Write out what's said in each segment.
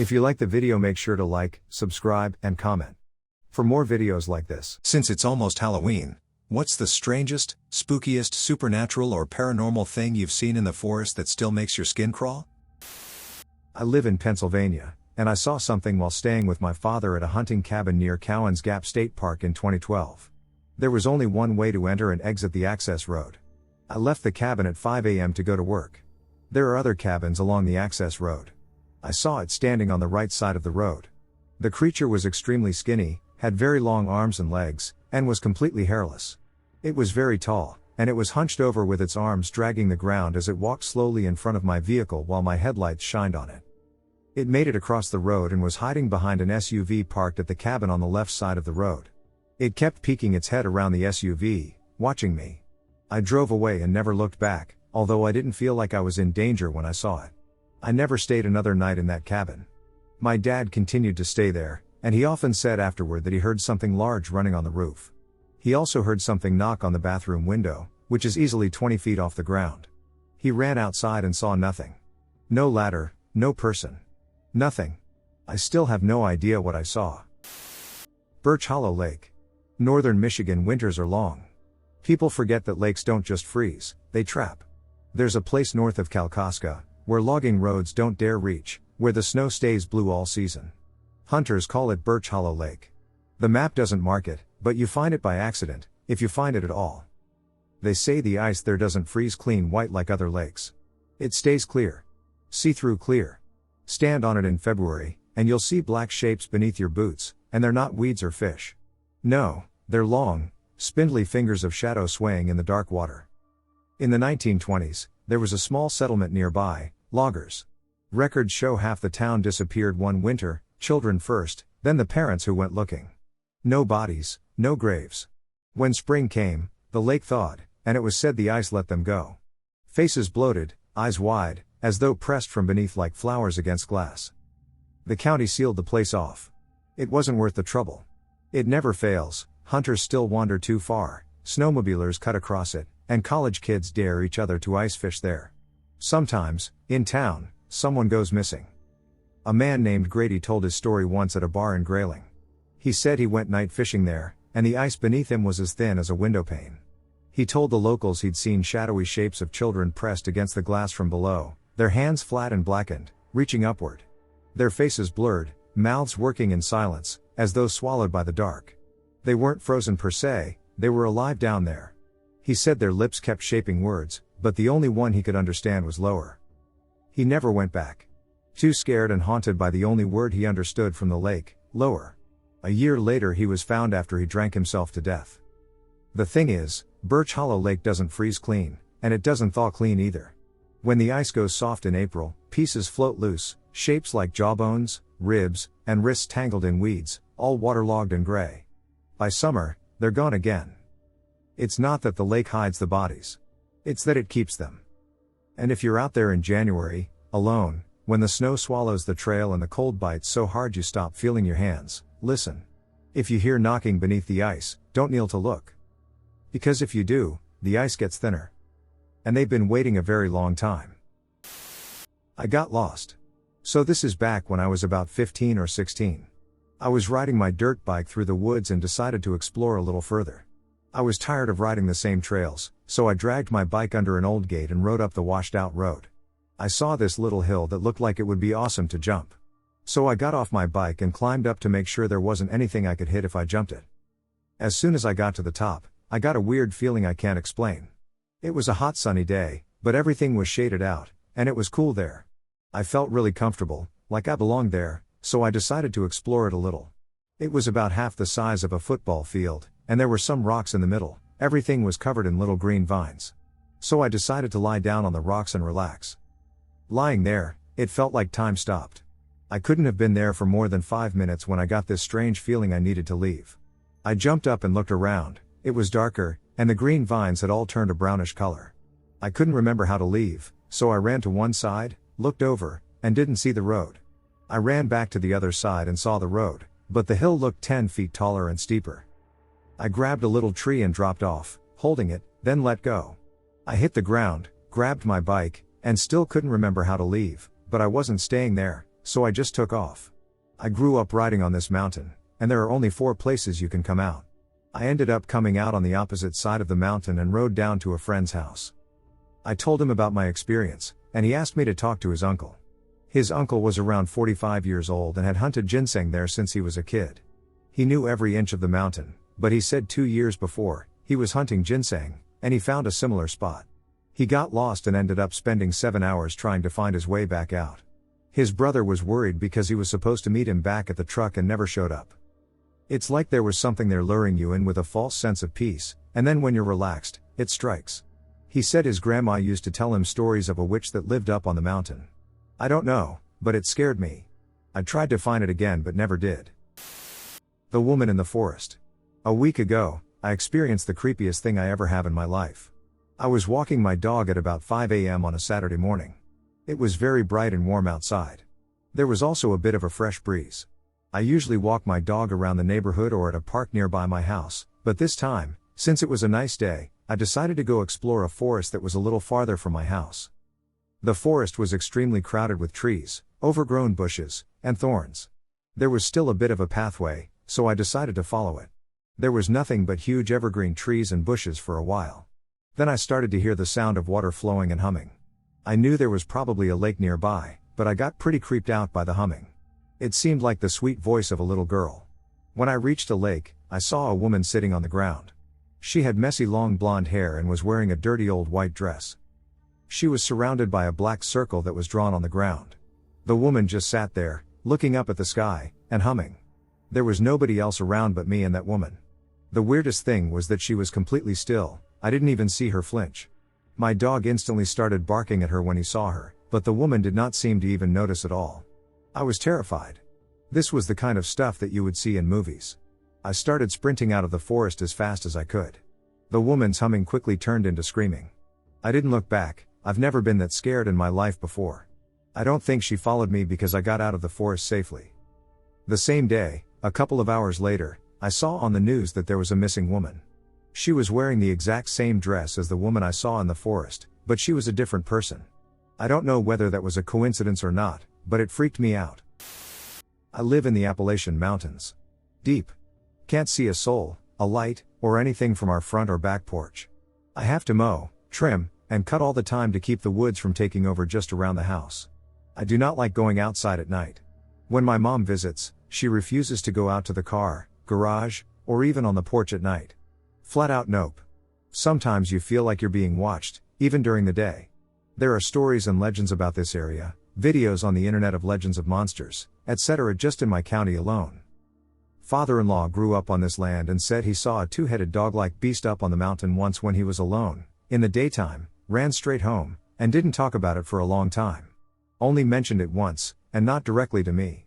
If you like the video, make sure to like, subscribe, and comment for more videos like this. Since it's almost Halloween, what's the strangest, spookiest, supernatural or paranormal thing you've seen in the forest that still makes your skin crawl? I live in Pennsylvania, and I saw something while staying with my father at a hunting cabin near Cowan's Gap State Park in 2012. There was only one way to enter and exit the access road. I left the cabin at 5 a.m. to go to work. There are other cabins along the access road. I saw it standing on the right side of the road. The creature was extremely skinny, had very long arms and legs, and was completely hairless. It was very tall, and it was hunched over with its arms dragging the ground as it walked slowly in front of my vehicle while my headlights shined on it. It made it across the road and was hiding behind an SUV parked at the cabin on the left side of the road. It kept peeking its head around the SUV, watching me. I drove away and never looked back, although I didn't feel like I was in danger when I saw it. I never stayed another night in that cabin. My dad continued to stay there, and he often said afterward that he heard something large running on the roof. He also heard something knock on the bathroom window, which is easily 20 feet off the ground. He ran outside and saw nothing. No ladder, no person. Nothing. I still have no idea what I saw. Birch Hollow Lake. Northern Michigan winters are long. People forget that lakes don't just freeze, they trap. There's a place north of Kalkaska, where logging roads don't dare reach, where the snow stays blue all season. Hunters call it Birch Hollow Lake. The map doesn't mark it, but you find it by accident, if you find it at all. They say the ice there doesn't freeze clean white like other lakes. It stays clear. See-through clear. Stand on it in February, and you'll see black shapes beneath your boots, and they're not weeds or fish. No, they're long, spindly fingers of shadow swaying in the dark water. In the 1920s, there was a small settlement nearby, loggers. Records show half the town disappeared one winter, children first, then the parents who went looking. No bodies, no graves. When spring came, the lake thawed, and it was said the ice let them go. Faces bloated, eyes wide, as though pressed from beneath like flowers against glass. The county sealed the place off. It wasn't worth the trouble. It never fails, hunters still wander too far, snowmobilers cut across it, and college kids dare each other to ice fish there. Sometimes, in town, someone goes missing. A man named Grady told his story once at a bar in Grayling. He said he went night fishing there, and the ice beneath him was as thin as a window pane. He told the locals he'd seen shadowy shapes of children pressed against the glass from below, their hands flat and blackened, reaching upward. Their faces blurred, mouths working in silence, as though swallowed by the dark. They weren't frozen per se, they were alive down there. He said their lips kept shaping words, but the only one he could understand was lower. He never went back. Too scared and haunted by the only word he understood from the lake, lower. A year later he was found after he drank himself to death. The thing is, Birch Hollow Lake doesn't freeze clean, and it doesn't thaw clean either. When the ice goes soft in April, pieces float loose, shapes like jawbones, ribs, and wrists tangled in weeds, all waterlogged and gray. By summer, they're gone again. It's not that the lake hides the bodies. It's that it keeps them. And if you're out there in January, alone, when the snow swallows the trail and the cold bites so hard you stop feeling your hands, listen. If you hear knocking beneath the ice, don't kneel to look. Because if you do, the ice gets thinner. And they've been waiting a very long time. I got lost. So this is back when I was about 15 or 16. I was riding my dirt bike through the woods and decided to explore a little further. I was tired of riding the same trails, so I dragged my bike under an old gate and rode up the washed-out road. I saw this little hill that looked like it would be awesome to jump. So I got off my bike and climbed up to make sure there wasn't anything I could hit if I jumped it. As soon as I got to the top, I got a weird feeling I can't explain. It was a hot sunny day, but everything was shaded out, and it was cool there. I felt really comfortable, like I belonged there, so I decided to explore it a little. It was about half the size of a football field, and there were some rocks in the middle. Everything was covered in little green vines. So I decided to lie down on the rocks and relax. Lying there, it felt like time stopped. I couldn't have been there for more than 5 minutes when I got this strange feeling I needed to leave. I jumped up and looked around. It was darker, and the green vines had all turned a brownish color. I couldn't remember how to leave, so I ran to one side, looked over, and didn't see the road. I ran back to the other side and saw the road, but the hill looked 10 feet taller and steeper. I grabbed a little tree and dropped off, holding it, then let go. I hit the ground, grabbed my bike, and still couldn't remember how to leave, but I wasn't staying there, so I just took off. I grew up riding on this mountain, and there are only 4 places you can come out. I ended up coming out on the opposite side of the mountain and rode down to a friend's house. I told him about my experience, and he asked me to talk to his uncle. His uncle was around 45 years old and had hunted ginseng there since he was a kid. He knew every inch of the mountain, but he said 2 years before, he was hunting ginseng, and he found a similar spot. He got lost and ended up spending 7 hours trying to find his way back out. His brother was worried because he was supposed to meet him back at the truck and never showed up. It's like there was something there luring you in with a false sense of peace, and then when you're relaxed, it strikes. He said his grandma used to tell him stories of a witch that lived up on the mountain. I don't know, but it scared me. I tried to find it again but never did. The woman in the forest. A week ago, I experienced the creepiest thing I ever have in my life. I was walking my dog at about 5 a.m. on a Saturday morning. It was very bright and warm outside. There was also a bit of a fresh breeze. I usually walk my dog around the neighborhood or at a park nearby my house, but this time, since it was a nice day, I decided to go explore a forest that was a little farther from my house. The forest was extremely crowded with trees, overgrown bushes, and thorns. There was still a bit of a pathway, so I decided to follow it. There was nothing but huge evergreen trees and bushes for a while. Then I started to hear the sound of water flowing and humming. I knew there was probably a lake nearby, but I got pretty creeped out by the humming. It seemed like the sweet voice of a little girl. When I reached a lake, I saw a woman sitting on the ground. She had messy long blonde hair and was wearing a dirty old white dress. She was surrounded by a black circle that was drawn on the ground. The woman just sat there, looking up at the sky, and humming. There was nobody else around but me and that woman. The weirdest thing was that she was completely still. I didn't even see her flinch. My dog instantly started barking at her when he saw her, but the woman did not seem to even notice at all. I was terrified. This was the kind of stuff that you would see in movies. I started sprinting out of the forest as fast as I could. The woman's humming quickly turned into screaming. I didn't look back. I've never been that scared in my life before. I don't think she followed me because I got out of the forest safely. The same day, a couple of hours later, I saw on the news that there was a missing woman. She was wearing the exact same dress as the woman I saw in the forest, but she was a different person. I don't know whether that was a coincidence or not, but it freaked me out. I live in the Appalachian Mountains. Deep. Can't see a soul, a light, or anything from our front or back porch. I have to mow, trim, and cut all the time to keep the woods from taking over just around the house. I do not like going outside at night. When my mom visits, she refuses to go out to the car, garage, or even on the porch at night. Flat out nope. Sometimes you feel like you're being watched, even during the day. There are stories and legends about this area, videos on the internet of legends of monsters, etc. just in my county alone. Father-in-law grew up on this land and said he saw a 2-headed dog-like beast up on the mountain once when he was alone, in the daytime, ran straight home, and didn't talk about it for a long time. Only mentioned it once, and not directly to me.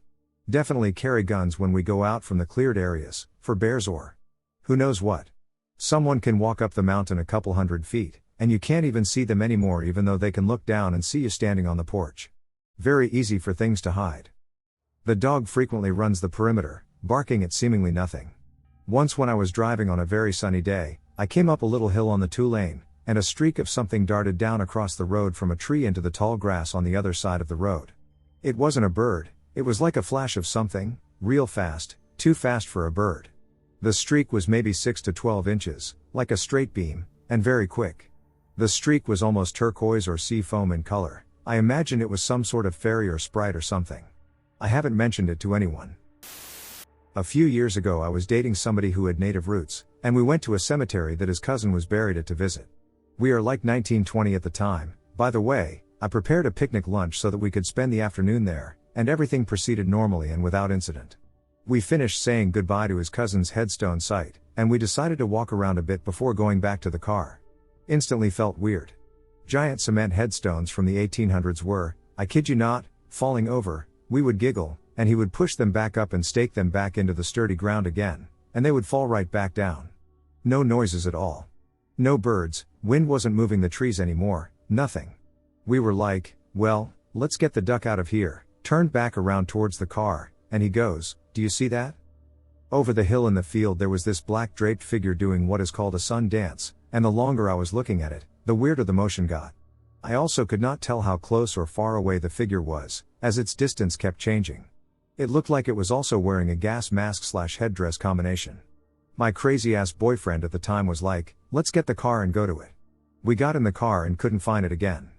Definitely carry guns when we go out from the cleared areas, for bears or who knows what. Someone can walk up the mountain a couple hundred feet, and you can't even see them anymore even though they can look down and see you standing on the porch. Very easy for things to hide. The dog frequently runs the perimeter, barking at seemingly nothing. Once when I was driving on a very sunny day, I came up a little hill on the 2-lane, and a streak of something darted down across the road from a tree into the tall grass on the other side of the road. It wasn't a bird, it was like a flash of something, real fast, too fast for a bird. The streak was maybe 6 to 12 inches, like a straight beam, and very quick. The streak was almost turquoise or sea foam in color. I imagine it was some sort of fairy or sprite or something. I haven't mentioned it to anyone. A few years ago I was dating somebody who had native roots, and we went to a cemetery that his cousin was buried at to visit. We are like 1920 at the time. By the way, I prepared a picnic lunch so that we could spend the afternoon there, and everything proceeded normally and without incident. We finished saying goodbye to his cousin's headstone site, and we decided to walk around a bit before going back to the car. Instantly felt weird. Giant cement headstones from the 1800s were, I kid you not, falling over. We would giggle, and he would push them back up and stake them back into the sturdy ground again, and they would fall right back down. No noises at all. No birds, wind wasn't moving the trees anymore, nothing. We were like, well, let's get the duck out of here, turned back around towards the car, and he goes, do you see that? Over the hill in the field there was this black draped figure doing what is called a sun dance, and the longer I was looking at it, the weirder the motion got. I also could not tell how close or far away the figure was, as its distance kept changing. It looked like it was also wearing a gas mask/headdress combination. My crazy-ass boyfriend at the time was like, "Let's get the car and go to it." We got in the car and couldn't find it again.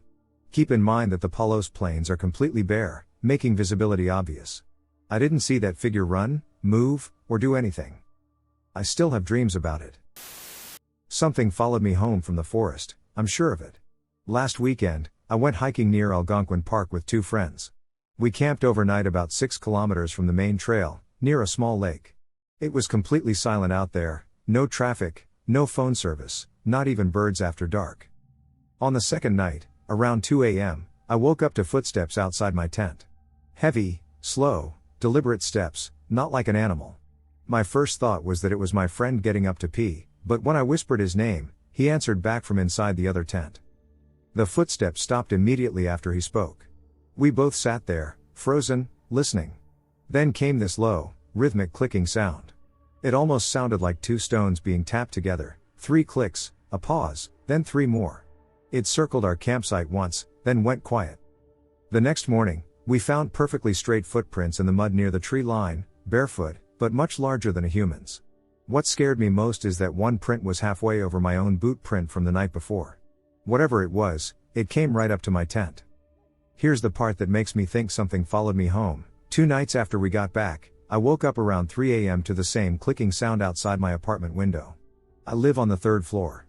Keep in mind that the Palos plains are completely bare, making visibility obvious. I didn't see that figure run, move, or do anything. I still have dreams about it. Something followed me home from the forest, I'm sure of it. Last weekend, I went hiking near Algonquin Park with 2 friends. We camped overnight about 6 kilometers from the main trail, near a small lake. It was completely silent out there, no traffic, no phone service, not even birds after dark. On the second night, around 2 a.m., I woke up to footsteps outside my tent. Heavy, slow, deliberate steps, not like an animal. My first thought was that it was my friend getting up to pee, but when I whispered his name, he answered back from inside the other tent. The footsteps stopped immediately after he spoke. We both sat there, frozen, listening. Then came this low, rhythmic clicking sound. It almost sounded like 2 stones being tapped together, 3 clicks, a pause, then 3 more. It circled our campsite once, then went quiet. The next morning, we found perfectly straight footprints in the mud near the tree line, barefoot, but much larger than a human's. What scared me most is that one print was halfway over my own boot print from the night before. Whatever it was, it came right up to my tent. Here's the part that makes me think something followed me home. 2 nights after we got back, I woke up around 3 a.m. to the same clicking sound outside my apartment window. I live on the 3rd floor.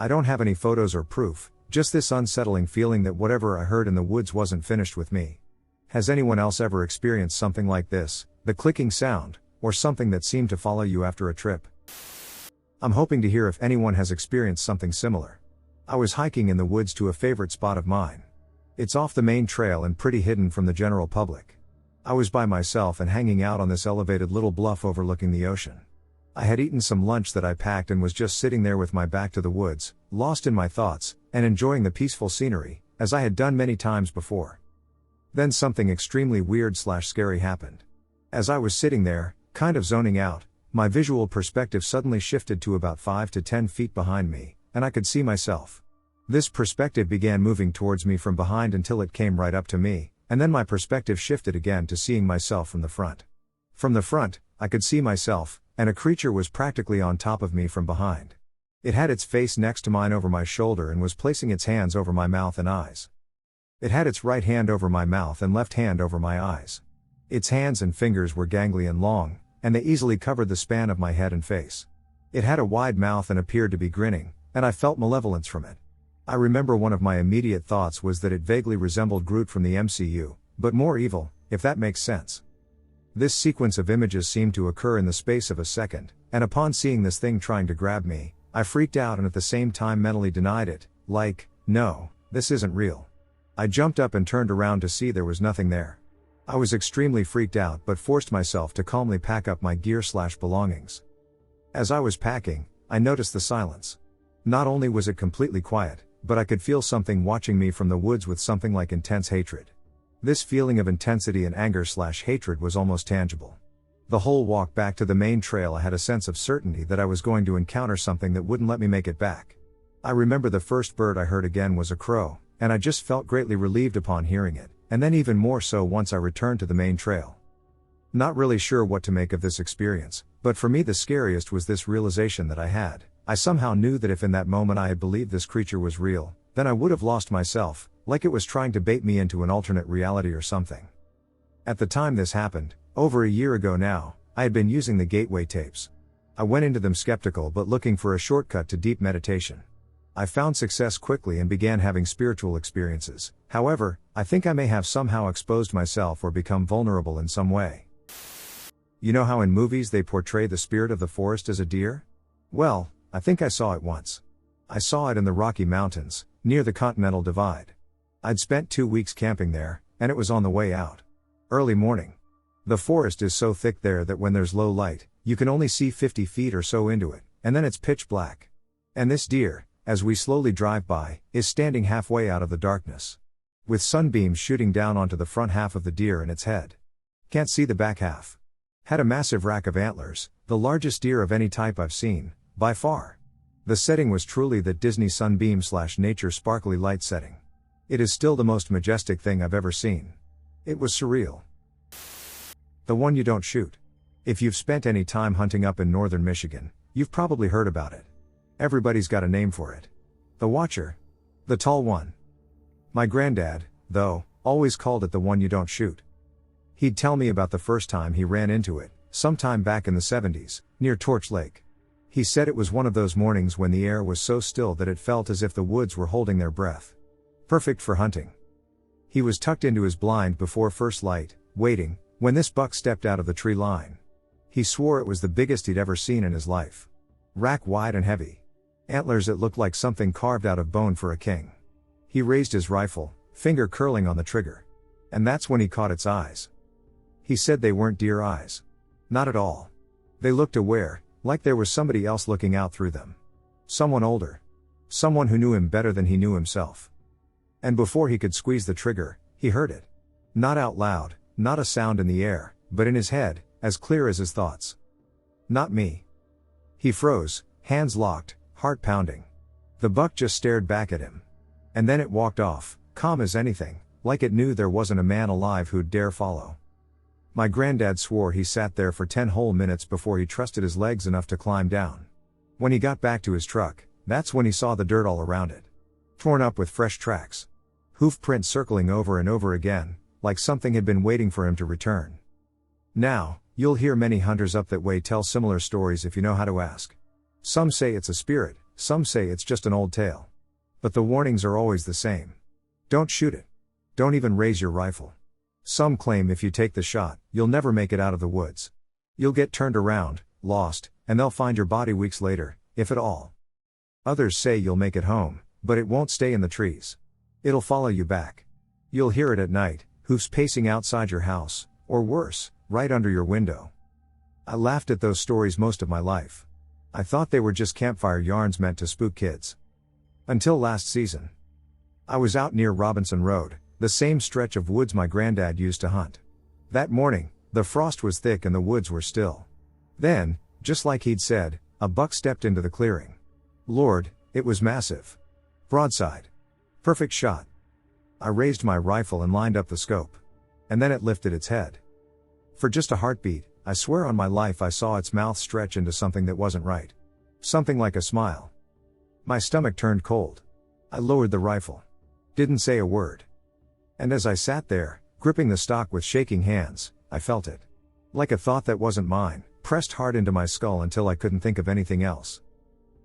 I don't have any photos or proof, just this unsettling feeling that whatever I heard in the woods wasn't finished with me. Has anyone else ever experienced something like this, the clicking sound, or something that seemed to follow you after a trip? I'm hoping to hear if anyone has experienced something similar. I was hiking in the woods to a favorite spot of mine. It's off the main trail and pretty hidden from the general public. I was by myself and hanging out on this elevated little bluff overlooking the ocean. I had eaten some lunch that I packed and was just sitting there with my back to the woods, lost in my thoughts, and enjoying the peaceful scenery, as I had done many times before. Then something extremely weird/scary happened. As I was sitting there, kind of zoning out, my visual perspective suddenly shifted to about 5 to 10 feet behind me, and I could see myself. This perspective began moving towards me from behind until it came right up to me, and then my perspective shifted again to seeing myself from the front. From the front, I could see myself, and a creature was practically on top of me from behind. It had its face next to mine over my shoulder and was placing its hands over my mouth and eyes. It had its right hand over my mouth and left hand over my eyes. Its hands and fingers were gangly and long, and they easily covered the span of my head and face. It had a wide mouth and appeared to be grinning, and I felt malevolence from it. I remember one of my immediate thoughts was that it vaguely resembled Groot from the MCU, but more evil, if that makes sense. This sequence of images seemed to occur in the space of a second, and upon seeing this thing trying to grab me, I freaked out and at the same time mentally denied it, like, no, this isn't real. I jumped up and turned around to see there was nothing there. I was extremely freaked out but forced myself to calmly pack up my gear/belongings. As I was packing, I noticed the silence. Not only was it completely quiet, but I could feel something watching me from the woods with something like intense hatred. This feeling of intensity and anger/hatred was almost tangible. The whole walk back to the main trail I had a sense of certainty that I was going to encounter something that wouldn't let me make it back. I remember the first bird I heard again was a crow, and I just felt greatly relieved upon hearing it, and then even more so once I returned to the main trail. Not really sure what to make of this experience, but for me the scariest was this realization that I somehow knew that if in that moment I had believed this creature was real, then I would have lost myself, like it was trying to bait me into an alternate reality or something. At the time this happened, over a year ago now, I had been using the Gateway tapes. I went into them skeptical but looking for a shortcut to deep meditation. I found success quickly and began having spiritual experiences. However, I think I may have somehow exposed myself or become vulnerable in some way. You know how in movies they portray the spirit of the forest as a deer? Well, I think I saw it once. I saw it in the Rocky Mountains, near the Continental Divide. I'd spent 2 weeks camping there, and it was on the way out. Early morning. The forest is so thick there that when there's low light, you can only see 50 feet or so into it, and then it's pitch black. And this deer, as we slowly drive by, is standing halfway out of the darkness. With sunbeams shooting down onto the front half of the deer and its head. Can't see the back half. Had a massive rack of antlers, the largest deer of any type I've seen, by far. The setting was truly that Disney sunbeam/nature sparkly light setting. It is still the most majestic thing I've ever seen. It was surreal. The one you don't shoot. If you've spent any time hunting up in northern Michigan, you've probably heard about it. Everybody's got a name for it. The Watcher. The tall one. My granddad, though, always called it the one you don't shoot. He'd tell me about the first time he ran into it, sometime back in the 70s, near Torch Lake. He said it was one of those mornings when the air was so still that it felt as if the woods were holding their breath. Perfect for hunting. He was tucked into his blind before first light, waiting, when this buck stepped out of the tree line. He swore it was the biggest he'd ever seen in his life. Rack wide and heavy. Antlers that looked like something carved out of bone for a king. He raised his rifle, finger curling on the trigger. And that's when he caught its eyes. He said they weren't deer eyes. Not at all. They looked aware, like there was somebody else looking out through them. Someone older. Someone who knew him better than he knew himself. And before he could squeeze the trigger, he heard it. Not out loud, not a sound in the air, but in his head, as clear as his thoughts. Not me. He froze, hands locked, heart pounding. The buck just stared back at him. And then it walked off, calm as anything, like it knew there wasn't a man alive who'd dare follow. My granddad swore he sat there for 10 whole minutes before he trusted his legs enough to climb down. When he got back to his truck, that's when he saw the dirt all around it. Torn up with fresh tracks. Hoof prints circling over and over again, like something had been waiting for him to return. Now, you'll hear many hunters up that way tell similar stories if you know how to ask. Some say it's a spirit, some say it's just an old tale. But the warnings are always the same. Don't shoot it. Don't even raise your rifle. Some claim if you take the shot, you'll never make it out of the woods. You'll get turned around, lost, and they'll find your body weeks later, if at all. Others say you'll make it home, but it won't stay in the trees. It'll follow you back. You'll hear it at night, hoofs pacing outside your house, or worse, right under your window. I laughed at those stories most of my life. I thought they were just campfire yarns meant to spook kids. Until last season. I was out near Robinson Road, the same stretch of woods my granddad used to hunt. That morning, the frost was thick and the woods were still. Then, just like he'd said, a buck stepped into the clearing. Lord, it was massive. Broadside. Perfect shot. I raised my rifle and lined up the scope. And then it lifted its head. For just a heartbeat, I swear on my life I saw its mouth stretch into something that wasn't right. Something like a smile. My stomach turned cold. I lowered the rifle. Didn't say a word. And as I sat there, gripping the stock with shaking hands, I felt it. Like a thought that wasn't mine, pressed hard into my skull until I couldn't think of anything else.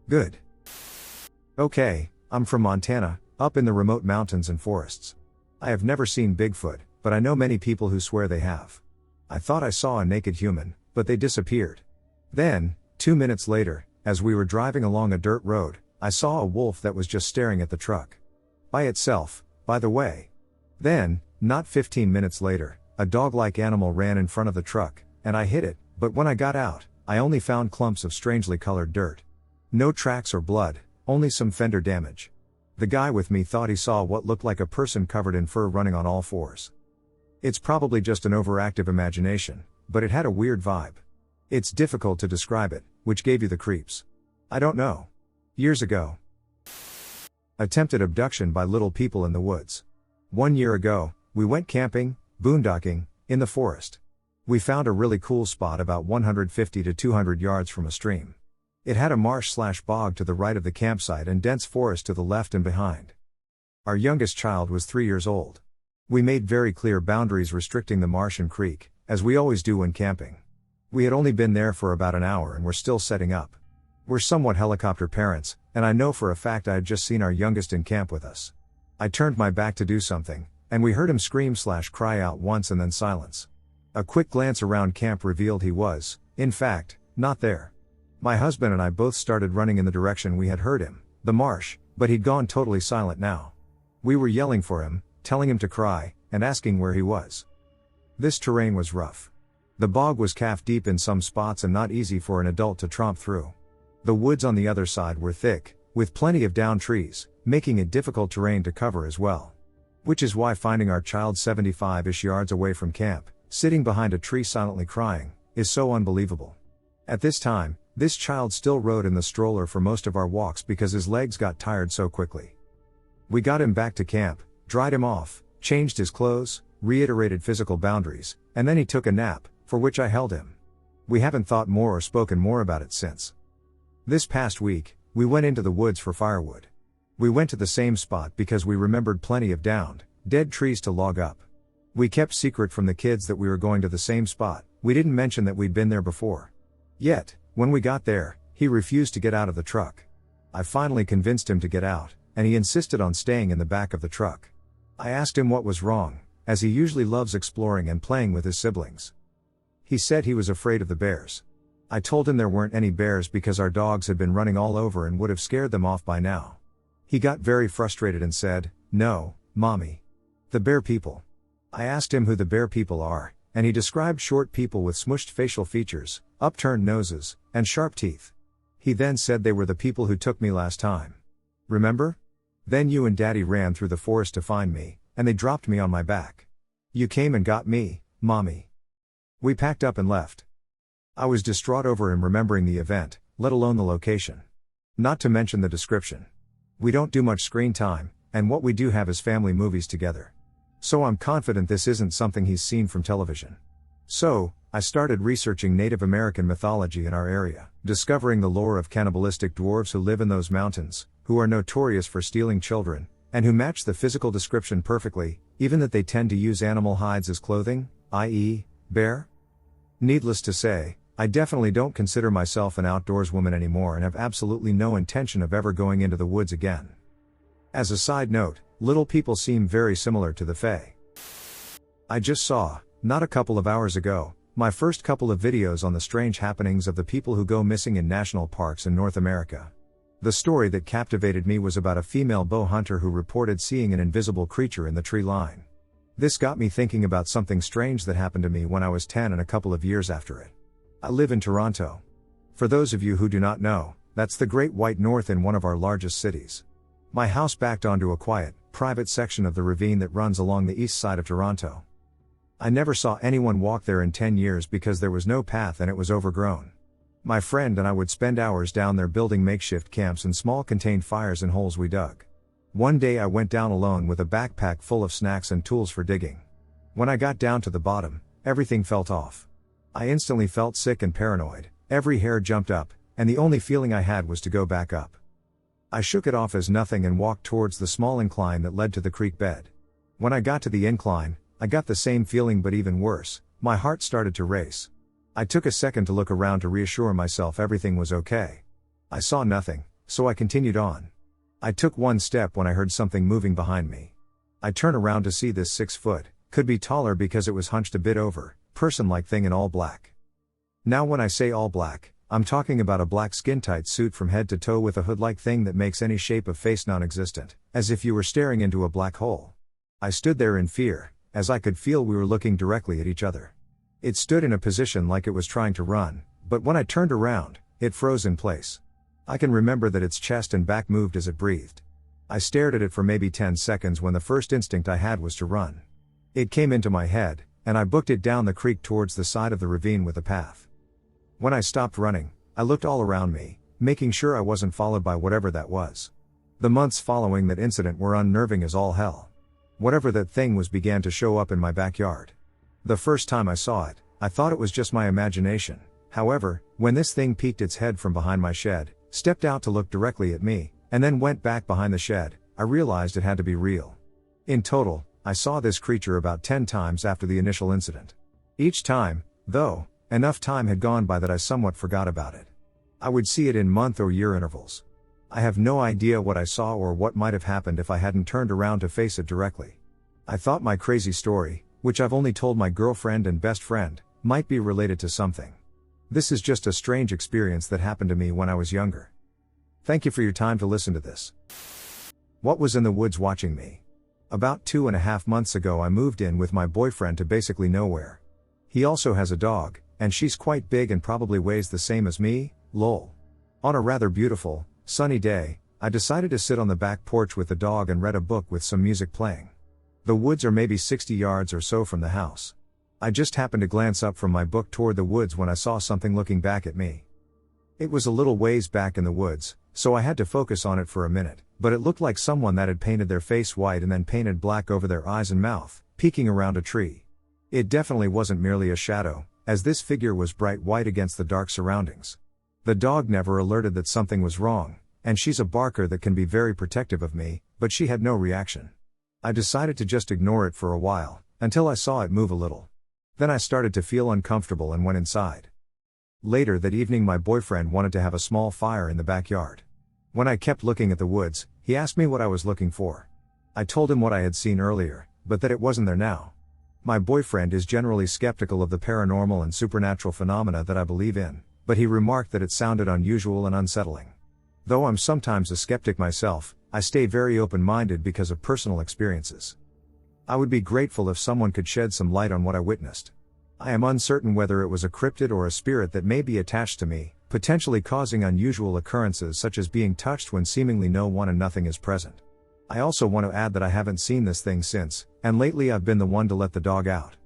Good. Okay, I'm from Montana, up in the remote mountains and forests. I have never seen Bigfoot, but I know many people who swear they have. I thought I saw a naked human, but they disappeared. Then, 2 minutes later, as we were driving along a dirt road, I saw a wolf that was just staring at the truck. By itself, by the way. Then, not 15 minutes later, a dog-like animal ran in front of the truck, and I hit it, but when I got out, I only found clumps of strangely colored dirt. No tracks or blood, only some fender damage. The guy with me thought he saw what looked like a person covered in fur running on all fours. It's probably just an overactive imagination, but it had a weird vibe. It's difficult to describe it, which gave you the creeps. I don't know. Years ago. Attempted abduction by little people in the woods. 1 year ago, we went camping, boondocking, in the forest. We found a really cool spot about 150 to 200 yards from a stream. It had a marsh/bog to the right of the campsite and dense forest to the left and behind. Our youngest child was 3 years old. We made very clear boundaries restricting the marsh and creek, as we always do when camping. We had only been there for about an hour and were still setting up. We're somewhat helicopter parents, and I know for a fact I had just seen our youngest in camp with us. I turned my back to do something, and we heard him scream/cry out once and then silence. A quick glance around camp revealed he was, in fact, not there. My husband and I both started running in the direction we had heard him, the marsh, but he'd gone totally silent now. We were yelling for him, telling him to cry, and asking where he was. This terrain was rough. The bog was calf deep in some spots and not easy for an adult to tromp through. The woods on the other side were thick, with plenty of down trees, making it difficult terrain to cover as well. Which is why finding our child 75-ish yards away from camp, sitting behind a tree silently crying, is so unbelievable. At this time, this child still rode in the stroller for most of our walks because his legs got tired so quickly. We got him back to camp, dried him off, changed his clothes, reiterated physical boundaries, and then he took a nap, for which I held him. We haven't thought more or spoken more about it since. This past week, we went into the woods for firewood. We went to the same spot because we remembered plenty of downed, dead trees to log up. We kept secret from the kids that we were going to the same spot. We didn't mention that we'd been there before. Yet, when we got there, he refused to get out of the truck. I finally convinced him to get out, and he insisted on staying in the back of the truck. I asked him what was wrong, as he usually loves exploring and playing with his siblings. He said he was afraid of the bears. I told him there weren't any bears because our dogs had been running all over and would have scared them off by now. He got very frustrated and said, "No, Mommy. The bear people." I asked him who the bear people are, and he described short people with smushed facial features, upturned noses, and sharp teeth. He then said they were the people who took me last time. Remember? Then you and Daddy ran through the forest to find me, and they dropped me on my back. You came and got me, Mommy. We packed up and left. I was distraught over him remembering the event, let alone the location. Not to mention the description. We don't do much screen time, and what we do have is family movies together. So I'm confident this isn't something he's seen from television. So, I started researching Native American mythology in our area, discovering the lore of cannibalistic dwarves who live in those mountains, who are notorious for stealing children, and who match the physical description perfectly, even that they tend to use animal hides as clothing, i.e., bear. Needless to say, I definitely don't consider myself an outdoors woman anymore and have absolutely no intention of ever going into the woods again. As a side note, little people seem very similar to the Fae. I just saw, not a couple of hours ago, my first couple of videos on the strange happenings of the people who go missing in national parks in North America. The story that captivated me was about a female bow hunter who reported seeing an invisible creature in the tree line. This got me thinking about something strange that happened to me when I was 10 and a couple of years after it. I live in Toronto. For those of you who do not know, that's the Great White North in one of our largest cities. My house backed onto a quiet, private section of the ravine that runs along the east side of Toronto. I never saw anyone walk there in 10 years because there was no path and it was overgrown. My friend and I would spend hours down there building makeshift camps and small contained fires in holes we dug. One day I went down alone with a backpack full of snacks and tools for digging. When I got down to the bottom, everything felt off. I instantly felt sick and paranoid, every hair jumped up, and the only feeling I had was to go back up. I shook it off as nothing and walked towards the small incline that led to the creek bed. When I got to the incline, I got the same feeling but even worse, my heart started to race. I took a second to look around to reassure myself everything was okay. I saw nothing, so I continued on. I took one step when I heard something moving behind me. I turned around to see this 6-foot, could be taller because it was hunched a bit over, person-like thing in all black. Now when I say all black, I'm talking about a black skin-tight suit from head to toe with a hood-like thing that makes any shape of face non-existent, as if you were staring into a black hole. I stood there in fear, as I could feel we were looking directly at each other. It stood in a position like it was trying to run, but when I turned around, it froze in place. I can remember that its chest and back moved as it breathed. I stared at it for maybe 10 seconds when the first instinct I had was to run. It came into my head, and I booked it down the creek towards the side of the ravine with a path. When I stopped running, I looked all around me, making sure I wasn't followed by whatever that was. The months following that incident were unnerving as all hell. Whatever that thing was began to show up in my backyard. The first time I saw it, I thought it was just my imagination. However, when this thing peeked its head from behind my shed, stepped out to look directly at me, and then went back behind the shed, I realized it had to be real. In total, I saw this creature about 10 times after the initial incident. Each time, though, enough time had gone by that I somewhat forgot about it. I would see it in month or year intervals. I have no idea what I saw or what might have happened if I hadn't turned around to face it directly. I thought my crazy story, which I've only told my girlfriend and best friend, might be related to something. This is just a strange experience that happened to me when I was younger. Thank you for your time to listen to this. What was in the woods watching me? About 2.5 months ago I moved in with my boyfriend to basically nowhere. He also has a dog, and she's quite big and probably weighs the same as me, lol. On a rather beautiful, sunny day, I decided to sit on the back porch with the dog and read a book with some music playing. The woods are maybe 60 yards or so from the house. I just happened to glance up from my book toward the woods when I saw something looking back at me. It was a little ways back in the woods, so I had to focus on it for a minute, but it looked like someone that had painted their face white and then painted black over their eyes and mouth, peeking around a tree. It definitely wasn't merely a shadow, as this figure was bright white against the dark surroundings. The dog never alerted that something was wrong, and she's a barker that can be very protective of me, but she had no reaction. I decided to just ignore it for a while, until I saw it move a little. Then I started to feel uncomfortable and went inside. Later that evening my boyfriend wanted to have a small fire in the backyard. When I kept looking at the woods, he asked me what I was looking for. I told him what I had seen earlier, but that it wasn't there now. My boyfriend is generally skeptical of the paranormal and supernatural phenomena that I believe in, but he remarked that it sounded unusual and unsettling. Though I'm sometimes a skeptic myself, I stay very open-minded because of personal experiences. I would be grateful if someone could shed some light on what I witnessed. I am uncertain whether it was a cryptid or a spirit that may be attached to me, potentially causing unusual occurrences such as being touched when seemingly no one and nothing is present. I also want to add that I haven't seen this thing since, and lately I've been the one to let the dog out.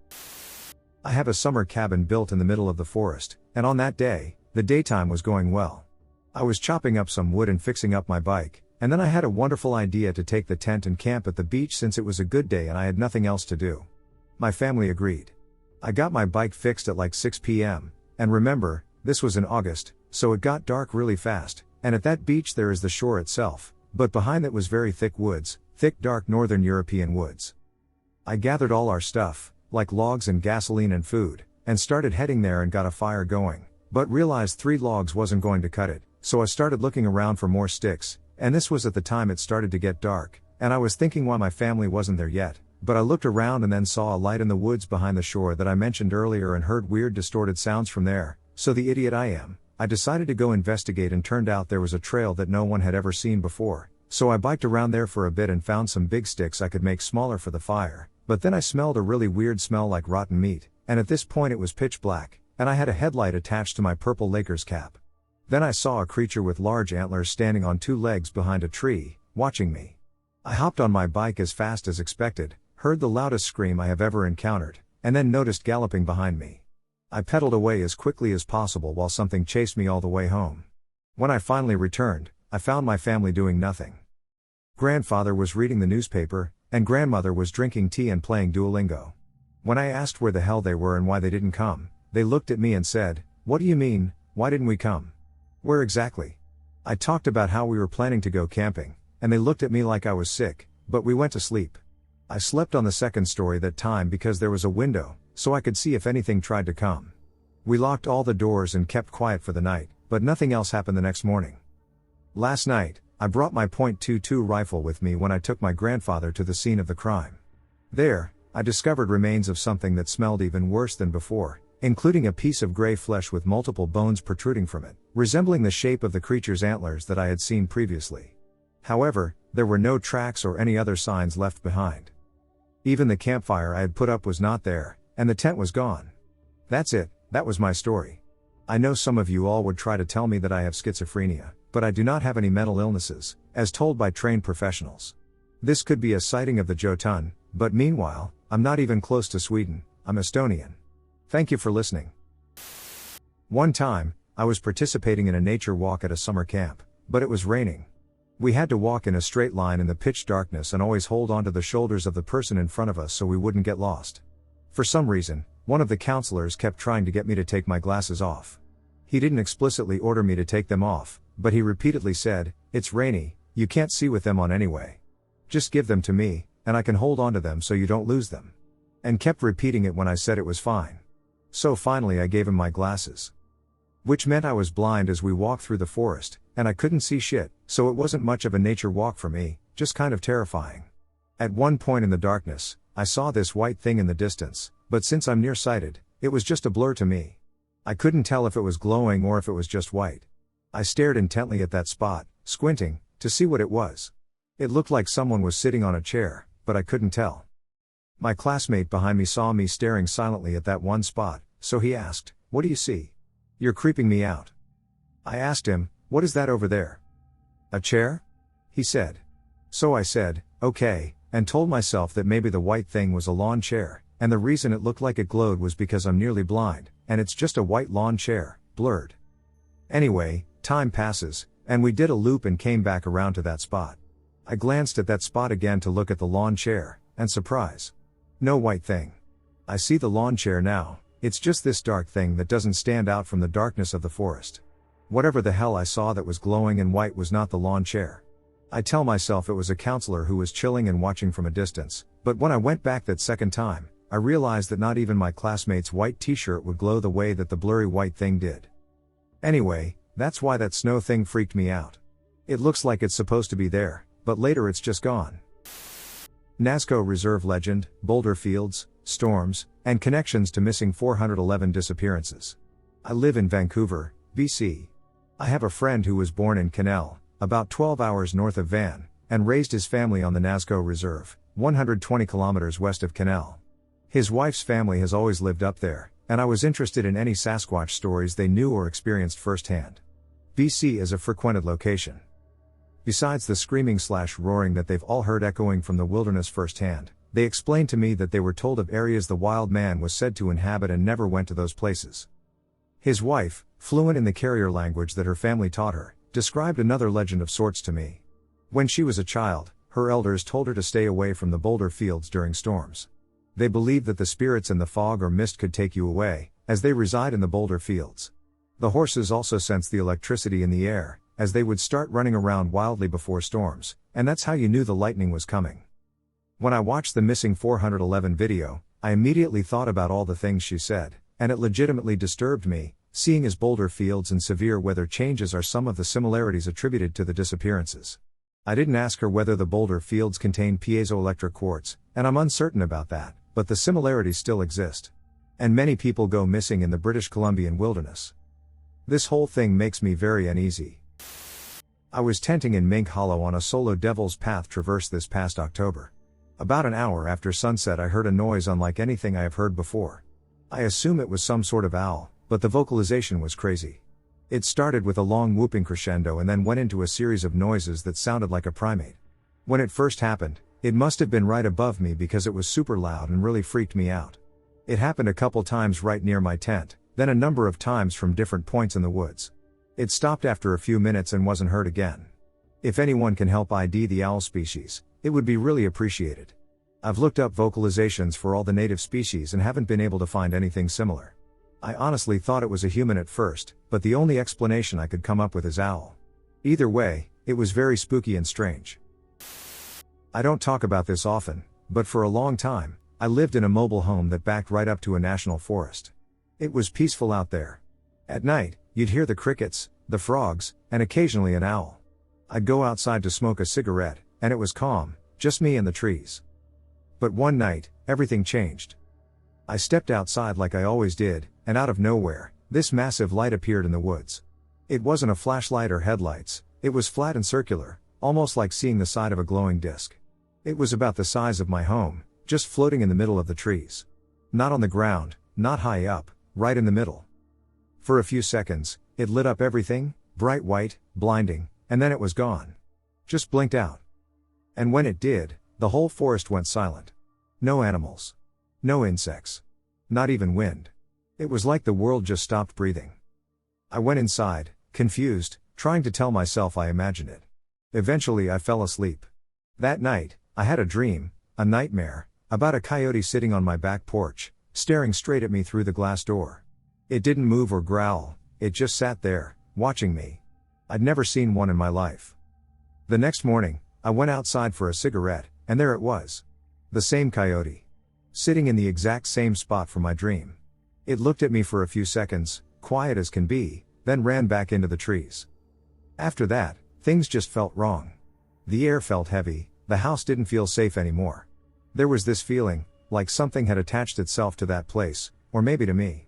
I have a summer cabin built in the middle of the forest, and on that day, the daytime was going well. I was chopping up some wood and fixing up my bike, and then I had a wonderful idea to take the tent and camp at the beach since it was a good day and I had nothing else to do. My family agreed. I got my bike fixed at like 6 p.m., and remember, this was in August, so it got dark really fast, and at that beach there is the shore itself, but behind it was very thick woods, thick dark northern European woods. I gathered all our stuff, like logs and gasoline and food, and started heading there and got a fire going, but realized 3 logs wasn't going to cut it, so I started looking around for more sticks, and this was at the time it started to get dark, and I was thinking why my family wasn't there yet. But I looked around and then saw a light in the woods behind the shore that I mentioned earlier and heard weird distorted sounds from there, so the idiot I am, I decided to go investigate and turned out there was a trail that no one had ever seen before, so I biked around there for a bit and found some big sticks I could make smaller for the fire, but then I smelled a really weird smell like rotten meat, and at this point it was pitch black, and I had a headlight attached to my purple Lakers cap. Then I saw a creature with large antlers standing on 2 legs behind a tree, watching me. I hopped on my bike as fast as expected, heard the loudest scream I have ever encountered, and then noticed galloping behind me. I pedaled away as quickly as possible while something chased me all the way home. When I finally returned, I found my family doing nothing. Grandfather was reading the newspaper, and grandmother was drinking tea and playing Duolingo. When I asked where the hell they were and why they didn't come, they looked at me and said, "What do you mean, why didn't we come? Where exactly?" I talked about how we were planning to go camping, and they looked at me like I was sick, but we went to sleep. I slept on the second story that time because there was a window, so I could see if anything tried to come. We locked all the doors and kept quiet for the night, but nothing else happened the next morning. Last night, I brought my .22 rifle with me when I took my grandfather to the scene of the crime. There, I discovered remains of something that smelled even worse than before, including a piece of gray flesh with multiple bones protruding from it, resembling the shape of the creature's antlers that I had seen previously. However, there were no tracks or any other signs left behind. Even the campfire I had put up was not there, and the tent was gone. That's it, that was my story. I know some of you all would try to tell me that I have schizophrenia, but I do not have any mental illnesses, as told by trained professionals. This could be a sighting of the Jotun, but meanwhile, I'm not even close to Sweden, I'm Estonian. Thank you for listening. One time, I was participating in a nature walk at a summer camp, but it was raining. We had to walk in a straight line in the pitch darkness and always hold onto the shoulders of the person in front of us so we wouldn't get lost. For some reason, one of the counselors kept trying to get me to take my glasses off. He didn't explicitly order me to take them off, but he repeatedly said, "It's rainy, you can't see with them on anyway. Just give them to me, and I can hold onto them so you don't lose them." And kept repeating it when I said it was fine. So finally I gave him my glasses. Which meant I was blind as we walked through the forest, and I couldn't see shit, so it wasn't much of a nature walk for me, just kind of terrifying. At one point in the darkness, I saw this white thing in the distance, but since I'm nearsighted, it was just a blur to me. I couldn't tell if it was glowing or if it was just white. I stared intently at that spot, squinting, to see what it was. It looked like someone was sitting on a chair, but I couldn't tell. My classmate behind me saw me staring silently at that one spot, so he asked, "What do you see? You're creeping me out." I asked him, "What is that over there?" "A chair?" he said. So I said, "Okay," and told myself that maybe the white thing was a lawn chair, and the reason it looked like it glowed was because I'm nearly blind, and it's just a white lawn chair, blurred. Anyway, time passes, and we did a loop and came back around to that spot. I glanced at that spot again to look at the lawn chair, and surprise. No white thing. I see the lawn chair now, it's just this dark thing that doesn't stand out from the darkness of the forest. Whatever the hell I saw that was glowing and white was not the lawn chair. I tell myself it was a counselor who was chilling and watching from a distance, but when I went back that second time, I realized that not even my classmate's white t-shirt would glow the way that the blurry white thing did. Anyway, that's why that snow thing freaked me out. It looks like it's supposed to be there, but later it's just gone. Nazco Reserve legend, boulder fields, storms, and connections to missing 411 disappearances. I live in Vancouver, BC. I have a friend who was born in Quesnel, about 12 hours north of Van, and raised his family on the Nazco Reserve, 120 kilometers west of Quesnel. His wife's family has always lived up there, and I was interested in any Sasquatch stories they knew or experienced firsthand. BC is a frequented location. Besides the screaming/roaring that they've all heard echoing from the wilderness firsthand, they explained to me that they were told of areas the wild man was said to inhabit and never went to those places. His wife, fluent in the carrier language that her family taught her, described another legend of sorts to me. When she was a child, her elders told her to stay away from the boulder fields during storms. They believed that the spirits in the fog or mist could take you away, as they reside in the boulder fields. The horses also sense the electricity in the air, as they would start running around wildly before storms, and that's how you knew the lightning was coming. When I watched the Missing 411 video, I immediately thought about all the things she said, and it legitimately disturbed me, seeing as boulder fields and severe weather changes are some of the similarities attributed to the disappearances. I didn't ask her whether the boulder fields contain piezoelectric quartz, and I'm uncertain about that, but the similarities still exist. And many people go missing in the British Columbian wilderness. This whole thing makes me very uneasy. I was tenting in Mink Hollow on a solo Devil's Path traverse this past October. About an hour after sunset I heard a noise unlike anything I have heard before. I assume it was some sort of owl, but the vocalization was crazy. It started with a long whooping crescendo and then went into a series of noises that sounded like a primate. When it first happened, it must have been right above me because it was super loud and really freaked me out. It happened a couple times right near my tent, then a number of times from different points in the woods. It stopped after a few minutes and wasn't heard again. If anyone can help ID the owl species, it would be really appreciated. I've looked up vocalizations for all the native species and haven't been able to find anything similar. I honestly thought it was a human at first, but the only explanation I could come up with is owl. Either way, it was very spooky and strange. I don't talk about this often, but for a long time, I lived in a mobile home that backed right up to a national forest. It was peaceful out there. At night, you'd hear the crickets, the frogs, and occasionally an owl. I'd go outside to smoke a cigarette, and it was calm, just me and the trees. But one night, everything changed. I stepped outside like I always did, and out of nowhere, this massive light appeared in the woods. It wasn't a flashlight or headlights, it was flat and circular, almost like seeing the side of a glowing disc. It was about the size of my home, just floating in the middle of the trees. Not on the ground, not high up, right in the middle. For a few seconds, it lit up everything, bright white, blinding, and then it was gone. Just blinked out. And when it did, the whole forest went silent. No animals. No insects. Not even wind. It was like the world just stopped breathing. I went inside, confused, trying to tell myself I imagined it. Eventually I fell asleep. That night, I had a dream, a nightmare, about a coyote sitting on my back porch, staring straight at me through the glass door. It didn't move or growl, it just sat there, watching me. I'd never seen one in my life. The next morning, I went outside for a cigarette, and there it was. The same coyote. Sitting in the exact same spot from my dream. It looked at me for a few seconds, quiet as can be, then ran back into the trees. After that, things just felt wrong. The air felt heavy, the house didn't feel safe anymore. There was this feeling, like something had attached itself to that place, or maybe to me.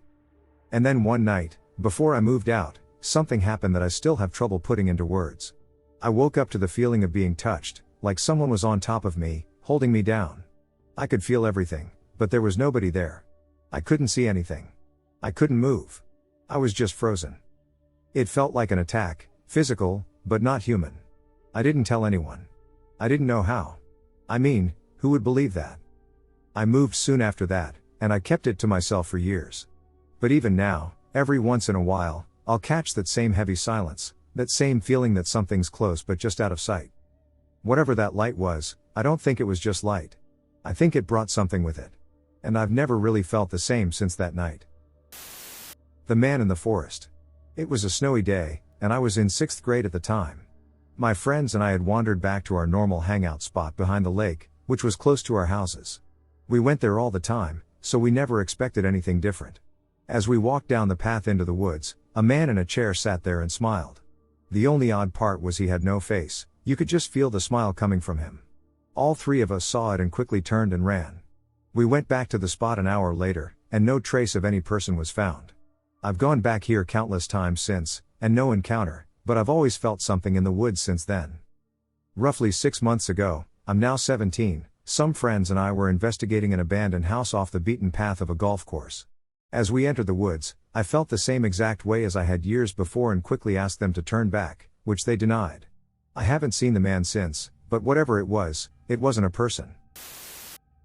And then one night, before I moved out, something happened that I still have trouble putting into words. I woke up to the feeling of being touched, like someone was on top of me, holding me down. I could feel everything, but there was nobody there. I couldn't see anything. I couldn't move. I was just frozen. It felt like an attack, physical, but not human. I didn't tell anyone. I didn't know how. I mean, who would believe that? I moved soon after that, and I kept it to myself for years. But even now, every once in a while, I'll catch that same heavy silence, that same feeling that something's close but just out of sight. Whatever that light was, I don't think it was just light. I think it brought something with it. And I've never really felt the same since that night. The man in the forest. It was a snowy day, and I was in 6th grade at the time. My friends and I had wandered back to our normal hangout spot behind the lake, which was close to our houses. We went there all the time, so we never expected anything different. As we walked down the path into the woods, a man in a chair sat there and smiled. The only odd part was he had no face, you could just feel the smile coming from him. All three of us saw it and quickly turned and ran. We went back to the spot an hour later, and no trace of any person was found. I've gone back here countless times since, and no encounter, but I've always felt something in the woods since then. Roughly 6 months ago, I'm now 17, some friends and I were investigating an abandoned house off the beaten path of a golf course. As we entered the woods, I felt the same exact way as I had years before and quickly asked them to turn back, which they denied. I haven't seen the man since, but whatever it wasn't a person.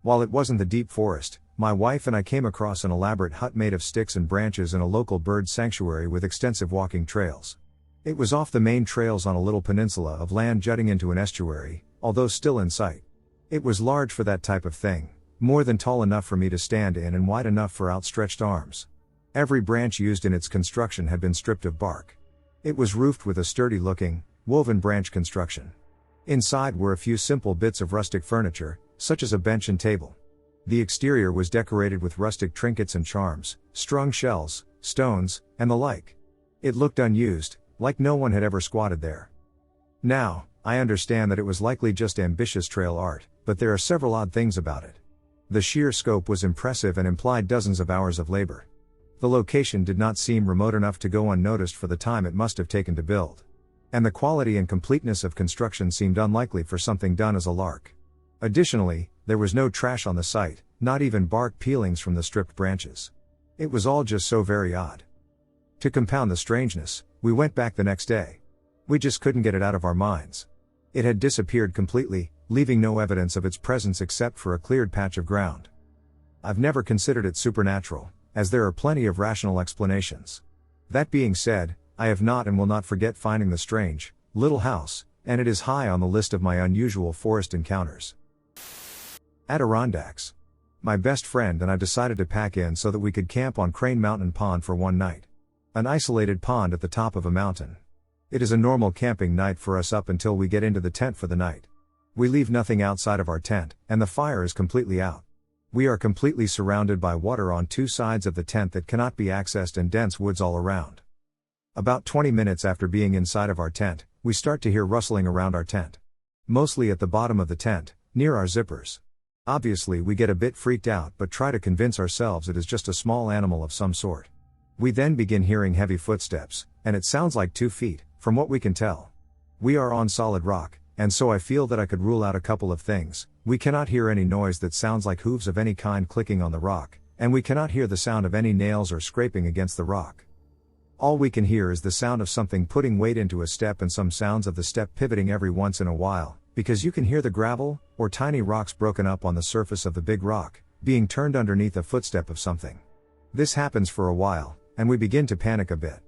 While it wasn't the deep forest, my wife and I came across an elaborate hut made of sticks and branches in a local bird sanctuary with extensive walking trails. It was off the main trails on a little peninsula of land jutting into an estuary, although still in sight. It was large for that type of thing, more than tall enough for me to stand in and wide enough for outstretched arms. Every branch used in its construction had been stripped of bark. It was roofed with a sturdy-looking, woven branch construction. Inside were a few simple bits of rustic furniture, such as a bench and table. The exterior was decorated with rustic trinkets and charms, strung shells, stones, and the like. It looked unused, like no one had ever squatted there. Now, I understand that it was likely just ambitious trail art, but there are several odd things about it. The sheer scope was impressive and implied dozens of hours of labor. The location did not seem remote enough to go unnoticed for the time it must have taken to build. And the quality and completeness of construction seemed unlikely for something done as a lark. Additionally, there was no trash on the site, not even bark peelings from the stripped branches. It was all just so very odd. To compound the strangeness, we went back the next day. We just couldn't get it out of our minds. It had disappeared completely, leaving no evidence of its presence except for a cleared patch of ground. I've never considered it supernatural, as there are plenty of rational explanations. That being said, I have not and will not forget finding the strange, little house, and it is high on the list of my unusual forest encounters. Adirondacks. My best friend and I decided to pack in so that we could camp on Crane Mountain Pond for one night. An isolated pond at the top of a mountain. It is a normal camping night for us up until we get into the tent for the night. We leave nothing outside of our tent, and the fire is completely out. We are completely surrounded by water on two sides of the tent that cannot be accessed and dense woods all around. About 20 minutes after being inside of our tent, we start to hear rustling around our tent. Mostly at the bottom of the tent, near our zippers. Obviously we get a bit freaked out but try to convince ourselves it is just a small animal of some sort. We then begin hearing heavy footsteps, and it sounds like 2 feet, from what we can tell. We are on solid rock, and so I feel that I could rule out a couple of things. We cannot hear any noise that sounds like hooves of any kind clicking on the rock, and we cannot hear the sound of any nails or scraping against the rock. All we can hear is the sound of something putting weight into a step and some sounds of the step pivoting every once in a while, because you can hear the gravel, or tiny rocks broken up on the surface of the big rock, being turned underneath a footstep of something. This happens for a while, and we begin to panic a bit.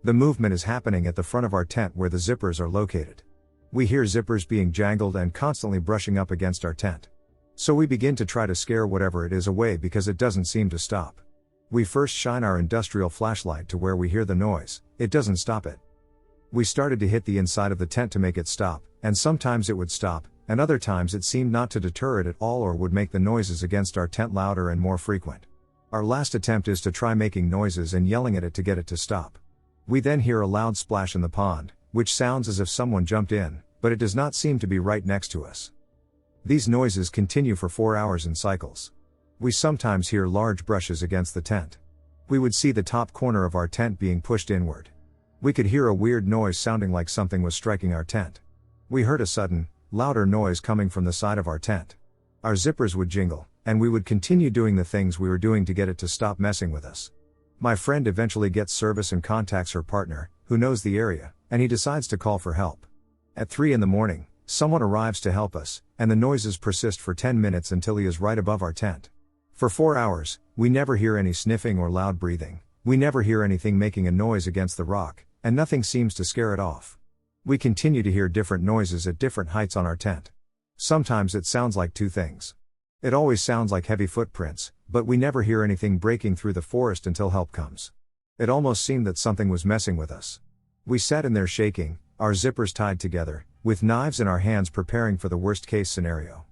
The movement is happening at the front of our tent where the zippers are located. We hear zippers being jangled and constantly brushing up against our tent. So we begin to try to scare whatever it is away because it doesn't seem to stop. We first shine our industrial flashlight to where we hear the noise, it doesn't stop it. We started to hit the inside of the tent to make it stop, and sometimes it would stop, and other times it seemed not to deter it at all or would make the noises against our tent louder and more frequent. Our last attempt is to try making noises and yelling at it to get it to stop. We then hear a loud splash in the pond, which sounds as if someone jumped in, but it does not seem to be right next to us. These noises continue for 4 hours in cycles. We sometimes hear large brushes against the tent. We would see the top corner of our tent being pushed inward. We could hear a weird noise sounding like something was striking our tent. We heard a sudden, louder noise coming from the side of our tent. Our zippers would jingle, and we would continue doing the things we were doing to get it to stop messing with us. My friend eventually gets service and contacts her partner, who knows the area, and he decides to call for help. At 3 a.m, someone arrives to help us, and the noises persist for 10 minutes until he is right above our tent. For 4 hours, we never hear any sniffing or loud breathing, We never hear anything making a noise against the rock, and nothing seems to scare it off. We continue to hear different noises at different heights on our tent. Sometimes it sounds like two things. It always sounds like heavy footprints, but we never hear anything breaking through the forest until help comes. It almost seemed that something was messing with us. We sat in there shaking, our zippers tied together, with knives in our hands preparing for the worst case scenario.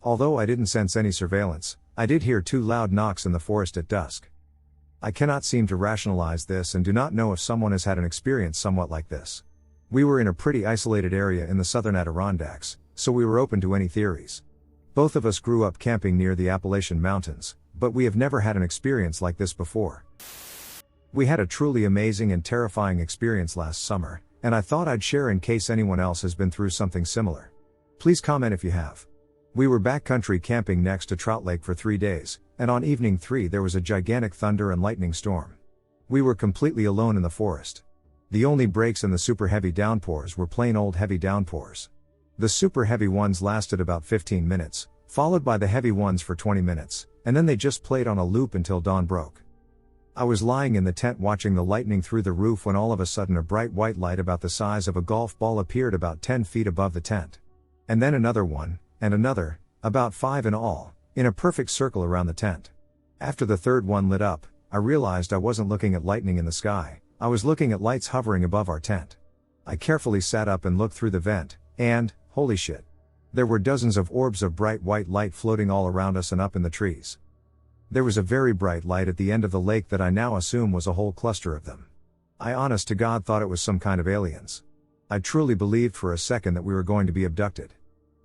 Although I didn't sense any surveillance, I did hear 2 loud knocks in the forest at dusk. I cannot seem to rationalize this and do not know if someone has had an experience somewhat like this. We were in a pretty isolated area in the southern Adirondacks, so we were open to any theories. Both of us grew up camping near the Appalachian Mountains, but we have never had an experience like this before. We had a truly amazing and terrifying experience last summer, and I thought I'd share in case anyone else has been through something similar. Please comment if you have. We were backcountry camping next to Trout Lake for 3 days, and on evening 3 there was a gigantic thunder and lightning storm. We were completely alone in the forest. The only breaks in the super heavy downpours were plain old heavy downpours. The super heavy ones lasted about 15 minutes, followed by the heavy ones for 20 minutes, and then they just played on a loop until dawn broke. I was lying in the tent watching the lightning through the roof when all of a sudden a bright white light about the size of a golf ball appeared about 10 feet above the tent. And then another one, and another, about 5 in all, in a perfect circle around the tent. After the third one lit up, I realized I wasn't looking at lightning in the sky, I was looking at lights hovering above our tent. I carefully sat up and looked through the vent, and, holy shit. There were dozens of orbs of bright white light floating all around us and up in the trees. There was a very bright light at the end of the lake that I now assume was a whole cluster of them. I honest to God thought it was some kind of aliens. I truly believed for a second that we were going to be abducted.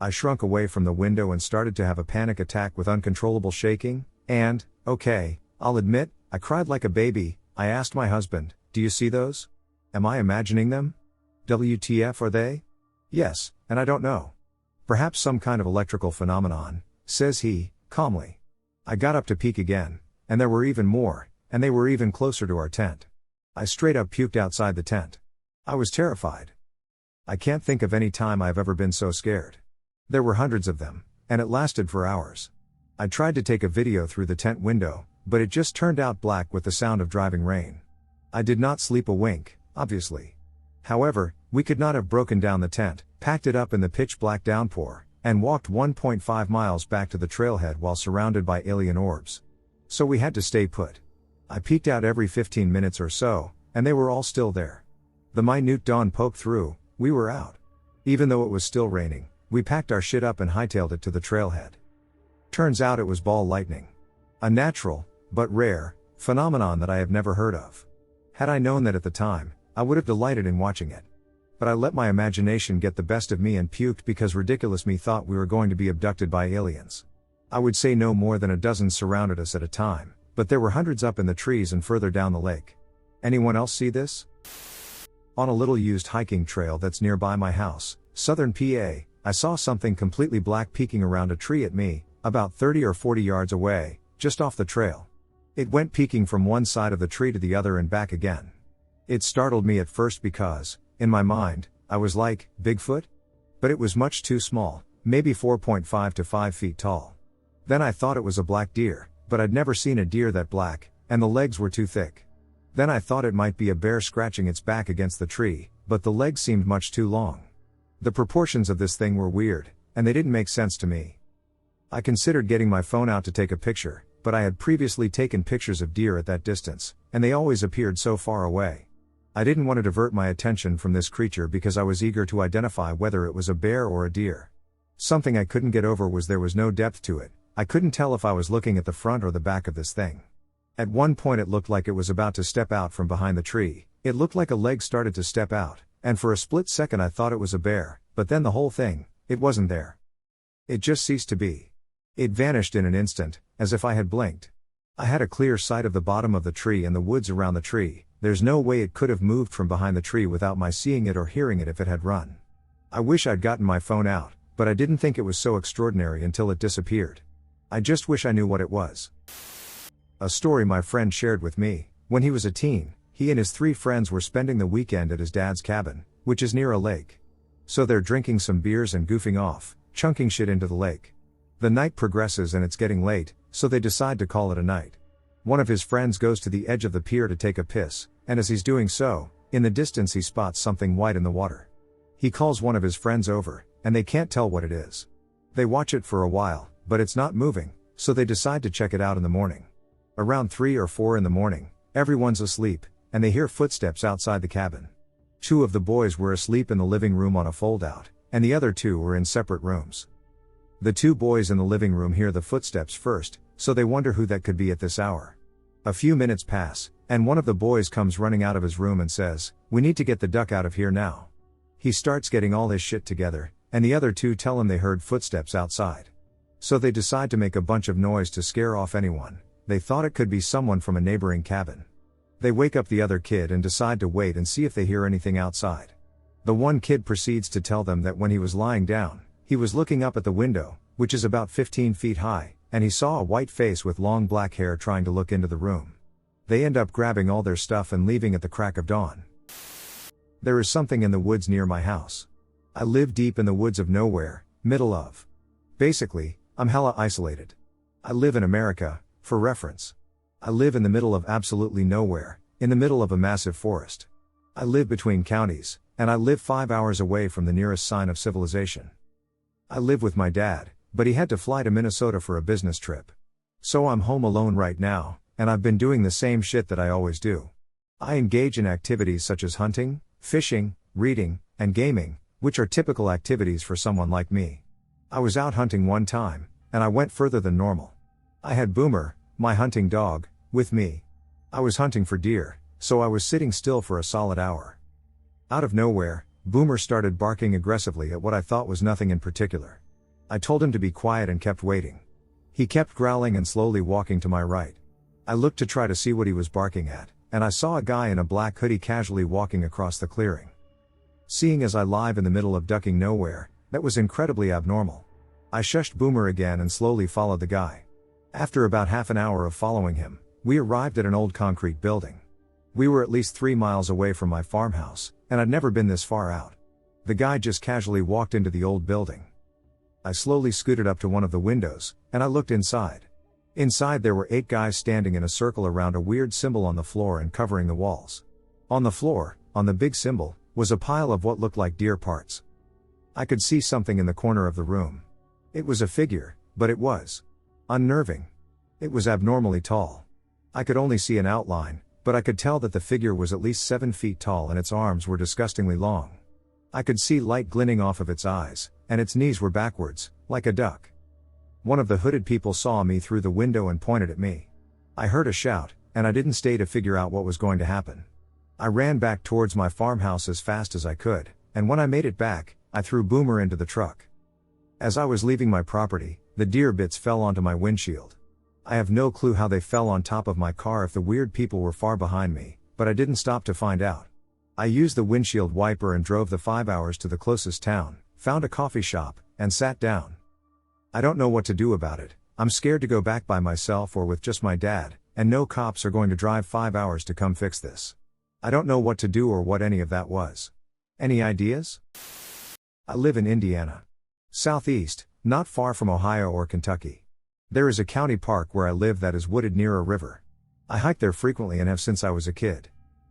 I shrunk away from the window and started to have a panic attack with uncontrollable shaking, and, okay, I'll admit, I cried like a baby. I asked my husband, "Do you see those? Am I imagining them? WTF are they?" "Yes, and I don't know. Perhaps some kind of electrical phenomenon," says he, calmly. I got up to peek again, and there were even more, and they were even closer to our tent. I straight up puked outside the tent. I was terrified. I can't think of any time I've ever been so scared. There were hundreds of them, and it lasted for hours. I tried to take a video through the tent window, but it just turned out black with the sound of driving rain. I did not sleep a wink, obviously. However, we could not have broken down the tent, packed it up in the pitch black downpour, and walked 1.5 miles back to the trailhead while surrounded by alien orbs. So we had to stay put. I peeked out every 15 minutes or so, and they were all still there. The minute dawn poked through, we were out. Even though it was still raining, we packed our shit up and hightailed it to the trailhead. Turns out it was ball lightning. A natural, but rare, phenomenon that I have never heard of. Had I known that at the time, I would have delighted in watching it. But I let my imagination get the best of me and puked because ridiculous me thought we were going to be abducted by aliens. I would say no more than a dozen surrounded us at a time, but there were hundreds up in the trees and further down the lake. Anyone else see this? On a little used hiking trail that's nearby my house, southern PA, I saw something completely black peeking around a tree at me, about 30 or 40 yards away, just off the trail. It went peeking from one side of the tree to the other and back again. It startled me at first because, in my mind, I was like, Bigfoot? But it was much too small, maybe 4.5 to 5 feet tall. Then I thought it was a black deer, but I'd never seen a deer that black, and the legs were too thick. Then I thought it might be a bear scratching its back against the tree, but the legs seemed much too long. The proportions of this thing were weird, and they didn't make sense to me. I considered getting my phone out to take a picture, but I had previously taken pictures of deer at that distance, and they always appeared so far away. I didn't want to divert my attention from this creature because I was eager to identify whether it was a bear or a deer. Something I couldn't get over was there was no depth to it. I couldn't tell if I was looking at the front or the back of this thing. At one point it looked like it was about to step out from behind the tree. It looked like a leg started to step out, and for a split second I thought it was a bear, but then the whole thing, it wasn't there. It just ceased to be. It vanished in an instant, as if I had blinked. I had a clear sight of the bottom of the tree and the woods around the tree. There's no way it could have moved from behind the tree without my seeing it or hearing it if it had run. I wish I'd gotten my phone out, but I didn't think it was so extraordinary until it disappeared. I just wish I knew what it was. A story my friend shared with me: when he was a teen, he and his 3 friends were spending the weekend at his dad's cabin, which is near a lake. So they're drinking some beers and goofing off, chunking shit into the lake. The night progresses and it's getting late, so they decide to call it a night. One of his friends goes to the edge of the pier to take a piss, and as he's doing so, in the distance he spots something white in the water. He calls one of his friends over, and they can't tell what it is. They watch it for a while, but it's not moving, so they decide to check it out in the morning. Around 3 or 4 in the morning, everyone's asleep, and they hear footsteps outside the cabin. 2 of the boys were asleep in the living room on a fold-out, and the other 2 were in separate rooms. The 2 boys in the living room hear the footsteps first, so they wonder who that could be at this hour. A few minutes pass, and one of the boys comes running out of his room and says, "We need to get the duck out of here now." He starts getting all his shit together, and the other 2 tell him they heard footsteps outside. So they decide to make a bunch of noise to scare off anyone. They thought it could be someone from a neighboring cabin. They wake up the other kid and decide to wait and see if they hear anything outside. The one kid proceeds to tell them that when he was lying down, he was looking up at the window, which is about 15 feet high, and he saw a white face with long black hair trying to look into the room. They end up grabbing all their stuff and leaving at the crack of dawn. There is something in the woods near my house. I live deep in the woods of nowhere, middle of. Basically, I'm hella isolated. I live in America, for reference. I live in the middle of absolutely nowhere, in the middle of a massive forest. I live between counties, and I live 5 hours away from the nearest sign of civilization. I live with my dad, but he had to fly to Minnesota for a business trip. So I'm home alone right now, and I've been doing the same shit that I always do. I engage in activities such as hunting, fishing, reading, and gaming, which are typical activities for someone like me. I was out hunting one time, and I went further than normal. I had Boomer, my hunting dog, with me. I was hunting for deer, so I was sitting still for a solid hour. Out of nowhere, Boomer started barking aggressively at what I thought was nothing in particular. I told him to be quiet and kept waiting. He kept growling and slowly walking to my right. I looked to try to see what he was barking at, and I saw a guy in a black hoodie casually walking across the clearing. Seeing as I live in the middle of ducking nowhere, that was incredibly abnormal. I shushed Boomer again and slowly followed the guy. After about half an hour of following him, we arrived at an old concrete building. We were at least 3 miles away from my farmhouse, and I'd never been this far out. The guy just casually walked into the old building. I slowly scooted up to one of the windows, and I looked inside. Inside there were 8 guys standing in a circle around a weird symbol on the floor and covering the walls. On the floor, on the big symbol, was a pile of what looked like deer parts. I could see something in the corner of the room. It was a figure, but it was unnerving. It was abnormally tall. I could only see an outline, but I could tell that the figure was at least 7 feet tall and its arms were disgustingly long. I could see light glinting off of its eyes, and its knees were backwards, like a duck. One of the hooded people saw me through the window and pointed at me. I heard a shout, and I didn't stay to figure out what was going to happen. I ran back towards my farmhouse as fast as I could, and when I made it back, I threw Boomer into the truck. As I was leaving my property, the deer bits fell onto my windshield. I have no clue how they fell on top of my car if the weird people were far behind me, but I didn't stop to find out. I used the windshield wiper and drove the 5 hours to the closest town, found a coffee shop, and sat down. I don't know what to do about it. I'm scared to go back by myself or with just my dad, and no cops are going to drive 5 hours to come fix this. I don't know what to do or what any of that was. Any ideas? I live in Indiana. Southeast, not far from Ohio or Kentucky. There is a county park where I live that is wooded near a river. I hike there frequently and have since I was a kid.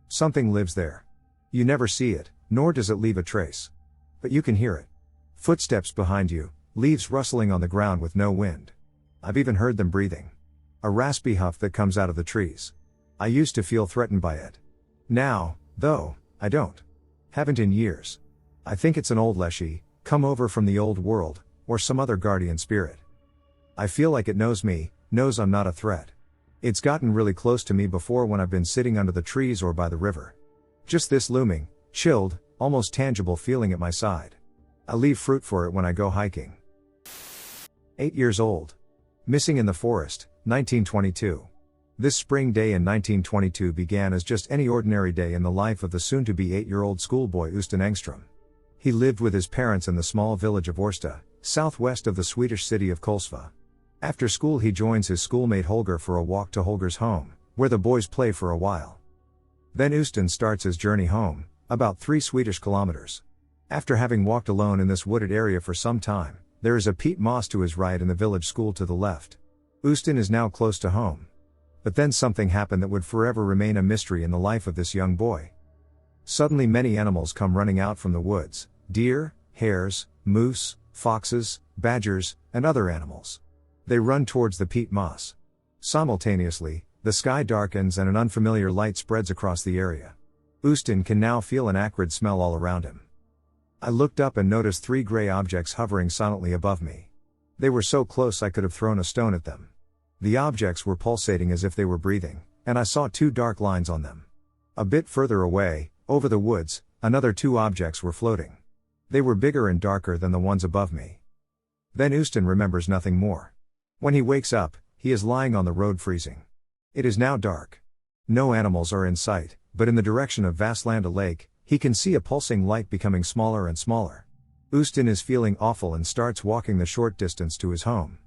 Something lives there. You never see it, nor does it leave a trace. But you can hear it. Footsteps behind you, leaves rustling on the ground with no wind. I've even heard them breathing. A raspy huff that comes out of the trees. I used to feel threatened by it. Now, though, I don't. Haven't in years. I think it's an old leshy, come over from the old world, or some other guardian spirit. I feel like it knows me, knows I'm not a threat. It's gotten really close to me before when I've been sitting under the trees or by the river. Just this looming, chilled, almost tangible feeling at my side. I leave fruit for it when I go hiking. 8 years old. Missing in the forest, 1922. This spring day in 1922 began as just any ordinary day in the life of the soon-to-be 8-year-old schoolboy Øystein Engström. He lived with his parents in the small village of Årsta, southwest of the Swedish city of Kolsva. After school he joins his schoolmate Holger for a walk to Holger's home, where the boys play for a while. Then Øystein starts his journey home, about 3 Swedish kilometers. After having walked alone in this wooded area for some time, there is a peat moss to his right and the village school to the left. Øystein is now close to home. But then something happened that would forever remain a mystery in the life of this young boy. Suddenly many animals come running out from the woods: deer, hares, moose, foxes, badgers, and other animals. They run towards the peat moss. Simultaneously, the sky darkens and an unfamiliar light spreads across the area. Houston can now feel an acrid smell all around him. I looked up and noticed 3 gray objects hovering silently above me. They were so close I could have thrown a stone at them. The objects were pulsating as if they were breathing, and I saw 2 dark lines on them. A bit further away, over the woods, another 2 objects were floating. They were bigger and darker than the ones above me. Then Houston remembers nothing more. When he wakes up, he is lying on the road freezing. It is now dark. No animals are in sight, but in the direction of Vastlanda Lake, he can see a pulsing light becoming smaller and smaller. Houston is feeling awful and starts walking the short distance to his home.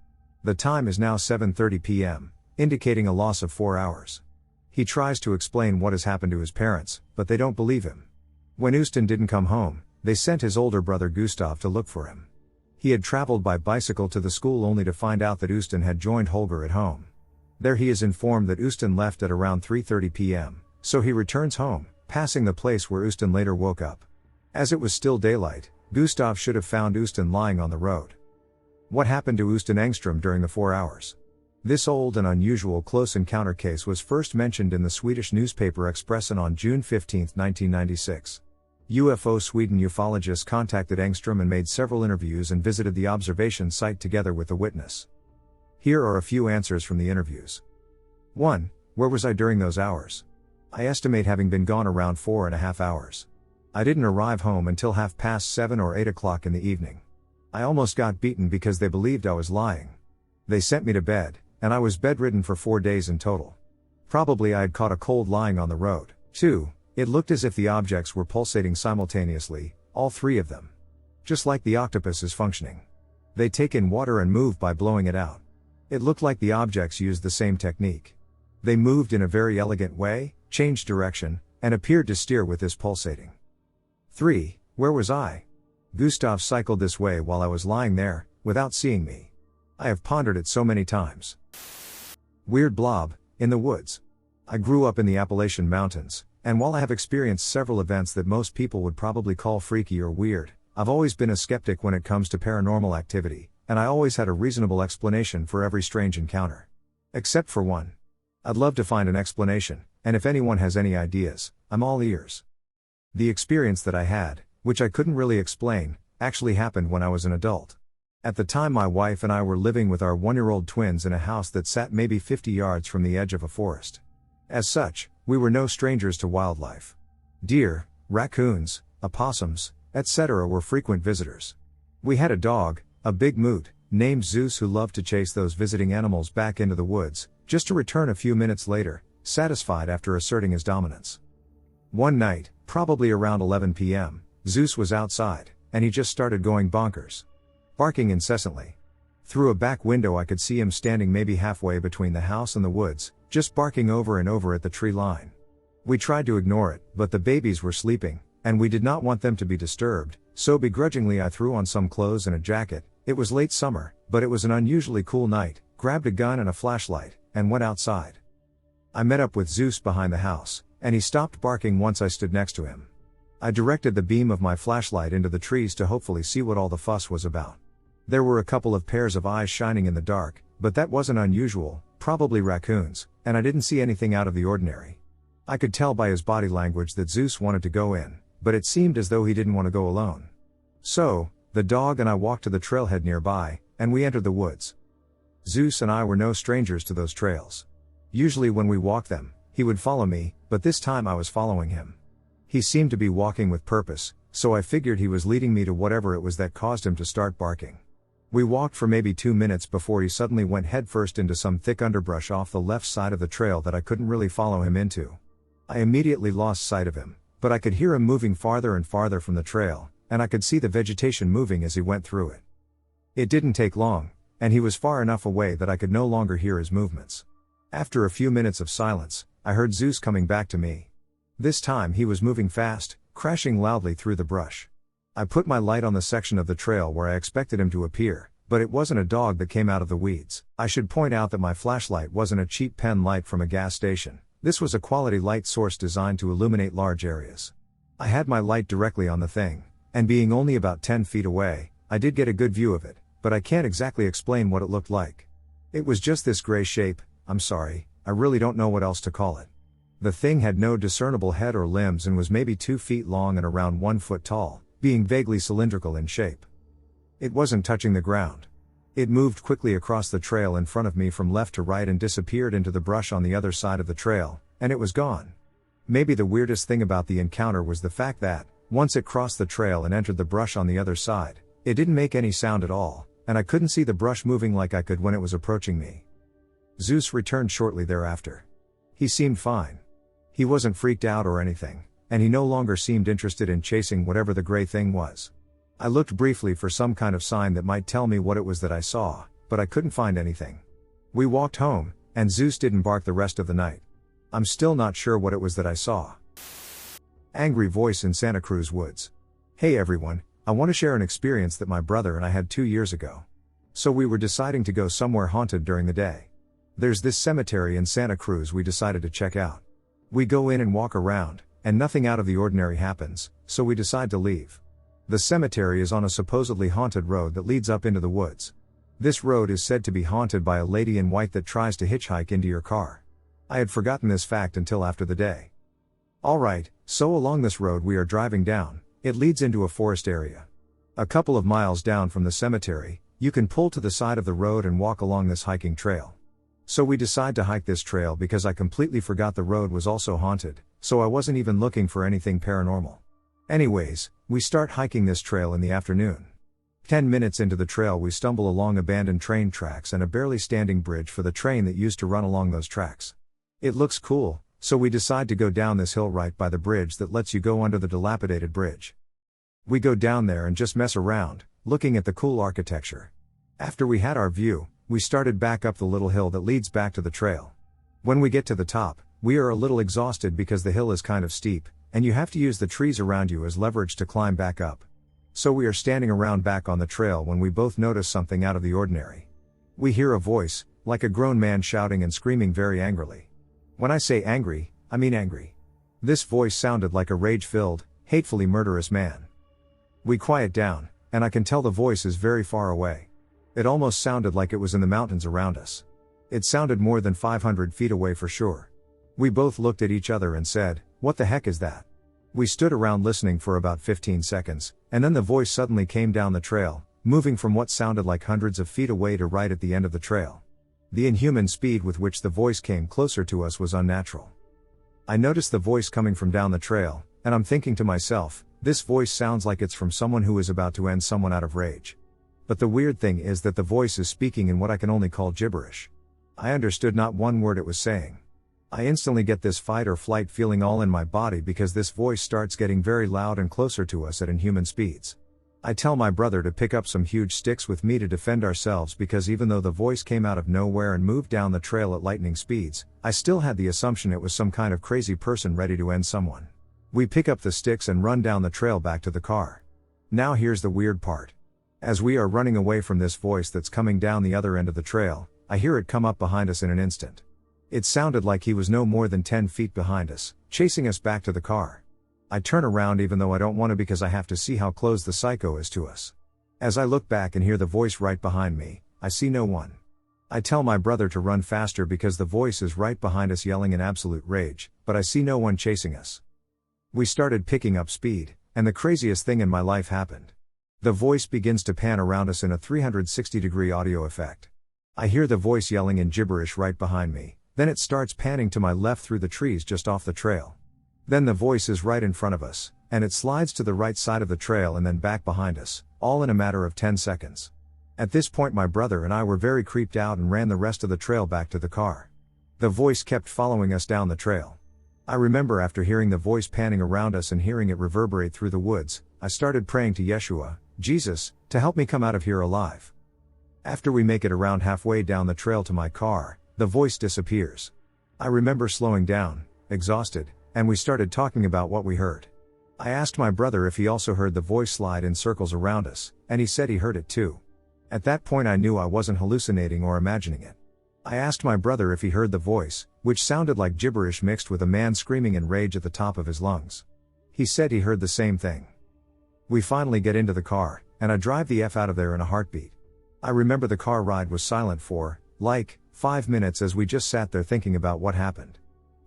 The time is now 7:30 p.m., indicating a loss of 4 hours. He tries to explain what has happened to his parents, but they don't believe him. When Houston didn't come home, they sent his older brother Gustav to look for him. He had traveled by bicycle to the school only to find out that Houston had joined Holger at home. There he is informed that Houston left at around 3:30 p.m., so he returns home, passing the place where Houston later woke up. As it was still daylight, Gustav should have found Houston lying on the road. What happened to Houston Engström during the 4 hours? This old and unusual close encounter case was first mentioned in the Swedish newspaper Expressen on June 15, 1996. UFO Sweden ufologists contacted Engström and made several interviews and visited the observation site together with the witness. Here are a few answers from the interviews. 1. Where was I during those hours? I estimate having been gone around 4.5 hours. I didn't arrive home until 7:30 or 8 o'clock in the evening. I almost got beaten because they believed I was lying. They sent me to bed, and I was bedridden for 4 days in total. Probably I had caught a cold lying on the road. 2. It looked as if the objects were pulsating simultaneously, all 3 of them. Just like the octopus is functioning. They take in water and move by blowing it out. It looked like the objects used the same technique. They moved in a very elegant way, changed direction, and appeared to steer with this pulsating. 3. Where was I? Gustav cycled this way while I was lying there, without seeing me. I have pondered it so many times. Weird blob, in the woods. I grew up in the Appalachian Mountains, and while I have experienced several events that most people would probably call freaky or weird, I've always been a skeptic when it comes to paranormal activity, and I always had a reasonable explanation for every strange encounter. Except for one. I'd love to find an explanation, and if anyone has any ideas, I'm all ears. The experience that I had, which I couldn't really explain, actually happened when I was an adult. At the time my wife and I were living with our 1-year-old twins in a house that sat maybe 50 yards from the edge of a forest. As such, we were no strangers to wildlife. Deer, raccoons, opossums, etc. were frequent visitors. We had a dog, a big moot, named Zeus, who loved to chase those visiting animals back into the woods, just to return a few minutes later, satisfied after asserting his dominance. One night, probably around 11 p.m., Zeus was outside, and he just started going bonkers. Barking incessantly. Through a back window I could see him standing maybe halfway between the house and the woods, just barking over and over at the tree line. We tried to ignore it, but the babies were sleeping, and we did not want them to be disturbed, so begrudgingly I threw on some clothes and a jacket. It was late summer, but it was an unusually cool night, grabbed a gun and a flashlight, and went outside. I met up with Zeus behind the house, and he stopped barking once I stood next to him. I directed the beam of my flashlight into the trees to hopefully see what all the fuss was about. There were a couple of pairs of eyes shining in the dark, but that wasn't unusual, probably raccoons, and I didn't see anything out of the ordinary. I could tell by his body language that Zeus wanted to go in, but it seemed as though he didn't want to go alone. So, the dog and I walked to the trailhead nearby, and we entered the woods. Zeus and I were no strangers to those trails. Usually when we walked them, he would follow me, but this time I was following him. He seemed to be walking with purpose, so I figured he was leading me to whatever it was that caused him to start barking. We walked for maybe 2 minutes before he suddenly went headfirst into some thick underbrush off the left side of the trail that I couldn't really follow him into. I immediately lost sight of him, but I could hear him moving farther and farther from the trail, and I could see the vegetation moving as he went through it. It didn't take long, and he was far enough away that I could no longer hear his movements. After a few minutes of silence, I heard Zeus coming back to me. This time he was moving fast, crashing loudly through the brush. I put my light on the section of the trail where I expected him to appear, But it wasn't a dog that came out of the weeds. I should point out that my flashlight wasn't a cheap pen light from a gas station. This was a quality light source designed to illuminate large areas. I had my light directly on the thing, and being only about 10 feet away, I did get a good view of it, but I can't exactly explain what it looked like. It was just this gray shape. I'm sorry, I really don't know what else to call it. The thing had no discernible head or limbs and was maybe 2 feet long and around 1 foot tall, being vaguely cylindrical in shape. It wasn't touching the ground. It moved quickly across the trail in front of me from left to right and disappeared into the brush on the other side of the trail, and it was gone. Maybe the weirdest thing about the encounter was the fact that, once it crossed the trail and entered the brush on the other side, it didn't make any sound at all, and I couldn't see the brush moving like I could when it was approaching me. Zeus returned shortly thereafter. He seemed fine. He wasn't freaked out or anything, and he no longer seemed interested in chasing whatever the gray thing was. I looked briefly for some kind of sign that might tell me what it was that I saw, but I couldn't find anything. We walked home, and Zeus didn't bark the rest of the night. I'm still not sure what it was that I saw. Angry voice in Santa Cruz woods. Hey everyone, I want to share an experience that my brother and I had 2 years ago. So we were deciding to go somewhere haunted during the day. There's this cemetery in Santa Cruz we decided to check out. We go in and walk around, and nothing out of the ordinary happens, so we decide to leave. The cemetery is on a supposedly haunted road that leads up into the woods. This road is said to be haunted by a lady in white that tries to hitchhike into your car. I had forgotten this fact until after the day. Alright, so along this road we are driving down. It leads into a forest area. A couple of miles down from the cemetery, you can pull to the side of the road and walk along this hiking trail. So we decide to hike this trail because I completely forgot the road was also haunted, so I wasn't even looking for anything paranormal. Anyways, we start hiking this trail in the afternoon. 10 minutes into the trail we stumble along abandoned train tracks and a barely standing bridge for the train that used to run along those tracks. It looks cool, so we decide to go down this hill right by the bridge that lets you go under the dilapidated bridge. We go down there and just mess around, looking at the cool architecture. After we had our view, we started back up the little hill that leads back to the trail. When we get to the top, we are a little exhausted because the hill is kind of steep, and you have to use the trees around you as leverage to climb back up. So we are standing around back on the trail when we both notice something out of the ordinary. We hear a voice, like a grown man shouting and screaming very angrily. When I say angry, I mean angry. This voice sounded like a rage-filled, hatefully murderous man. We quiet down, and I can tell the voice is very far away. It almost sounded like it was in the mountains around us. It sounded more than 500 feet away for sure. We both looked at each other and said, "What the heck is that?" We stood around listening for about 15 seconds, and then the voice suddenly came down the trail, moving from what sounded like hundreds of feet away to right at the end of the trail. The inhuman speed with which the voice came closer to us was unnatural. I noticed the voice coming from down the trail, and I'm thinking to myself, this voice sounds like it's from someone who is about to end someone out of rage. But the weird thing is that the voice is speaking in what I can only call gibberish. I understood not one word it was saying. I instantly get this fight or flight feeling all in my body because this voice starts getting very loud and closer to us at inhuman speeds. I tell my brother to pick up some huge sticks with me to defend ourselves because even though the voice came out of nowhere and moved down the trail at lightning speeds, I still had the assumption it was some kind of crazy person ready to end someone. We pick up the sticks and run down the trail back to the car. Now here's the weird part. As we are running away from this voice that's coming down the other end of the trail, I hear it come up behind us in an instant. It sounded like he was no more than 10 feet behind us, chasing us back to the car. I turn around even though I don't want to because I have to see how close the psycho is to us. As I look back and hear the voice right behind me, I see no one. I tell my brother to run faster because the voice is right behind us yelling in absolute rage, but I see no one chasing us. We started picking up speed, and the craziest thing in my life happened. The voice begins to pan around us in a 360-degree audio effect. I hear the voice yelling in gibberish right behind me. Then it starts panning to my left through the trees just off the trail. Then the voice is right in front of us, and it slides to the right side of the trail and then back behind us, all in a matter of 10 seconds. At this point my brother and I were very creeped out and ran the rest of the trail back to the car. The voice kept following us down the trail. I remember after hearing the voice panning around us and hearing it reverberate through the woods, I started praying to Yeshua, Jesus, to help me come out of here alive. After we make it around halfway down the trail to my car, the voice disappears. I remember slowing down, exhausted, and we started talking about what we heard. I asked my brother if he also heard the voice slide in circles around us, and he said he heard it too. At that point I knew I wasn't hallucinating or imagining it. I asked my brother if he heard the voice, which sounded like gibberish mixed with a man screaming in rage at the top of his lungs. He said he heard the same thing. We finally get into the car, and I drive the F out of there in a heartbeat. I remember the car ride was silent for, 5 minutes as we just sat there thinking about what happened.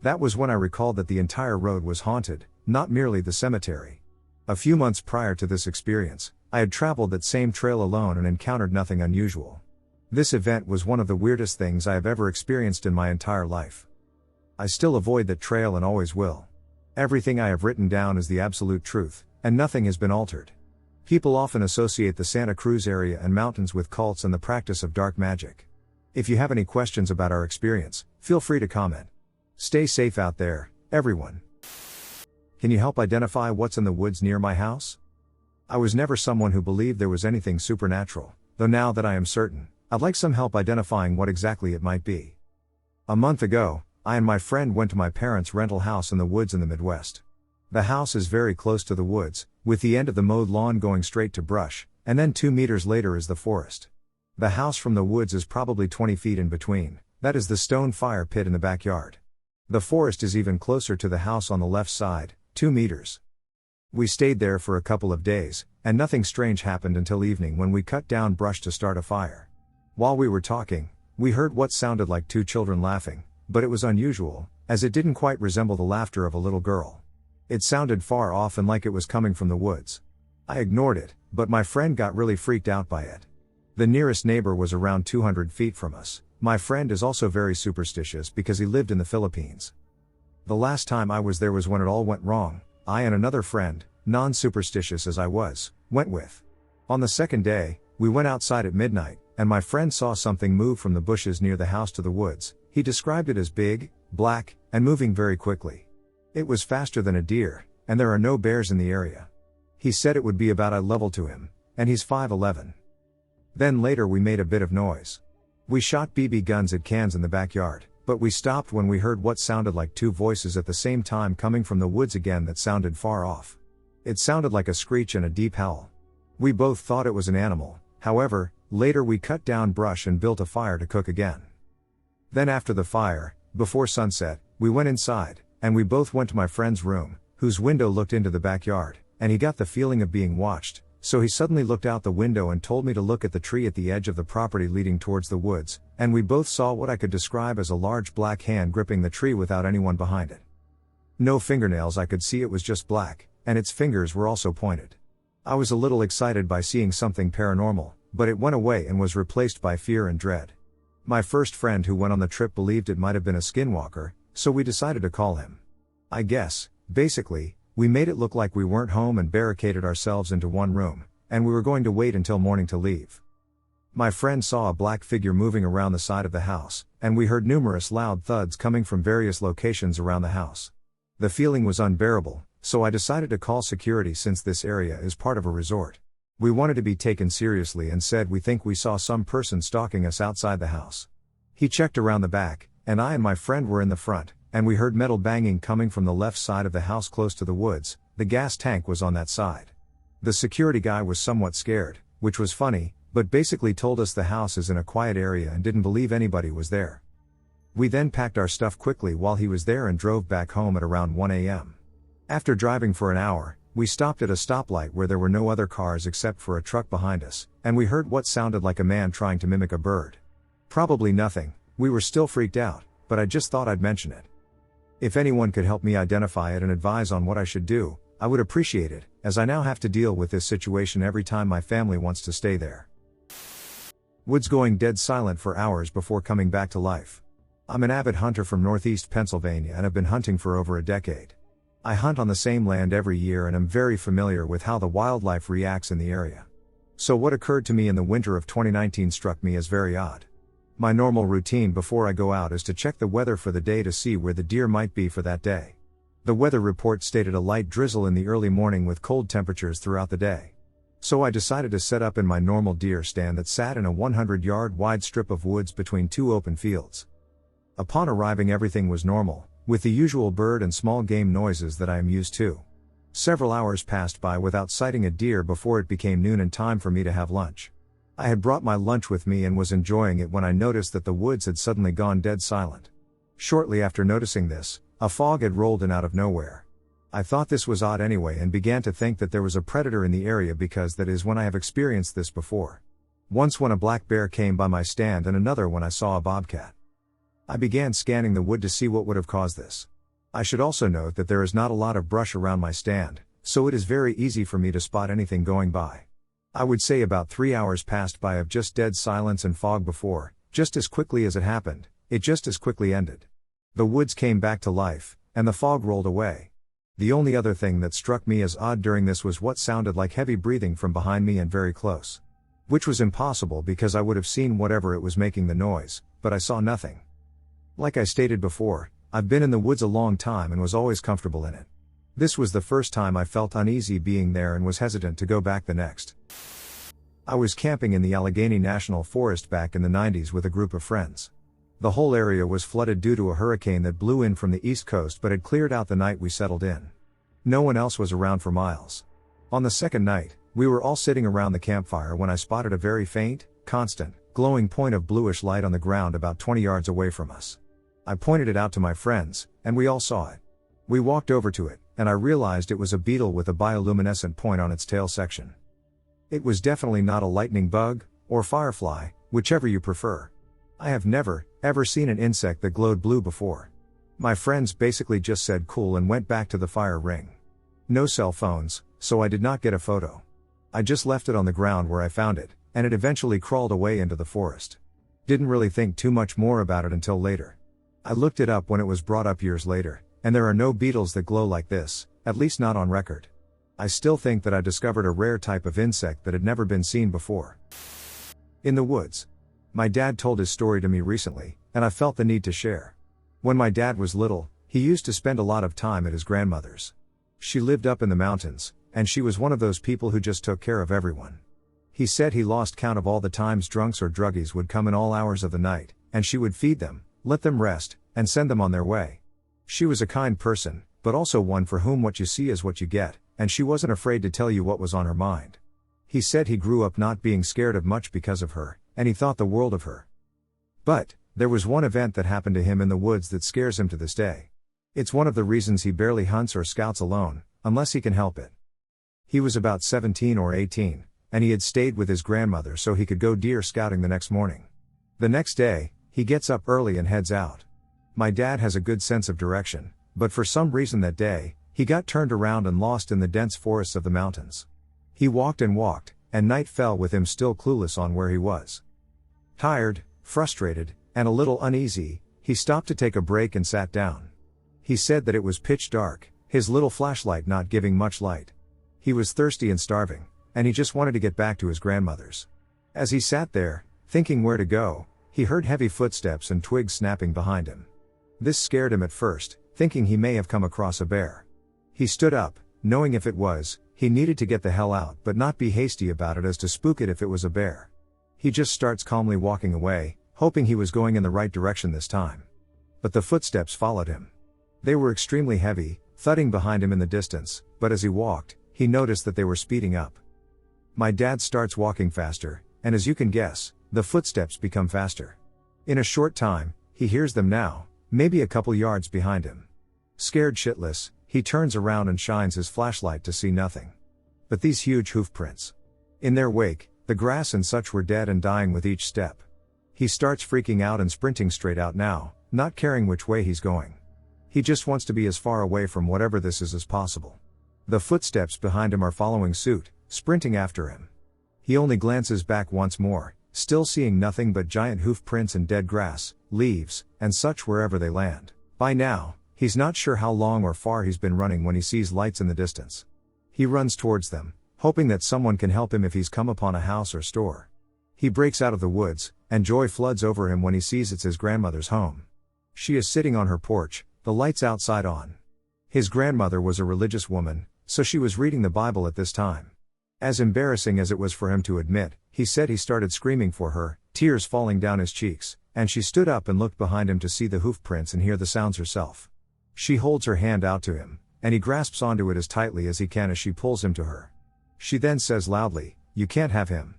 That was when I recalled that the entire road was haunted, not merely the cemetery. A few months prior to this experience, I had traveled that same trail alone and encountered nothing unusual. This event was one of the weirdest things I have ever experienced in my entire life. I still avoid that trail and always will. Everything I have written down is the absolute truth, and nothing has been altered. People often associate the Santa Cruz area and mountains with cults and the practice of dark magic. If you have any questions about our experience, feel free to comment. Stay safe out there, everyone. Can you help identify what's in the woods near my house? I was never someone who believed there was anything supernatural, though now that I am certain, I'd like some help identifying what exactly it might be. A month ago, I and my friend went to my parents' rental house in the woods in the Midwest. The house is very close to the woods, with the end of the mowed lawn going straight to brush, and then 2 meters later is the forest. The house from the woods is probably 20 feet in between, that is the stone fire pit in the backyard. The forest is even closer to the house on the left side, 2 meters. We stayed there for a couple of days, and nothing strange happened until evening when we cut down brush to start a fire. While we were talking, we heard what sounded like 2 children laughing, but it was unusual, as it didn't quite resemble the laughter of a little girl. It sounded far off and like it was coming from the woods. I ignored it, but my friend got really freaked out by it. The nearest neighbor was around 200 feet from us. My friend is also very superstitious because he lived in the Philippines. The last time I was there was when it all went wrong. I and another friend, non-superstitious as I was, went with. On the second day, we went outside at midnight, and my friend saw something move from the bushes near the house to the woods. He described it as big, black, and moving very quickly. It was faster than a deer, and there are no bears in the area. He said it would be about eye level to him, and he's 5'11". Then later we made a bit of noise. We shot BB guns at cans in the backyard, but we stopped when we heard what sounded like 2 voices at the same time coming from the woods again that sounded far off. It sounded like a screech and a deep howl. We both thought it was an animal, however, later we cut down brush and built a fire to cook again. Then after the fire, before sunset, we went inside, and we both went to my friend's room, whose window looked into the backyard, and he got the feeling of being watched, so he suddenly looked out the window and told me to look at the tree at the edge of the property leading towards the woods, and we both saw what I could describe as a large black hand gripping the tree without anyone behind it. No fingernails, I could see it was just black, and its fingers were also pointed. I was a little excited by seeing something paranormal, but it went away and was replaced by fear and dread. My first friend who went on the trip believed it might have been a skinwalker, so we decided to call him. I guess, basically, we made it look like we weren't home and barricaded ourselves into one room, and we were going to wait until morning to leave. My friend saw a black figure moving around the side of the house, and we heard numerous loud thuds coming from various locations around the house. The feeling was unbearable, so I decided to call security since this area is part of a resort. We wanted to be taken seriously and said we think we saw some person stalking us outside the house. He checked around the back, and I and my friend were in the front, and we heard metal banging coming from the left side of the house close to the woods. The gas tank was on that side. The security guy was somewhat scared, which was funny, but basically told us the house is in a quiet area and didn't believe anybody was there. We then packed our stuff quickly while he was there and drove back home at around 1 a.m. After driving for an hour, we stopped at a stoplight where there were no other cars except for a truck behind us, and we heard what sounded like a man trying to mimic a bird. Probably nothing. We were still freaked out, but I just thought I'd mention it. If anyone could help me identify it and advise on what I should do, I would appreciate it, as I now have to deal with this situation every time my family wants to stay there. Woods going dead silent for hours before coming back to life. I'm an avid hunter from northeast Pennsylvania and have been hunting for over a decade. I hunt on the same land every year and am very familiar with how the wildlife reacts in the area. So what occurred to me in the winter of 2019 struck me as very odd. My normal routine before I go out is to check the weather for the day to see where the deer might be for that day. The weather report stated a light drizzle in the early morning with cold temperatures throughout the day. So I decided to set up in my normal deer stand that sat in a 100-yard wide strip of woods between 2 open fields. Upon arriving, everything was normal, with the usual bird and small game noises that I am used to. Several hours passed by without sighting a deer before it became noon and time for me to have lunch. I had brought my lunch with me and was enjoying it when I noticed that the woods had suddenly gone dead silent. Shortly after noticing this, a fog had rolled in out of nowhere. I thought this was odd anyway and began to think that there was a predator in the area because that is when I have experienced this before. Once when a black bear came by my stand and another when I saw a bobcat. I began scanning the wood to see what would have caused this. I should also note that there is not a lot of brush around my stand, so it is very easy for me to spot anything going by. I would say about 3 hours passed by of just dead silence and fog before, just as quickly as it happened, it just as quickly ended. The woods came back to life, and the fog rolled away. The only other thing that struck me as odd during this was what sounded like heavy breathing from behind me and very close. Which was impossible because I would have seen whatever it was making the noise, but I saw nothing. Like I stated before, I've been in the woods a long time and was always comfortable in it. This was the first time I felt uneasy being there and was hesitant to go back the next. I was camping in the Allegheny National Forest back in the 90s with a group of friends. The whole area was flooded due to a hurricane that blew in from the east coast but had cleared out the night we settled in. No one else was around for miles. On the second night, we were all sitting around the campfire when I spotted a very faint, constant, glowing point of bluish light on the ground about 20 yards away from us. I pointed it out to my friends, and we all saw it. We walked over to it, and I realized it was a beetle with a bioluminescent point on its tail section. It was definitely not a lightning bug, or firefly, whichever you prefer. I have never, ever seen an insect that glowed blue before. My friends basically just said cool and went back to the fire ring. No cell phones, so I did not get a photo. I just left it on the ground where I found it, and it eventually crawled away into the forest. Didn't really think too much more about it until later. I looked it up when it was brought up years later, and there are no beetles that glow like this, at least not on record. I still think that I discovered a rare type of insect that had never been seen before. In the woods. My dad told his story to me recently, and I felt the need to share. When my dad was little, he used to spend a lot of time at his grandmother's. She lived up in the mountains, and she was one of those people who just took care of everyone. He said he lost count of all the times drunks or druggies would come in all hours of the night, and she would feed them, let them rest, and send them on their way. She was a kind person, but also one for whom what you see is what you get, and she wasn't afraid to tell you what was on her mind. He said he grew up not being scared of much because of her, and he thought the world of her. But there was one event that happened to him in the woods that scares him to this day. It's one of the reasons he barely hunts or scouts alone, unless he can help it. He was about 17 or 18, and he had stayed with his grandmother so he could go deer scouting the next morning. The next day, he gets up early and heads out. My dad has a good sense of direction, but for some reason that day, he got turned around and lost in the dense forests of the mountains. He walked, and night fell with him still clueless on where he was. Tired, frustrated, and a little uneasy, he stopped to take a break and sat down. He said that it was pitch dark, his little flashlight not giving much light. He was thirsty and starving, and he just wanted to get back to his grandmother's. As he sat there, thinking where to go, he heard heavy footsteps and twigs snapping behind him. This scared him at first, thinking he may have come across a bear. He stood up, knowing if it was, he needed to get the hell out but not be hasty about it as to spook it if it was a bear. He just starts calmly walking away, hoping he was going in the right direction this time. But the footsteps followed him. They were extremely heavy, thudding behind him in the distance, but as he walked, he noticed that they were speeding up. My dad starts walking faster, and as you can guess, the footsteps become faster. In a short time, he hears them now, maybe a couple yards behind him. Scared shitless, he turns around and shines his flashlight to see nothing but these huge hoof prints. In their wake, the grass and such were dead and dying with each step. He starts freaking out and sprinting straight out now, not caring which way he's going. He just wants to be as far away from whatever this is as possible. The footsteps behind him are following suit, sprinting after him. He only glances back once more, still seeing nothing but giant hoof prints and dead grass, leaves, and such wherever they land. By now, he's not sure how long or far he's been running when he sees lights in the distance. He runs towards them, hoping that someone can help him if he's come upon a house or store. He breaks out of the woods, and joy floods over him when he sees it's his grandmother's home. She is sitting on her porch, the lights outside on. His grandmother was a religious woman, so she was reading the Bible at this time. As embarrassing as it was for him to admit, he said he started screaming for her, tears falling down his cheeks, and she stood up and looked behind him to see the hoof prints and hear the sounds herself. She holds her hand out to him, and he grasps onto it as tightly as he can as she pulls him to her. She then says loudly, "You can't have him."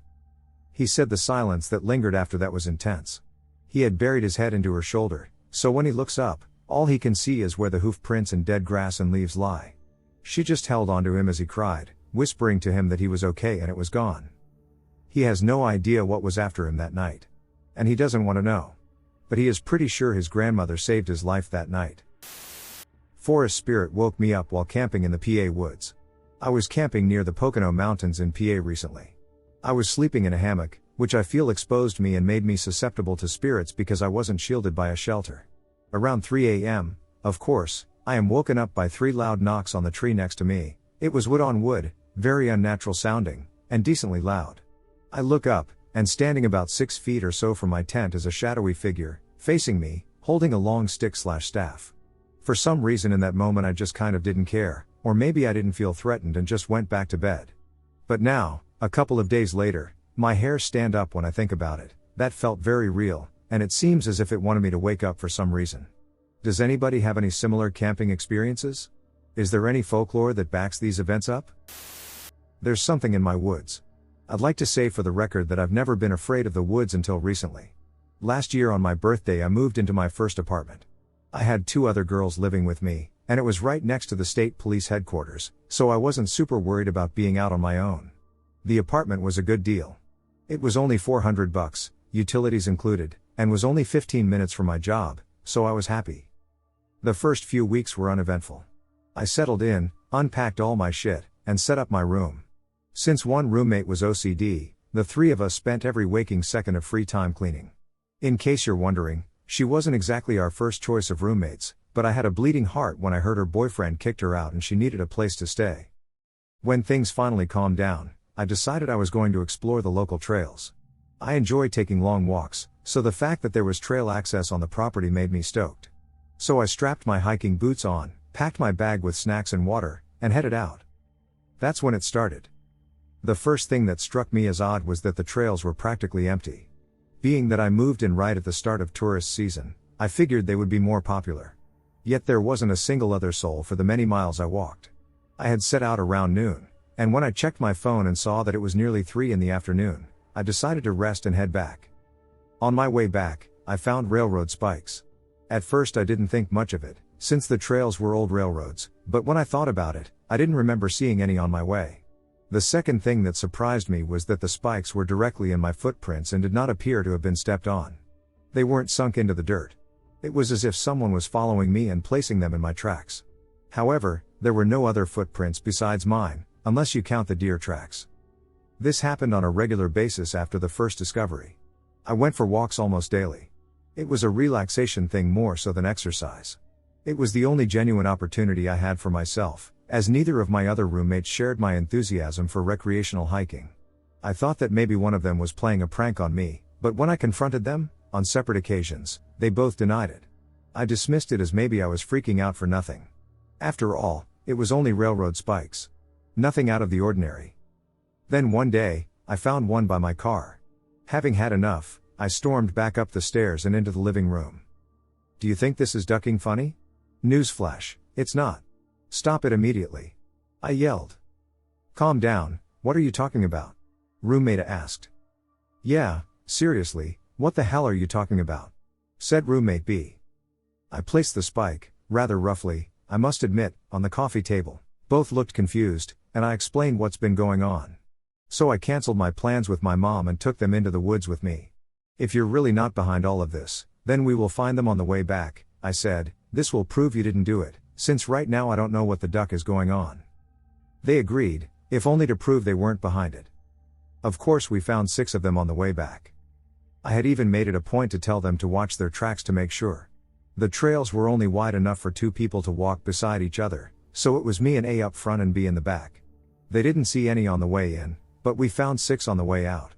He said the silence that lingered after that was intense. He had buried his head into her shoulder, so when he looks up, all he can see is where the hoof prints and dead grass and leaves lie. She just held onto him as he cried, whispering to him that he was okay and it was gone. He has no idea what was after him that night. And he doesn't want to know. But he is pretty sure his grandmother saved his life that night. Forest spirit woke me up while camping in the PA woods. I was camping near the Pocono Mountains in PA recently. I was sleeping in a hammock, which I feel exposed me and made me susceptible to spirits because I wasn't shielded by a shelter. Around 3 a.m., of course, I am woken up by 3 loud knocks on the tree next to me. It was wood on wood, very unnatural sounding, and decently loud. I look up, and standing about 6 feet or so from my tent is a shadowy figure, facing me, holding a long stick/staff. For some reason in that moment I just kind of didn't care, or maybe I didn't feel threatened and just went back to bed. But now, a couple of days later, my hairs stand up when I think about it. That felt very real, and it seems as if it wanted me to wake up for some reason. Does anybody have any similar camping experiences? Is there any folklore that backs these events up? There's something in my woods. I'd like to say for the record that I've never been afraid of the woods until recently. Last year on my birthday I moved into my first apartment. I had 2 other girls living with me, and it was right next to the state police headquarters, so I wasn't super worried about being out on my own. The apartment was a good deal. It was only $400, utilities included, and was only 15 minutes from my job, so I was happy. The first few weeks were uneventful. I settled in, unpacked all my shit, and set up my room. Since one roommate was OCD, the 3 of us spent every waking second of free time cleaning. In case you're wondering, she wasn't exactly our first choice of roommates, but I had a bleeding heart when I heard her boyfriend kicked her out and she needed a place to stay. When things finally calmed down, I decided I was going to explore the local trails. I enjoy taking long walks, so the fact that there was trail access on the property made me stoked. So I strapped my hiking boots on, packed my bag with snacks and water, and headed out. That's when it started. The first thing that struck me as odd was that the trails were practically empty. Being that I moved in right at the start of tourist season, I figured they would be more popular. Yet there wasn't a single other soul for the many miles I walked. I had set out around noon, and when I checked my phone and saw that it was nearly 3 in the afternoon, I decided to rest and head back. On my way back, I found railroad spikes. At first I didn't think much of it, since the trails were old railroads, but when I thought about it, I didn't remember seeing any on my way. The second thing that surprised me was that the spikes were directly in my footprints and did not appear to have been stepped on. They weren't sunk into the dirt. It was as if someone was following me and placing them in my tracks. However, there were no other footprints besides mine, unless you count the deer tracks. This happened on a regular basis after the first discovery. I went for walks almost daily. It was a relaxation thing more so than exercise. It was the only genuine opportunity I had for myself, as neither of my other roommates shared my enthusiasm for recreational hiking. I thought that maybe one of them was playing a prank on me, but when I confronted them, on separate occasions, they both denied it. I dismissed it as maybe I was freaking out for nothing. After all, it was only railroad spikes. Nothing out of the ordinary. Then one day, I found one by my car. Having had enough, I stormed back up the stairs and into the living room. Do you think this is ducking funny? Newsflash, it's not. Stop it immediately. I yelled. Calm down, what are you talking about? Roommate asked. Yeah, seriously, what the hell are you talking about? Said roommate B. I placed the spike, rather roughly, I must admit, on the coffee table. Both looked confused, and I explained what's been going on. So I canceled my plans with my mom and took them into the woods with me. If you're really not behind all of this, then we will find them on the way back, I said. This will prove you didn't do it, since right now I don't know what the duck is going on. They agreed, if only to prove they weren't behind it. Of course we found 6 of them on the way back. I had even made it a point to tell them to watch their tracks to make sure. The trails were only wide enough for 2 people to walk beside each other, so it was me and A up front and B in the back. They didn't see any on the way in, but we found 6 on the way out.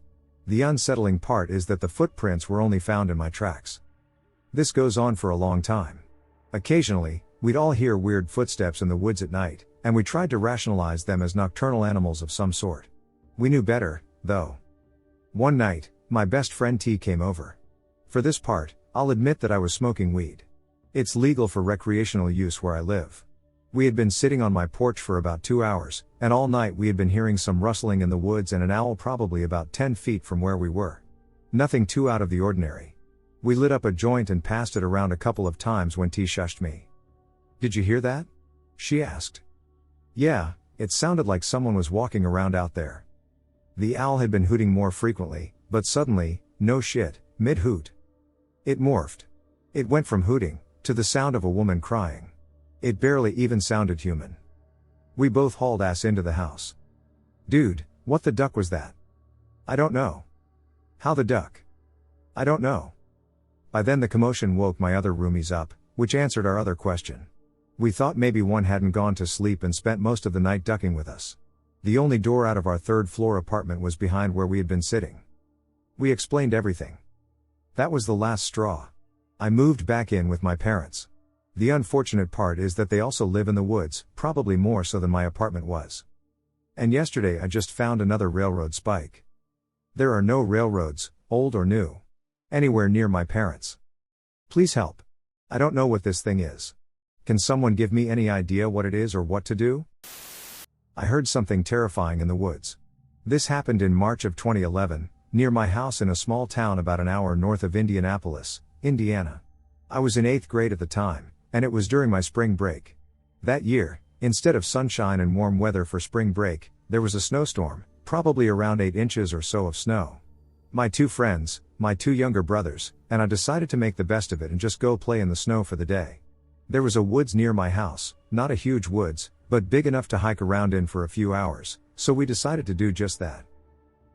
The unsettling part is that the footprints were only found in my tracks. This goes on for a long time. Occasionally, we'd all hear weird footsteps in the woods at night, and we tried to rationalize them as nocturnal animals of some sort. We knew better, though. One night, my best friend T came over. For this part, I'll admit that I was smoking weed. It's legal for recreational use where I live. We had been sitting on my porch for about 2 hours, and all night we had been hearing some rustling in the woods and an owl probably about 10 feet from where we were. Nothing too out of the ordinary. We lit up a joint and passed it around a couple of times when T shushed me. "Did you hear that?" she asked. "Yeah, it sounded like someone was walking around out there." The owl had been hooting more frequently, but suddenly, no shit, mid-hoot, it morphed. It went from hooting to the sound of a woman crying. It barely even sounded human. We both hauled ass into the house. "Dude, what the duck was that?" "I don't know." "How the duck?" "I don't know." By then the commotion woke my other roomies up, which answered our other question. We thought maybe one hadn't gone to sleep and spent most of the night ducking with us. The only door out of our third-floor apartment was behind where we had been sitting. We explained everything. That was the last straw. I moved back in with my parents. The unfortunate part is that they also live in the woods, probably more so than my apartment was. And yesterday I just found another railroad spike. There are no railroads, old or new, anywhere near my parents. Please help. I don't know what this thing is. Can someone give me any idea what it is or what to do? I heard something terrifying in the woods. This happened in March of 2011, near my house in a small town about an hour north of Indianapolis, Indiana. I was in 8th grade at the time, and it was during my spring break. That year, instead of sunshine and warm weather for spring break, there was a snowstorm, probably around 8 inches or so of snow. My 2 friends, my 2 younger brothers, and I decided to make the best of it and just go play in the snow for the day. There was a woods near my house, not a huge woods, but big enough to hike around in for a few hours, so we decided to do just that.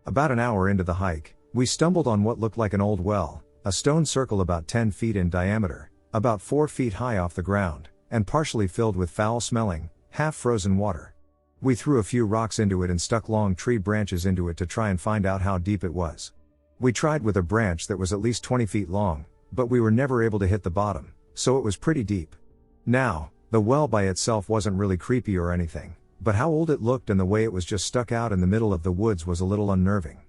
About an hour into the hike, we stumbled on what looked like an old well, a stone circle about 10 feet in diameter, about 4 feet high off the ground, and partially filled with foul-smelling, half-frozen water. We threw a few rocks into it and stuck long tree branches into it to try and find out how deep it was. We tried with a branch that was at least 20 feet long, but we were never able to hit the bottom, so it was pretty deep. Now, the well by itself wasn't really creepy or anything, but how old it looked and the way it was just stuck out in the middle of the woods was a little unnerving.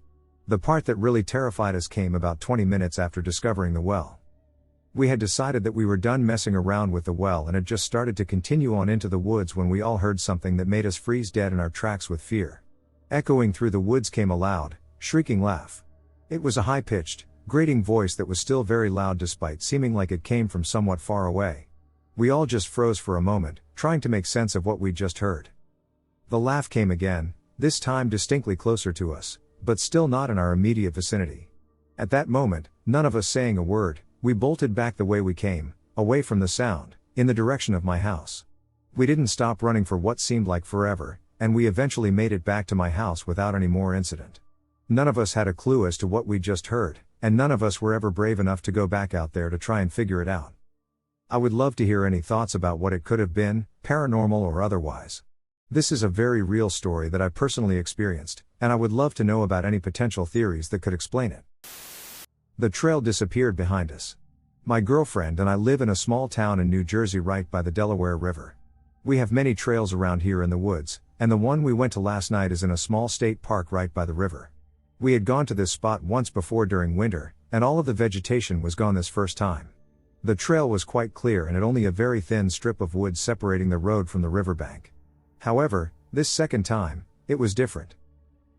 The part that really terrified us came about 20 minutes after discovering the well. We had decided that we were done messing around with the well and had just started to continue on into the woods when we all heard something that made us freeze dead in our tracks with fear. Echoing through the woods came a loud, shrieking laugh. It was a high-pitched, grating voice that was still very loud despite seeming like it came from somewhat far away. We all just froze for a moment, trying to make sense of what we'd just heard. The laugh came again, this time distinctly closer to us, but still not in our immediate vicinity. At that moment, none of us saying a word, we bolted back the way we came, away from the sound, in the direction of my house. We didn't stop running for what seemed like forever, and we eventually made it back to my house without any more incident. None of us had a clue as to what we'd just heard, and none of us were ever brave enough to go back out there to try and figure it out. I would love to hear any thoughts about what it could have been, paranormal or otherwise. This is a very real story that I personally experienced, and I would love to know about any potential theories that could explain it. The trail disappeared behind us. My girlfriend and I live in a small town in New Jersey right by the Delaware River. We have many trails around here in the woods, and the one we went to last night is in a small state park right by the river. We had gone to this spot once before during winter, and all of the vegetation was gone this first time. The trail was quite clear and had only a very thin strip of wood separating the road from the riverbank. However, this second time, it was different.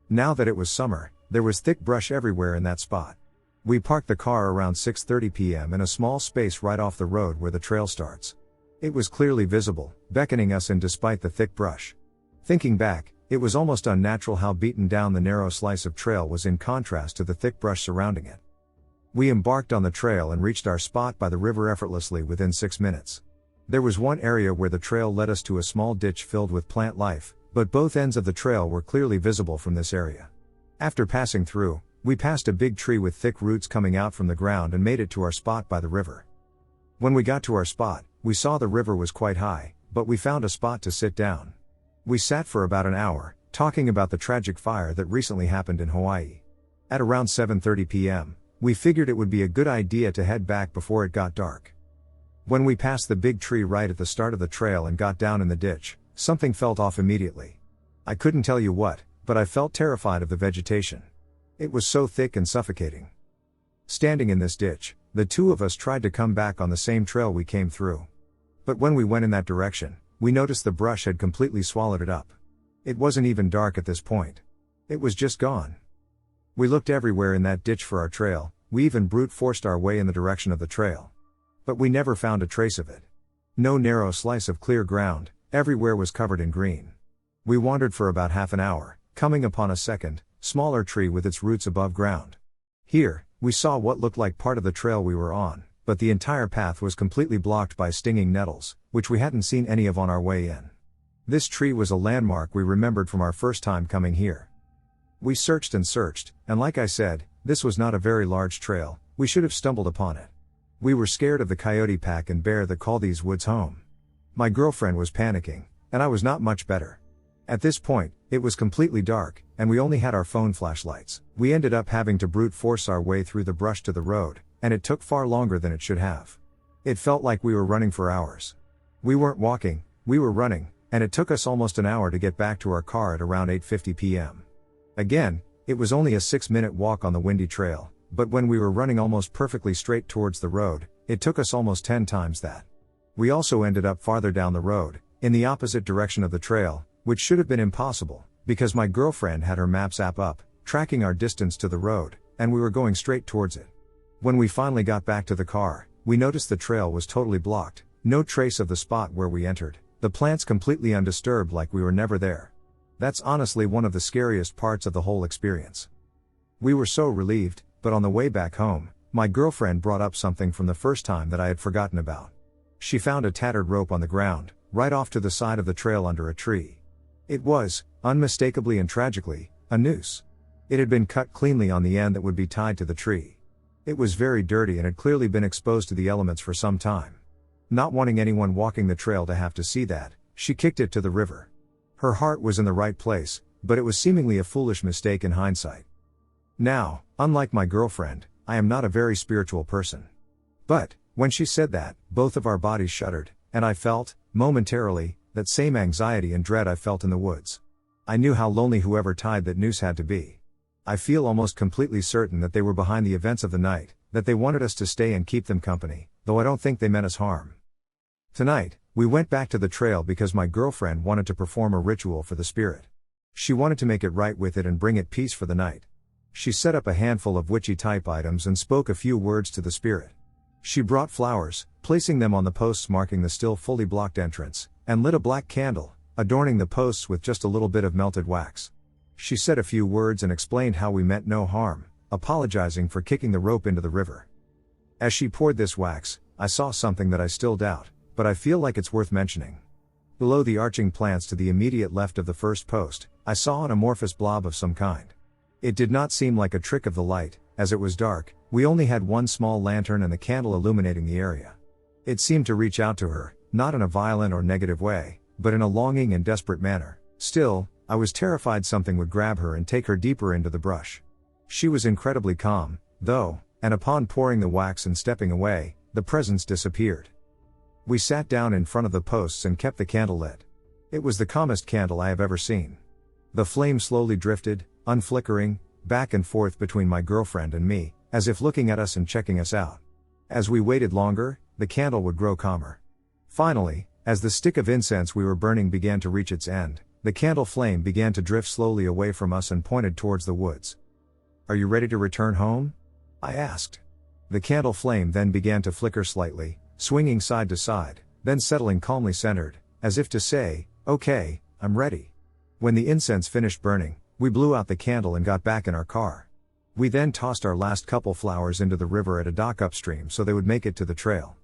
Now that it was summer, there was thick brush everywhere in that spot. We parked the car around 6:30 p.m. in a small space right off the road where the trail starts. It was clearly visible, beckoning us in despite the thick brush. Thinking back, it was almost unnatural how beaten down the narrow slice of trail was in contrast to the thick brush surrounding it. We embarked on the trail and reached our spot by the river effortlessly within 6 minutes. There was one area where the trail led us to a small ditch filled with plant life, but both ends of the trail were clearly visible from this area. After passing through, we passed a big tree with thick roots coming out from the ground and made it to our spot by the river. When we got to our spot, we saw the river was quite high, but we found a spot to sit down. We sat for about an hour, talking about the tragic fire that recently happened in Hawaii. At around 7:30 p.m., we figured it would be a good idea to head back before it got dark. When we passed the big tree right at the start of the trail and got down in the ditch, something felt off immediately. I couldn't tell you what, but I felt terrified of the vegetation. It was so thick and suffocating. Standing in this ditch, the two of us tried to come back on the same trail we came through. But when we went in that direction, we noticed the brush had completely swallowed it up. It wasn't even dark at this point. It was just gone. We looked everywhere in that ditch for our trail, we even brute forced our way in the direction of the trail. But we never found a trace of it. No narrow slice of clear ground, everywhere was covered in green. We wandered for about half an hour, coming upon a second, smaller tree with its roots above ground. Here, we saw what looked like part of the trail we were on, but the entire path was completely blocked by stinging nettles, which we hadn't seen any of on our way in. This tree was a landmark we remembered from our first time coming here. We searched, and like I said, this was not a very large trail, we should have stumbled upon it. We were scared of the coyote pack and bear that call these woods home. My girlfriend was panicking, and I was not much better. At this point, it was completely dark, and we only had our phone flashlights. We ended up having to brute force our way through the brush to the road, and it took far longer than it should have. It felt like we were running for hours. We weren't walking, we were running, and it took us almost an hour to get back to our car at around 8:50 p.m. Again, it was only a 6-minute walk on the windy trail, but when we were running almost perfectly straight towards the road, it took us almost 10 times that. We also ended up farther down the road, in the opposite direction of the trail, which should have been impossible, because my girlfriend had her Maps app up, tracking our distance to the road, and we were going straight towards it. When we finally got back to the car, we noticed the trail was totally blocked, no trace of the spot where we entered, the plants completely undisturbed like we were never there. That's honestly one of the scariest parts of the whole experience. We were so relieved, but on the way back home, my girlfriend brought up something from the first time that I had forgotten about. She found a tattered rope on the ground, right off to the side of the trail under a tree. It was, unmistakably and tragically, a noose. It had been cut cleanly on the end that would be tied to the tree. It was very dirty and had clearly been exposed to the elements for some time. Not wanting anyone walking the trail to have to see that, she kicked it to the river. Her heart was in the right place, but it was seemingly a foolish mistake in hindsight. Now, unlike my girlfriend, I am not a very spiritual person. But, when she said that, both of our bodies shuddered, and I felt, momentarily, that same anxiety and dread I felt in the woods. I knew how lonely whoever tied that noose had to be. I feel almost completely certain that they were behind the events of the night, that they wanted us to stay and keep them company, though I don't think they meant us harm. Tonight, we went back to the trail because my girlfriend wanted to perform a ritual for the spirit. She wanted to make it right with it and bring it peace for the night. She set up a handful of witchy-type items and spoke a few words to the spirit. She brought flowers, placing them on the posts marking the still fully blocked entrance, and lit a black candle, adorning the posts with just a little bit of melted wax. She said a few words and explained how we meant no harm, apologizing for kicking the rope into the river. As she poured this wax, I saw something that I still doubt, but I feel like it's worth mentioning. Below the arching plants to the immediate left of the first post, I saw an amorphous blob of some kind. It did not seem like a trick of the light, as it was dark, we only had one small lantern and the candle illuminating the area. It seemed to reach out to her, not in a violent or negative way, but in a longing and desperate manner. Still, I was terrified something would grab her and take her deeper into the brush. She was incredibly calm, though, and upon pouring the wax and stepping away, the presence disappeared. We sat down in front of the posts and kept the candle lit. It was the calmest candle I have ever seen. The flame slowly drifted, unflickering, back and forth between my girlfriend and me, as if looking at us and checking us out. As we waited longer, the candle would grow calmer. Finally, as the stick of incense we were burning began to reach its end, the candle flame began to drift slowly away from us and pointed towards the woods. "Are you ready to return home?" I asked. The candle flame then began to flicker slightly, swinging side to side, then settling calmly centered, as if to say, "Okay, I'm ready." When the incense finished burning, we blew out the candle and got back in our car. We then tossed our last couple flowers into the river at a dock upstream so they would make it to the trail.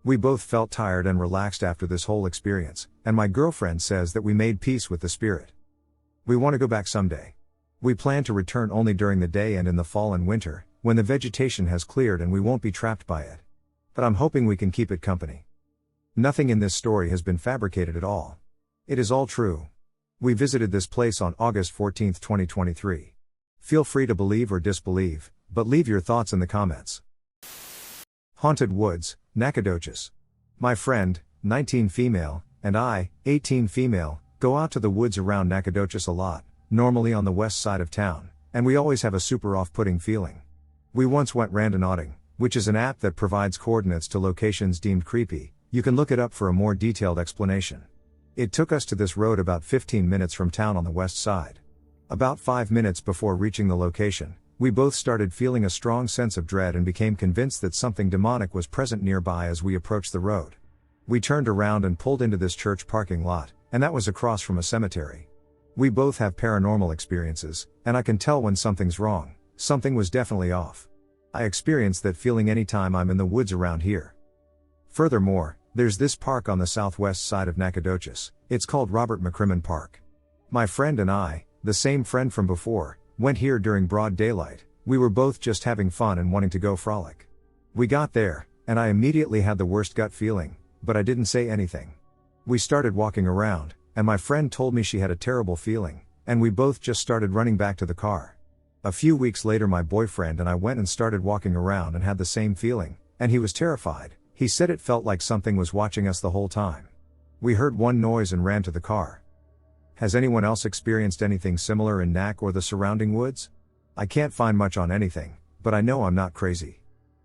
We both felt tired and relaxed after this whole experience, and my girlfriend says that we made peace with the spirit. We want to go back someday. We plan to return only during the day and in the fall and winter, when the vegetation has cleared and we won't be trapped by it. But I'm hoping we can keep it company. Nothing in this story has been fabricated at all. It is all true. We visited this place on August 14, 2023. Feel free to believe or disbelieve, but leave your thoughts in the comments. Haunted Woods, Nacogdoches. My friend, 19 female, and I, 18 female, go out to the woods around Nacogdoches a lot, normally on the west side of town, and we always have a super off-putting feeling. We once went randonauting, which is an app that provides coordinates to locations deemed creepy. You can look it up for a more detailed explanation. It took us to this road about 15 minutes from town on the west side. About 5 minutes before reaching the location, we both started feeling a strong sense of dread and became convinced that something demonic was present nearby as we approached the road. We turned around and pulled into this church parking lot, and that was across from a cemetery. We both have paranormal experiences, and I can tell when something's wrong. Something was definitely off. I experience that feeling anytime I'm in the woods around here. Furthermore, there's this park on the southwest side of Nacogdoches. It's called Robert McCrimmon Park. My friend and I, the same friend from before, went here during broad daylight. We were both just having fun and wanting to go frolic. We got there, and I immediately had the worst gut feeling, but I didn't say anything. We started walking around, and my friend told me she had a terrible feeling, and we both just started running back to the car. A few weeks later my boyfriend and I went and started walking around and had the same feeling, and he was terrified. He said it felt like something was watching us the whole time. We heard one noise and ran to the car. Has anyone else experienced anything similar in Nac or the surrounding woods? I can't find much on anything, but I know I'm not crazy.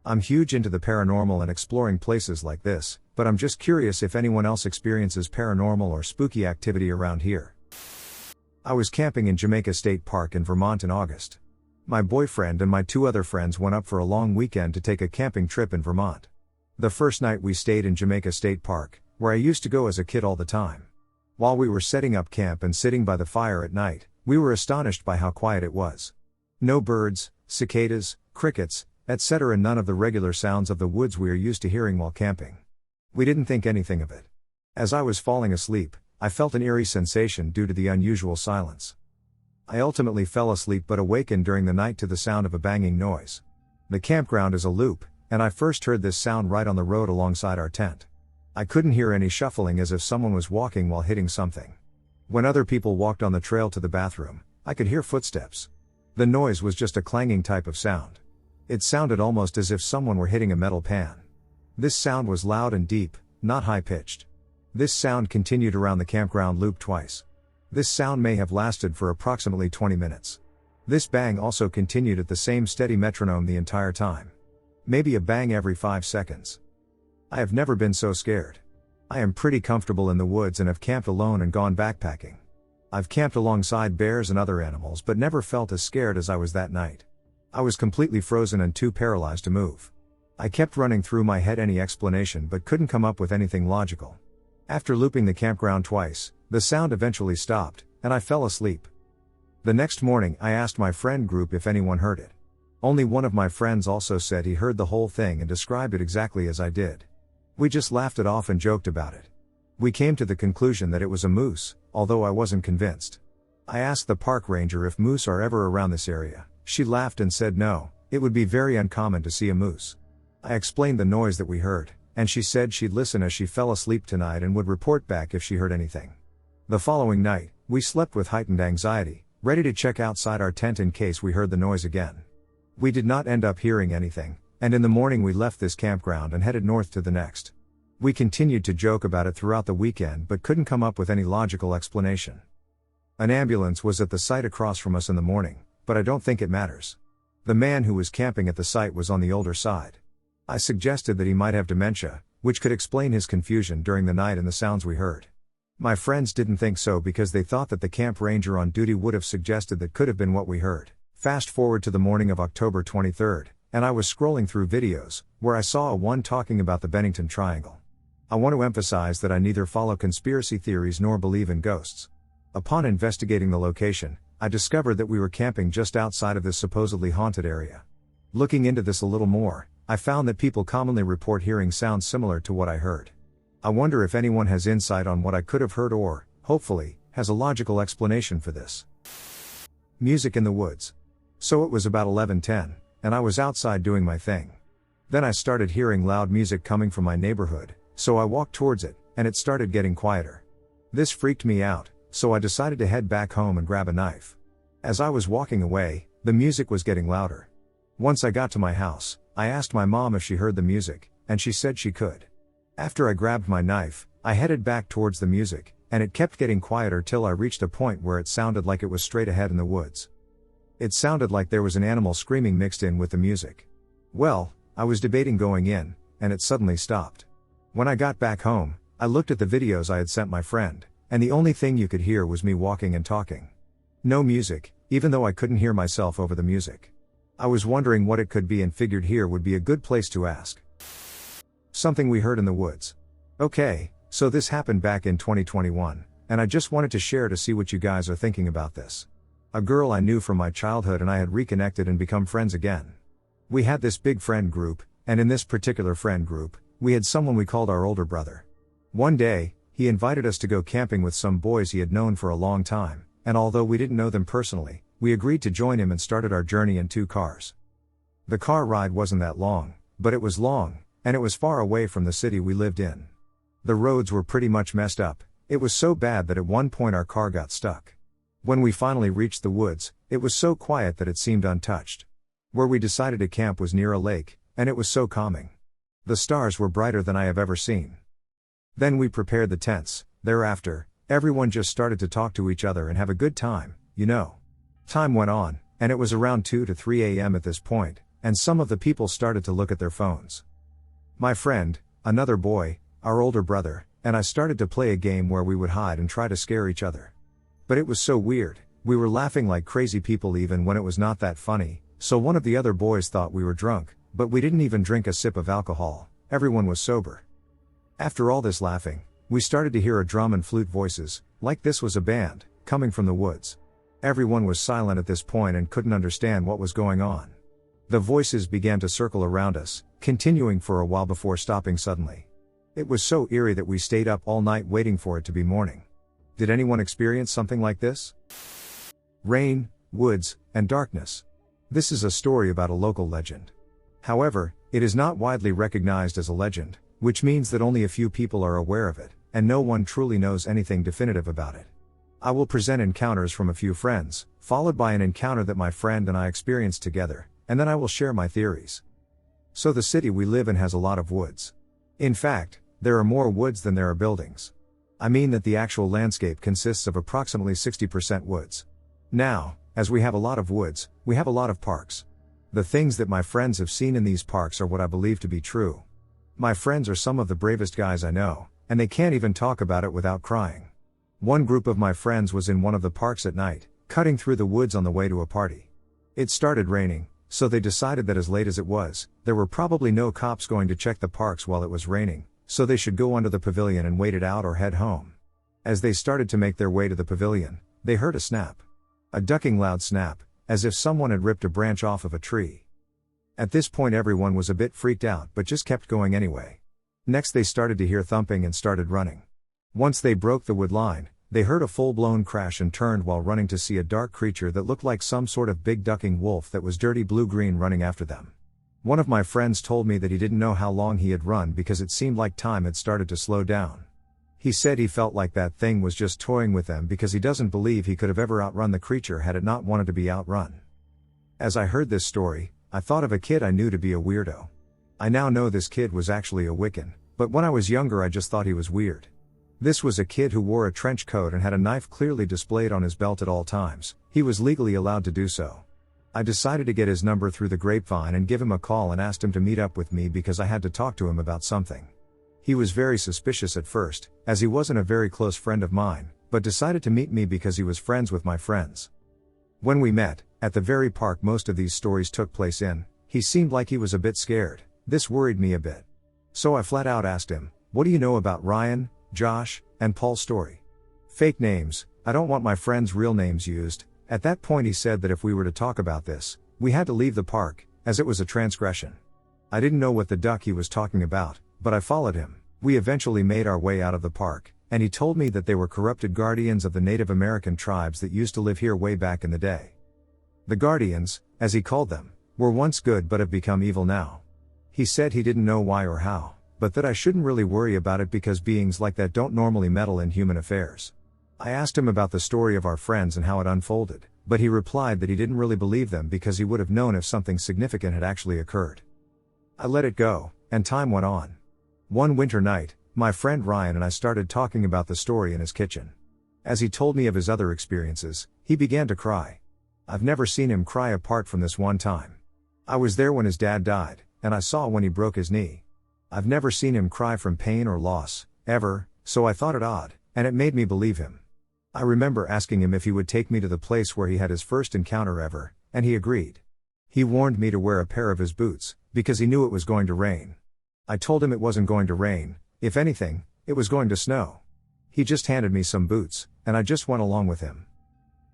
I'm huge into the paranormal and exploring places like this, but I'm just curious if anyone else experiences paranormal or spooky activity around here. I was camping in Jamaica State Park in Vermont in August. My boyfriend and my 2 other friends went up for a long weekend to take a camping trip in Vermont. The first night we stayed in Jamaica State Park, where I used to go as a kid all the time. While we were setting up camp and sitting by the fire at night, we were astonished by how quiet it was. No birds, cicadas, crickets, etc. None of the regular sounds of the woods we are used to hearing while camping. We didn't think anything of it. As I was falling asleep, I felt an eerie sensation due to the unusual silence. I ultimately fell asleep but awakened during the night to the sound of a banging noise. The campground is a loop, and I first heard this sound right on the road alongside our tent. I couldn't hear any shuffling as if someone was walking while hitting something. When other people walked on the trail to the bathroom, I could hear footsteps. The noise was just a clanging type of sound. It sounded almost as if someone were hitting a metal pan. This sound was loud and deep, not high-pitched. This sound continued around the campground loop twice. This sound may have lasted for approximately 20 minutes. This bang also continued at the same steady metronome the entire time. Maybe a bang every 5 seconds. I have never been so scared. I am pretty comfortable in the woods and have camped alone and gone backpacking. I've camped alongside bears and other animals but never felt as scared as I was that night. I was completely frozen and too paralyzed to move. I kept running through my head any explanation but couldn't come up with anything logical. After looping the campground twice, the sound eventually stopped, and I fell asleep. The next morning I asked my friend group if anyone heard it. Only one of my friends also said he heard the whole thing and described it exactly as I did. We just laughed it off and joked about it. We came to the conclusion that it was a moose, although I wasn't convinced. I asked the park ranger if moose are ever around this area. She laughed and said no, it would be very uncommon to see a moose. I explained the noise that we heard, and she said she'd listen as she fell asleep tonight and would report back if she heard anything. The following night, we slept with heightened anxiety, ready to check outside our tent in case we heard the noise again. We did not end up hearing anything, and in the morning we left this campground and headed north to the next. We continued to joke about it throughout the weekend but couldn't come up with any logical explanation. An ambulance was at the site across from us in the morning, but I don't think it matters. The man who was camping at the site was on the older side. I suggested that he might have dementia, which could explain his confusion during the night and the sounds we heard. My friends didn't think so because they thought that the camp ranger on duty would have suggested that could have been what we heard. Fast forward to the morning of October 23rd, and I was scrolling through videos, where I saw one talking about the Bennington Triangle. I want to emphasize that I neither follow conspiracy theories nor believe in ghosts. Upon investigating the location, I discovered that we were camping just outside of this supposedly haunted area. Looking into this a little more, I found that people commonly report hearing sounds similar to what I heard. I wonder if anyone has insight on what I could have heard or, hopefully, has a logical explanation for this. Music in the woods. So it was about 11:10, and I was outside doing my thing. Then I started hearing loud music coming from my neighborhood, so I walked towards it, and it started getting quieter. This freaked me out, so I decided to head back home and grab a knife. As I was walking away, the music was getting louder. Once I got to my house, I asked my mom if she heard the music, and she said she could. After I grabbed my knife, I headed back towards the music, and it kept getting quieter till I reached a point where it sounded like it was straight ahead in the woods. It sounded like there was an animal screaming mixed in with the music. Well, I was debating going in, and it suddenly stopped. When I got back home, I looked at the videos I had sent my friend, and the only thing you could hear was me walking and talking. No music, even though I couldn't hear myself over the music. I was wondering what it could be and figured here would be a good place to ask. Something we heard in the woods. Okay, so this happened back in 2021, and I just wanted to share to see what you guys are thinking about this. A girl I knew from my childhood and I had reconnected and become friends again. We had this big friend group, and in this particular friend group, we had someone we called our older brother. One day, he invited us to go camping with some boys he had known for a long time, and although we didn't know them personally, we agreed to join him and started our journey in 2 cars. The car ride wasn't that long, but it was long, and it was far away from the city we lived in. The roads were pretty much messed up. It was so bad that at one point our car got stuck. When we finally reached the woods, it was so quiet that it seemed untouched. Where we decided to camp was near a lake, and it was so calming. The stars were brighter than I have ever seen. Then we prepared the tents. Thereafter, everyone just started to talk to each other and have a good time, you know. Time went on, and it was around 2 to 3 a.m. at this point, and some of the people started to look at their phones. My friend, another boy, our older brother, and I started to play a game where we would hide and try to scare each other. But it was so weird, we were laughing like crazy people even when it was not that funny, so one of the other boys thought we were drunk, but we didn't even drink a sip of alcohol, everyone was sober. After all this laughing, we started to hear a drum and flute voices, like this was a band, coming from the woods. Everyone was silent at this point and couldn't understand what was going on. The voices began to circle around us, continuing for a while before stopping suddenly. It was so eerie that we stayed up all night waiting for it to be morning. Did anyone experience something like this? Rain, woods, and darkness. This is a story about a local legend. However, it is not widely recognized as a legend, which means that only a few people are aware of it, and no one truly knows anything definitive about it. I will present encounters from a few friends, followed by an encounter that my friend and I experienced together, and then I will share my theories. So the city we live in has a lot of woods. In fact, there are more woods than there are buildings. I mean that the actual landscape consists of approximately 60% woods. Now, as we have a lot of woods, we have a lot of parks. The things that my friends have seen in these parks are what I believe to be true. My friends are some of the bravest guys I know, and they can't even talk about it without crying. One group of my friends was in one of the parks at night, cutting through the woods on the way to a party. It started raining, so they decided that as late as it was, there were probably no cops going to check the parks while it was raining, so they should go under the pavilion and wait it out or head home. As they started to make their way to the pavilion, they heard a snap. A ducking loud snap, as if someone had ripped a branch off of a tree. At this point everyone was a bit freaked out but just kept going anyway. Next they started to hear thumping and started running. Once they broke the wood line, they heard a full-blown crash and turned while running to see a dark creature that looked like some sort of big ducking wolf that was dirty blue-green running after them. One of my friends told me that he didn't know how long he had run because it seemed like time had started to slow down. He said he felt like that thing was just toying with them because he doesn't believe he could have ever outrun the creature had it not wanted to be outrun. As I heard this story, I thought of a kid I knew to be a weirdo. I now know this kid was actually a Wiccan, but when I was younger I just thought he was weird. This was a kid who wore a trench coat and had a knife clearly displayed on his belt at all times. He was legally allowed to do so. I decided to get his number through the grapevine and give him a call and asked him to meet up with me because I had to talk to him about something. He was very suspicious at first, as he wasn't a very close friend of mine, but decided to meet me because he was friends with my friends. When we met, at the very park most of these stories took place in, he seemed like he was a bit scared. This worried me a bit. So I flat out asked him, "What do you know about Ryan, Josh, and Paul's story?" Fake names, I don't want my friends' real names used. At that point he said that if we were to talk about this, we had to leave the park, as it was a transgression. I didn't know what the duck he was talking about, but I followed him. We eventually made our way out of the park, and he told me that they were corrupted guardians of the Native American tribes that used to live here way back in the day. The guardians, as he called them, were once good but have become evil now. He said he didn't know why or how, but that I shouldn't really worry about it because beings like that don't normally meddle in human affairs. I asked him about the story of our friends and how it unfolded, but he replied that he didn't really believe them because he would have known if something significant had actually occurred. I let it go, and time went on. One winter night, my friend Ryan and I started talking about the story in his kitchen. As he told me of his other experiences, he began to cry. I've never seen him cry apart from this one time. I was there when his dad died, and I saw when he broke his knee. I've never seen him cry from pain or loss, ever, so I thought it odd, and it made me believe him. I remember asking him if he would take me to the place where he had his first encounter ever, and he agreed. He warned me to wear a pair of his boots, because he knew it was going to rain. I told him it wasn't going to rain, if anything, it was going to snow. He just handed me some boots, and I just went along with him.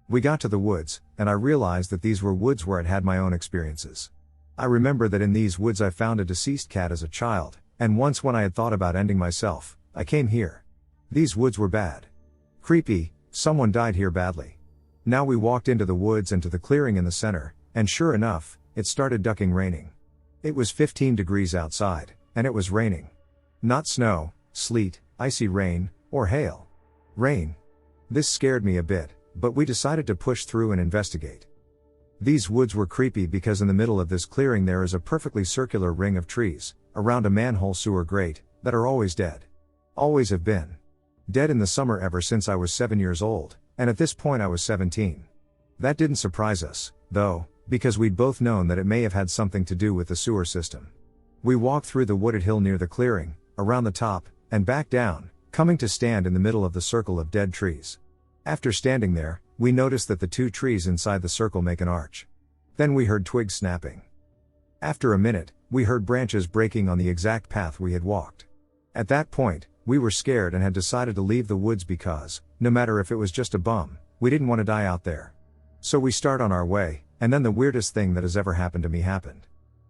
We got to the woods, and I realized that these were woods where I'd had my own experiences. I remember that in these woods I found a deceased cat as a child, and once when I had thought about ending myself, I came here. These woods were bad. Creepy, someone died here badly. Now we walked into the woods and to the clearing in the center, and sure enough, it started ducking raining. It was 15 degrees outside, and it was raining. Not snow, sleet, icy rain, or hail. Rain. This scared me a bit, but we decided to push through and investigate. These woods were creepy because in the middle of this clearing there is a perfectly circular ring of trees, around a manhole sewer grate, that are always dead. Always have been. Dead in the summer ever since I was 7 years old, and at this point I was 17. That didn't surprise us, though, because we'd both known that it may have had something to do with the sewer system. We walked through the wooded hill near the clearing, around the top, and back down, coming to stand in the middle of the circle of dead trees. After standing there, we noticed that the two trees inside the circle make an arch. Then we heard twigs snapping. After a minute, we heard branches breaking on the exact path we had walked. At that point, we were scared and had decided to leave the woods because, no matter if it was just a bum, we didn't want to die out there. So we start on our way, and then the weirdest thing that has ever happened to me happened.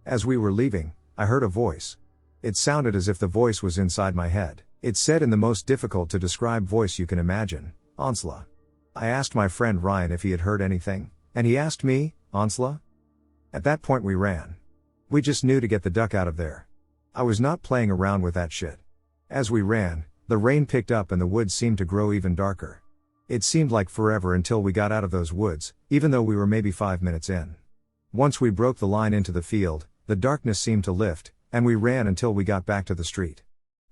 As we were leaving, I heard a voice. It sounded as if the voice was inside my head. It said in the most difficult to describe voice you can imagine, Onsla. I asked my friend Ryan if he had heard anything, and he asked me, Onsla? At that point we ran. We just knew to get the duck out of there. I was not playing around with that shit. As we ran, the rain picked up and the woods seemed to grow even darker. It seemed like forever until we got out of those woods, even though we were maybe 5 minutes in. Once we broke the line into the field, the darkness seemed to lift, and we ran until we got back to the street.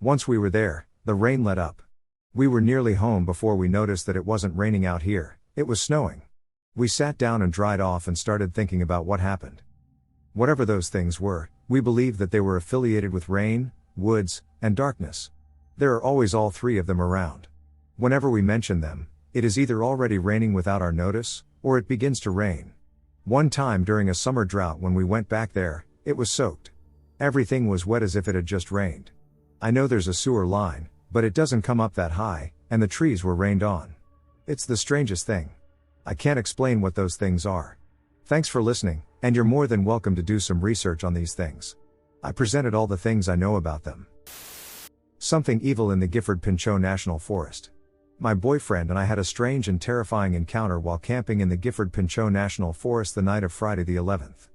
Once we were there, the rain let up. We were nearly home before we noticed that it wasn't raining out here, it was snowing. We sat down and dried off and started thinking about what happened. Whatever those things were, we believed that they were affiliated with rain, woods, and darkness. There are always all three of them around. Whenever we mention them, it is either already raining without our notice, or it begins to rain. One time during a summer drought when we went back there, it was soaked. Everything was wet as if it had just rained. I know there's a sewer line, but it doesn't come up that high, and the trees were rained on. It's the strangest thing. I can't explain what those things are. Thanks for listening, and you're more than welcome to do some research on these things. I presented all the things I know about them. Something evil in the Gifford-Pinchot National Forest. My boyfriend and I had a strange and terrifying encounter while camping in the Gifford-Pinchot National Forest the night of Friday the 11th.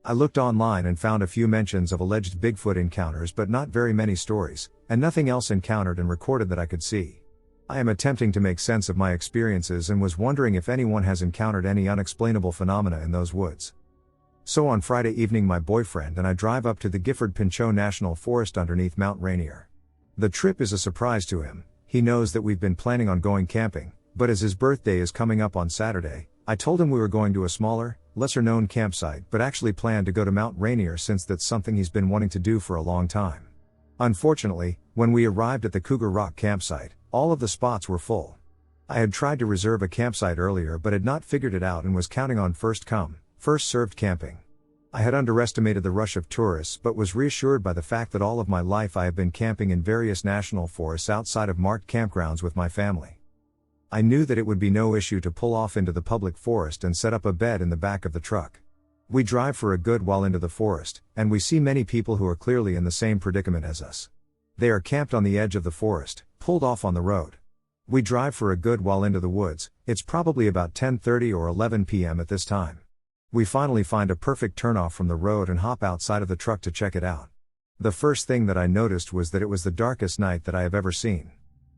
I looked online and found a few mentions of alleged Bigfoot encounters but not very many stories, and nothing else encountered and recorded that I could see. I am attempting to make sense of my experiences and was wondering if anyone has encountered any unexplainable phenomena in those woods. So on Friday evening my boyfriend and I drive up to the Gifford-Pinchot National Forest underneath Mount Rainier. The trip is a surprise to him. He knows that we've been planning on going camping, but as his birthday is coming up on Saturday, I told him we were going to a smaller, lesser-known campsite but actually planned to go to Mount Rainier since that's something he's been wanting to do for a long time. Unfortunately, when we arrived at the Cougar Rock campsite, all of the spots were full. I had tried to reserve a campsite earlier but had not figured it out and was counting on first come, first served camping. I had underestimated the rush of tourists but was reassured by the fact that all of my life I have been camping in various national forests outside of marked campgrounds with my family. I knew that it would be no issue to pull off into the public forest and set up a bed in the back of the truck. We drive for a good while into the forest, and we see many people who are clearly in the same predicament as us. They are camped on the edge of the forest, pulled off on the road. We drive for a good while into the woods. It's probably about 10:30 or 11 p.m. at this time. We finally find a perfect turnoff from the road and hop outside of the truck to check it out. The first thing that I noticed was that it was the darkest night that I have ever seen.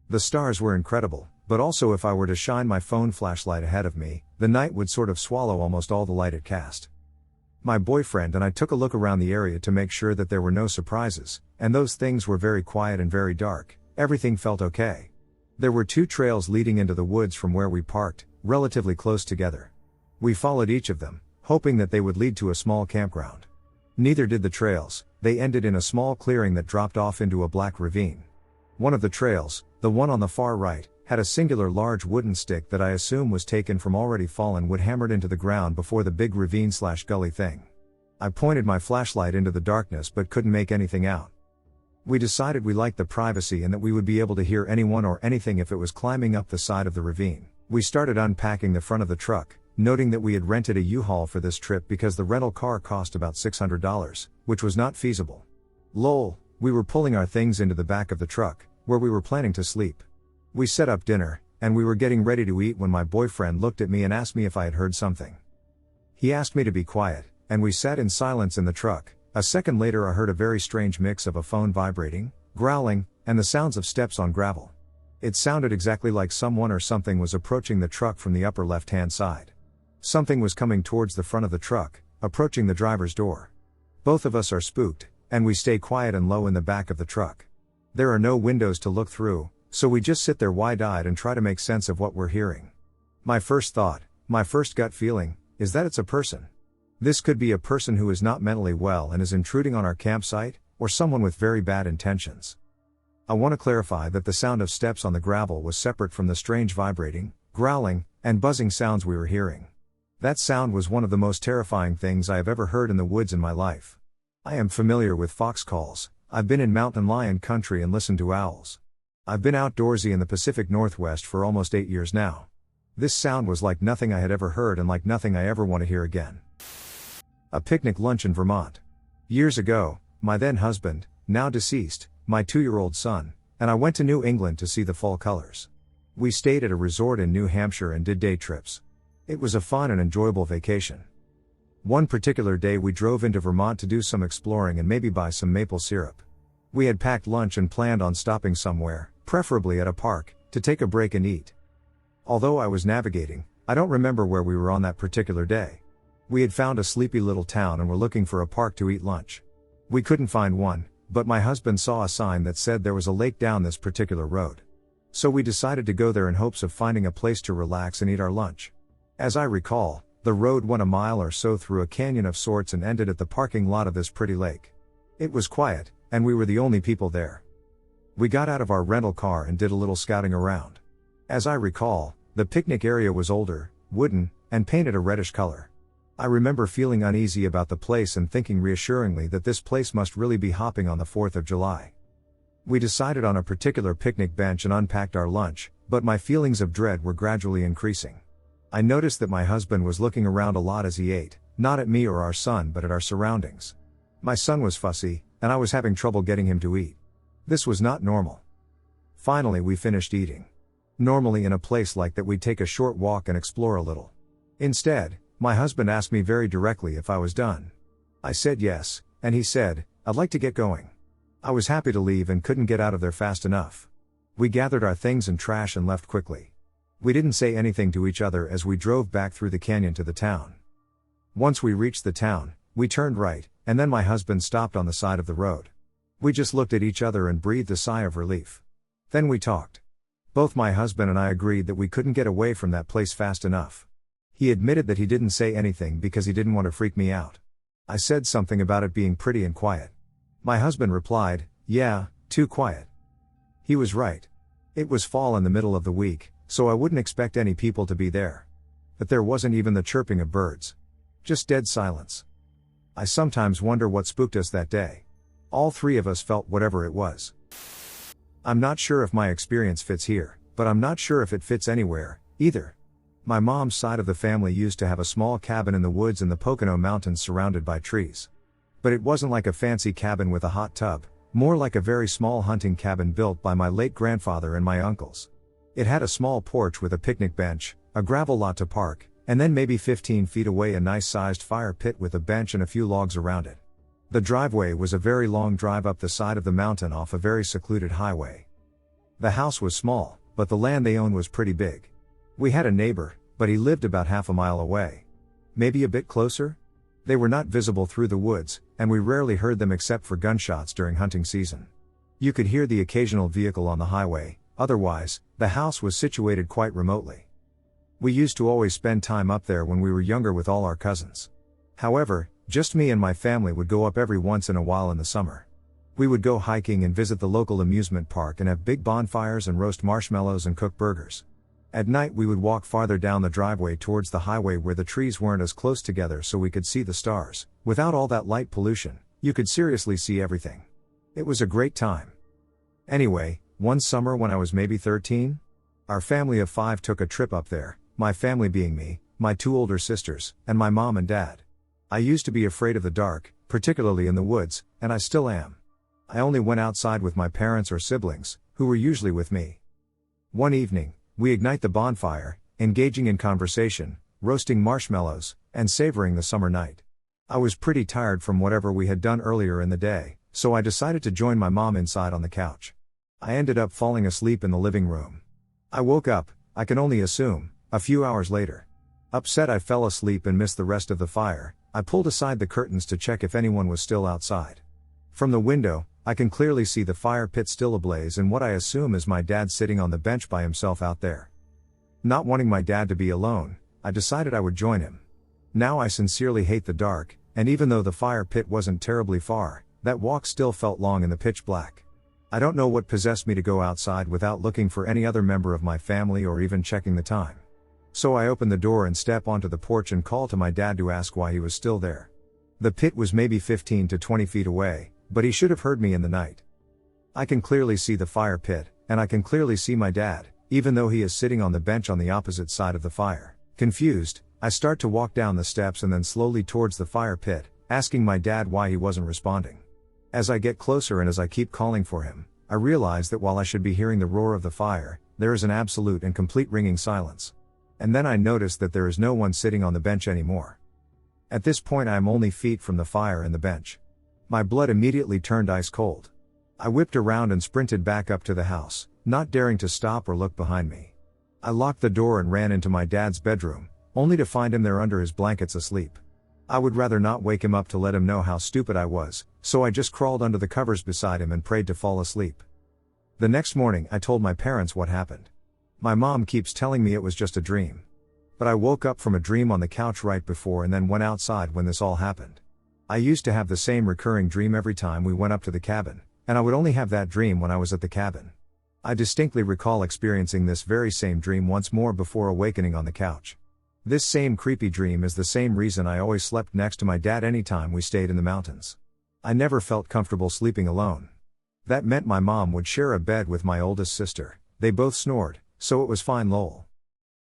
The stars were incredible, but also if I were to shine my phone flashlight ahead of me, the night would sort of swallow almost all the light it cast. My boyfriend and I took a look around the area to make sure that there were no surprises, and those things were very quiet and very dark. Everything felt okay. There were 2 trails leading into the woods from where we parked, relatively close together. We followed each of them, hoping that they would lead to a small campground. Neither did the trails. They ended in a small clearing that dropped off into a black ravine. One of the trails, the one on the far right, had a singular large wooden stick that I assume was taken from already fallen wood hammered into the ground before the big ravine/gully thing. I pointed my flashlight into the darkness but couldn't make anything out. We decided we liked the privacy and that we would be able to hear anyone or anything if it was climbing up the side of the ravine. We started unpacking the front of the truck, noting that we had rented a U-Haul for this trip because the rental car cost about $600, which was not feasible. Lol, we were pulling our things into the back of the truck, where we were planning to sleep. We set up dinner, and we were getting ready to eat when my boyfriend looked at me and asked me if I had heard something. He asked me to be quiet, and we sat in silence in the truck. A second later I heard a very strange mix of a phone vibrating, growling, and the sounds of steps on gravel. It sounded exactly like someone or something was approaching the truck from the upper left-hand side. Something was coming towards the front of the truck, approaching the driver's door. Both of us are spooked, and we stay quiet and low in the back of the truck. There are no windows to look through, so we just sit there wide-eyed and try to make sense of what we're hearing. My first thought, my first gut feeling, is that it's a person. This could be a person who is not mentally well and is intruding on our campsite, or someone with very bad intentions. I want to clarify that the sound of steps on the gravel was separate from the strange vibrating, growling, and buzzing sounds we were hearing. That sound was one of the most terrifying things I have ever heard in the woods in my life. I am familiar with fox calls, I've been in mountain lion country and listened to owls. I've been outdoorsy in the Pacific Northwest for almost 8 years now. This sound was like nothing I had ever heard and like nothing I ever want to hear again. A picnic lunch in Vermont. Years ago, my then husband, now deceased, my 2-year-old son, and I went to New England to see the fall colors. We stayed at a resort in New Hampshire and did day trips. It was a fun and enjoyable vacation. One particular day we drove into Vermont to do some exploring and maybe buy some maple syrup. We had packed lunch and planned on stopping somewhere, preferably at a park, to take a break and eat. Although I was navigating, I don't remember where we were on that particular day. We had found a sleepy little town and were looking for a park to eat lunch. We couldn't find one, but my husband saw a sign that said there was a lake down this particular road. So we decided to go there in hopes of finding a place to relax and eat our lunch. As I recall, the road went a mile or so through a canyon of sorts and ended at the parking lot of this pretty lake. It was quiet, and we were the only people there. We got out of our rental car and did a little scouting around. As I recall, the picnic area was older, wooden, and painted a reddish color. I remember feeling uneasy about the place and thinking reassuringly that this place must really be hopping on the 4th of July. We decided on a particular picnic bench and unpacked our lunch, but my feelings of dread were gradually increasing. I noticed that my husband was looking around a lot as he ate, not at me or our son but at our surroundings. My son was fussy, and I was having trouble getting him to eat. This was not normal. Finally we finished eating. Normally in a place like that we'd take a short walk and explore a little. Instead, my husband asked me very directly if I was done. I said yes, and he said, "I'd like to get going." I was happy to leave and couldn't get out of there fast enough. We gathered our things and trash and left quickly. We didn't say anything to each other as we drove back through the canyon to the town. Once we reached the town, we turned right, and then my husband stopped on the side of the road. We just looked at each other and breathed a sigh of relief. Then we talked. Both my husband and I agreed that we couldn't get away from that place fast enough. He admitted that he didn't say anything because he didn't want to freak me out. I said something about it being pretty and quiet. My husband replied, "Yeah, too quiet." He was right. It was fall in the middle of the week, so I wouldn't expect any people to be there. But there wasn't even the chirping of birds. Just dead silence. I sometimes wonder what spooked us that day. All three of us felt whatever it was. I'm not sure if my experience fits here, but I'm not sure if it fits anywhere, either. My mom's side of the family used to have a small cabin in the woods in the Pocono Mountains surrounded by trees. But it wasn't like a fancy cabin with a hot tub, more like a very small hunting cabin built by my late grandfather and my uncles. It had a small porch with a picnic bench, a gravel lot to park, and then maybe 15 feet away a nice-sized fire pit with a bench and a few logs around it. The driveway was a very long drive up the side of the mountain off a very secluded highway. The house was small, but the land they owned was pretty big. We had a neighbor, but he lived about half a mile away. Maybe a bit closer? They were not visible through the woods, and we rarely heard them except for gunshots during hunting season. You could hear the occasional vehicle on the highway, otherwise, the house was situated quite remotely. We used to always spend time up there when we were younger with all our cousins. However, just me and my family would go up every once in a while in the summer. We would go hiking and visit the local amusement park and have big bonfires and roast marshmallows and cook burgers. At night we would walk farther down the driveway towards the highway where the trees weren't as close together so we could see the stars. Without all that light pollution, you could seriously see everything. It was a great time. Anyway, one summer when I was maybe 13, our family of 5 took a trip up there, my family being me, my 2 older sisters, and my mom and dad. I used to be afraid of the dark, particularly in the woods, and I still am. I only went outside with my parents or siblings, who were usually with me. One evening, we ignite the bonfire, engaging in conversation, roasting marshmallows, and savoring the summer night. I was pretty tired from whatever we had done earlier in the day, so I decided to join my mom inside on the couch. I ended up falling asleep in the living room. I woke up, I can only assume, a few hours later. Upset I fell asleep and missed the rest of the fire. I pulled aside the curtains to check if anyone was still outside. From the window, I can clearly see the fire pit still ablaze and what I assume is my dad sitting on the bench by himself out there. Not wanting my dad to be alone, I decided I would join him. Now I sincerely hate the dark, and even though the fire pit wasn't terribly far, that walk still felt long in the pitch black. I don't know what possessed me to go outside without looking for any other member of my family or even checking the time. So I opened the door and step onto the porch and call to my dad to ask why he was still there. The pit was maybe 15 to 20 feet away, but he should have heard me in the night. I can clearly see the fire pit, and I can clearly see my dad, even though he is sitting on the bench on the opposite side of the fire. Confused, I start to walk down the steps and then slowly towards the fire pit, asking my dad why he wasn't responding. As I get closer and as I keep calling for him, I realize that while I should be hearing the roar of the fire, there is an absolute and complete ringing silence. And then I notice that there is no one sitting on the bench anymore. At this point I am only feet from the fire and the bench. My blood immediately turned ice cold. I whipped around and sprinted back up to the house, not daring to stop or look behind me. I locked the door and ran into my dad's bedroom, only to find him there under his blankets asleep. I would rather not wake him up to let him know how stupid I was, so I just crawled under the covers beside him and prayed to fall asleep. The next morning I told my parents what happened. My mom keeps telling me it was just a dream. But I woke up from a dream on the couch right before and then went outside when this all happened. I used to have the same recurring dream every time we went up to the cabin, and I would only have that dream when I was at the cabin. I distinctly recall experiencing this very same dream once more before awakening on the couch. This same creepy dream is the same reason I always slept next to my dad anytime we stayed in the mountains. I never felt comfortable sleeping alone. That meant my mom would share a bed with my oldest sister. They both snored, so it was fine lol.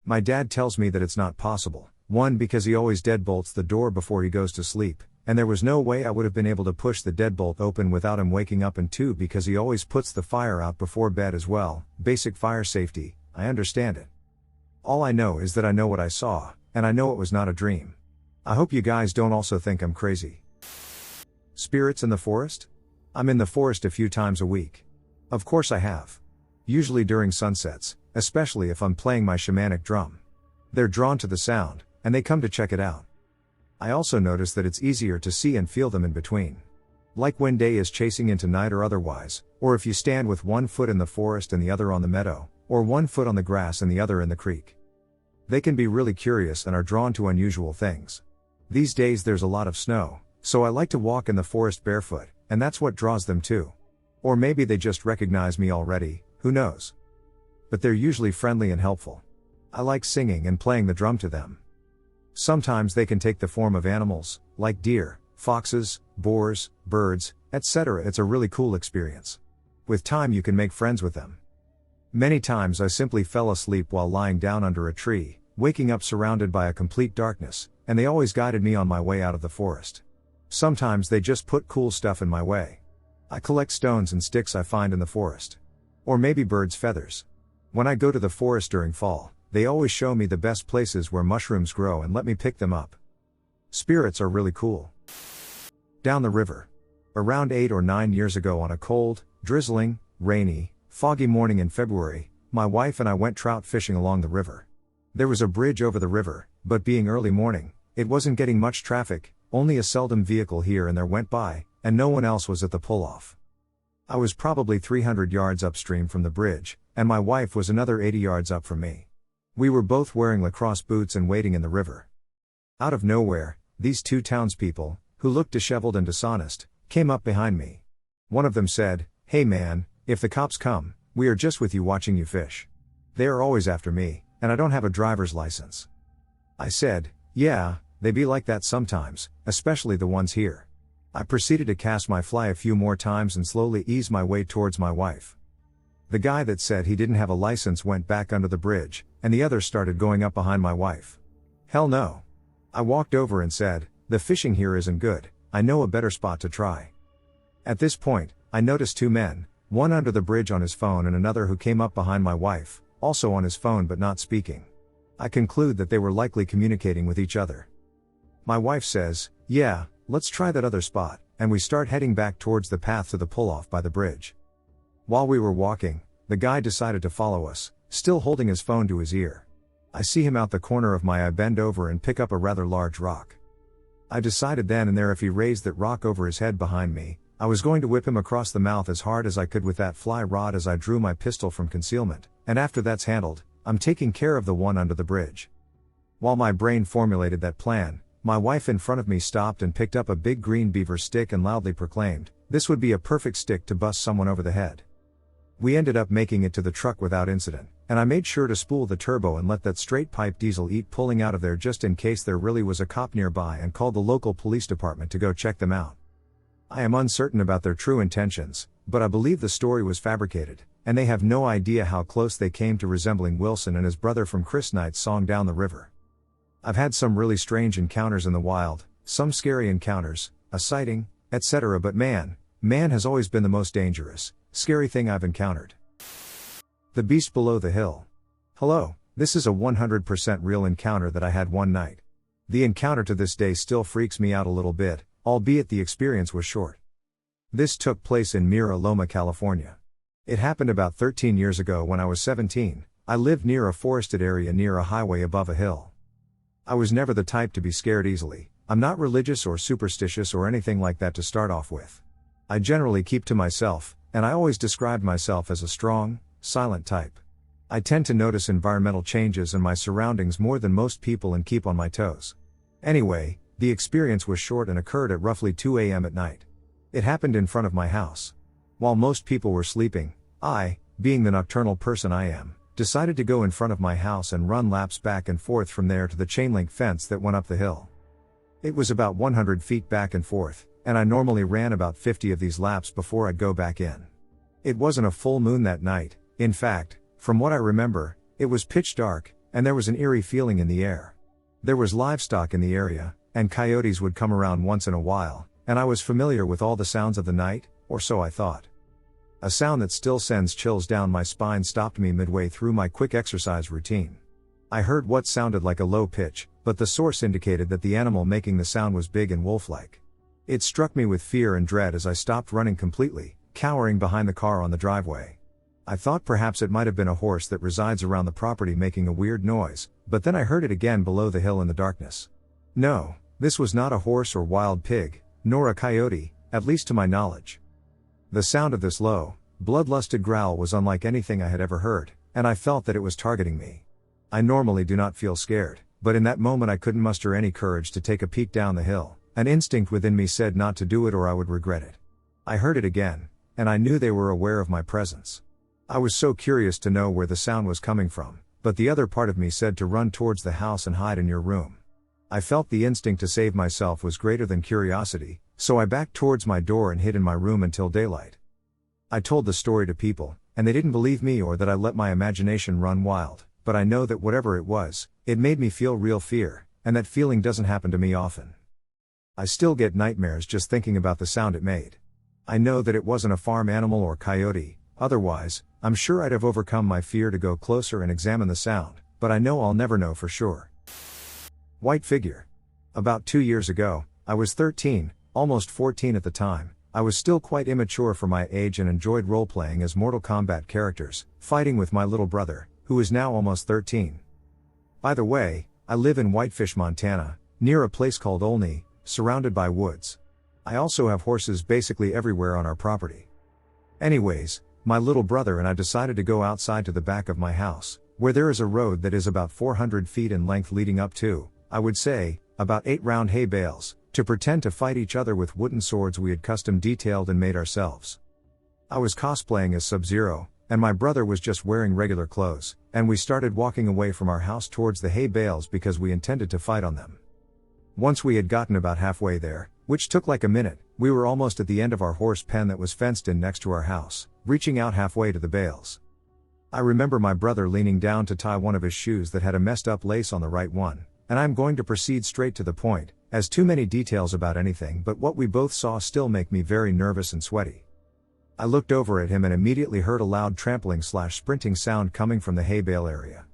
My dad tells me that it's not possible, 1 because he always deadbolts the door before he goes to sleep, and there was no way I would have been able to push the deadbolt open without him waking up, and 2 because he always puts the fire out before bed as well. Basic fire safety, I understand it. All I know is that I know what I saw, and I know it was not a dream. I hope you guys don't also think I'm crazy. Spirits in the forest? I'm in the forest a few times a week. Of course I have. Usually during sunsets, especially if I'm playing my shamanic drum. They're drawn to the sound, and they come to check it out. I also notice that it's easier to see and feel them in between. Like when day is chasing into night or otherwise, or if you stand with one foot in the forest and the other on the meadow, or one foot on the grass and the other in the creek. They can be really curious and are drawn to unusual things. These days there's a lot of snow, so I like to walk in the forest barefoot, and that's what draws them too. Or maybe they just recognize me already, who knows? But they're usually friendly and helpful. I like singing and playing the drum to them. Sometimes they can take the form of animals, like deer, foxes, boars, birds, etc. It's a really cool experience. With time you can make friends with them. Many times I simply fell asleep while lying down under a tree, waking up surrounded by a complete darkness, and they always guided me on my way out of the forest. Sometimes they just put cool stuff in my way. I collect stones and sticks I find in the forest. Or maybe birds' feathers. When I go to the forest during fall, they always show me the best places where mushrooms grow and let me pick them up. Spirits are really cool. Down the river. Around 8 or 9 years ago on a cold, drizzling, rainy, foggy morning in February, my wife and I went trout fishing along the river. There was a bridge over the river, but being early morning, it wasn't getting much traffic, only a seldom vehicle here and there went by, and no one else was at the pull-off. I was probably 300 yards upstream from the bridge, and my wife was another 80 yards up from me. We were both wearing lacrosse boots and wading in the river. Out of nowhere, these 2 townspeople, who looked disheveled and dishonest, came up behind me. One of them said, "Hey man, if the cops come, we are just with you watching you fish. They are always after me, and I don't have a driver's license." I said, "Yeah, they be like that sometimes, especially the ones here." I proceeded to cast my fly a few more times and slowly ease my way towards my wife. The guy that said he didn't have a license went back under the bridge, and the others started going up behind my wife. Hell no. I walked over and said, "The fishing here isn't good, I know a better spot to try." At this point, I noticed two men, one under the bridge on his phone and another who came up behind my wife, also on his phone but not speaking. I conclude that they were likely communicating with each other. My wife says, "Yeah, let's try that other spot," and we start heading back towards the path to the pull-off by the bridge. While we were walking, the guy decided to follow us, still holding his phone to his ear. I see him out the corner of my eye bend over and pick up a rather large rock. I decided then and there if he raised that rock over his head behind me, I was going to whip him across the mouth as hard as I could with that fly rod as I drew my pistol from concealment, and after that's handled, I'm taking care of the one under the bridge. While my brain formulated that plan, my wife in front of me stopped and picked up a big green beaver stick and loudly proclaimed, "This would be a perfect stick to bust someone over the head." We ended up making it to the truck without incident, and I made sure to spool the turbo and let that straight pipe diesel eat pulling out of there just in case there really was a cop nearby and called the local police department to go check them out. I am uncertain about their true intentions, but I believe the story was fabricated, and they have no idea how close they came to resembling Wilson and his brother from Chris Knight's song Down the River. I've had some really strange encounters in the wild, some scary encounters, a sighting, etc. but man has always been the most dangerous, scary thing I've encountered. The Beast Below the Hill. Hello, this is a 100% real encounter that I had one night. The encounter to this day still freaks me out a little bit, albeit the experience was short. This took place in Mira Loma, California. It happened about 13 years ago when I was 17. I lived near a forested area near a highway above a hill. I was never the type to be scared easily. I'm not religious or superstitious or anything like that to start off with. I generally keep to myself, and I always described myself as a strong, silent type. I tend to notice environmental changes in my surroundings more than most people and keep on my toes. Anyway, the experience was short and occurred at roughly 2 a.m. at night. It happened in front of my house. While most people were sleeping, I, being the nocturnal person I am, decided to go in front of my house and run laps back and forth from there to the chain-link fence that went up the hill. It was about 100 feet back and forth, and I normally ran about 50 of these laps before I'd go back in. It wasn't a full moon that night. In fact, from what I remember, it was pitch dark, and there was an eerie feeling in the air. There was livestock in the area, and coyotes would come around once in a while, and I was familiar with all the sounds of the night, or so I thought. A sound that still sends chills down my spine stopped me midway through my quick exercise routine. I heard what sounded like a low pitch, but the source indicated that the animal making the sound was big and wolf-like. It struck me with fear and dread as I stopped running completely, cowering behind the car on the driveway. I thought perhaps it might have been a horse that resides around the property making a weird noise, but then I heard it again below the hill in the darkness. No, this was not a horse or wild pig, nor a coyote, at least to my knowledge. The sound of this low, bloodlusted growl was unlike anything I had ever heard, and I felt that it was targeting me. I normally do not feel scared, but in that moment I couldn't muster any courage to take a peek down the hill. An instinct within me said not to do it or I would regret it. I heard it again, and I knew they were aware of my presence. I was so curious to know where the sound was coming from, but the other part of me said to run towards the house and hide in your room. I felt the instinct to save myself was greater than curiosity, so I backed towards my door and hid in my room until daylight. I told the story to people, and they didn't believe me or that I let my imagination run wild, but I know that whatever it was, it made me feel real fear, and that feeling doesn't happen to me often. I still get nightmares just thinking about the sound it made. I know that it wasn't a farm animal or coyote, otherwise, I'm sure I'd have overcome my fear to go closer and examine the sound, but I know I'll never know for sure. White figure. About 2 years ago, I was 13, almost 14 at the time. I was still quite immature for my age and enjoyed role-playing as Mortal Kombat characters, fighting with my little brother, who is now almost 13. By the way, I live in Whitefish, Montana, near a place called Olney, surrounded by woods. I also have horses basically everywhere on our property. Anyways, my little brother and I decided to go outside to the back of my house, where there is a road that is about 400 feet in length leading up to, I would say, about 8 round hay bales, to pretend to fight each other with wooden swords we had custom detailed and made ourselves. I was cosplaying as Sub-Zero, and my brother was just wearing regular clothes, and we started walking away from our house towards the hay bales because we intended to fight on them. Once we had gotten about halfway there, which took like a minute, we were almost at the end of our horse pen that was fenced in next to our house, reaching out halfway to the bales. I remember my brother leaning down to tie one of his shoes that had a messed up lace on the right one, and I'm going to proceed straight to the point, as too many details about anything but what we both saw still make me very nervous and sweaty. I looked over at him and immediately heard a loud trampling/sprinting sound coming from the hay bale area.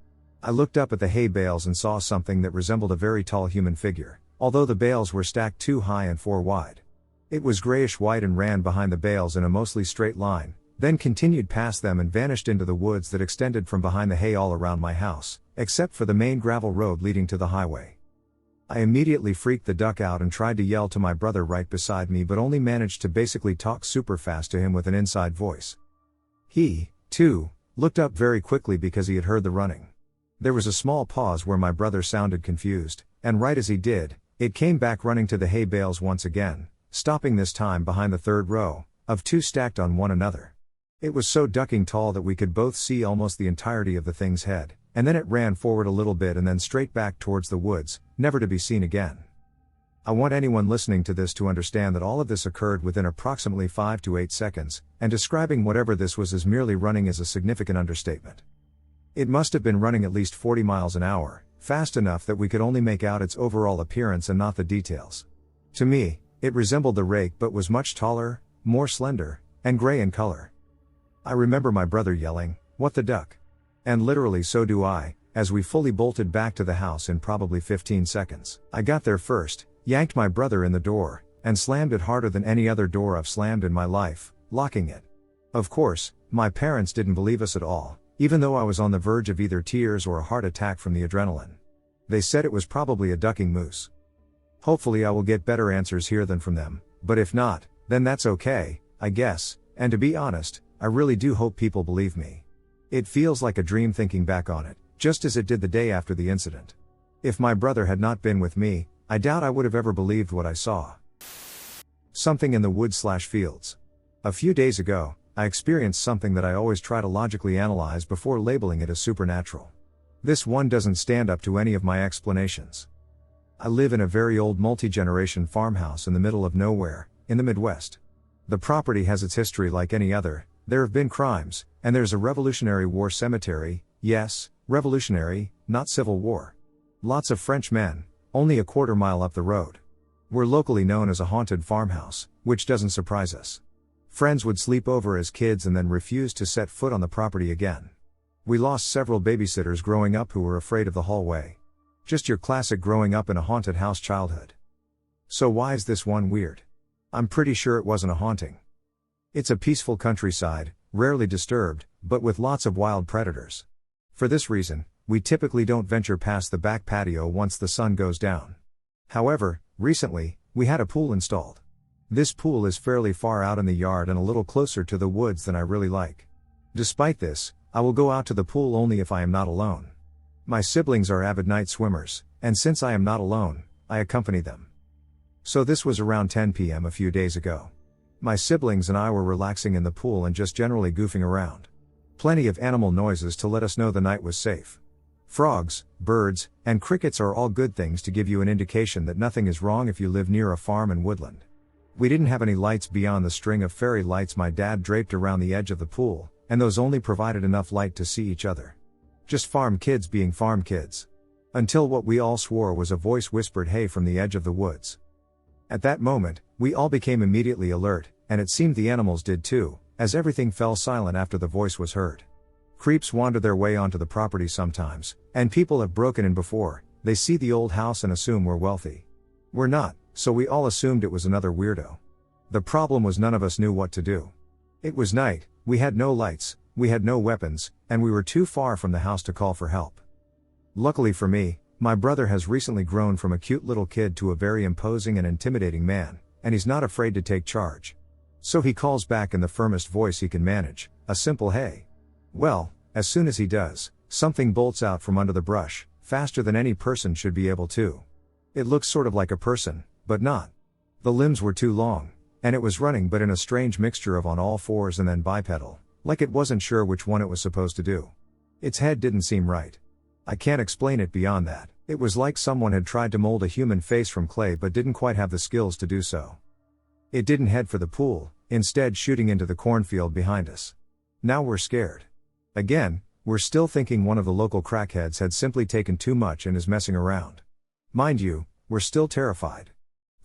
I looked up at the hay bales and saw something that resembled a very tall human figure, although the bales were stacked 2 high and 4 wide. It was grayish-white and ran behind the bales in a mostly straight line, then continued past them and vanished into the woods that extended from behind the hay all around my house, except for the main gravel road leading to the highway. I immediately freaked the duck out and tried to yell to my brother right beside me, but only managed to basically talk super fast to him with an inside voice. He, too, looked up very quickly because he had heard the running. There was a small pause where my brother sounded confused, and right as he did, it came back running to the hay bales once again, stopping this time behind the 3rd row, of 2 stacked on one another. It was so ducking tall that we could both see almost the entirety of the thing's head, and then it ran forward a little bit and then straight back towards the woods, never to be seen again. I want anyone listening to this to understand that all of this occurred within approximately 5 to 8 seconds, and describing whatever this was as merely running is a significant understatement. It must have been running at least 40 miles an hour, fast enough that we could only make out its overall appearance and not the details. To me, it resembled the rake but was much taller, more slender, and gray in color. I remember my brother yelling, "What the duck?" And literally so do I, as we fully bolted back to the house in probably 15 seconds. I got there first, yanked my brother in the door, and slammed it harder than any other door I've slammed in my life, locking it. Of course, my parents didn't believe us at all, even though I was on the verge of either tears or a heart attack from the adrenaline. They said it was probably a ducking moose. Hopefully I will get better answers here than from them, but if not, then that's okay, I guess, and to be honest, I really do hope people believe me. It feels like a dream thinking back on it, just as it did the day after the incident. If my brother had not been with me, I doubt I would have ever believed what I saw. Something in the woods/fields. A few days ago, I experienced something that I always try to logically analyze before labeling it as supernatural. This one doesn't stand up to any of my explanations. I live in a very old multi-generation farmhouse in the middle of nowhere, in the Midwest. The property has its history like any other. There have been crimes, and there's a Revolutionary War cemetery, yes, revolutionary, not Civil War. Lots of French men, only a quarter-mile up the road. We're locally known as a haunted farmhouse, which doesn't surprise us. Friends would sleep over as kids and then refuse to set foot on the property again. We lost several babysitters growing up who were afraid of the hallway. Just your classic growing up in a haunted house childhood. So why is this one weird? I'm pretty sure it wasn't a haunting. It's a peaceful countryside, rarely disturbed, but with lots of wild predators. For this reason, we typically don't venture past the back patio once the sun goes down. However, recently, we had a pool installed. This pool is fairly far out in the yard and a little closer to the woods than I really like. Despite this, I will go out to the pool only if I am not alone. My siblings are avid night swimmers, and since I am not alone, I accompany them. So this was around 10 p.m. a few days ago. My siblings and I were relaxing in the pool and just generally goofing around. Plenty of animal noises to let us know the night was safe. Frogs, birds, and crickets are all good things to give you an indication that nothing is wrong if you live near a farm and woodland. We didn't have any lights beyond the string of fairy lights my dad draped around the edge of the pool, and those only provided enough light to see each other. Just farm kids being farm kids. Until what we all swore was a voice whispered "Hey" from the edge of the woods. At that moment, we all became immediately alert, and it seemed the animals did too, as everything fell silent after the voice was heard. Creeps wander their way onto the property sometimes, and people have broken in before. They see the old house and assume we're wealthy. We're not, so we all assumed it was another weirdo. The problem was none of us knew what to do. It was night, we had no lights, we had no weapons, and we were too far from the house to call for help. Luckily for me, my brother has recently grown from a cute little kid to a very imposing and intimidating man, and he's not afraid to take charge. So he calls back in the firmest voice he can manage, a simple "Hey." Well, as soon as he does, something bolts out from under the brush, faster than any person should be able to. It looks sort of like a person, but not. The limbs were too long, and it was running but in a strange mixture of on all fours and then bipedal, like it wasn't sure which one it was supposed to do. Its head didn't seem right. I can't explain it beyond that. It was like someone had tried to mold a human face from clay but didn't quite have the skills to do so. It didn't head for the pool, instead shooting into the cornfield behind us. Now we're scared. Again, we're still thinking one of the local crackheads had simply taken too much and is messing around. Mind you, we're still terrified.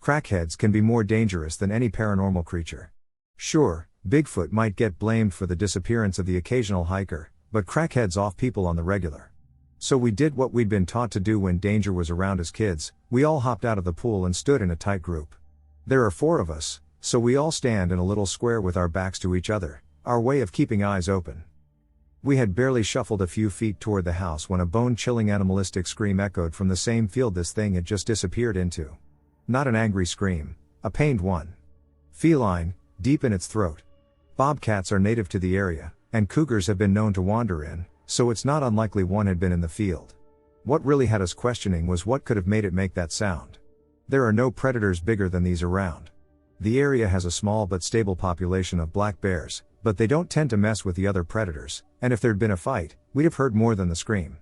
Crackheads can be more dangerous than any paranormal creature. Sure, Bigfoot might get blamed for the disappearance of the occasional hiker, but crackheads off people on the regular. So we did what we'd been taught to do when danger was around as kids. We all hopped out of the pool and stood in a tight group. There are 4 of us, so we all stand in a little square with our backs to each other, our way of keeping eyes open. We had barely shuffled a few feet toward the house when a bone-chilling animalistic scream echoed from the same field this thing had just disappeared into. Not an angry scream, a pained one. Feline, deep in its throat. Bobcats are native to the area, and cougars have been known to wander in, so it's not unlikely one had been in the field. What really had us questioning was what could have made it make that sound. There are no predators bigger than these around. The area has a small but stable population of black bears, but they don't tend to mess with the other predators, and if there'd been a fight, we'd have heard more than the scream.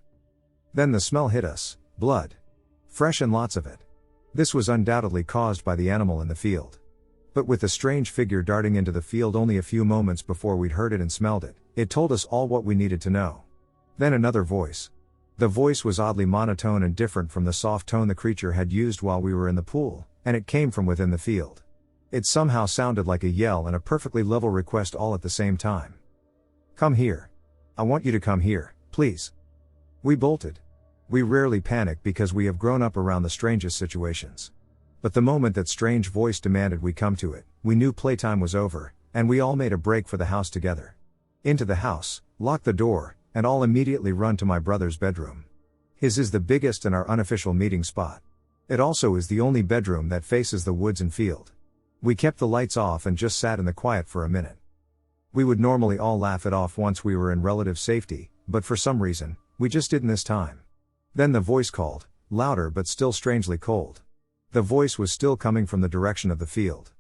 Then the smell hit us, blood. Fresh and lots of it. This was undoubtedly caused by the animal in the field. But with the strange figure darting into the field only a few moments before we'd heard it and smelled it, it told us all what we needed to know. Then another voice. The voice was oddly monotone and different from the soft tone the creature had used while we were in the pool, and it came from within the field. It somehow sounded like a yell and a perfectly level request all at the same time. Come here. I want you to come here, please. We bolted. We rarely panic because we have grown up around the strangest situations. But the moment that strange voice demanded we come to it, we knew playtime was over, and we all made a break for the house together. Into the house, lock the door, and all immediately run to my brother's bedroom. His is the biggest and our unofficial meeting spot. It also is the only bedroom that faces the woods and field. We kept the lights off and just sat in the quiet for a minute. We would normally all laugh it off once we were in relative safety, but for some reason, we just didn't this time. Then the voice called, louder but still strangely cold. The voice was still coming from the direction of the field.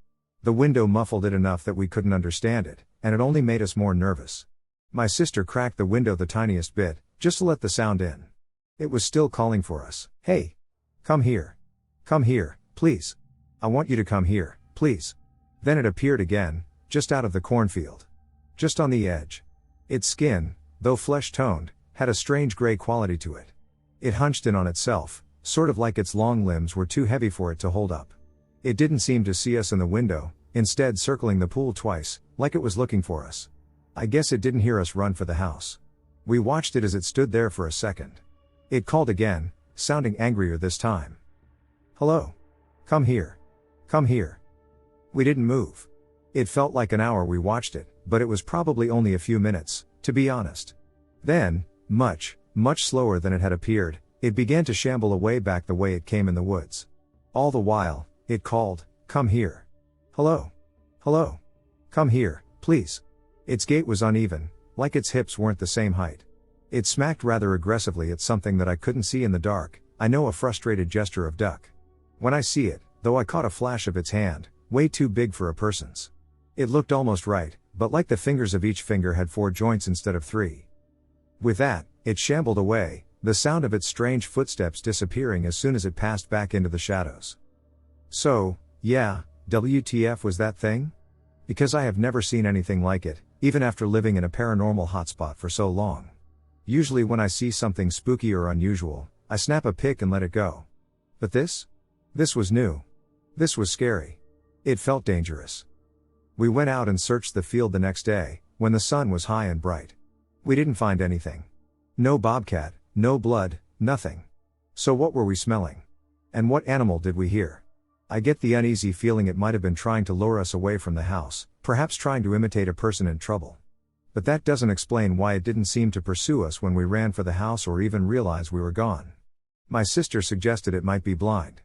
The window muffled it enough that we couldn't understand it, and it only made us more nervous. My sister cracked the window the tiniest bit, just to let the sound in. It was still calling for us. Hey! Come here. Come here, please. I want you to come here, please. Then it appeared again, just out of the cornfield. Just on the edge. Its skin, though flesh-toned, had a strange gray quality to it. It hunched in on itself, sort of like its long limbs were too heavy for it to hold up. It didn't seem to see us in the window, instead circling the pool twice, like it was looking for us. I guess it didn't hear us run for the house. We watched it as it stood there for a second. It called again, sounding angrier this time. Hello. Come here. Come here. We didn't move. It felt like an hour we watched it, but it was probably only a few minutes, to be honest. Then, much slower than it had appeared, it began to shamble away back the way it came in the woods. All the while, it called, come here. Hello. Hello. Come here, please. Its gait was uneven, like its hips weren't the same height. It smacked rather aggressively at something that I couldn't see in the dark. I know, a frustrated gesture of duck. When I see it, though, I caught a flash of its hand, way too big for a person's. It looked almost right, but like the fingers of each finger had 4 joints instead of 3. With that, it shambled away, the sound of its strange footsteps disappearing as soon as it passed back into the shadows. So, yeah, WTF was that thing? Because I have never seen anything like it, even after living in a paranormal hotspot for so long. Usually when I see something spooky or unusual, I snap a pic and let it go. But this? This was new. This was scary. It felt dangerous. We went out and searched the field the next day, when the sun was high and bright. We didn't find anything. No bobcat, no blood, nothing. So what were we smelling? And what animal did we hear? I get the uneasy feeling it might have been trying to lure us away from the house, perhaps trying to imitate a person in trouble. But that doesn't explain why it didn't seem to pursue us when we ran for the house or even realize we were gone. My sister suggested it might be blind.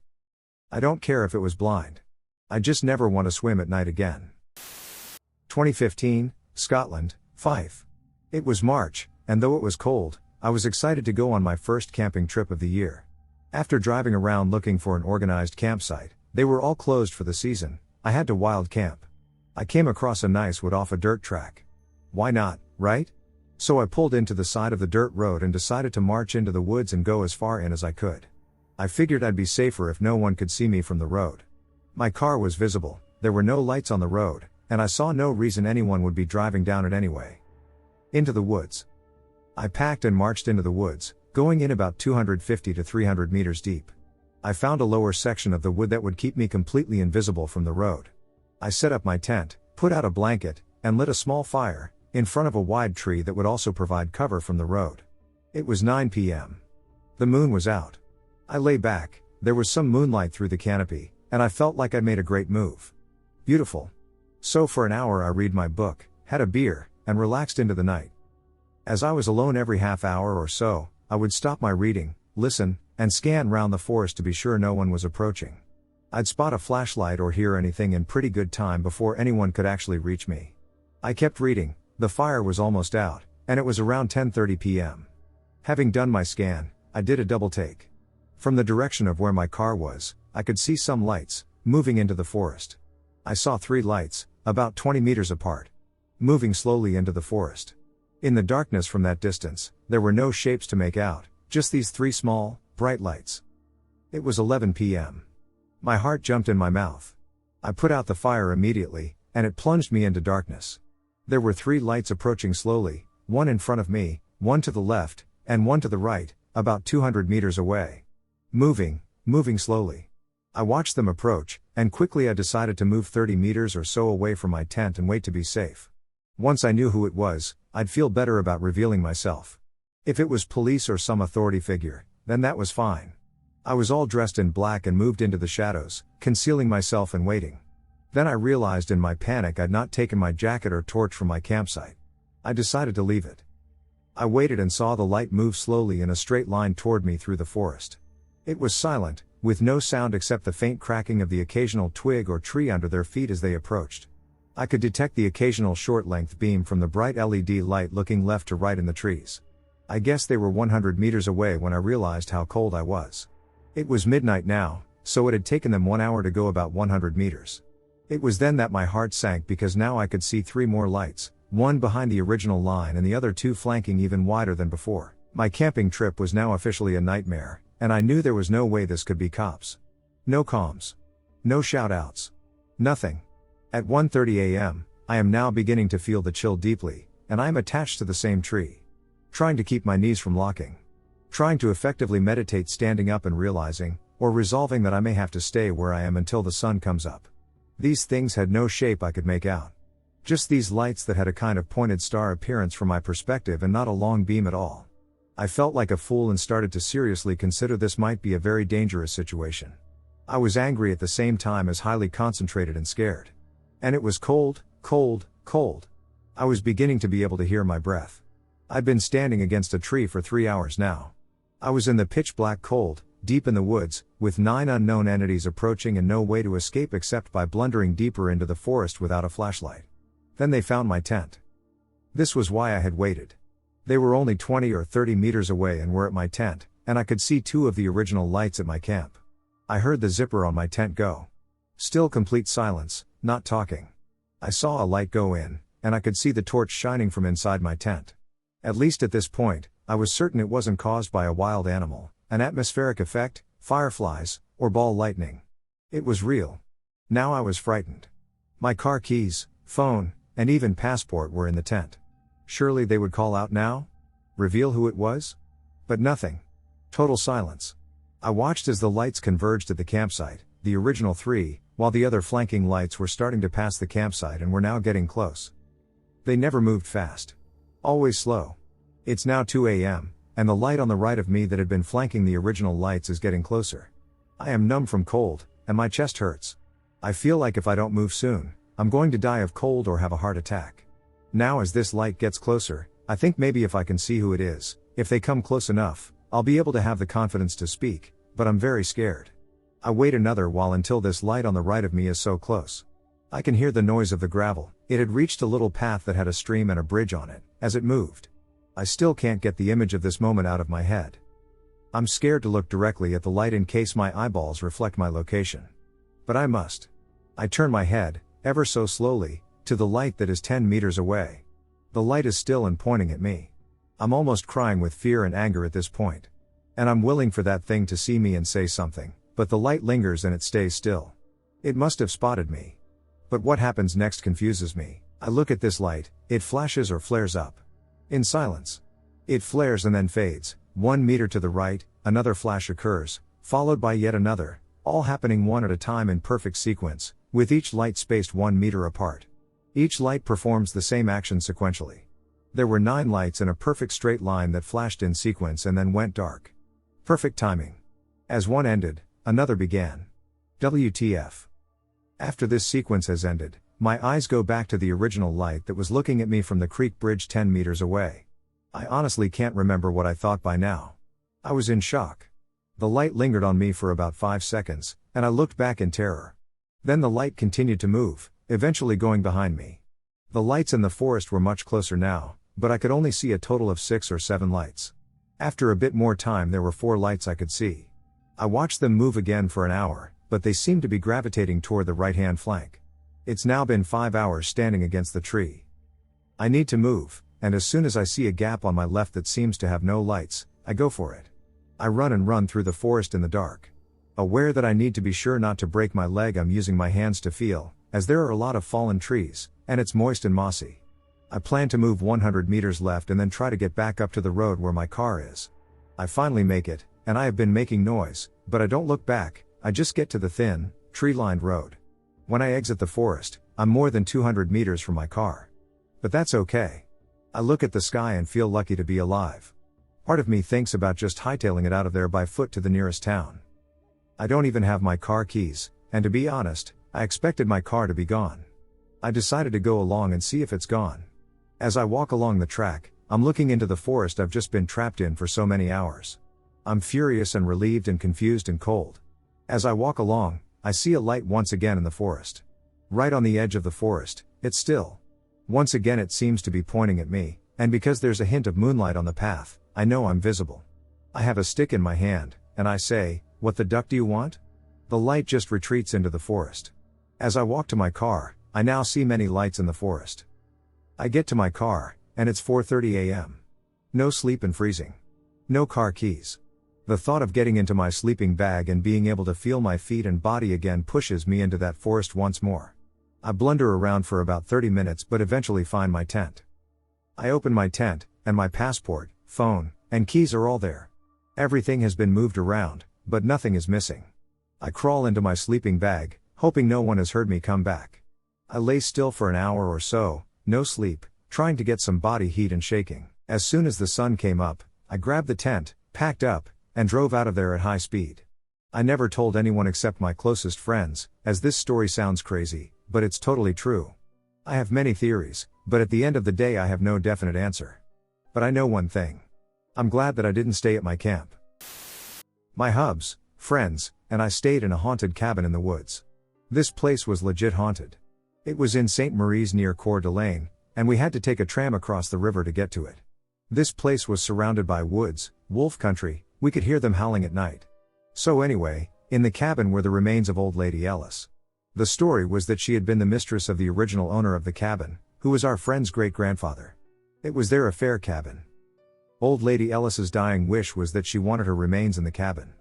I don't care if it was blind. I just never want to swim at night again. 2015, Scotland, Fife. It was March, and though it was cold, I was excited to go on my first camping trip of the year. After driving around looking for an organized campsite, They were all closed for the season. I had to wild camp. I came across a nice wood off a dirt track. Why not, right? So I pulled into the side of the dirt road and decided to march into the woods and go as far in as I could. I figured I'd be safer if no one could see me from the road. My car was visible, there were no lights on the road, and I saw no reason anyone would be driving down it anyway. Into the woods. I packed and marched into the woods, going in about 250 to 300 meters deep. I found a lower section of the wood that would keep me completely invisible from the road. I set up my tent, put out a blanket, and lit a small fire, in front of a wide tree that would also provide cover from the road. It was 9 p.m. The moon was out. I lay back, there was some moonlight through the canopy, and I felt like I'd made a great move. Beautiful. So for an hour I read my book, had a beer, and relaxed into the night. As I was alone every half hour or so, I would stop my reading, listen, and scan round the forest to be sure no one was approaching. I'd spot a flashlight or hear anything in pretty good time before anyone could actually reach me. I kept reading, the fire was almost out, and it was around 10:30 p.m. Having done my scan, I did a double take. From the direction of where my car was, I could see some lights, moving into the forest. I saw 3 lights, about 20 meters apart, moving slowly into the forest. In the darkness from that distance, there were no shapes to make out, just these 3 small, bright lights. It was 11 p.m. My heart jumped in my mouth. I put out the fire immediately, and it plunged me into darkness. There were 3 lights approaching slowly, one in front of me, one to the left, and one to the right, about 200 meters away. Moving slowly. I watched them approach, and quickly I decided to move 30 meters or so away from my tent and wait to be safe. Once I knew who it was, I'd feel better about revealing myself. If it was police or some authority figure, then that was fine. I was all dressed in black and moved into the shadows, concealing myself and waiting. Then I realized in my panic I'd not taken my jacket or torch from my campsite. I decided to leave it. I waited and saw the light move slowly in a straight line toward me through the forest. It was silent, with no sound except the faint cracking of the occasional twig or tree under their feet as they approached. I could detect the occasional short-length beam from the bright LED light looking left to right in the trees. I guess they were 100 meters away when I realized how cold I was. It was midnight now, so it had taken them 1 hour to go about 100 meters. It was then that my heart sank because now I could see 3 more lights, one behind the original line and the other 2 flanking even wider than before. My camping trip was now officially a nightmare, and I knew there was no way this could be cops. No comms. No shout-outs. Nothing. At 1:30 a.m., I am now beginning to feel the chill deeply, and I am attached to the same tree. Trying to keep my knees from locking. Trying to effectively meditate standing up and realizing, or resolving that I may have to stay where I am until the sun comes up. These things had no shape I could make out. Just these lights that had a kind of pointed star appearance from my perspective and not a long beam at all. I felt like a fool and started to seriously consider this might be a very dangerous situation. I was angry at the same time as highly concentrated and scared. And it was cold, cold, cold. I was beginning to be able to hear my breath. I'd been standing against a tree for 3 hours now. I was in the pitch black cold, deep in the woods, with 9 unknown entities approaching and no way to escape except by blundering deeper into the forest without a flashlight. Then they found my tent. This was why I had waited. They were only 20 or 30 meters away and were at my tent, and I could see 2 of the original lights at my camp. I heard the zipper on my tent go. Still complete silence, not talking. I saw a light go in, and I could see the torch shining from inside my tent. At least at this point, I was certain it wasn't caused by a wild animal, an atmospheric effect, fireflies, or ball lightning. It was real. Now I was frightened. My car keys, phone, and even passport were in the tent. Surely they would call out now? Reveal who it was? But nothing. Total silence. I watched as the lights converged at the campsite, the original 3, while the other flanking lights were starting to pass the campsite and were now getting close. They never moved fast. Always slow. It's now 2 a.m., and the light on the right of me that had been flanking the original lights is getting closer. I am numb from cold, and my chest hurts. I feel like if I don't move soon, I'm going to die of cold or have a heart attack. Now as this light gets closer, I think maybe if I can see who it is, if they come close enough, I'll be able to have the confidence to speak, but I'm very scared. I wait another while until this light on the right of me is so close. I can hear the noise of the gravel. It had reached a little path that had a stream and a bridge on it, as it moved. I still can't get the image of this moment out of my head. I'm scared to look directly at the light in case my eyeballs reflect my location. But I must. I turn my head, ever so slowly, to the light that is 10 meters away. The light is still and pointing at me. I'm almost crying with fear and anger at this point. And I'm willing for that thing to see me and say something, but the light lingers and it stays still. It must have spotted me. But what happens next confuses me. I look at this light, it flashes or flares up. In silence. It flares and then fades. 1 meter to the right, another flash occurs, followed by yet another, all happening one at a time in perfect sequence, with each light spaced 1 meter apart. Each light performs the same action sequentially. There were 9 lights in a perfect straight line that flashed in sequence and then went dark. Perfect timing. As one ended, another began. WTF. After this sequence has ended, my eyes go back to the original light that was looking at me from the creek bridge 10 meters away. I honestly can't remember what I thought by now. I was in shock. The light lingered on me for about 5 seconds, and I looked back in terror. Then the light continued to move, eventually going behind me. The lights in the forest were much closer now, but I could only see a total of 6 or 7 lights. After a bit more time there were 4 lights I could see. I watched them move again for an hour, but they seemed to be gravitating toward the right-hand flank. It's now been 5 hours standing against the tree. I need to move, and as soon as I see a gap on my left that seems to have no lights, I go for it. I run through the forest in the dark. Aware that I need to be sure not to break my leg, I'm using my hands to feel, as there are a lot of fallen trees, and it's moist and mossy. I plan to move 100 meters left and then try to get back up to the road where my car is. I finally make it, and I have been making noise, but I don't look back, I just get to the thin, tree-lined road. When I exit the forest, I'm more than 200 meters from my car. But that's okay. I look at the sky and feel lucky to be alive. Part of me thinks about just hightailing it out of there by foot to the nearest town. I don't even have my car keys, and to be honest, I expected my car to be gone. I decided to go along and see if it's gone. As I walk along the track, I'm looking into the forest I've just been trapped in for so many hours. I'm furious and relieved and confused and cold. As I walk along, I see a light once again in the forest. Right on the edge of the forest, it's still. Once again it seems to be pointing at me, and because there's a hint of moonlight on the path, I know I'm visible. I have a stick in my hand, and I say, "What the duck do you want?" The light just retreats into the forest. As I walk to my car, I now see many lights in the forest. I get to my car, and it's 4:30 a.m. No sleep and freezing. No car keys. The thought of getting into my sleeping bag and being able to feel my feet and body again pushes me into that forest once more. I blunder around for about 30 minutes but eventually find my tent. I open my tent, and my passport, phone, and keys are all there. Everything has been moved around, but nothing is missing. I crawl into my sleeping bag, hoping no one has heard me come back. I lay still for an hour or so, no sleep, trying to get some body heat and shaking. As soon as the sun came up, I grabbed the tent, packed up, and drove out of there at high speed. I never told anyone except my closest friends, as this story sounds crazy, but it's totally true. I have many theories, but at the end of the day I have no definite answer. But I know one thing. I'm glad that I didn't stay at my camp. My hubs, friends, and I stayed in a haunted cabin in the woods. This place was legit haunted. It was in St. Marie's near Coeur d'Alene, and we had to take a tram across the river to get to it. This place was surrounded by woods, wolf country, we could hear them howling at night. So anyway, in the cabin were the remains of old Lady Ellis. The story was that she had been the mistress of the original owner of the cabin, who was our friend's great-grandfather. It was their affair cabin. Old Lady Ellis's dying wish was that she wanted her remains in the cabin.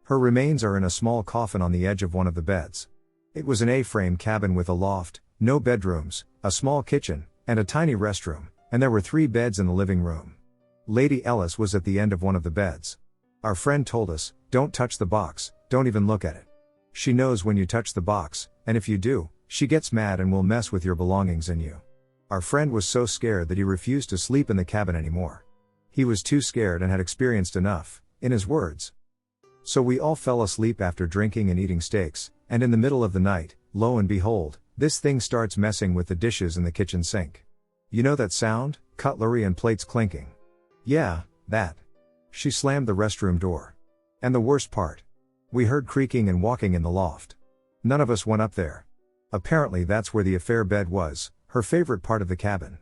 Her remains are in a small coffin on the edge of one of the beds. It was an A-frame cabin with a loft, no bedrooms, a small kitchen, and a tiny restroom, and there were 3 beds in the living room. Lady Ellis was at the end of one of the beds. Our friend told us, "Don't touch the box, don't even look at it. She knows when you touch the box, and if you do, she gets mad and will mess with your belongings and you." Our friend was so scared that he refused to sleep in the cabin anymore. He was too scared and had experienced enough, in his words. So we all fell asleep after drinking and eating steaks, and in the middle of the night, lo and behold, this thing starts messing with the dishes in the kitchen sink. You know that sound? Cutlery and plates clinking. Yeah, that. She slammed the restroom door. And the worst part. We heard creaking and walking in the loft. None of us went up there. Apparently that's where the affair bed was, her favorite part of the cabin.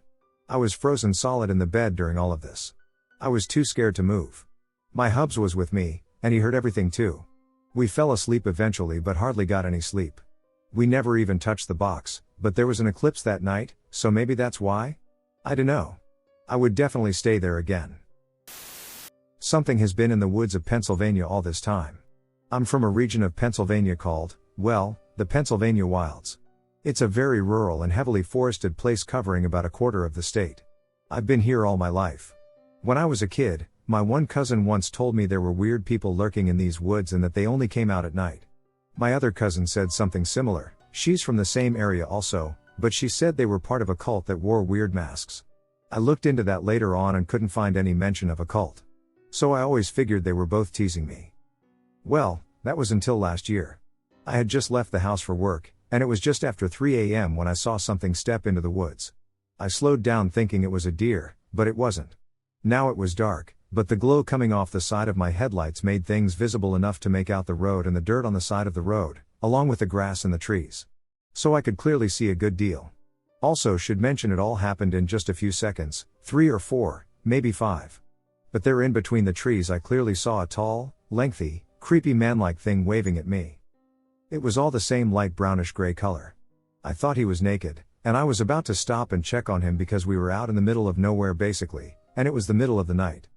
I was frozen solid in the bed during all of this. I was too scared to move. My hubs was with me, and he heard everything too. We fell asleep eventually but hardly got any sleep. We never even touched the box, but there was an eclipse that night, so maybe that's why? I dunno. I would definitely stay there again. Something has been in the woods of Pennsylvania all this time. I'm from a region of Pennsylvania called, well, the Pennsylvania Wilds. It's a very rural and heavily forested place covering about a quarter of the state. I've been here all my life. When I was a kid, my one cousin once told me there were weird people lurking in these woods and that they only came out at night. My other cousin said something similar. She's from the same area also, but she said they were part of a cult that wore weird masks. I looked into that later on and couldn't find any mention of a cult. So I always figured they were both teasing me. Well, that was until last year. I had just left the house for work, and it was just after 3 a.m. when I saw something step into the woods. I slowed down thinking it was a deer, but it wasn't. Now it was dark, but the glow coming off the side of my headlights made things visible enough to make out the road and the dirt on the side of the road, along with the grass and the trees. So I could clearly see a good deal. Also should mention it all happened in just a few seconds, 3 or 4, maybe 5. But there in between the trees I clearly saw a tall, lengthy, creepy man-like thing waving at me. It was all the same light brownish gray color. I thought he was naked, and I was about to stop and check on him because we were out in the middle of nowhere basically, and it was the middle of the night.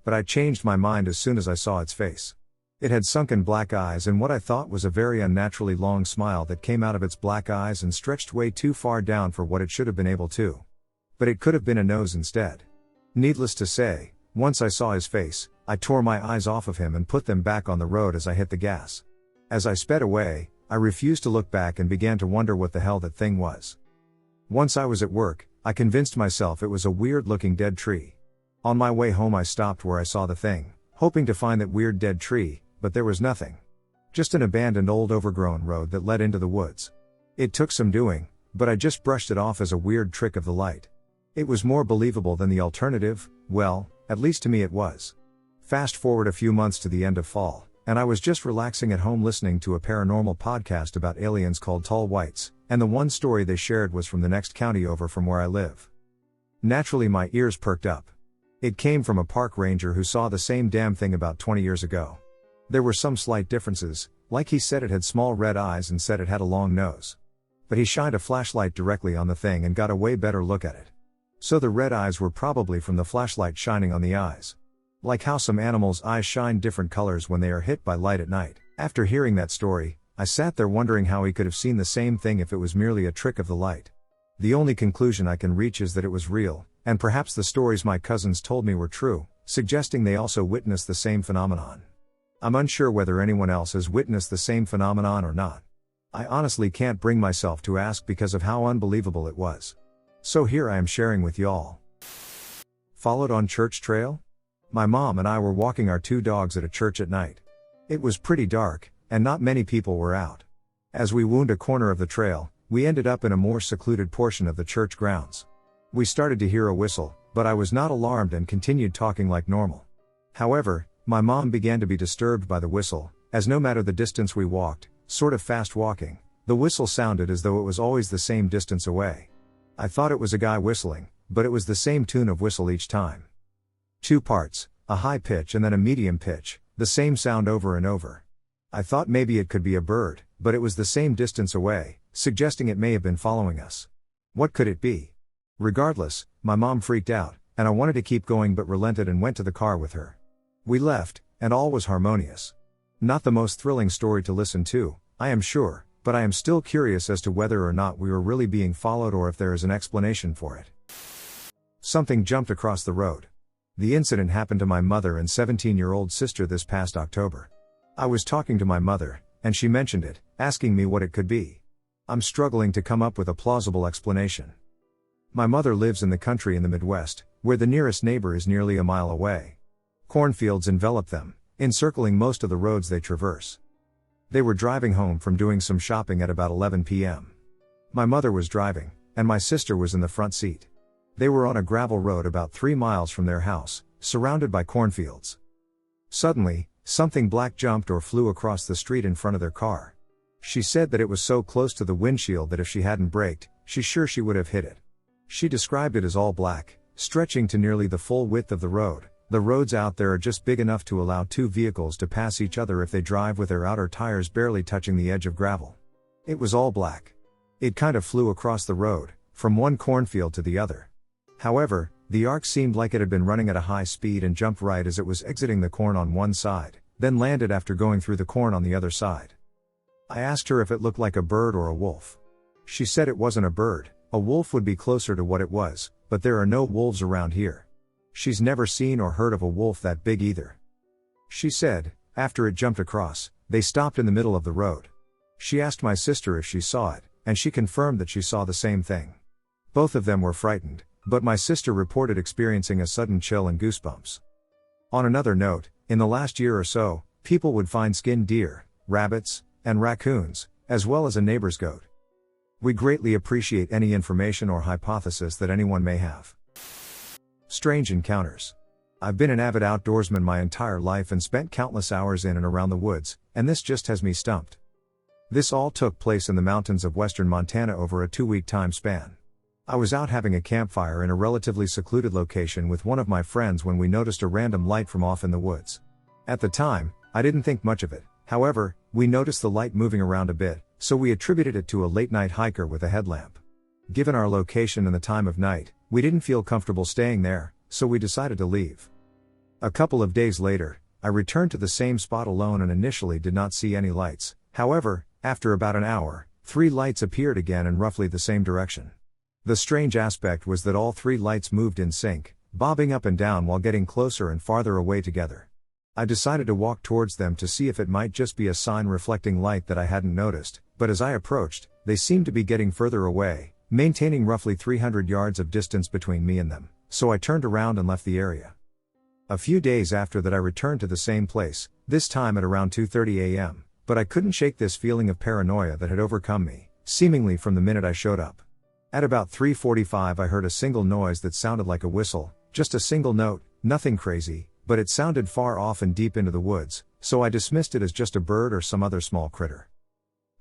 But I changed my mind as soon as I saw its face. It had sunken black eyes and what I thought was a very unnaturally long smile that came out of its black eyes and stretched way too far down for what it should have been able to. But it could have been a nose instead. Needless to say, once I saw his face, I tore my eyes off of him and put them back on the road as I hit the gas. As I sped away, I refused to look back and began to wonder what the hell that thing was. Once I was at work, I convinced myself it was a weird-looking dead tree. On my way home I stopped where I saw the thing, hoping to find that weird dead tree, but there was nothing. Just an abandoned old overgrown road that led into the woods. It took some doing, but I just brushed it off as a weird trick of the light. It was more believable than the alternative, well, at least to me it was. Fast forward a few months to the end of fall, and I was just relaxing at home listening to a paranormal podcast about aliens called Tall Whites, and the one story they shared was from the next county over from where I live. Naturally my ears perked up. It came from a park ranger who saw the same damn thing about 20 years ago. There were some slight differences, like he said it had small red eyes and said it had a long nose. But he shined a flashlight directly on the thing and got a way better look at it. So the red eyes were probably from the flashlight shining on the eyes. Like how some animals' eyes shine different colors when they are hit by light at night. After hearing that story, I sat there wondering how he could have seen the same thing if it was merely a trick of the light. The only conclusion I can reach is that it was real, and perhaps the stories my cousins told me were true, suggesting they also witnessed the same phenomenon. I'm unsure whether anyone else has witnessed the same phenomenon or not. I honestly can't bring myself to ask because of how unbelievable it was. So here I am sharing with y'all. Followed on church trail? My mom and I were walking our 2 dogs at a church at night. It was pretty dark, and not many people were out. As we wound a corner of the trail, we ended up in a more secluded portion of the church grounds. We started to hear a whistle, but I was not alarmed and continued talking like normal. However, my mom began to be disturbed by the whistle, as no matter the distance we walked, sort of fast walking, the whistle sounded as though it was always the same distance away. I thought it was a guy whistling, but it was the same tune of whistle each time. 2 parts, a high pitch and then a medium pitch, the same sound over and over. I thought maybe it could be a bird, but it was the same distance away, suggesting it may have been following us. What could it be? Regardless, my mom freaked out, and I wanted to keep going but relented and went to the car with her. We left, and all was harmonious. Not the most thrilling story to listen to, I am sure, but I am still curious as to whether or not we were really being followed or if there is an explanation for it. Something jumped across the road. The incident happened to my mother and 17-year-old sister this past October. I was talking to my mother, and she mentioned it, asking me what it could be. I'm struggling to come up with a plausible explanation. My mother lives in the country in the Midwest, where the nearest neighbor is nearly a mile away. Cornfields envelop them, encircling most of the roads they traverse. They were driving home from doing some shopping at about 11 p.m. My mother was driving, and my sister was in the front seat. They were on a gravel road about 3 miles from their house, surrounded by cornfields. Suddenly, something black jumped or flew across the street in front of their car. She said that it was so close to the windshield that if she hadn't braked, she's sure she would have hit it. She described it as all black, stretching to nearly the full width of the road. The roads out there are just big enough to allow 2 vehicles to pass each other if they drive with their outer tires barely touching the edge of gravel. It was all black. It kind of flew across the road, from one cornfield to the other. However, the arc seemed like it had been running at a high speed and jumped right as it was exiting the corn on one side, then landed after going through the corn on the other side. I asked her if it looked like a bird or a wolf. She said it wasn't a bird, a wolf would be closer to what it was, but there are no wolves around here. She's never seen or heard of a wolf that big either. She said, after it jumped across, they stopped in the middle of the road. She asked my sister if she saw it, and she confirmed that she saw the same thing. Both of them were frightened, but my sister reported experiencing a sudden chill and goosebumps. On another note, in the last year or so, people would find skinned deer, rabbits, and raccoons, as well as a neighbor's goat. We greatly appreciate any information or hypothesis that anyone may have. Strange encounters. I've been an avid outdoorsman my entire life and spent countless hours in and around the woods, and this just has me stumped. This all took place in the mountains of western Montana over a 2-week time span. I was out having a campfire in a relatively secluded location with one of my friends when we noticed a random light from off in the woods. At the time, I didn't think much of it. However, we noticed the light moving around a bit, so we attributed it to a late-night hiker with a headlamp. Given our location and the time of night, we didn't feel comfortable staying there, so we decided to leave. A couple of days later, I returned to the same spot alone and initially did not see any lights. However, after about an hour, 3 lights appeared again in roughly the same direction. The strange aspect was that all 3 lights moved in sync, bobbing up and down while getting closer and farther away together. I decided to walk towards them to see if it might just be a sign reflecting light that I hadn't noticed, but as I approached, they seemed to be getting further away, maintaining roughly 300 yards of distance between me and them, so I turned around and left the area. A few days after that I returned to the same place, this time at around 2:30 a.m., but I couldn't shake this feeling of paranoia that had overcome me, seemingly from the minute I showed up. At about 3:45 I heard a single noise that sounded like a whistle, just a single note, nothing crazy, but it sounded far off and deep into the woods, so I dismissed it as just a bird or some other small critter.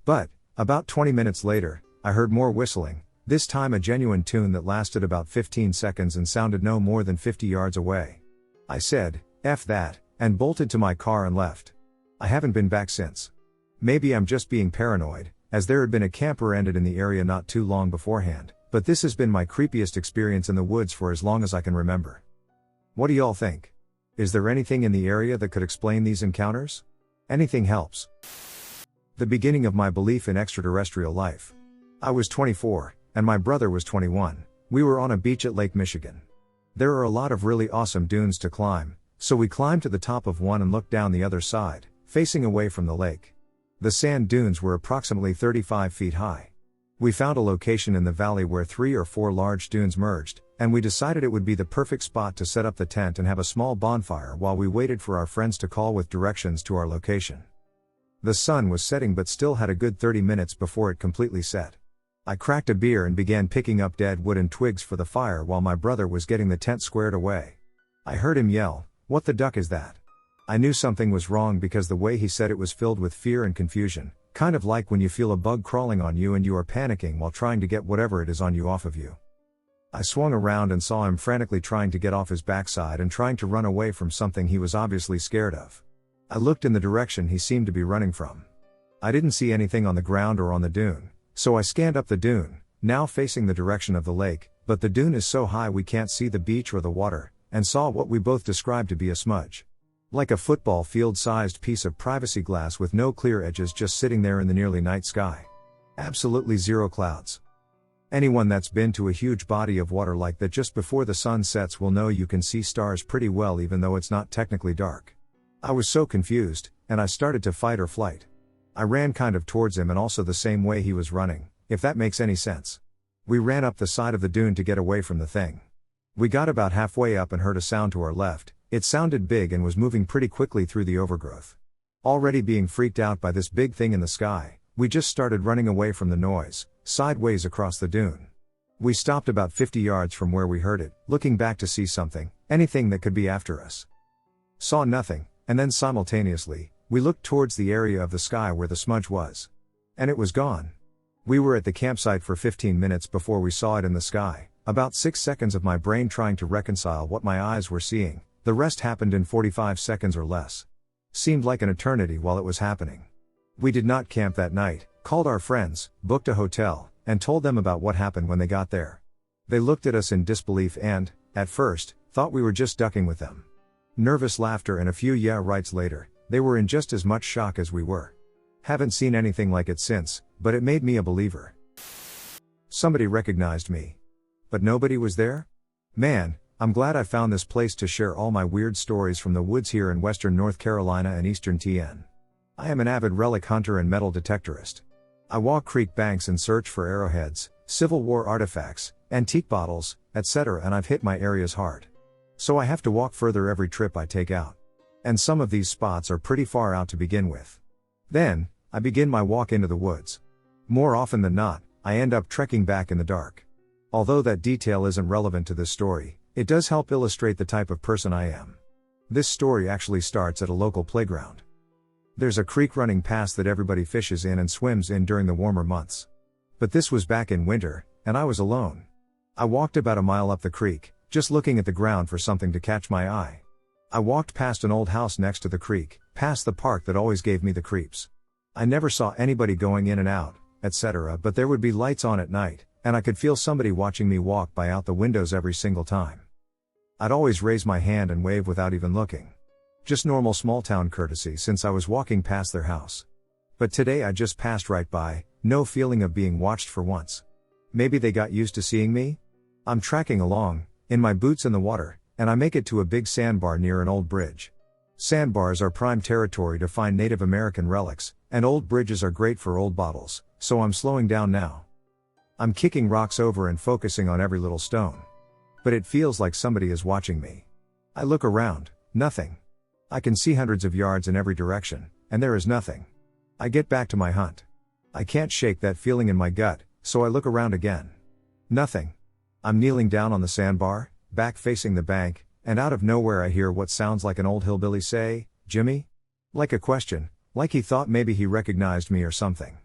But, about 20 minutes later, I heard more whistling, this time a genuine tune that lasted about 15 seconds and sounded no more than 50 yards away. I said, "F that," and bolted to my car and left. I haven't been back since. Maybe I'm just being paranoid, as there had been a camper ended in the area not too long beforehand, but this has been my creepiest experience in the woods for as long as I can remember. What do y'all think? Is there anything in the area that could explain these encounters? Anything helps. The beginning of my belief in extraterrestrial life. I was 24, and my brother was 21. We were on a beach at Lake Michigan. There are a lot of really awesome dunes to climb, so we climbed to the top of one and looked down the other side, facing away from the lake. The sand dunes were approximately 35 feet high. We found a location in the valley where 3 or 4 large dunes merged, and we decided it would be the perfect spot to set up the tent and have a small bonfire while we waited for our friends to call with directions to our location. The sun was setting but still had a good 30 minutes before it completely set. I cracked a beer and began picking up dead wood and twigs for the fire while my brother was getting the tent squared away. I heard him yell, "What the duck is that?" I knew something was wrong because the way he said it was filled with fear and confusion, kind of like when you feel a bug crawling on you and you are panicking while trying to get whatever it is on you off of you. I swung around and saw him frantically trying to get off his backside and trying to run away from something he was obviously scared of. I looked in the direction he seemed to be running from. I didn't see anything on the ground or on the dune, so I scanned up the dune, now facing the direction of the lake, but the dune is so high we can't see the beach or the water, and saw what we both described to be a smudge. Like a football field-sized piece of privacy glass with no clear edges just sitting there in the nearly night sky. Absolutely zero clouds. Anyone that's been to a huge body of water like that just before the sun sets will know you can see stars pretty well even though it's not technically dark. I was so confused, and I started to fight or flight. I ran kind of towards him and also the same way he was running, if that makes any sense. We ran up the side of the dune to get away from the thing. We got about halfway up and heard a sound to our left. It sounded big and was moving pretty quickly through the overgrowth. Already being freaked out by this big thing in the sky, we just started running away from the noise, sideways across the dune. We stopped about 50 yards from where we heard it, looking back to see something, anything that could be after us. Saw nothing, and then simultaneously, we looked towards the area of the sky where the smudge was. And it was gone. We were at the campsite for 15 minutes before we saw it in the sky, about 6 seconds of my brain trying to reconcile what my eyes were seeing. The rest happened in 45 seconds or less. Seemed like an eternity while it was happening. We did not camp that night, Called our friends, booked a hotel, and told them about what happened when they got there. They looked at us in disbelief and, at first, thought we were just ducking with them. Nervous laughter and a few yeah rights later, they were in just as much shock as we were. Haven't seen anything like it since, but it made me a believer. Somebody recognized me. But nobody was there? Man, I'm glad I found this place to share all my weird stories from the woods here in western North Carolina and eastern TN. I am an avid relic hunter and metal detectorist. I walk creek banks and search for arrowheads, Civil War artifacts, antique bottles, etc., and I've hit my areas hard. So I have to walk further every trip I take out. And some of these spots are pretty far out to begin with. Then, I begin my walk into the woods. More often than not, I end up trekking back in the dark. Although that detail isn't relevant to this story, it does help illustrate the type of person I am. This story actually starts at a local playground. There's a creek running past that everybody fishes in and swims in during the warmer months. But this was back in winter, and I was alone. I walked about a mile up the creek, just looking at the ground for something to catch my eye. I walked past an old house next to the creek, past the park that always gave me the creeps. I never saw anybody going in and out, etc., but there would be lights on at night, and I could feel somebody watching me walk by out the windows every single time. I'd always raise my hand and wave without even looking. Just normal small-town courtesy since I was walking past their house. But today I just passed right by, no feeling of being watched for once. Maybe they got used to seeing me? I'm tracking along, in my boots in the water, and I make it to a big sandbar near an old bridge. Sandbars are prime territory to find Native American relics, and old bridges are great for old bottles, so I'm slowing down now. I'm kicking rocks over and focusing on every little stone. But it feels like somebody is watching me. I look around, nothing. I can see hundreds of yards in every direction, and there is nothing. I get back to my hunt. I can't shake that feeling in my gut, so I look around again. Nothing. I'm kneeling down on the sandbar, back facing the bank, and out of nowhere I hear what sounds like an old hillbilly say, "Jimmy?" Like a question, like he thought maybe he recognized me or something.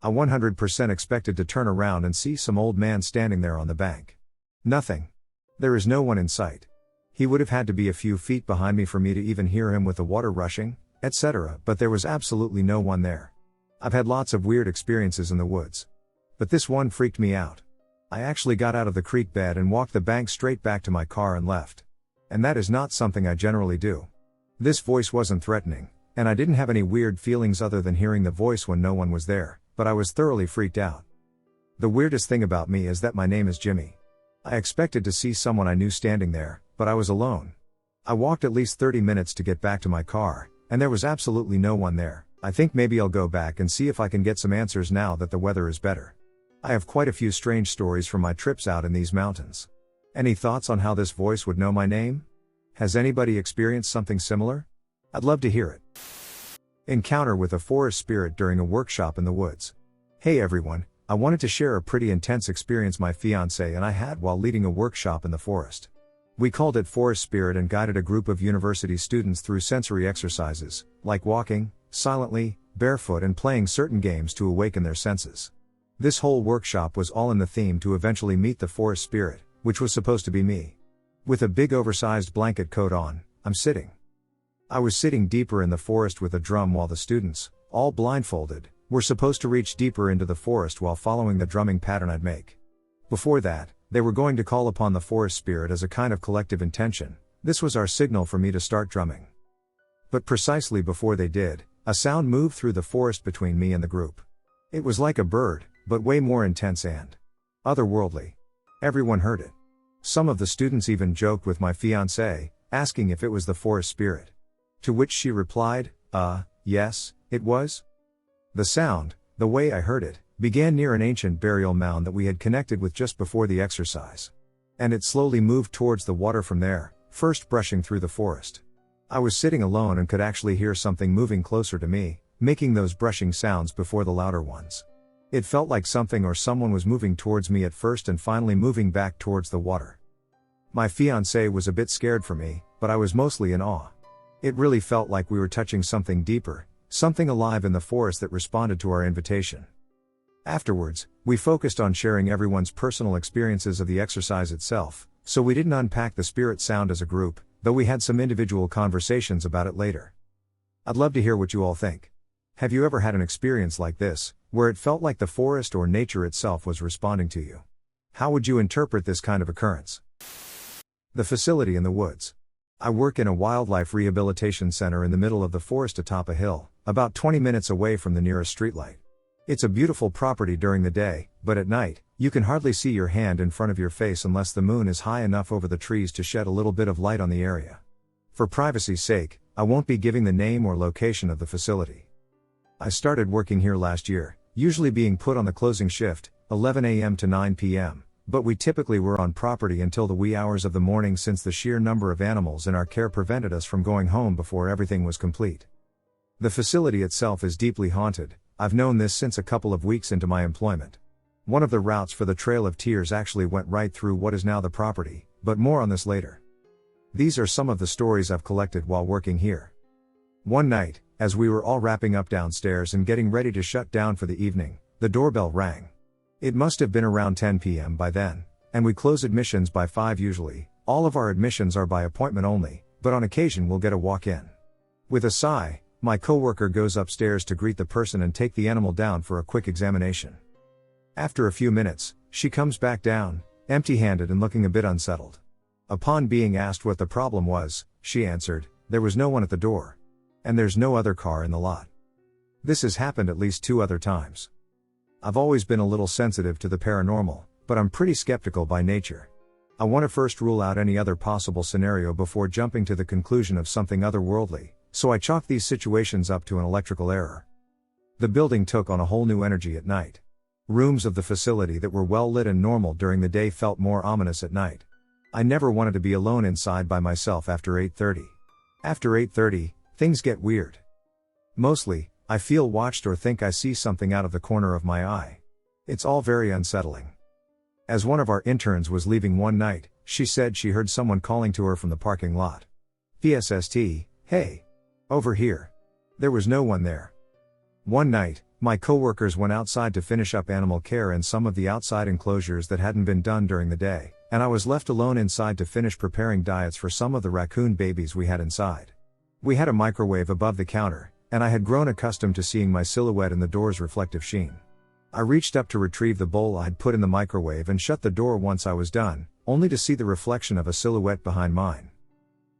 I 100% expected to turn around and see some old man standing there on the bank. Nothing. There is no one in sight. He would have had to be a few feet behind me for me to even hear him with the water rushing, etc., but there was absolutely no one there. I've had lots of weird experiences in the woods. But this one freaked me out. I actually got out of the creek bed and walked the bank straight back to my car and left. And that is not something I generally do. This voice wasn't threatening, and I didn't have any weird feelings other than hearing the voice when no one was there, but I was thoroughly freaked out. The weirdest thing about me is that my name is Jimmy. I expected to see someone I knew standing there, but I was alone. I walked at least 30 minutes to get back to my car, and there was absolutely no one there. I think maybe I'll go back and see if I can get some answers now that the weather is better. I have quite a few strange stories from my trips out in these mountains. Any thoughts on how this voice would know my name? Has anybody experienced something similar? I'd love to hear it. Encounter with a forest spirit during a workshop in the woods. Hey everyone, I wanted to share a pretty intense experience my fiancé and I had while leading a workshop in the forest. We called it Forest Spirit and guided a group of university students through sensory exercises, like walking, silently, barefoot and playing certain games to awaken their senses. This whole workshop was all in the theme to eventually meet the forest spirit, which was supposed to be me. With a big oversized blanket coat on, I'm sitting. I was sitting deeper in the forest with a drum while the students, all blindfolded, were supposed to reach deeper into the forest while following the drumming pattern I'd make. Before that, they were going to call upon the forest spirit as a kind of collective intention. This was our signal for me to start drumming. But precisely before they did, a sound moved through the forest between me and the group. It was like a bird, but way more intense and otherworldly. Everyone heard it. Some of the students even joked with my fiancée, asking if it was the forest spirit. To which she replied, yes, it was. The sound, the way I heard it, began near an ancient burial mound that we had connected with just before the exercise. And it slowly moved towards the water from there, first brushing through the forest. I was sitting alone and could actually hear something moving closer to me, making those brushing sounds before the louder ones. It felt like something or someone was moving towards me at first and finally moving back towards the water. My fiancé was a bit scared for me, but I was mostly in awe. It really felt like we were touching something deeper, something alive in the forest that responded to our invitation. Afterwards, we focused on sharing everyone's personal experiences of the exercise itself, so we didn't unpack the spirit sound as a group, though we had some individual conversations about it later. I'd love to hear what you all think. Have you ever had an experience like this, where it felt like the forest or nature itself was responding to you. How would you interpret this kind of occurrence? The facility in the woods. I work in a wildlife rehabilitation center in the middle of the forest atop a hill, about 20 minutes away from the nearest streetlight. It's a beautiful property during the day, but at night, you can hardly see your hand in front of your face unless the moon is high enough over the trees to shed a little bit of light on the area. For privacy's sake, I won't be giving the name or location of the facility. I started working here last year, usually being put on the closing shift, 11 a.m. to 9 p.m., but we typically were on property until the wee hours of the morning since the sheer number of animals in our care prevented us from going home before everything was complete. The facility itself is deeply haunted. I've known this since a couple of weeks into my employment. One of the routes for the Trail of Tears actually went right through what is now the property, but more on this later. These are some of the stories I've collected while working here. One night, as we were all wrapping up downstairs and getting ready to shut down for the evening, the doorbell rang. It must have been around 10 p.m. by then, and we close admissions by 5 usually. All of our admissions are by appointment only, but on occasion we'll get a walk-in. With a sigh, my coworker goes upstairs to greet the person and take the animal down for a quick examination. After a few minutes, she comes back down, empty-handed and looking a bit unsettled. Upon being asked what the problem was, she answered, "There was no one at the door. And there's no other car in the lot." This has happened at least 2 other times. I've always been a little sensitive to the paranormal, but I'm pretty skeptical by nature. I want to first rule out any other possible scenario before jumping to the conclusion of something otherworldly, so I chalk these situations up to an electrical error. The building took on a whole new energy at night. Rooms of the facility that were well lit and normal during the day felt more ominous at night. I never wanted to be alone inside by myself after 8:30. After 8:30, things get weird. Mostly, I feel watched or think I see something out of the corner of my eye. It's all very unsettling. As one of our interns was leaving one night, she said she heard someone calling to her from the parking lot. "PSST, hey. Over here." There was no one there. One night, my coworkers went outside to finish up animal care in some of the outside enclosures that hadn't been done during the day, and I was left alone inside to finish preparing diets for some of the raccoon babies we had inside. We had a microwave above the counter, and I had grown accustomed to seeing my silhouette in the door's reflective sheen. I reached up to retrieve the bowl I'd put in the microwave and shut the door once I was done, only to see the reflection of a silhouette behind mine.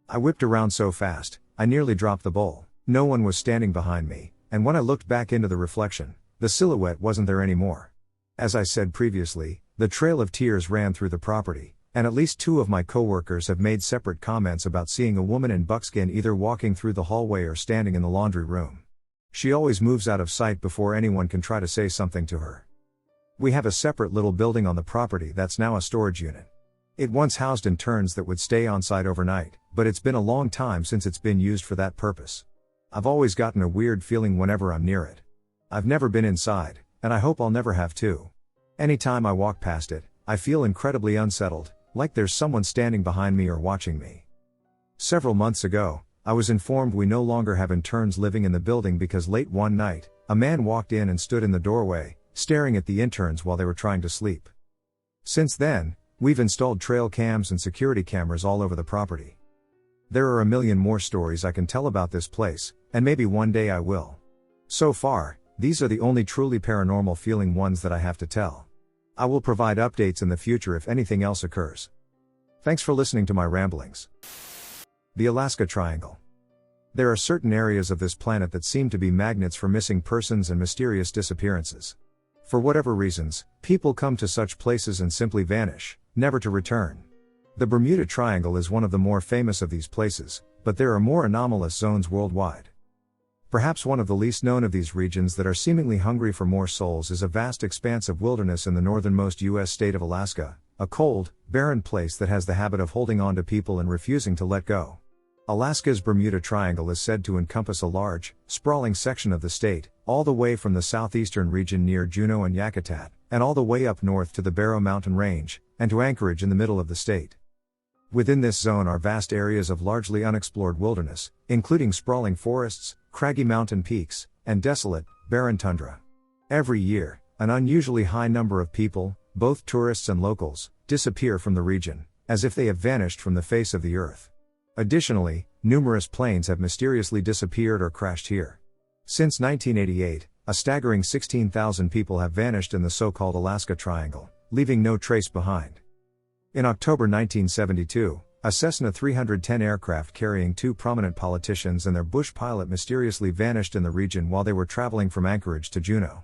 I whipped around so fast, I nearly dropped the bowl. No one was standing behind me, and when I looked back into the reflection, the silhouette wasn't there anymore. As I said previously, the Trail of Tears ran through the property, and at least 2 of my coworkers have made separate comments about seeing a woman in buckskin either walking through the hallway or standing in the laundry room. She always moves out of sight before anyone can try to say something to her. We have a separate little building on the property that's now a storage unit. It once housed interns that would stay on site overnight, but it's been a long time since it's been used for that purpose. I've always gotten a weird feeling whenever I'm near it. I've never been inside, and I hope I'll never have to. Anytime I walk past it, I feel incredibly unsettled, like there's someone standing behind me or watching me. Several months ago, I was informed we no longer have interns living in the building because late one night, a man walked in and stood in the doorway, staring at the interns while they were trying to sleep. Since then, we've installed trail cams and security cameras all over the property. There are a million more stories I can tell about this place, and maybe one day I will. So far, these are the only truly paranormal feeling ones that I have to tell. I will provide updates in the future if anything else occurs. Thanks for listening to my ramblings. The Alaska Triangle. There are certain areas of this planet that seem to be magnets for missing persons and mysterious disappearances. For whatever reasons, people come to such places and simply vanish, never to return. The Bermuda Triangle is one of the more famous of these places, but there are more anomalous zones worldwide. Perhaps one of the least known of these regions that are seemingly hungry for more souls is a vast expanse of wilderness in the northernmost U.S. state of Alaska, a cold, barren place that has the habit of holding on to people and refusing to let go. Alaska's Bermuda Triangle is said to encompass a large, sprawling section of the state, all the way from the southeastern region near Juneau and Yakutat, and all the way up north to the Barrow Mountain Range, and to Anchorage in the middle of the state. Within this zone are vast areas of largely unexplored wilderness, including sprawling forests, craggy mountain peaks, and desolate, barren tundra. Every year, an unusually high number of people, both tourists and locals, disappear from the region, as if they have vanished from the face of the earth. Additionally, numerous planes have mysteriously disappeared or crashed here. Since 1988, A staggering 16,000 people have vanished in the so-called Alaska Triangle, leaving no trace behind. In October 1972, a Cessna 310 aircraft carrying two prominent politicians and their Bush pilot mysteriously vanished in the region while they were traveling from Anchorage to Juneau.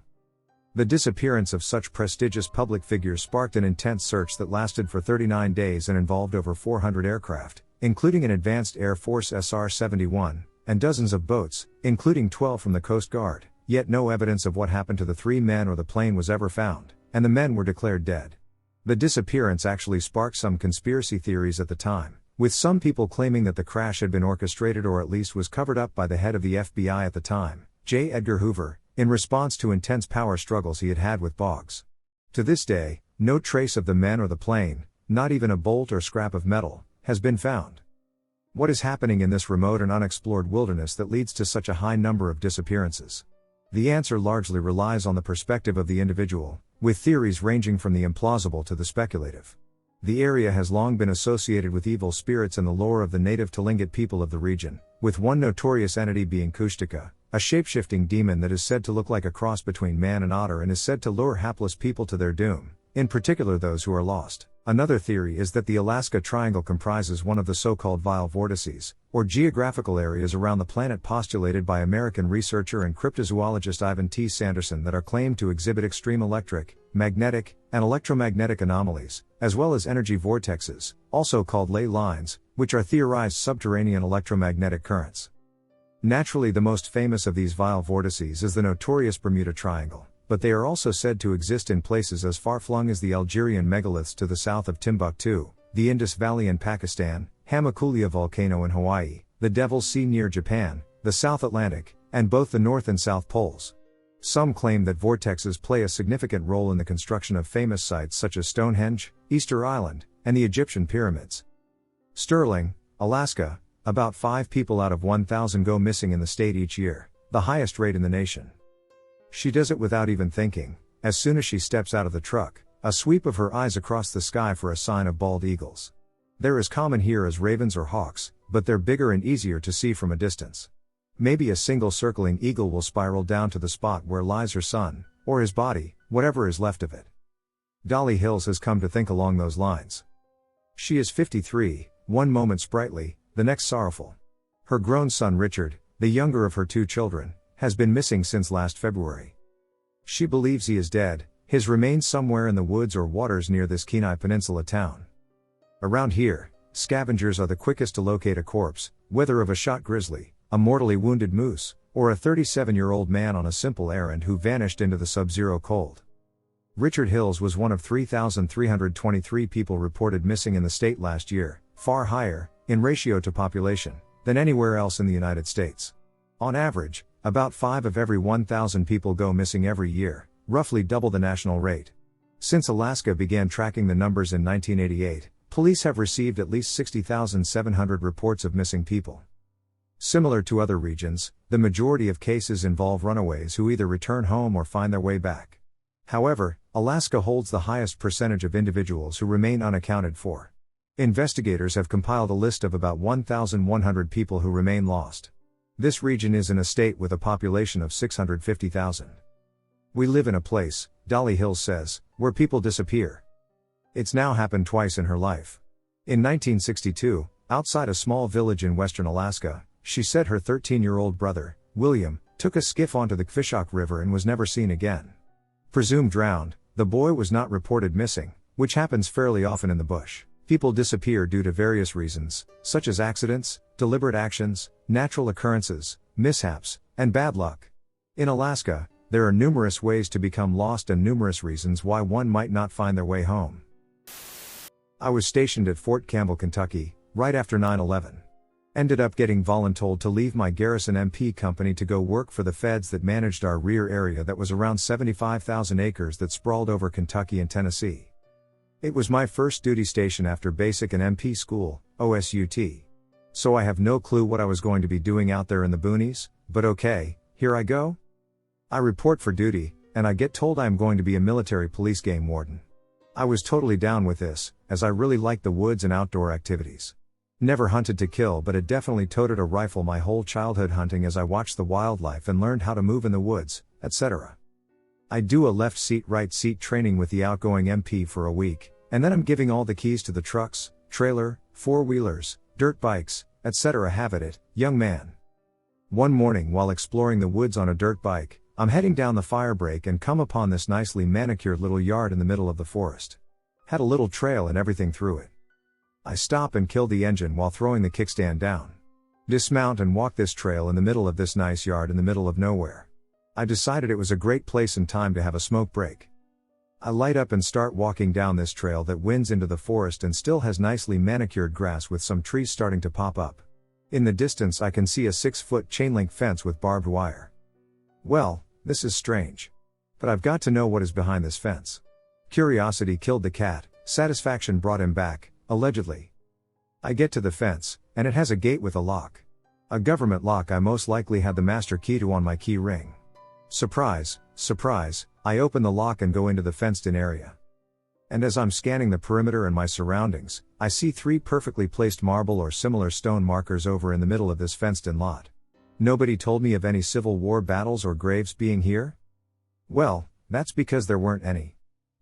The disappearance of such prestigious public figures sparked an intense search that lasted for 39 days and involved over 400 aircraft, including an advanced Air Force SR-71, and dozens of boats, including 12 from the Coast Guard, yet no evidence of what happened to the three men or the plane was ever found, and the men were declared dead. The disappearance actually sparked some conspiracy theories at the time, with some people claiming that the crash had been orchestrated or at least was covered up by the head of the FBI at the time, J. Edgar Hoover, in response to intense power struggles he had had with Boggs. To this day, no trace of the men or the plane, not even a bolt or scrap of metal, has been found. What is happening in this remote and unexplored wilderness that leads to such a high number of disappearances? The answer largely relies on the perspective of the individual, with theories ranging from the implausible to the speculative. The area has long been associated with evil spirits in the lore of the native Tlingit people of the region, with one notorious entity being Kushtaka, a shape-shifting demon that is said to look like a cross between man and otter and is said to lure hapless people to their doom, in particular those who are lost. Another theory is that the Alaska Triangle comprises one of the so-called vile vortices, or geographical areas around the planet postulated by American researcher and cryptozoologist Ivan T. Sanderson that are claimed to exhibit extreme electric, magnetic, and electromagnetic anomalies, as well as energy vortexes, also called ley lines, which are theorized subterranean electromagnetic currents. Naturally, the most famous of these vile vortices is the notorious Bermuda Triangle, but they are also said to exist in places as far-flung as the Algerian megaliths to the south of Timbuktu, the Indus Valley in Pakistan, Hamakulia Volcano in Hawaii, the Devil's Sea near Japan, the South Atlantic, and both the North and South Poles. Some claim that vortexes play a significant role in the construction of famous sites such as Stonehenge, Easter Island, and the Egyptian pyramids. Sterling, Alaska. About 5 people out of 1,000 go missing in the state each year, the highest rate in the nation. She does it without even thinking. As soon as she steps out of the truck, a sweep of her eyes across the sky for a sign of bald eagles. They're as common here as ravens or hawks, but they're bigger and easier to see from a distance. Maybe a single circling eagle will spiral down to the spot where lies her son, or his body, whatever is left of it. Dolly Hills has come to think along those lines. She is 53, one moment sprightly, the next sorrowful. Her grown son Richard, the younger of her 2 children, has been missing since last February. She believes he is dead, his remains somewhere in the woods or waters near this Kenai Peninsula town. Around here, scavengers are the quickest to locate a corpse, whether of a shot grizzly, a mortally wounded moose, or a 37-year-old man on a simple errand who vanished into the sub-zero cold. Richard Hills was one of 3,323 people reported missing in the state last year, far higher, in ratio to population, than anywhere else in the United States. On average, about 5 of every 1,000 people go missing every year, roughly double the national rate. Since Alaska began tracking the numbers in 1988, police have received at least 60,700 reports of missing people. Similar to other regions, the majority of cases involve runaways who either return home or find their way back. However, Alaska holds the highest percentage of individuals who remain unaccounted for. Investigators have compiled a list of about 1,100 people who remain lost. This region is in a state with a population of 650,000. We live in a place, Dolly Hills says, where people disappear. It's now happened twice in her life. In 1962, outside a small village in western Alaska, she said her 13-year-old brother, William, took a skiff onto the Kvichak River and was never seen again. Presumed drowned, the boy was not reported missing, which happens fairly often in the bush. People disappear due to various reasons, such as accidents, deliberate actions, natural occurrences, mishaps, and bad luck. In Alaska, there are numerous ways to become lost and numerous reasons why one might not find their way home. I was stationed at Fort Campbell, Kentucky, right after 9/11. Ended up getting voluntold to leave my Garrison MP company to go work for the feds that managed our rear area that was around 75,000 acres that sprawled over Kentucky and Tennessee. It was my first duty station after basic and MP school, OSUT. So I have no clue what I was going to be doing out there in the boonies, but okay, here I go. I report for duty, and I get told I am going to be a military police game warden. I was totally down with this, as I really liked the woods and outdoor activities. Never hunted to kill, but had definitely toted a rifle my whole childhood hunting as I watched the wildlife and learned how to move in the woods, etc. I do a left seat right seat training with the outgoing MP for a week, and then I'm giving all the keys to the trucks, trailer, four-wheelers, dirt bikes, etc. Have at it, young man. One morning while exploring the woods on a dirt bike, I'm heading down the firebreak and come upon this nicely manicured little yard in the middle of the forest. Had a little trail and everything through it. I stop and kill the engine while throwing the kickstand down. Dismount and walk this trail in the middle of this nice yard in the middle of nowhere. I decided it was a great place and time to have a smoke break. I light up and start walking down this trail that winds into the forest and still has nicely manicured grass with some trees starting to pop up. In the distance I can see a 6-foot chain-link fence with barbed wire. Well, this is strange. But I've got to know what is behind this fence. Curiosity killed the cat, satisfaction brought him back, allegedly. I get to the fence, and it has a gate with a lock. A government lock I most likely had the master key to on my key ring. Surprise, surprise, I open the lock and go into the fenced-in area. And as I'm scanning the perimeter and my surroundings, I see 3 perfectly placed marble or similar stone markers over in the middle of this fenced-in lot. Nobody told me of any Civil War battles or graves being here? Well, that's because there weren't any.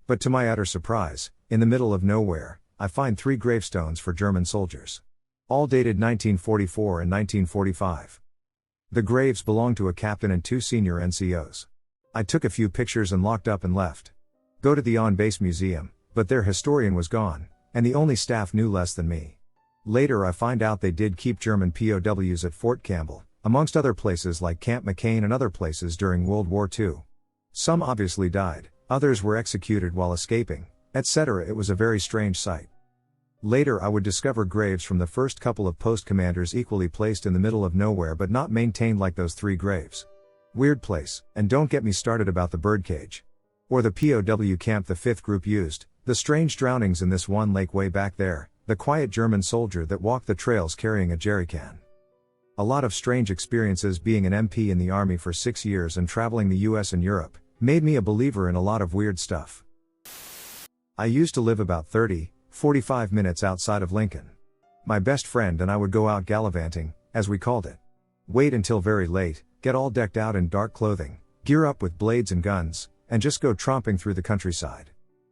But to my utter surprise, in the middle of nowhere, I find 3 gravestones for German soldiers. All dated 1944 and 1945. The graves belong to a captain and 2 senior NCOs. I took a few pictures and locked up and left. Go to the on-base museum, but their historian was gone, and the only staff knew less than me. Later I find out they did keep German POWs at Fort Campbell, amongst other places like Camp McCain and other places during World War II. Some obviously died, others were executed while escaping, etc. It was a very strange sight. Later I would discover graves from the first couple of post commanders equally placed in the middle of nowhere but not maintained like those 3 graves. Weird place, and don't get me started about the birdcage. Or the POW camp the 5th group used, the strange drownings in this one lake way back there, the quiet German soldier that walked the trails carrying a jerrycan. A lot of strange experiences being an MP in the Army for 6 years and traveling the US and Europe, made me a believer in a lot of weird stuff. I used to live about 45 minutes outside of Lincoln. My best friend and I would go out gallivanting, as we called it. Wait until very late, get all decked out in dark clothing, gear up with blades and guns, and just go tromping through the countryside.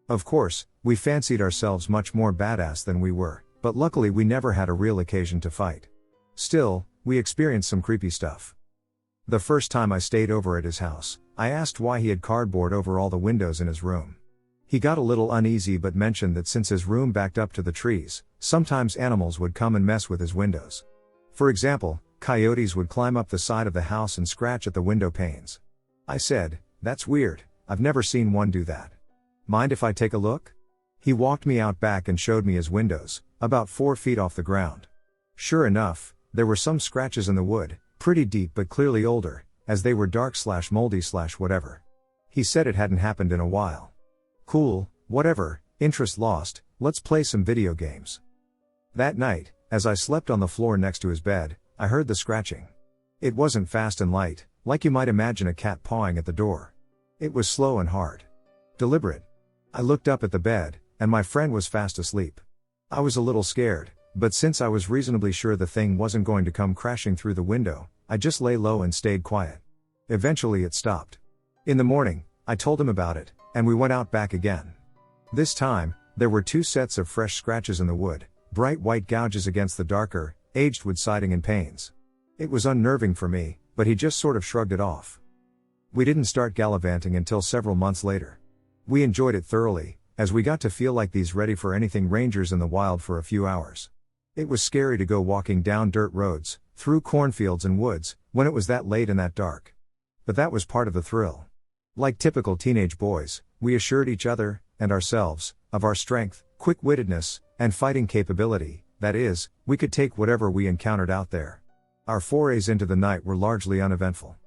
Of course, we fancied ourselves much more badass than we were, but luckily we never had a real occasion to fight. Still, we experienced some creepy stuff. The first time I stayed over at his house, I asked why he had cardboard over all the windows in his room. He got a little uneasy but mentioned that since his room backed up to the trees, sometimes animals would come and mess with his windows. For example, coyotes would climb up the side of the house and scratch at the window panes. I said, "That's weird, I've never seen one do that. Mind if I take a look?" He walked me out back and showed me his windows, about 4 feet off the ground. Sure enough, there were some scratches in the wood, pretty deep but clearly older, as they were dark/moldy/whatever. He said it hadn't happened in a while. Cool, whatever, interest lost, let's play some video games. That night, as I slept on the floor next to his bed, I heard the scratching. It wasn't fast and light, like you might imagine a cat pawing at the door. It was slow and hard. Deliberate. I looked up at the bed, and my friend was fast asleep. I was a little scared, but since I was reasonably sure the thing wasn't going to come crashing through the window, I just lay low and stayed quiet. Eventually it stopped. In the morning, I told him about it, and we went out back again. This time, there were 2 sets of fresh scratches in the wood, bright white gouges against the darker, aged wood siding and panes. It was unnerving for me, but he just sort of shrugged it off. We didn't start gallivanting until several months later. We enjoyed it thoroughly, as we got to feel like these ready-for-anything rangers in the wild for a few hours. It was scary to go walking down dirt roads, through cornfields and woods, when it was that late and that dark. But that was part of the thrill. Like typical teenage boys, we assured each other, and ourselves, of our strength, quick-wittedness, and fighting capability, that is, we could take whatever we encountered out there. Our forays into the night were largely uneventful.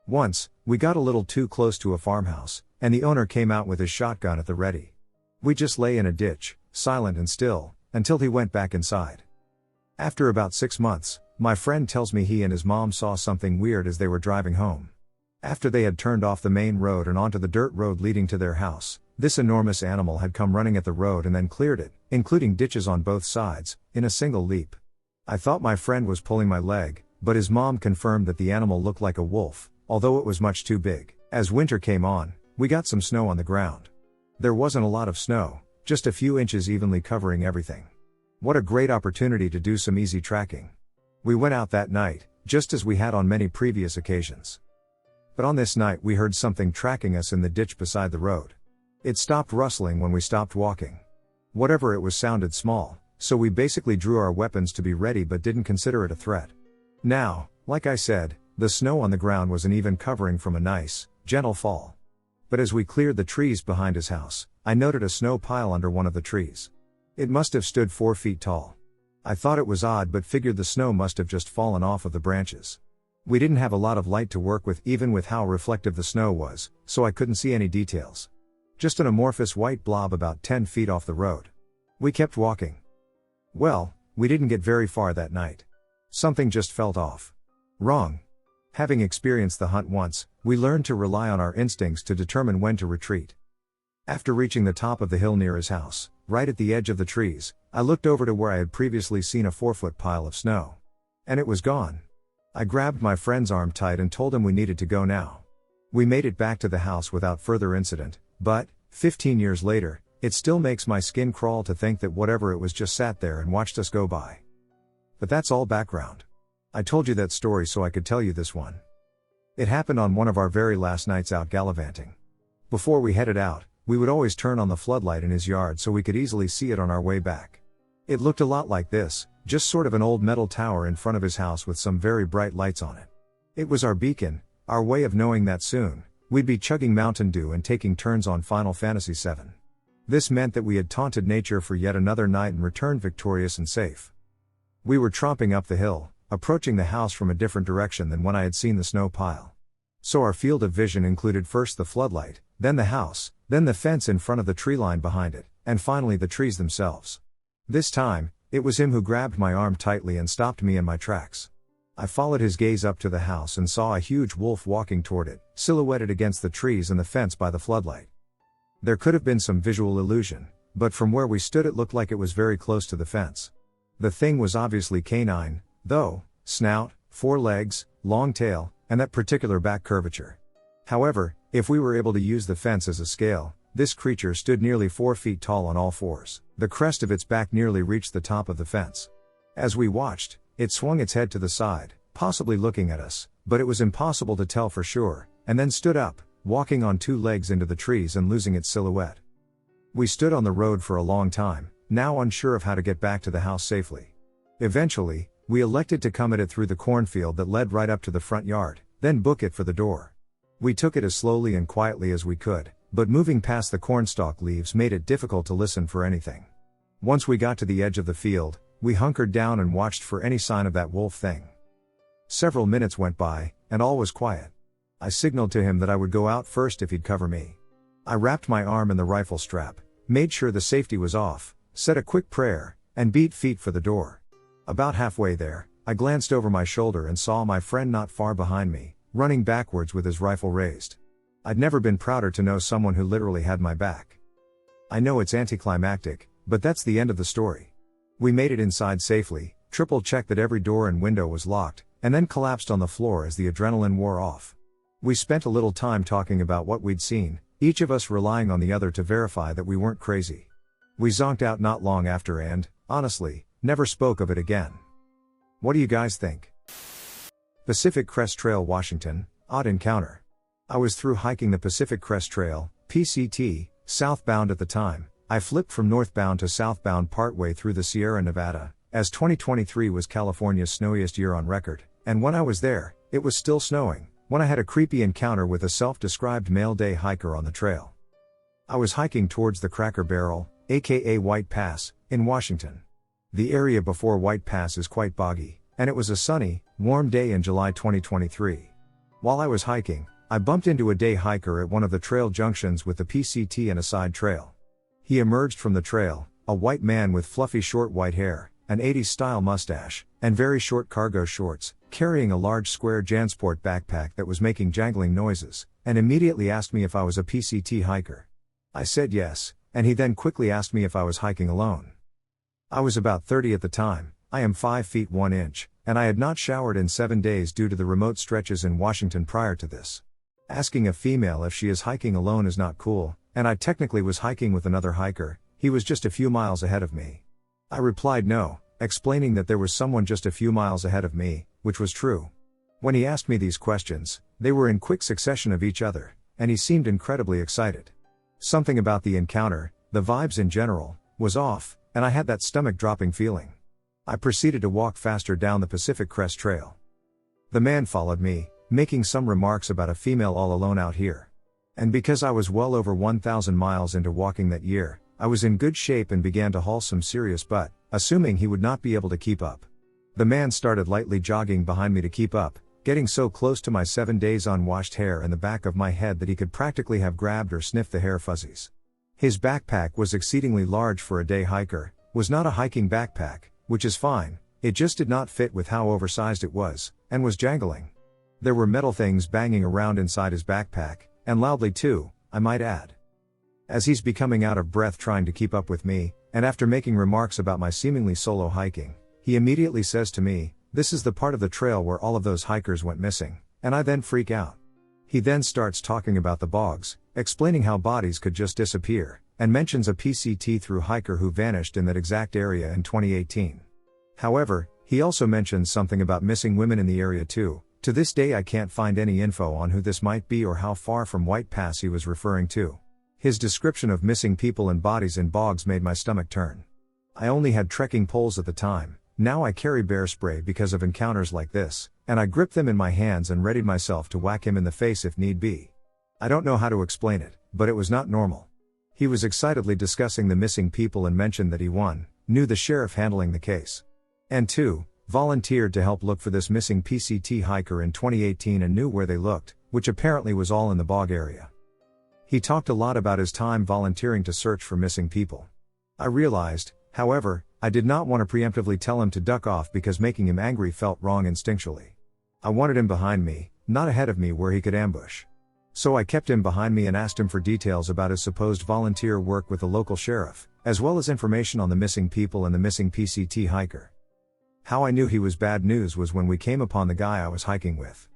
Once, we got a little too close to a farmhouse, and the owner came out with his shotgun at the ready. We just lay in a ditch, silent and still, until he went back inside. After about 6 months, my friend tells me he and his mom saw something weird as they were driving home. After they had turned off the main road and onto the dirt road leading to their house, this enormous animal had come running at the road and then cleared it, including ditches on both sides, in a single leap. I thought my friend was pulling my leg, but his mom confirmed that the animal looked like a wolf, although it was much too big. As winter came on, we got some snow on the ground. There wasn't a lot of snow, just a few inches evenly covering everything. What a great opportunity to do some easy tracking. We went out that night, just as we had on many previous occasions. But on this night we heard something tracking us in the ditch beside the road. It stopped rustling when we stopped walking. Whatever it was sounded small, so we basically drew our weapons to be ready but didn't consider it a threat. Now, like I said, the snow on the ground was an even covering from a nice, gentle fall. But as we cleared the trees behind his house, I noted a snow pile under one of the trees. It must have stood 4 feet tall. I thought it was odd but figured the snow must have just fallen off of the branches. We didn't have a lot of light to work with even with how reflective the snow was, so I couldn't see any details. Just an amorphous white blob about 10 feet off the road. We kept walking. Well, we didn't get very far that night. Something just felt off. Wrong. Having experienced the hunt once, we learned to rely on our instincts to determine when to retreat. After reaching the top of the hill near his house, right at the edge of the trees, I looked over to where I had previously seen a 4-foot pile of snow. And it was gone. I grabbed my friend's arm tight and told him we needed to go now. We made it back to the house without further incident, but, 15 years later, it still makes my skin crawl to think that whatever it was just sat there and watched us go by. But that's all background. I told you that story so I could tell you this one. It happened on one of our very last nights out gallivanting. Before we headed out, we would always turn on the floodlight in his yard so we could easily see it on our way back. It looked a lot like this, just sort of an old metal tower in front of his house with some very bright lights on it. It was our beacon, our way of knowing that soon, we'd be chugging Mountain Dew and taking turns on Final Fantasy VII. This meant that we had taunted nature for yet another night and returned victorious and safe. We were tromping up the hill, approaching the house from a different direction than when I had seen the snow pile. So our field of vision included first the floodlight, then the house, then the fence in front of the tree line behind it, and finally the trees themselves. This time, it was him who grabbed my arm tightly and stopped me in my tracks. I followed his gaze up to the house and saw a huge wolf walking toward it, silhouetted against the trees and the fence by the floodlight. There could have been some visual illusion, but from where we stood it looked like it was very close to the fence. The thing was obviously canine, though, snout, 4 legs, long tail, and that particular back curvature. However, if we were able to use the fence as a scale, this creature stood nearly 4 feet tall on all fours. The crest of its back nearly reached the top of the fence. As we watched, it swung its head to the side, possibly looking at us, but it was impossible to tell for sure, and then stood up, walking on 2 legs into the trees and losing its silhouette. We stood on the road for a long time, now unsure of how to get back to the house safely. Eventually, we elected to come at it through the cornfield that led right up to the front yard, then book it for the door. We took it as slowly and quietly as we could, but moving past the cornstalk leaves made it difficult to listen for anything. Once we got to the edge of the field, we hunkered down and watched for any sign of that wolf thing. Several minutes went by, and all was quiet. I signaled to him that I would go out first if he'd cover me. I wrapped my arm in the rifle strap, made sure the safety was off, said a quick prayer, and beat feet for the door. About halfway there, I glanced over my shoulder and saw my friend not far behind me, running backwards with his rifle raised. I'd never been prouder to know someone who literally had my back. I know it's anticlimactic, but that's the end of the story. We made it inside safely, triple-checked that every door and window was locked, and then collapsed on the floor as the adrenaline wore off. We spent a little time talking about what we'd seen, each of us relying on the other to verify that we weren't crazy. We zonked out not long after and, honestly, never spoke of it again. What do you guys think? Pacific Crest Trail, Washington, odd encounter. I was through hiking the Pacific Crest Trail, PCT, southbound at the time. I flipped from northbound to southbound partway through the Sierra Nevada, as 2023 was California's snowiest year on record, and when I was there, it was still snowing, when I had a creepy encounter with a self-described male day hiker on the trail. I was hiking towards the Cracker Barrel, aka White Pass, in Washington. The area before White Pass is quite boggy, and it was a sunny, warm day in July 2023. While I was hiking, I bumped into a day hiker at one of the trail junctions with the PCT and a side trail. He emerged from the trail, a white man with fluffy short white hair, an 80s-style mustache, and very short cargo shorts, carrying a large square JanSport backpack that was making jangling noises, and immediately asked me if I was a PCT hiker. I said yes, and he then quickly asked me if I was hiking alone. I was about 30 at the time, I am 5 feet 1 inch, and I had not showered in 7 days due to the remote stretches in Washington prior to this. Asking a female if she is hiking alone is not cool, and I technically was hiking with another hiker. He was just a few miles ahead of me. I replied no, explaining that there was someone just a few miles ahead of me, which was true. When he asked me these questions, they were in quick succession of each other, and he seemed incredibly excited. Something about the encounter, the vibes in general, was off, and I had that stomach-dropping feeling. I proceeded to walk faster down the Pacific Crest Trail. The man followed me, making some remarks about a female all alone out here. And because I was well over 1,000 miles into walking that year, I was in good shape and began to haul some serious butt, assuming he would not be able to keep up. The man started lightly jogging behind me to keep up, getting so close to my 7 days unwashed hair in the back of my head that he could practically have grabbed or sniffed the hair fuzzies. His backpack was exceedingly large for a day hiker, was not a hiking backpack, which is fine, it just did not fit with how oversized it was, and was jangling. There were metal things banging around inside his backpack, and loudly too, I might add. As he's becoming out of breath trying to keep up with me, and after making remarks about my seemingly solo hiking, he immediately says to me, "This is the part of the trail where all of those hikers went missing," and I then freak out. He then starts talking about the bogs, explaining how bodies could just disappear, and mentions a PCT through hiker who vanished in that exact area in 2018. However, he also mentions something about missing women in the area too. To this day I can't find any info on who this might be or how far from White Pass he was referring to. His description of missing people and bodies in bogs made my stomach turn. I only had trekking poles at the time, now I carry bear spray because of encounters like this, and I gripped them in my hands and readied myself to whack him in the face if need be. I don't know how to explain it, but it was not normal. He was excitedly discussing the missing people and mentioned that he knew the sheriff handling the case. And 2, volunteered to help look for this missing PCT hiker in 2018 and knew where they looked, which apparently was all in the bog area. He talked a lot about his time volunteering to search for missing people. I realized, however, I did not want to preemptively tell him to duck off because making him angry felt wrong instinctually. I wanted him behind me, not ahead of me where he could ambush. So I kept him behind me and asked him for details about his supposed volunteer work with the local sheriff, as well as information on the missing people and the missing PCT hiker. How I knew he was bad news was when we came upon the guy I was hiking with.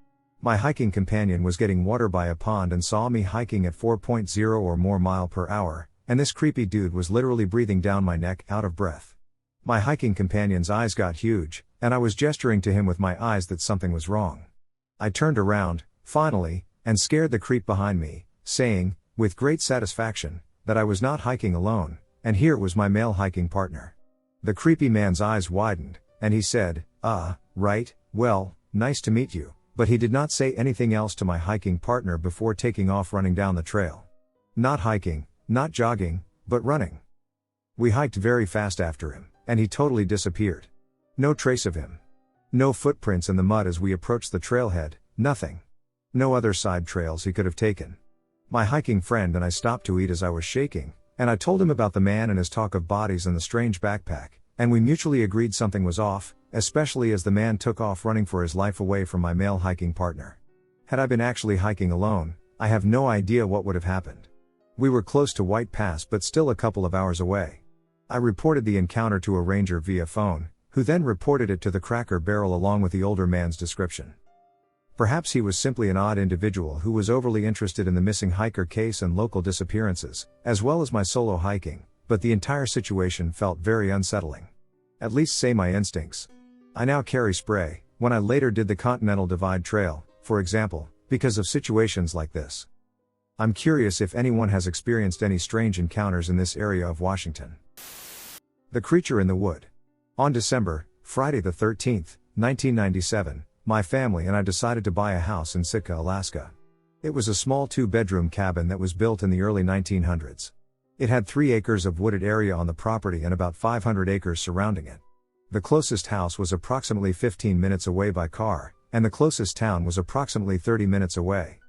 My hiking companion was getting water by a pond and saw me hiking at 4.0 or more mile per hour, and this creepy dude was literally breathing down my neck out of breath. My hiking companion's eyes got huge, and I was gesturing to him with my eyes that something was wrong. I turned around, finally, and scared the creep behind me, saying, with great satisfaction, that I was not hiking alone, and here was my male hiking partner. The creepy man's eyes widened, and he said, right, well, nice to meet you, but he did not say anything else to my hiking partner before taking off running down the trail. Not hiking, not jogging, but running. We hiked very fast after him, and he totally disappeared. No trace of him. No footprints in the mud as we approached the trailhead, nothing. No other side trails he could have taken. My hiking friend and I stopped to eat as I was shaking, and I told him about the man and his talk of bodies and the strange backpack, and we mutually agreed something was off, especially as the man took off running for his life away from my male hiking partner. Had I been actually hiking alone, I have no idea what would have happened. We were close to White Pass but still a couple of hours away. I reported the encounter to a ranger via phone, who then reported it to the Cracker Barrel along with the older man's description. Perhaps he was simply an odd individual who was overly interested in the missing hiker case and local disappearances, as well as my solo hiking, but the entire situation felt very unsettling. At least say my instincts. I now carry spray, when I later did the Continental Divide Trail, for example, because of situations like this. I'm curious if anyone has experienced any strange encounters in this area of Washington. The Creature in the Wood. On Friday the 13th, 1997, my family and I decided to buy a house in Sitka, Alaska. It was a small 2-bedroom cabin that was built in the early 1900s. It had 3 acres of wooded area on the property and about 500 acres surrounding it. The closest house was approximately 15 minutes away by car, and the closest town was approximately 30 minutes away.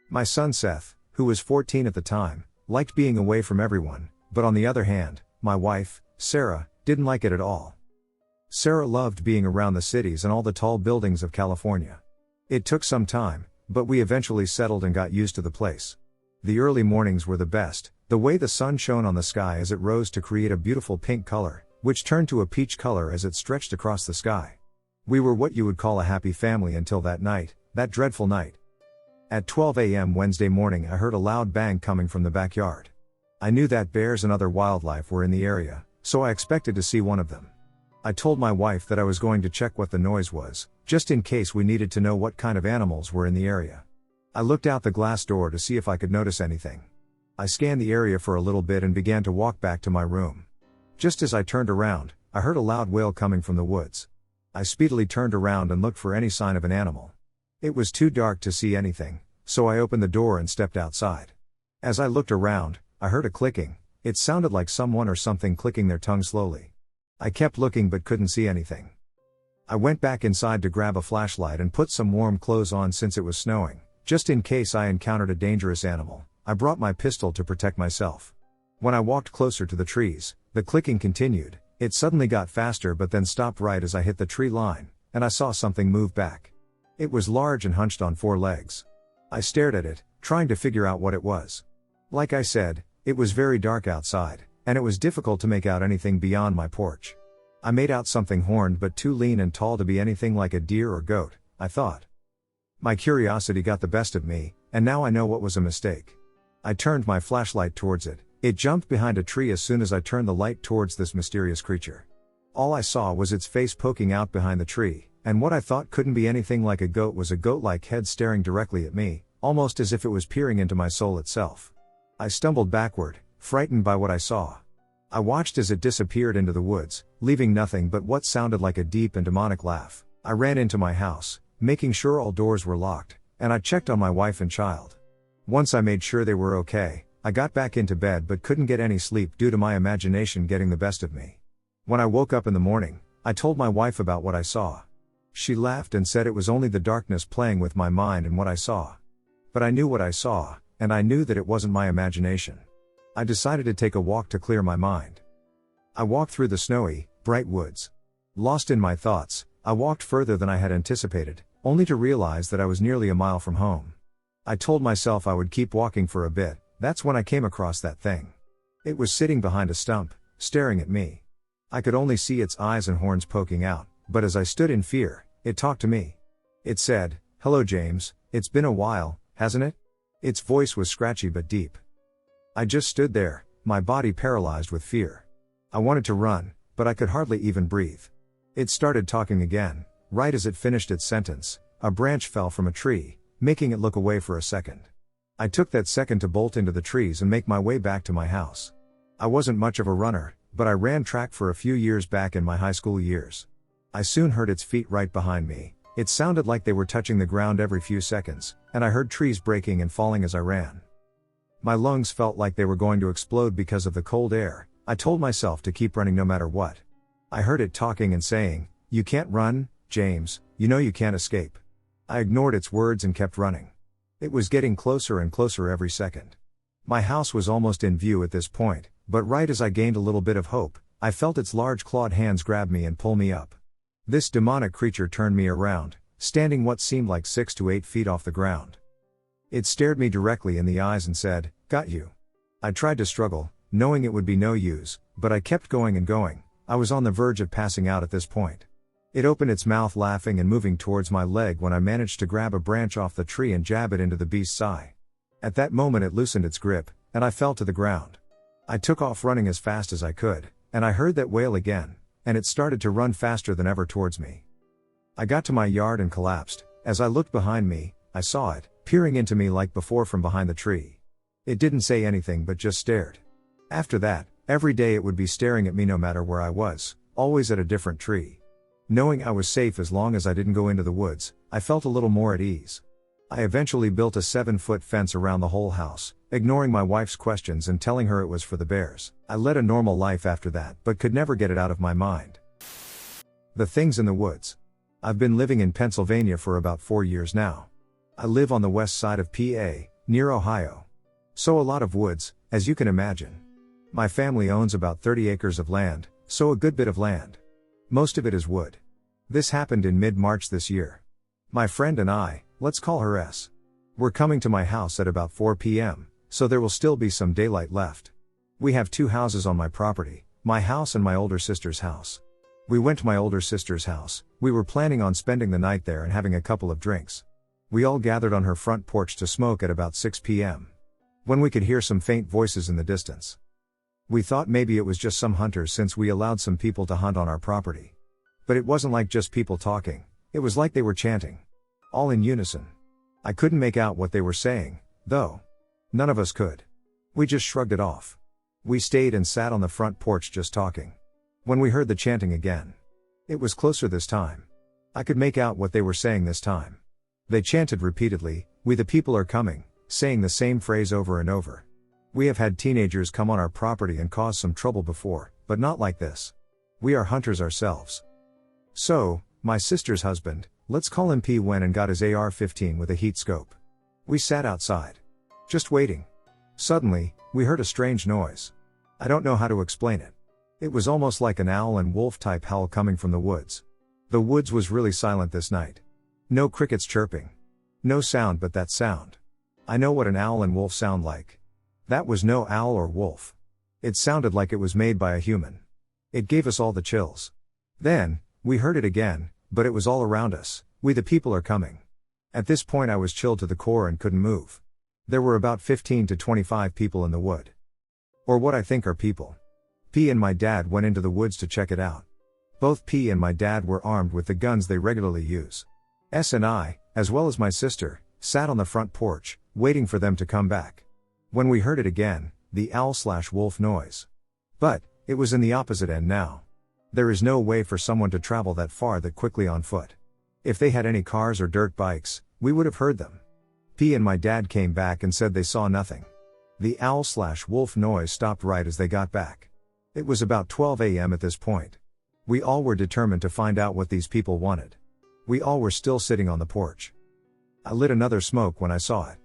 My son Seth, who was 14 at the time, liked being away from everyone, but on the other hand, my wife, Sarah, didn't like it at all. Sarah loved being around the cities and all the tall buildings of California. It took some time, but we eventually settled and got used to the place. The early mornings were the best, the way the sun shone on the sky as it rose to create a beautiful pink color, which turned to a peach color as it stretched across the sky. We were what you would call a happy family until that night, that dreadful night. At 12 a.m. Wednesday morning, I heard a loud bang coming from the backyard. I knew that bears and other wildlife were in the area, so I expected to see one of them. I told my wife that I was going to check what the noise was, just in case we needed to know what kind of animals were in the area. I looked out the glass door to see if I could notice anything. I scanned the area for a little bit and began to walk back to my room. Just as I turned around, I heard a loud wail coming from the woods. I speedily turned around and looked for any sign of an animal. It was too dark to see anything, so I opened the door and stepped outside. As I looked around, I heard a clicking. It sounded like someone or something clicking their tongue slowly. I kept looking but couldn't see anything. I went back inside to grab a flashlight and put some warm clothes on since it was snowing, just in case I encountered a dangerous animal. I brought my pistol to protect myself. When I walked closer to the trees, the clicking continued. It suddenly got faster but then stopped right as I hit the tree line, and I saw something move back. It was large and hunched on 4 legs. I stared at it, trying to figure out what it was. Like I said, it was very dark outside, and it was difficult to make out anything beyond my porch. I made out something horned but too lean and tall to be anything like a deer or goat, I thought. My curiosity got the best of me, and now I know what was a mistake. I turned my flashlight towards it. It jumped behind a tree as soon as I turned the light towards this mysterious creature. All I saw was its face poking out behind the tree, and what I thought couldn't be anything like a goat was a goat-like head staring directly at me, almost as if it was peering into my soul itself. I stumbled backward, frightened by what I saw. I watched as it disappeared into the woods, leaving nothing but what sounded like a deep and demonic laugh. I ran into my house, making sure all doors were locked, and I checked on my wife and child. Once I made sure they were okay, I got back into bed but couldn't get any sleep due to my imagination getting the best of me. When I woke up in the morning, I told my wife about what I saw. She laughed and said it was only the darkness playing with my mind and what I saw. But I knew what I saw, and I knew that it wasn't my imagination. I decided to take a walk to clear my mind. I walked through the snowy, bright woods. Lost in my thoughts, I walked further than I had anticipated, only to realize that I was nearly a mile from home. I told myself I would keep walking for a bit. That's when I came across that thing. It was sitting behind a stump, staring at me. I could only see its eyes and horns poking out, but as I stood in fear, it talked to me. It said, "Hello James, it's been a while, hasn't it?" Its voice was scratchy but deep. I just stood there, my body paralyzed with fear. I wanted to run, but I could hardly even breathe. It started talking again. Right as it finished its sentence, a branch fell from a tree, making it look away for a second. I took that second to bolt into the trees and make my way back to my house. I wasn't much of a runner, but I ran track for a few years back in my high school years. I soon heard its feet right behind me. It sounded like they were touching the ground every few seconds, and I heard trees breaking and falling as I ran. My lungs felt like they were going to explode because of the cold air. I told myself to keep running no matter what. I heard it talking and saying, "You can't run, James, you know you can't escape." I ignored its words and kept running. It was getting closer and closer every second. My house was almost in view at this point, but right as I gained a little bit of hope, I felt its large clawed hands grab me and pull me up. This demonic creature turned me around, standing what seemed like 6 to 8 feet off the ground. It stared me directly in the eyes and said, "Got you." I tried to struggle, knowing it would be no use, but I kept going and going. I was on the verge of passing out at this point. It opened its mouth laughing and moving towards my leg when I managed to grab a branch off the tree and jab it into the beast's eye. At that moment it loosened its grip, and I fell to the ground. I took off running as fast as I could, and I heard that wail again, and it started to run faster than ever towards me. I got to my yard and collapsed. As I looked behind me, I saw it, peering into me like before from behind the tree. It didn't say anything but just stared. After that, every day it would be staring at me no matter where I was, always at a different tree. Knowing I was safe as long as I didn't go into the woods, I felt a little more at ease. I eventually built a 7-foot fence around the whole house, ignoring my wife's questions and telling her it was for the bears. I led a normal life after that, but could never get it out of my mind. The things in the woods. I've been living in Pennsylvania for about 4 years now. I live on the west side of PA, near Ohio. So a lot of woods, as you can imagine. My family owns about 30 acres of land, so a good bit of land. Most of it is wood. This happened in mid-March this year. My friend and I, let's call her S, we're coming to my house at about 4 p.m., so there will still be some daylight left. We have 2 houses on my property, my house and my older sister's house. We went to my older sister's house. We were planning on spending the night there and having a couple of drinks. We all gathered on her front porch to smoke at about 6 p.m. when we could hear some faint voices in the distance. We thought maybe it was just some hunters since we allowed some people to hunt on our property. But it wasn't like just people talking, it was like they were chanting. All in unison. I couldn't make out what they were saying, though. None of us could. We just shrugged it off. We stayed and sat on the front porch just talking. When we heard the chanting again. It was closer this time. I could make out what they were saying this time. They chanted repeatedly, "We the people are coming," saying the same phrase over and over. We have had teenagers come on our property and cause some trouble before, but not like this. We are hunters ourselves. So, my sister's husband, let's call him P, went and got his AR-15 with a heat scope. We sat outside. Just waiting. Suddenly, we heard a strange noise. I don't know how to explain it. It was almost like an owl and wolf type howl coming from the woods. The woods was really silent this night. No crickets chirping. No sound but that sound. I know what an owl and wolf sound like. That was no owl or wolf. It sounded like it was made by a human. It gave us all the chills. Then, we heard it again, but it was all around us. "We the people are coming." At this point I was chilled to the core and couldn't move. There were about 15 to 25 people in the wood. Or what I think are people. P and my dad went into the woods to check it out. Both P and my dad were armed with the guns they regularly use. S and I, as well as my sister, sat on the front porch, waiting for them to come back. When we heard it again, the owl/wolf noise. But, it was in the opposite end now. There is no way for someone to travel that far that quickly on foot. If they had any cars or dirt bikes, we would have heard them. P and my dad came back and said they saw nothing. The owl/wolf noise stopped right as they got back. It was about 12 a.m. at this point. We all were determined to find out what these people wanted. We all were still sitting on the porch. I lit another smoke when I saw it.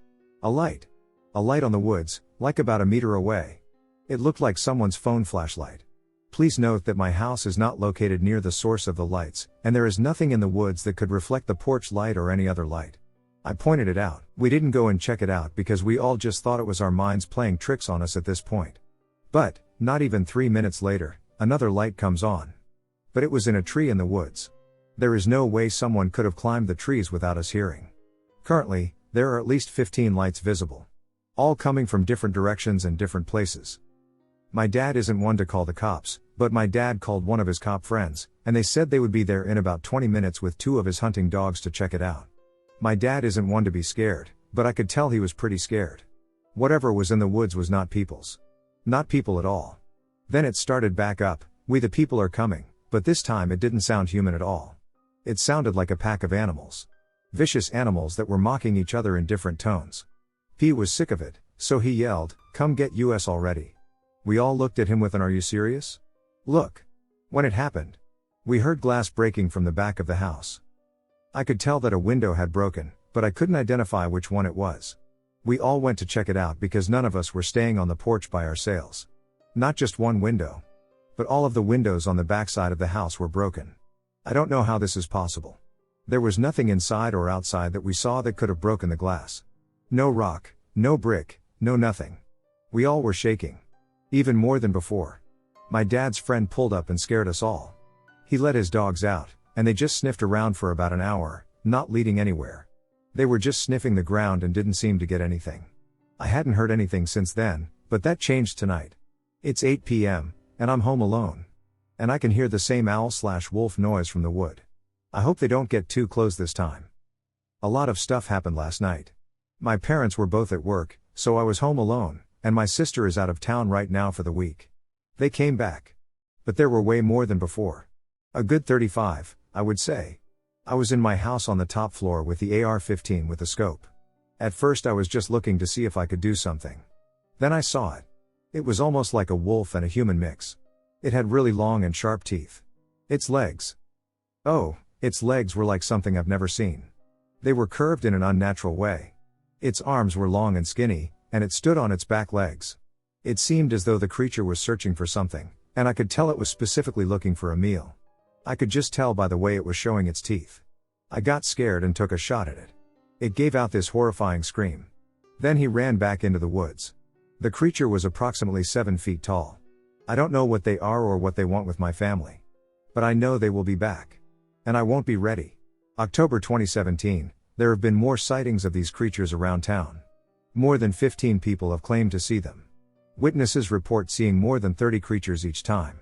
A light. A light on the woods, like about a meter away. It looked like someone's phone flashlight. Please note that my house is not located near the source of the lights, and there is nothing in the woods that could reflect the porch light or any other light. I pointed it out. We didn't go and check it out because we all just thought it was our minds playing tricks on us at this point. But, not even 3 minutes later, another light comes on. But it was in a tree in the woods. There is no way someone could have climbed the trees without us hearing. Currently, there are at least 15 lights visible. All coming from different directions and different places. My dad isn't one to call the cops, but my dad called one of his cop friends, and they said they would be there in about 20 minutes with 2 of his hunting dogs to check it out. My dad isn't one to be scared, but I could tell he was pretty scared. Whatever was in the woods was not people's. Not people at all. Then it started back up, "We the people are coming," but this time it didn't sound human at all. It sounded like a pack of animals. Vicious animals that were mocking each other in different tones. P was sick of it, so he yelled, "Come get us already." We all looked at him with an "Are you serious?" look. When it happened, we heard glass breaking from the back of the house. I could tell that a window had broken, but I couldn't identify which one it was. We all went to check it out because none of us were staying on the porch by ourselves. Not just one window. But all of the windows on the backside of the house were broken. I don't know how this is possible. There was nothing inside or outside that we saw that could have broken the glass. No rock, no brick, no nothing. We all were shaking. Even more than before. My dad's friend pulled up and scared us all. He let his dogs out, and they just sniffed around for about an hour, not leading anywhere. They were just sniffing the ground and didn't seem to get anything. I hadn't heard anything since then, but that changed tonight. It's 8 p.m., and I'm home alone. And I can hear the same owl/wolf noise from the wood. I hope they don't get too close this time. A lot of stuff happened last night. My parents were both at work, so I was home alone, and my sister is out of town right now for the week. They came back. But there were way more than before. A good 35, I would say. I was in my house on the top floor with the AR-15 with the scope. At first I was just looking to see if I could do something. Then I saw it. It was almost like a wolf and a human mix. It had really long and sharp teeth. Its legs. Oh, its legs were like something I've never seen. They were curved in an unnatural way. Its arms were long and skinny, and it stood on its back legs. It seemed as though the creature was searching for something, and I could tell it was specifically looking for a meal. I could just tell by the way it was showing its teeth. I got scared and took a shot at it. It gave out this horrifying scream. Then he ran back into the woods. The creature was approximately 7 feet tall. I don't know what they are or what they want with my family. But I know they will be back. And I won't be ready. October 2017, There have been more sightings of these creatures around town. More than 15 people have claimed to see them. Witnesses report seeing more than 30 creatures each time.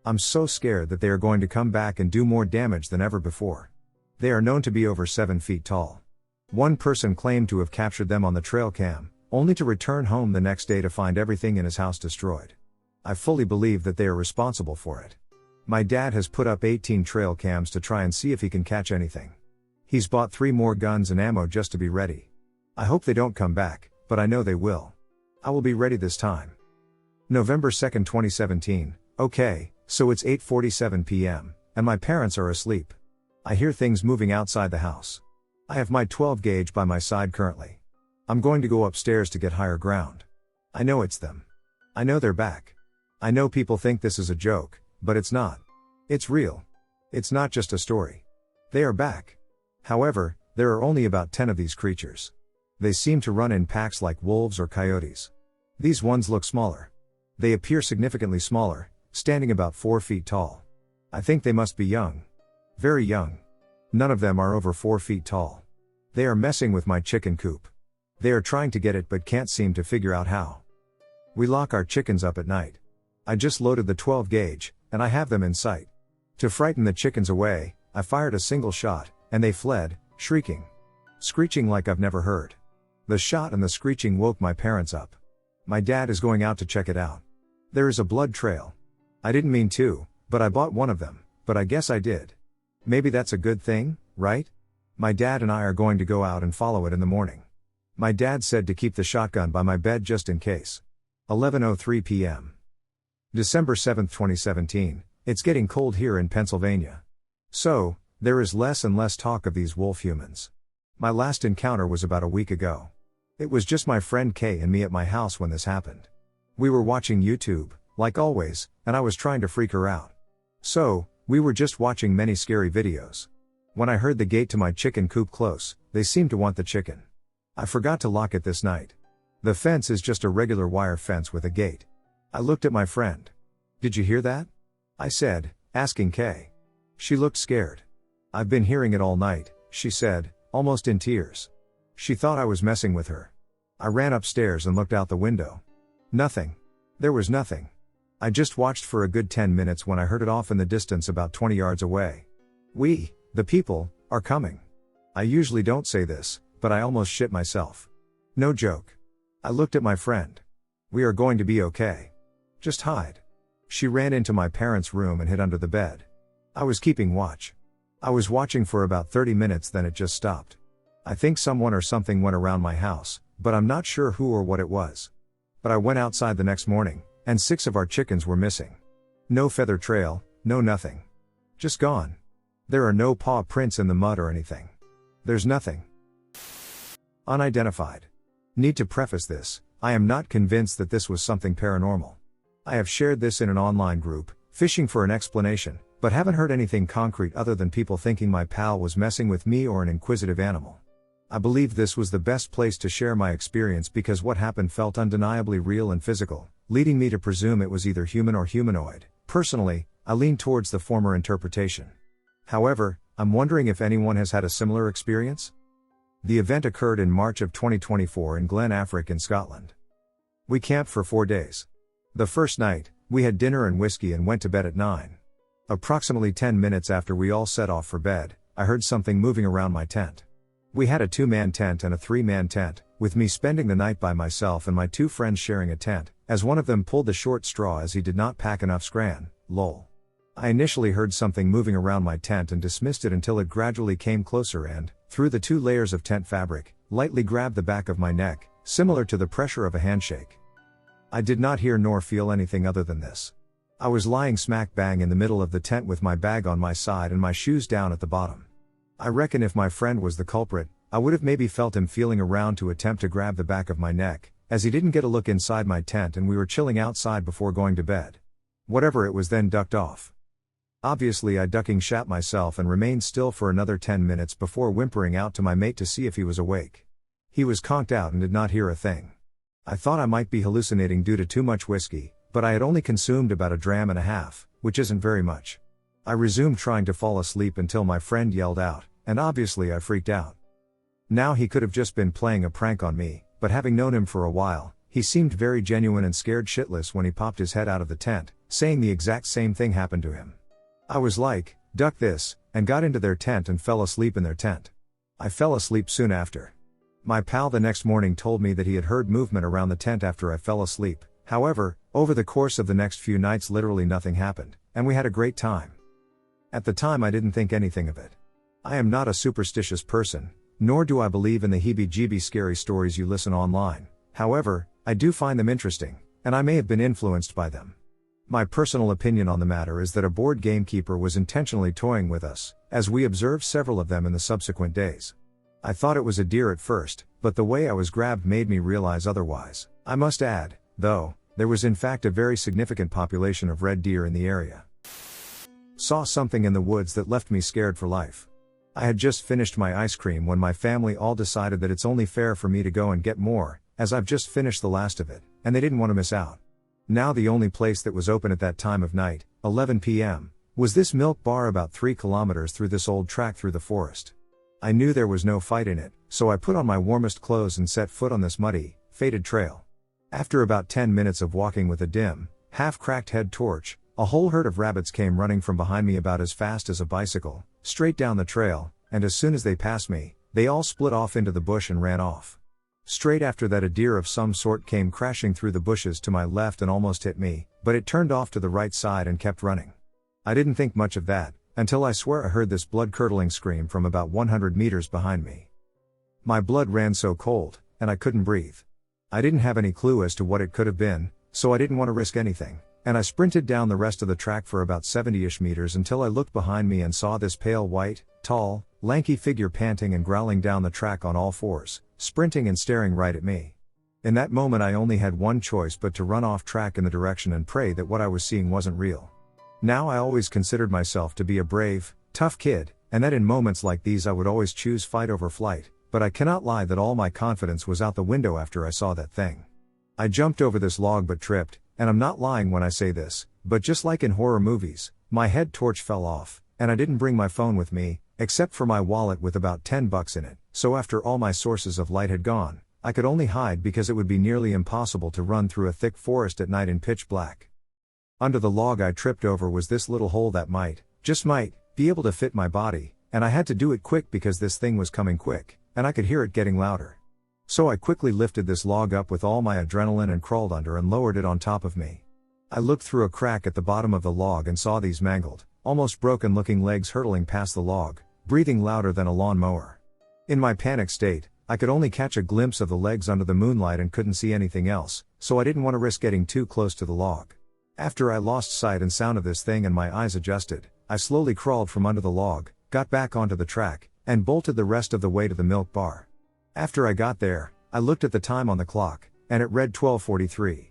I'm so scared that they are going to come back and do more damage than ever before. They are known to be over 7 feet tall. One person claimed to have captured them on the trail cam, only to return home the next day to find everything in his house destroyed. I fully believe that they are responsible for it. My dad has put up 18 trail cams to try and see if he can catch anything. He's bought 3 more guns and ammo just to be ready. I hope they don't come back, but I know they will. I will be ready this time. November 2nd, 2017. Okay, so it's 8:47 p.m., and my parents are asleep. I hear things moving outside the house. I have my 12 gauge by my side currently. I'm going to go upstairs to get higher ground. I know it's them. I know they're back. I know people think this is a joke, but it's not. It's real. It's not just a story. They are back. However, there are only about 10 of these creatures. They seem to run in packs like wolves or coyotes. These ones look smaller. They appear significantly smaller, standing about 4 feet tall. I think they must be young. Very young. None of them are over 4 feet tall. They are messing with my chicken coop. They are trying to get it but can't seem to figure out how. We lock our chickens up at night. I just loaded the 12 gauge, and I have them in sight. To frighten the chickens away, I fired a single shot, and they fled, shrieking. Screeching like I've never heard. The shot and the screeching woke my parents up. My dad is going out to check it out. There is a blood trail. I didn't mean to, but I bought one of them, but I guess I did. Maybe that's a good thing, right? My dad and I are going to go out and follow it in the morning. My dad said to keep the shotgun by my bed just in case. 11:03 p.m. December 7th, 2017. It's getting cold here in Pennsylvania. So, there is less and less talk of these wolf humans. My last encounter was about a week ago. It was just my friend Kay and me at my house when this happened. We were watching YouTube, like always, and I was trying to freak her out. So, we were just watching many scary videos. When I heard the gate to my chicken coop close, they seemed to want the chicken. I forgot to lock it this night. The fence is just a regular wire fence with a gate. I looked at my friend. "Did you hear that?" I said, asking Kay. She looked scared. "I've been hearing it all night," she said, almost in tears. She thought I was messing with her. I ran upstairs and looked out the window. Nothing. There was nothing. I just watched for a good 10 minutes when I heard it off in the distance about 20 yards away. We, the people, are coming. I usually don't say this, but I almost shit myself. No joke. I looked at my friend. "We are going to be okay. Just hide." She ran into my parents' room and hid under the bed. I was keeping watch. I was watching for about 30 minutes, then it just stopped. I think someone or something went around my house, but I'm not sure who or what it was. But I went outside the next morning, and 6 of our chickens were missing. No feather trail, no nothing. Just gone. There are no paw prints in the mud or anything. There's nothing. Unidentified. Need to preface this, I am not convinced that this was something paranormal. I have shared this in an online group, fishing for an explanation, but haven't heard anything concrete other than people thinking my pal was messing with me or an inquisitive animal. I believe this was the best place to share my experience because what happened felt undeniably real and physical, leading me to presume it was either human or humanoid. Personally, I lean towards the former interpretation. However, I'm wondering if anyone has had a similar experience? The event occurred in March of 2024 in Glen Affric in Scotland. We camped for 4 days. The first night, we had dinner and whiskey and went to bed at 9. Approximately 10 minutes after we all set off for bed, I heard something moving around my tent. We had a 2-man tent and a 3-man tent, with me spending the night by myself and my 2 friends sharing a tent, as one of them pulled the short straw as he did not pack enough scran, lol. I initially heard something moving around my tent and dismissed it until it gradually came closer and, through the 2 layers of tent fabric, lightly grabbed the back of my neck, similar to the pressure of a handshake. I did not hear nor feel anything other than this. I was lying smack bang in the middle of the tent with my bag on my side and my shoes down at the bottom. I reckon if my friend was the culprit, I would have maybe felt him feeling around to attempt to grab the back of my neck, as he didn't get a look inside my tent and we were chilling outside before going to bed. Whatever it was then ducked off. Obviously I ducking shat myself and remained still for another 10 minutes before whimpering out to my mate to see if he was awake. He was conked out and did not hear a thing. I thought I might be hallucinating due to too much whiskey, but I had only consumed about 1.5 grams, which isn't very much. I resumed trying to fall asleep until my friend yelled out, and obviously I freaked out. Now he could have just been playing a prank on me, but having known him for a while, he seemed very genuine and scared shitless when he popped his head out of the tent, saying the exact same thing happened to him. I was like, duck this, and got into their tent and fell asleep in their tent. I fell asleep soon after. My pal the next morning told me that he had heard movement around the tent after I fell asleep. However, over the course of the next few nights literally nothing happened, and we had a great time. At the time I didn't think anything of it. I am not a superstitious person, nor do I believe in the heebie-jeebie scary stories you listen online. However, I do find them interesting, and I may have been influenced by them. My personal opinion on the matter is that a board gamekeeper was intentionally toying with us, as we observed several of them in the subsequent days. I thought it was a deer at first, but the way I was grabbed made me realize otherwise. I must add, though, there was in fact a very significant population of red deer in the area. Saw something in the woods that left me scared for life. I had just finished my ice cream when my family all decided that it's only fair for me to go and get more, as I've just finished the last of it, and they didn't want to miss out. Now the only place that was open at that time of night, 11 p.m., was this milk bar about 3 kilometers through this old track through the forest. I knew there was no fight in it, so I put on my warmest clothes and set foot on this muddy, fated trail. After about 10 minutes of walking with a dim, half-cracked head torch, a whole herd of rabbits came running from behind me about as fast as a bicycle, straight down the trail, and as soon as they passed me, they all split off into the bush and ran off. Straight after that a deer of some sort came crashing through the bushes to my left and almost hit me, but it turned off to the right side and kept running. I didn't think much of that, until I swear I heard this blood-curdling scream from about 100 meters behind me. My blood ran so cold, and I couldn't breathe. I didn't have any clue as to what it could have been, so I didn't want to risk anything, and I sprinted down the rest of the track for about 70-ish meters until I looked behind me and saw this pale white, tall, lanky figure panting and growling down the track on all fours, sprinting and staring right at me. In that moment I only had one choice but to run off track in the direction and pray that what I was seeing wasn't real. Now I always considered myself to be a brave, tough kid, and that in moments like these I would always choose fight over flight, but I cannot lie that all my confidence was out the window after I saw that thing. I jumped over this log but tripped, and I'm not lying when I say this, but just like in horror movies, my head torch fell off, and I didn't bring my phone with me, except for my wallet with about $10 in it, so after all my sources of light had gone, I could only hide because it would be nearly impossible to run through a thick forest at night in pitch black. Under the log I tripped over was this little hole that just might, be able to fit my body, and I had to do it quick because this thing was coming quick, and I could hear it getting louder. So I quickly lifted this log up with all my adrenaline and crawled under and lowered it on top of me. I looked through a crack at the bottom of the log and saw these mangled, almost broken looking legs hurtling past the log, breathing louder than a lawnmower. In my panic state, I could only catch a glimpse of the legs under the moonlight and couldn't see anything else, so I didn't want to risk getting too close to the log. After I lost sight and sound of this thing and my eyes adjusted, I slowly crawled from under the log, got back onto the track, and bolted the rest of the way to the milk bar. After I got there, I looked at the time on the clock, and it read 12:43.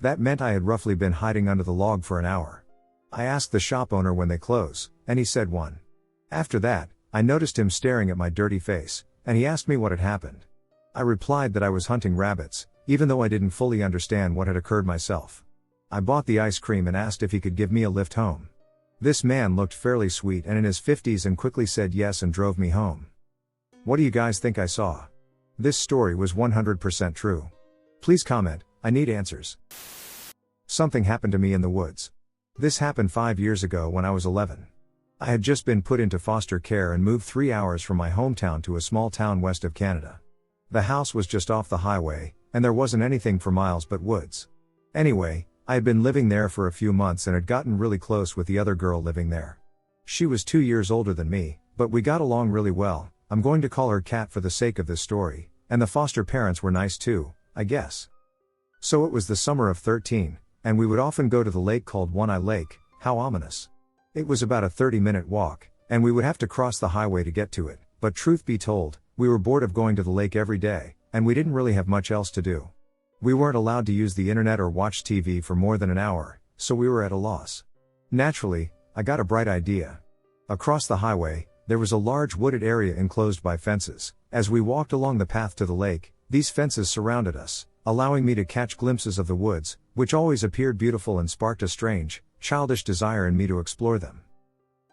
That meant I had roughly been hiding under the log for an hour. I asked the shop owner when they close, and he said 1. After that, I noticed him staring at my dirty face, and he asked me what had happened. I replied that I was hunting rabbits, even though I didn't fully understand what had occurred myself. I bought the ice cream and asked if he could give me a lift home. This man looked fairly sweet and in his 50s and quickly said yes and drove me home. What do you guys think I saw? This story was 100% true. Please comment, I need answers. Something happened to me in the woods. This happened 5 years ago when I was 11. I had just been put into foster care and moved 3 hours from my hometown to a small town west of Canada. The house was just off the highway, and there wasn't anything for miles but woods. Anyway, I had been living there for a few months and had gotten really close with the other girl living there. She was 2 years older than me, but we got along really well. I'm going to call her Kat for the sake of this story, and the foster parents were nice too, I guess. So it was the summer of 13, and we would often go to the lake called One Eye Lake. How ominous. It was about a 30-minute walk, and we would have to cross the highway to get to it, but truth be told, we were bored of going to the lake every day, and we didn't really have much else to do. We weren't allowed to use the internet or watch TV for more than an hour, so we were at a loss. Naturally, I got a bright idea. Across the highway, there was a large wooded area enclosed by fences. As we walked along the path to the lake, these fences surrounded us, allowing me to catch glimpses of the woods, which always appeared beautiful and sparked a strange, childish desire in me to explore them.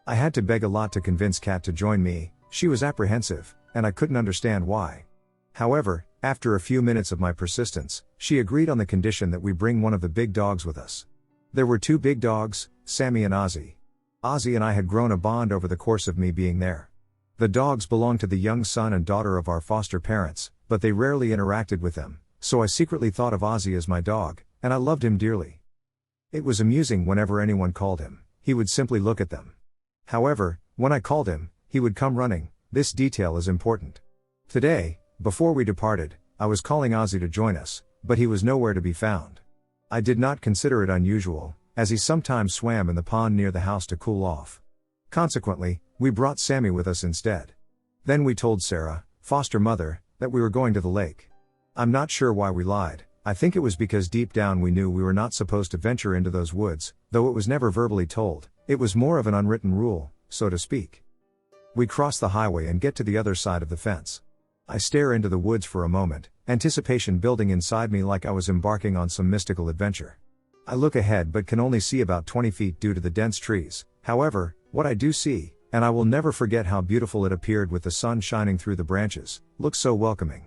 I had to beg a lot to convince Kat to join me. She was apprehensive, and I couldn't understand why. However, after a few minutes of my persistence, she agreed on the condition that we bring one of the big dogs with us. There were two big dogs, Sammy and Ozzy. Ozzy and I had grown a bond over the course of me being there. The dogs belonged to the young son and daughter of our foster parents, but they rarely interacted with them, so I secretly thought of Ozzy as my dog, and I loved him dearly. It was amusing whenever anyone called him, he would simply look at them. However, when I called him, he would come running. This detail is important. Today, before we departed, I was calling Ozzy to join us, but he was nowhere to be found. I did not consider it unusual, as he sometimes swam in the pond near the house to cool off. Consequently, we brought Sammy with us instead. Then we told Sarah, foster mother, that we were going to the lake. I'm not sure why we lied. I think it was because deep down we knew we were not supposed to venture into those woods, though it was never verbally told. It was more of an unwritten rule, so to speak. We cross the highway and get to the other side of the fence. I stare into the woods for a moment, anticipation building inside me like I was embarking on some mystical adventure. I look ahead but can only see about 20 feet due to the dense trees. However, what I do see, and I will never forget how beautiful it appeared with the sun shining through the branches, looks so welcoming.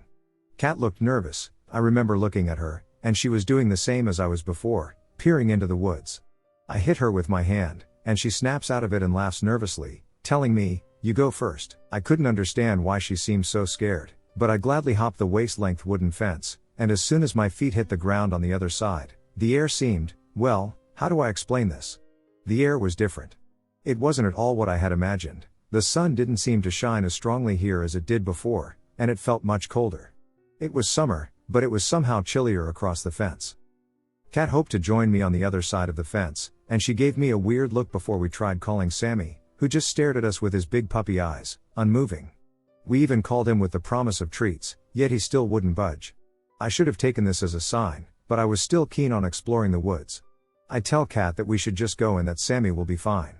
Kat looked nervous. I remember looking at her, and she was doing the same as I was before, peering into the woods. I hit her with my hand, and she snaps out of it and laughs nervously, telling me, "You go first." I couldn't understand why she seemed so scared, but I gladly hopped the waist-length wooden fence, and as soon as my feet hit the ground on the other side, the air seemed, well, how do I explain this? The air was different. It wasn't at all what I had imagined. The sun didn't seem to shine as strongly here as it did before, and it felt much colder. It was summer, but it was somehow chillier across the fence. Kat hoped to join me on the other side of the fence, and she gave me a weird look before we tried calling Sammy, who just stared at us with his big puppy eyes, unmoving. We even called him with the promise of treats, yet he still wouldn't budge. I should have taken this as a sign, but I was still keen on exploring the woods. I tell Kat that we should just go and that Sammy will be fine.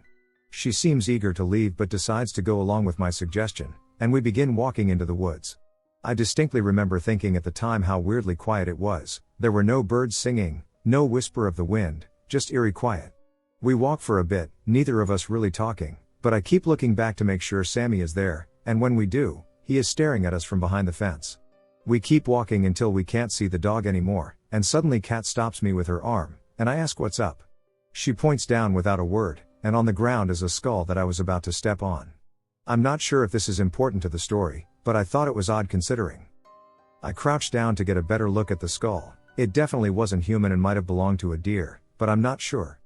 She seems eager to leave but decides to go along with my suggestion, and we begin walking into the woods. I distinctly remember thinking at the time how weirdly quiet it was. There were no birds singing, no whisper of the wind, just eerie quiet. We walk for a bit, neither of us really talking, but I keep looking back to make sure Sammy is there, and when we do, he is staring at us from behind the fence. We keep walking until we can't see the dog anymore, and suddenly Kat stops me with her arm, and I ask what's up. She points down without a word, and on the ground is a skull that I was about to step on. I'm not sure if this is important to the story, but I thought it was odd considering. I crouched down to get a better look at the skull. It definitely wasn't human and might have belonged to a deer, but I'm not sure.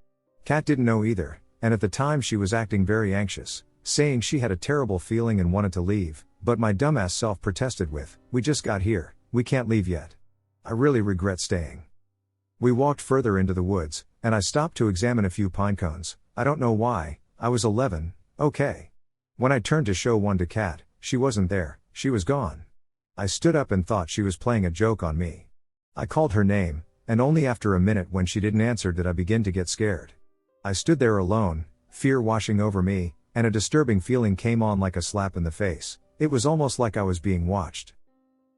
Kat didn't know either, and at the time she was acting very anxious, saying she had a terrible feeling and wanted to leave, but my dumbass self protested with, "We just got here, we can't leave yet. I really regret staying." We walked further into the woods, and I stopped to examine a few pine cones. I don't know why, I was 11, okay. When I turned to show one to Kat, she wasn't there, she was gone. I stood up and thought she was playing a joke on me. I called her name, and only after a minute when she didn't answer did I begin to get scared. I stood there alone, fear washing over me, and a disturbing feeling came on like a slap in the face. It was almost like I was being watched.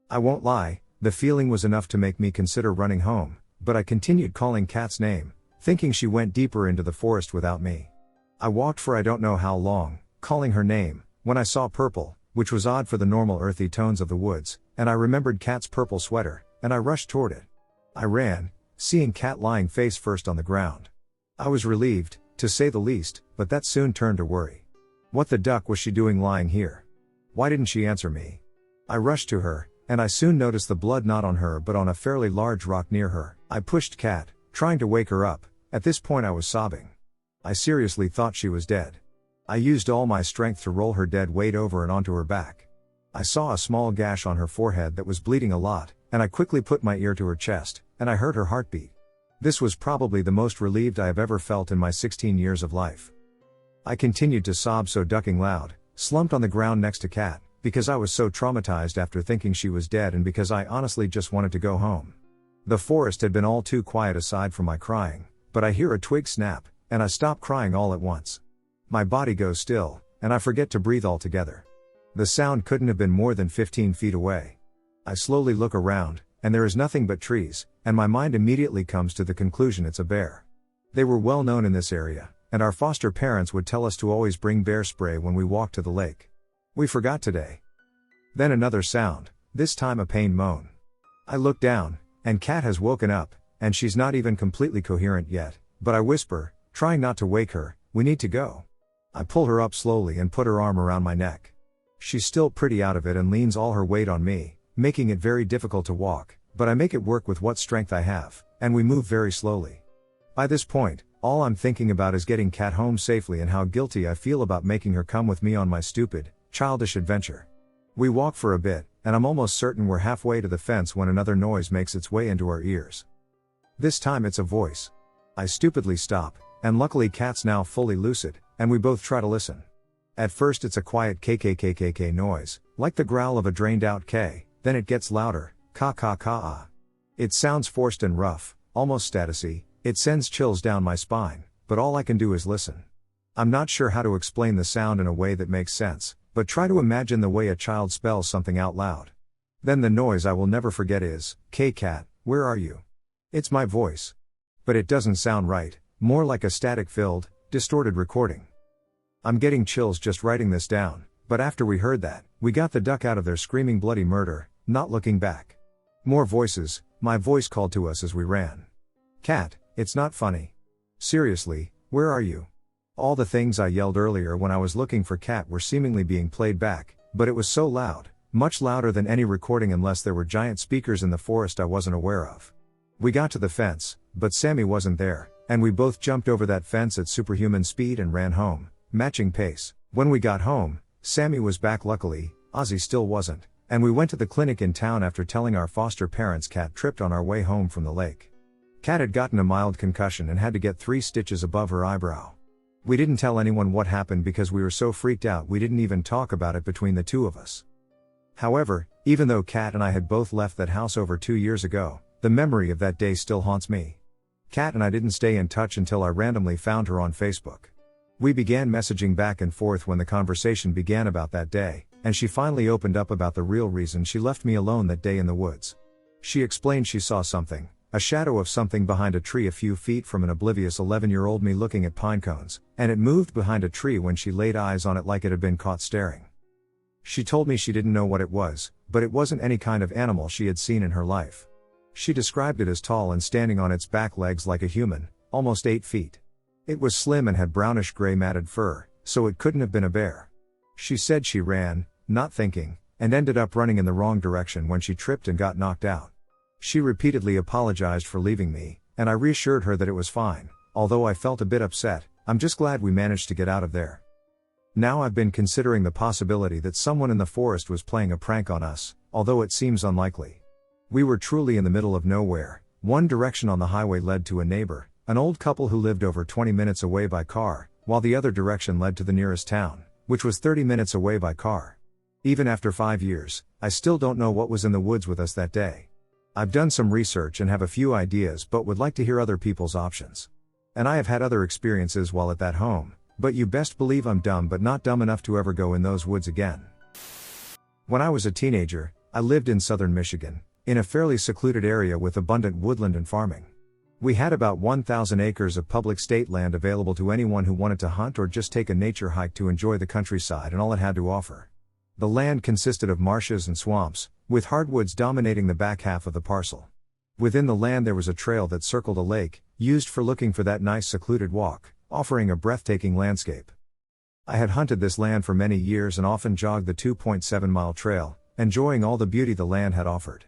I won't lie, the feeling was enough to make me consider running home, but I continued calling Kat's name, thinking she went deeper into the forest without me. I walked for I don't know how long, calling her name, when I saw purple, which was odd for the normal earthy tones of the woods, and I remembered Kat's purple sweater, and I rushed toward it. I ran, seeing Kat lying face first on the ground. I was relieved, to say the least, but that soon turned to worry. What the duck was she doing lying here? Why didn't she answer me? I rushed to her, and I soon noticed the blood not on her but on a fairly large rock near her. I pushed Kat, trying to wake her up. At this point I was sobbing. I seriously thought she was dead. I used all my strength to roll her dead weight over and onto her back. I saw a small gash on her forehead that was bleeding a lot, and I quickly put my ear to her chest, and I heard her heartbeat. This was probably the most relieved I have ever felt in my 16 years of life. I continued to sob, so ducking loud, slumped on the ground next to Kat, because I was so traumatized after thinking she was dead and because I honestly just wanted to go home. The forest had been all too quiet aside from my crying, but I hear a twig snap, and I stop crying all at once. My body goes still, and I forget to breathe altogether. The sound couldn't have been more than 15 feet away. I slowly look around, and there is nothing but trees, and my mind immediately comes to the conclusion it's a bear. They were well known in this area, and our foster parents would tell us to always bring bear spray when we walked to the lake. We forgot today. Then another sound, this time a pained moan. I look down, and Kat has woken up, and she's not even completely coherent yet, but I whisper, trying not to wake her, "We need to go." I pull her up slowly and put her arm around my neck. She's still pretty out of it and leans all her weight on me, making it very difficult to walk, but I make it work with what strength I have, and we move very slowly. By this point, all I'm thinking about is getting Kat home safely and how guilty I feel about making her come with me on my stupid, childish adventure. We walk for a bit, and I'm almost certain we're halfway to the fence when another noise makes its way into our ears. This time it's a voice. I stupidly stop, and luckily Kat's now fully lucid, and we both try to listen. At first it's a quiet kkkkkk noise, like the growl of a drained out K, then it gets louder, ka ka ka ah. It sounds forced and rough, almost statusy, it sends chills down my spine, but all I can do is listen. I'm not sure how to explain the sound in a way that makes sense, but try to imagine the way a child spells something out loud. Then the noise I will never forget is, "K Kat, where are you?" It's my voice. But it doesn't sound right, more like a static-filled, distorted recording. I'm getting chills just writing this down, but after we heard that, we got the duck out of there screaming bloody murder, not looking back. More voices, my voice called to us as we ran. "Kat, it's not funny. Seriously, where are you?" All the things I yelled earlier when I was looking for Kat were seemingly being played back, but it was so loud, much louder than any recording unless there were giant speakers in the forest I wasn't aware of. We got to the fence, but Sammy wasn't there, and we both jumped over that fence at superhuman speed and ran home, matching pace. When we got home, Sammy was back luckily, Ozzy still wasn't, and we went to the clinic in town after telling our foster parents Kat tripped on our way home from the lake. Kat had gotten a mild concussion and had to get 3 stitches above her eyebrow. We didn't tell anyone what happened because we were so freaked out we didn't even talk about it between the two of us. However, even though Kat and I had both left that house over 2 years ago, the memory of that day still haunts me. Kat and I didn't stay in touch until I randomly found her on Facebook. We began messaging back and forth when the conversation began about that day, and she finally opened up about the real reason she left me alone that day in the woods. She explained she saw something, a shadow of something behind a tree a few feet from an oblivious 11-year-old me looking at pine cones, and it moved behind a tree when she laid eyes on it like it had been caught staring. She told me she didn't know what it was, but it wasn't any kind of animal she had seen in her life. She described it as tall and standing on its back legs like a human, almost 8 feet. It was slim and had brownish-gray matted fur, so it couldn't have been a bear. She said she ran, not thinking, and ended up running in the wrong direction when she tripped and got knocked out. She repeatedly apologized for leaving me, and I reassured her that it was fine. Although I felt a bit upset, I'm just glad we managed to get out of there. Now I've been considering the possibility that someone in the forest was playing a prank on us, although it seems unlikely. We were truly in the middle of nowhere. One direction on the highway led to a neighbor, an old couple who lived over 20 minutes away by car, while the other direction led to the nearest town, which was 30 minutes away by car. Even after 5 years, I still don't know what was in the woods with us that day. I've done some research and have a few ideas but would like to hear other people's options. And I have had other experiences while at that home, but you best believe I'm dumb but not dumb enough to ever go in those woods again. When I was a teenager, I lived in southern Michigan, in a fairly secluded area with abundant woodland and farming. We had about 1,000 acres of public state land available to anyone who wanted to hunt or just take a nature hike to enjoy the countryside and all it had to offer. The land consisted of marshes and swamps, with hardwoods dominating the back half of the parcel. Within the land there was a trail that circled a lake, used for looking for that nice secluded walk, offering a breathtaking landscape. I had hunted this land for many years and often jogged the 2.7-mile trail, enjoying all the beauty the land had offered.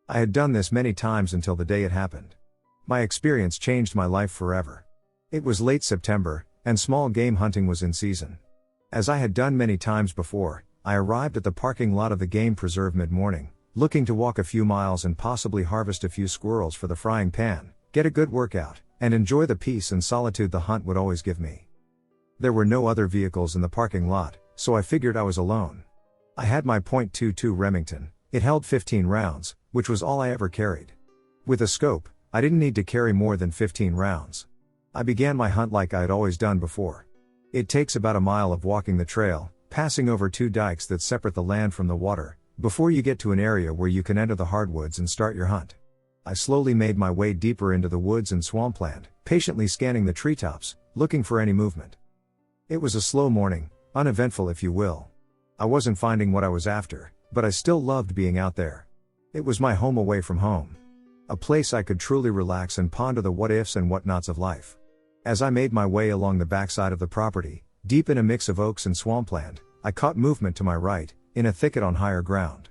I had done this many times until the day it happened. My experience changed my life forever. It was late September, and small game hunting was in season. As I had done many times before, I arrived at the parking lot of the game preserve mid-morning, looking to walk a few miles and possibly harvest a few squirrels for the frying pan, get a good workout, and enjoy the peace and solitude the hunt would always give me. There were no other vehicles in the parking lot, so I figured I was alone. I had my .22 Remington. It held 15 rounds, which was all I ever carried. With a scope, I didn't need to carry more than 15 rounds. I began my hunt like I had always done before. It takes about a mile of walking the trail, passing over 2 dikes that separate the land from the water, before you get to an area where you can enter the hardwoods and start your hunt. I slowly made my way deeper into the woods and swampland, patiently scanning the treetops, looking for any movement. It was a slow morning, uneventful if you will. I wasn't finding what I was after, But I still loved being out there. It was my home away from home. A place I could truly relax and ponder the what-ifs and what-nots of life. As I made my way along the backside of the property, deep in a mix of oaks and swampland, I caught movement to my right, in a thicket on higher ground.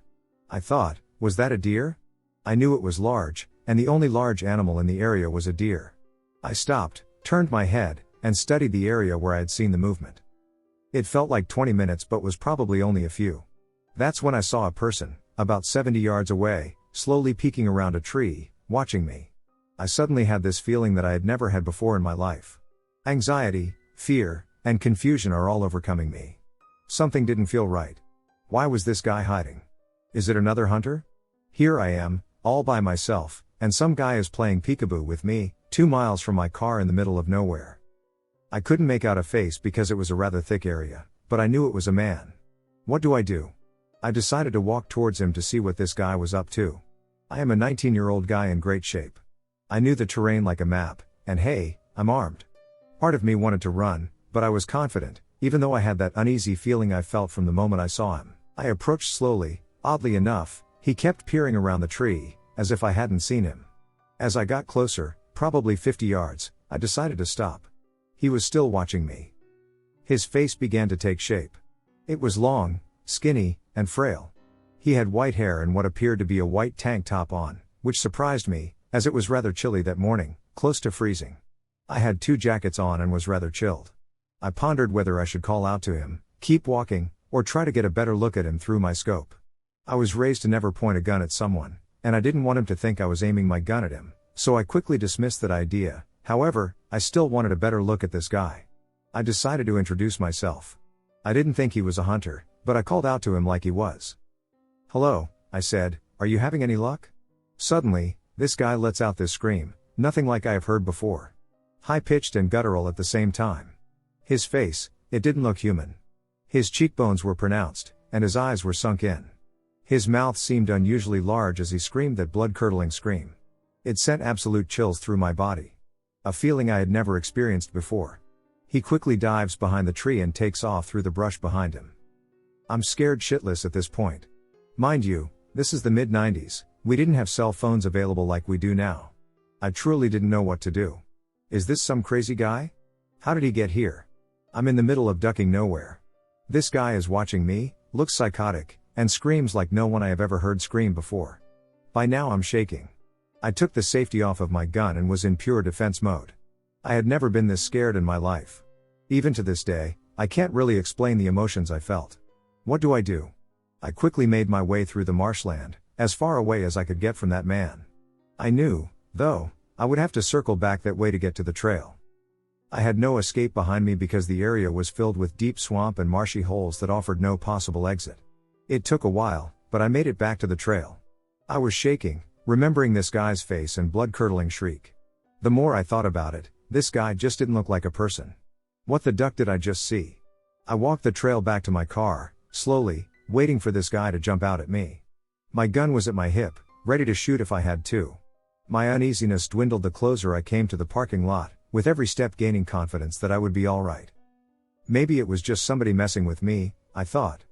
I thought, was that a deer? I knew it was large, and the only large animal in the area was a deer. I stopped, turned my head, and studied the area where I had seen the movement. It felt like 20 minutes but was probably only a few. That's when I saw a person, about 70 yards away, slowly peeking around a tree, watching me. I suddenly had this feeling that I had never had before in my life. Anxiety, fear, and confusion are all overcoming me. Something didn't feel right. Why was this guy hiding? Is it another hunter? Here I am, all by myself, and some guy is playing peekaboo with me, 2 miles from my car in the middle of nowhere. I couldn't make out a face because it was a rather thick area, but I knew it was a man. What do? I decided to walk towards him to see what this guy was up to. I am a 19-year-old guy in great shape. I knew the terrain like a map, and hey, I'm armed. Part of me wanted to run, but I was confident, even though I had that uneasy feeling I felt from the moment I saw him. I approached slowly. Oddly enough, he kept peering around the tree, as if I hadn't seen him. As I got closer, probably 50 yards, I decided to stop. He was still watching me. His face began to take shape. It was long, skinny, and frail. He had white hair and what appeared to be a white tank top on, which surprised me, as it was rather chilly that morning, close to freezing. I had 2 jackets on and was rather chilled. I pondered whether I should call out to him, keep walking, or try to get a better look at him through my scope. I was raised to never point a gun at someone, and I didn't want him to think I was aiming my gun at him, so I quickly dismissed that idea. However, I still wanted a better look at this guy. I decided to introduce myself. I didn't think he was a hunter, but I called out to him like he was. "Hello," I said, "are you having any luck?" Suddenly, this guy lets out this scream, nothing like I have heard before. High-pitched and guttural at the same time. His face, it didn't look human. His cheekbones were pronounced, and his eyes were sunk in. His mouth seemed unusually large as he screamed that blood-curdling scream. It sent absolute chills through my body. A feeling I had never experienced before. He quickly dives behind the tree and takes off through the brush behind him. I'm scared shitless at this point. Mind you, this is the mid-90s, we didn't have cell phones available like we do now. I truly didn't know what to do. Is this some crazy guy? How did he get here? I'm in the middle of ducking nowhere. This guy is watching me, looks psychotic, and screams like no one I have ever heard scream before. By now I'm shaking. I took the safety off of my gun and was in pure defense mode. I had never been this scared in my life. Even to this day, I can't really explain the emotions I felt. What do? I quickly made my way through the marshland, as far away as I could get from that man. I knew, though, I would have to circle back that way to get to the trail. I had no escape behind me because the area was filled with deep swamp and marshy holes that offered no possible exit. It took a while, but I made it back to the trail. I was shaking, remembering this guy's face and blood-curdling shriek. The more I thought about it, this guy just didn't look like a person. What the duck did I just see? I walked the trail back to my car, slowly, waiting for this guy to jump out at me. My gun was at my hip, ready to shoot if I had to. My uneasiness dwindled the closer I came to the parking lot, with every step gaining confidence that I would be alright. Maybe it was just somebody messing with me, I thought.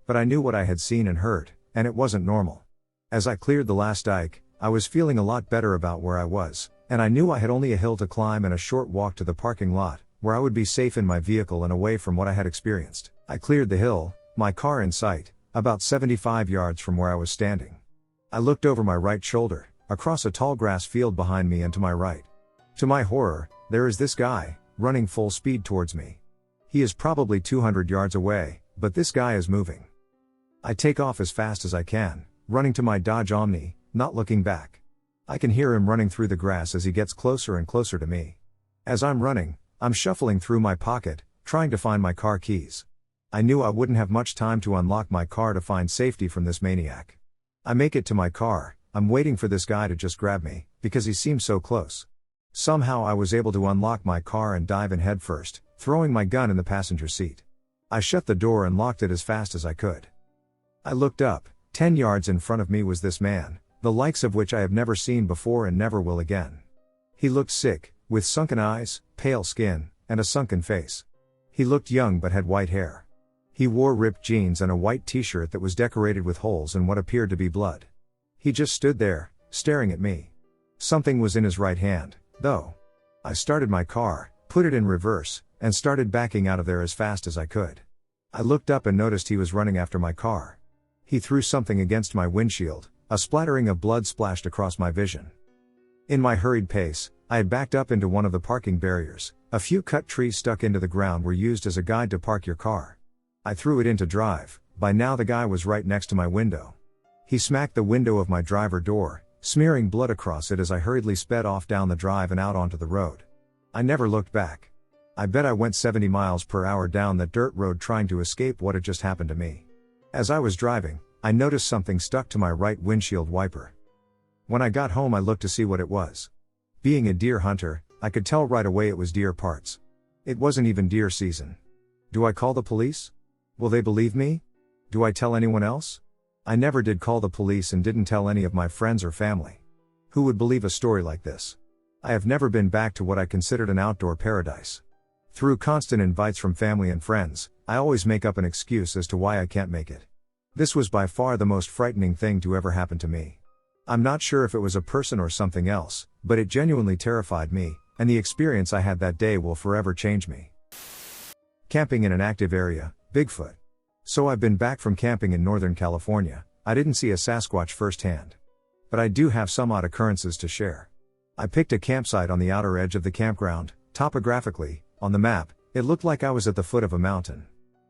But I knew what I had seen and heard, and it wasn't normal. As I cleared the last dike, I was feeling a lot better about where I was, and I knew I had only a hill to climb and a short walk to the parking lot, where I would be safe in my vehicle and away from what I had experienced. I cleared the hill, my car in sight, about 75 yards from where I was standing. I looked over my right shoulder, across a tall grass field behind me and to my right. To my horror, there is this guy, running full speed towards me. He is probably 200 yards away, but this guy is moving. I take off as fast as I can, running to my Dodge Omni, not looking back. I can hear him running through the grass as he gets closer and closer to me. As I'm running, I'm shuffling through my pocket, trying to find my car keys. I knew I wouldn't have much time to unlock my car to find safety from this maniac. I make it to my car, I'm waiting for this guy to just grab me, because he seems so close. Somehow I was able to unlock my car and dive in headfirst, throwing my gun in the passenger seat. I shut the door and locked it as fast as I could. I looked up. 10 yards in front of me was this man, the likes of which I have never seen before and never will again. He looked sick, with sunken eyes, pale skin, and a sunken face. He looked young but had white hair. He wore ripped jeans and a white t-shirt that was decorated with holes and what appeared to be blood. He just stood there, staring at me. Something was in his right hand, though. I started my car, put it in reverse, and started backing out of there as fast as I could. I looked up and noticed he was running after my car. He threw something against my windshield, a splattering of blood splashed across my vision. In my hurried pace, I had backed up into one of the parking barriers. A few cut trees stuck into the ground were used as a guide to park your car. I threw it into drive. By now the guy was right next to my window. He smacked the window of my driver door, smearing blood across it as I hurriedly sped off down the drive and out onto the road. I never looked back. I bet I went 70 miles per hour down that dirt road trying to escape what had just happened to me. As I was driving, I noticed something stuck to my right windshield wiper. When I got home I looked to see what it was. Being a deer hunter, I could tell right away it was deer parts. It wasn't even deer season. Do I call the police? Will they believe me? Do I tell anyone else? I never did call the police and didn't tell any of my friends or family. Who would believe a story like this? I have never been back to what I considered an outdoor paradise. Through constant invites from family and friends, I always make up an excuse as to why I can't make it. This was by far the most frightening thing to ever happen to me. I'm not sure if it was a person or something else, but it genuinely terrified me, and the experience I had that day will forever change me. Camping in an active area, Bigfoot. So I've been back from camping in Northern California. I didn't see a Sasquatch firsthand. But I do have some odd occurrences to share. I picked a campsite on the outer edge of the campground. Topographically, on the map, it looked like I was at the foot of a mountain.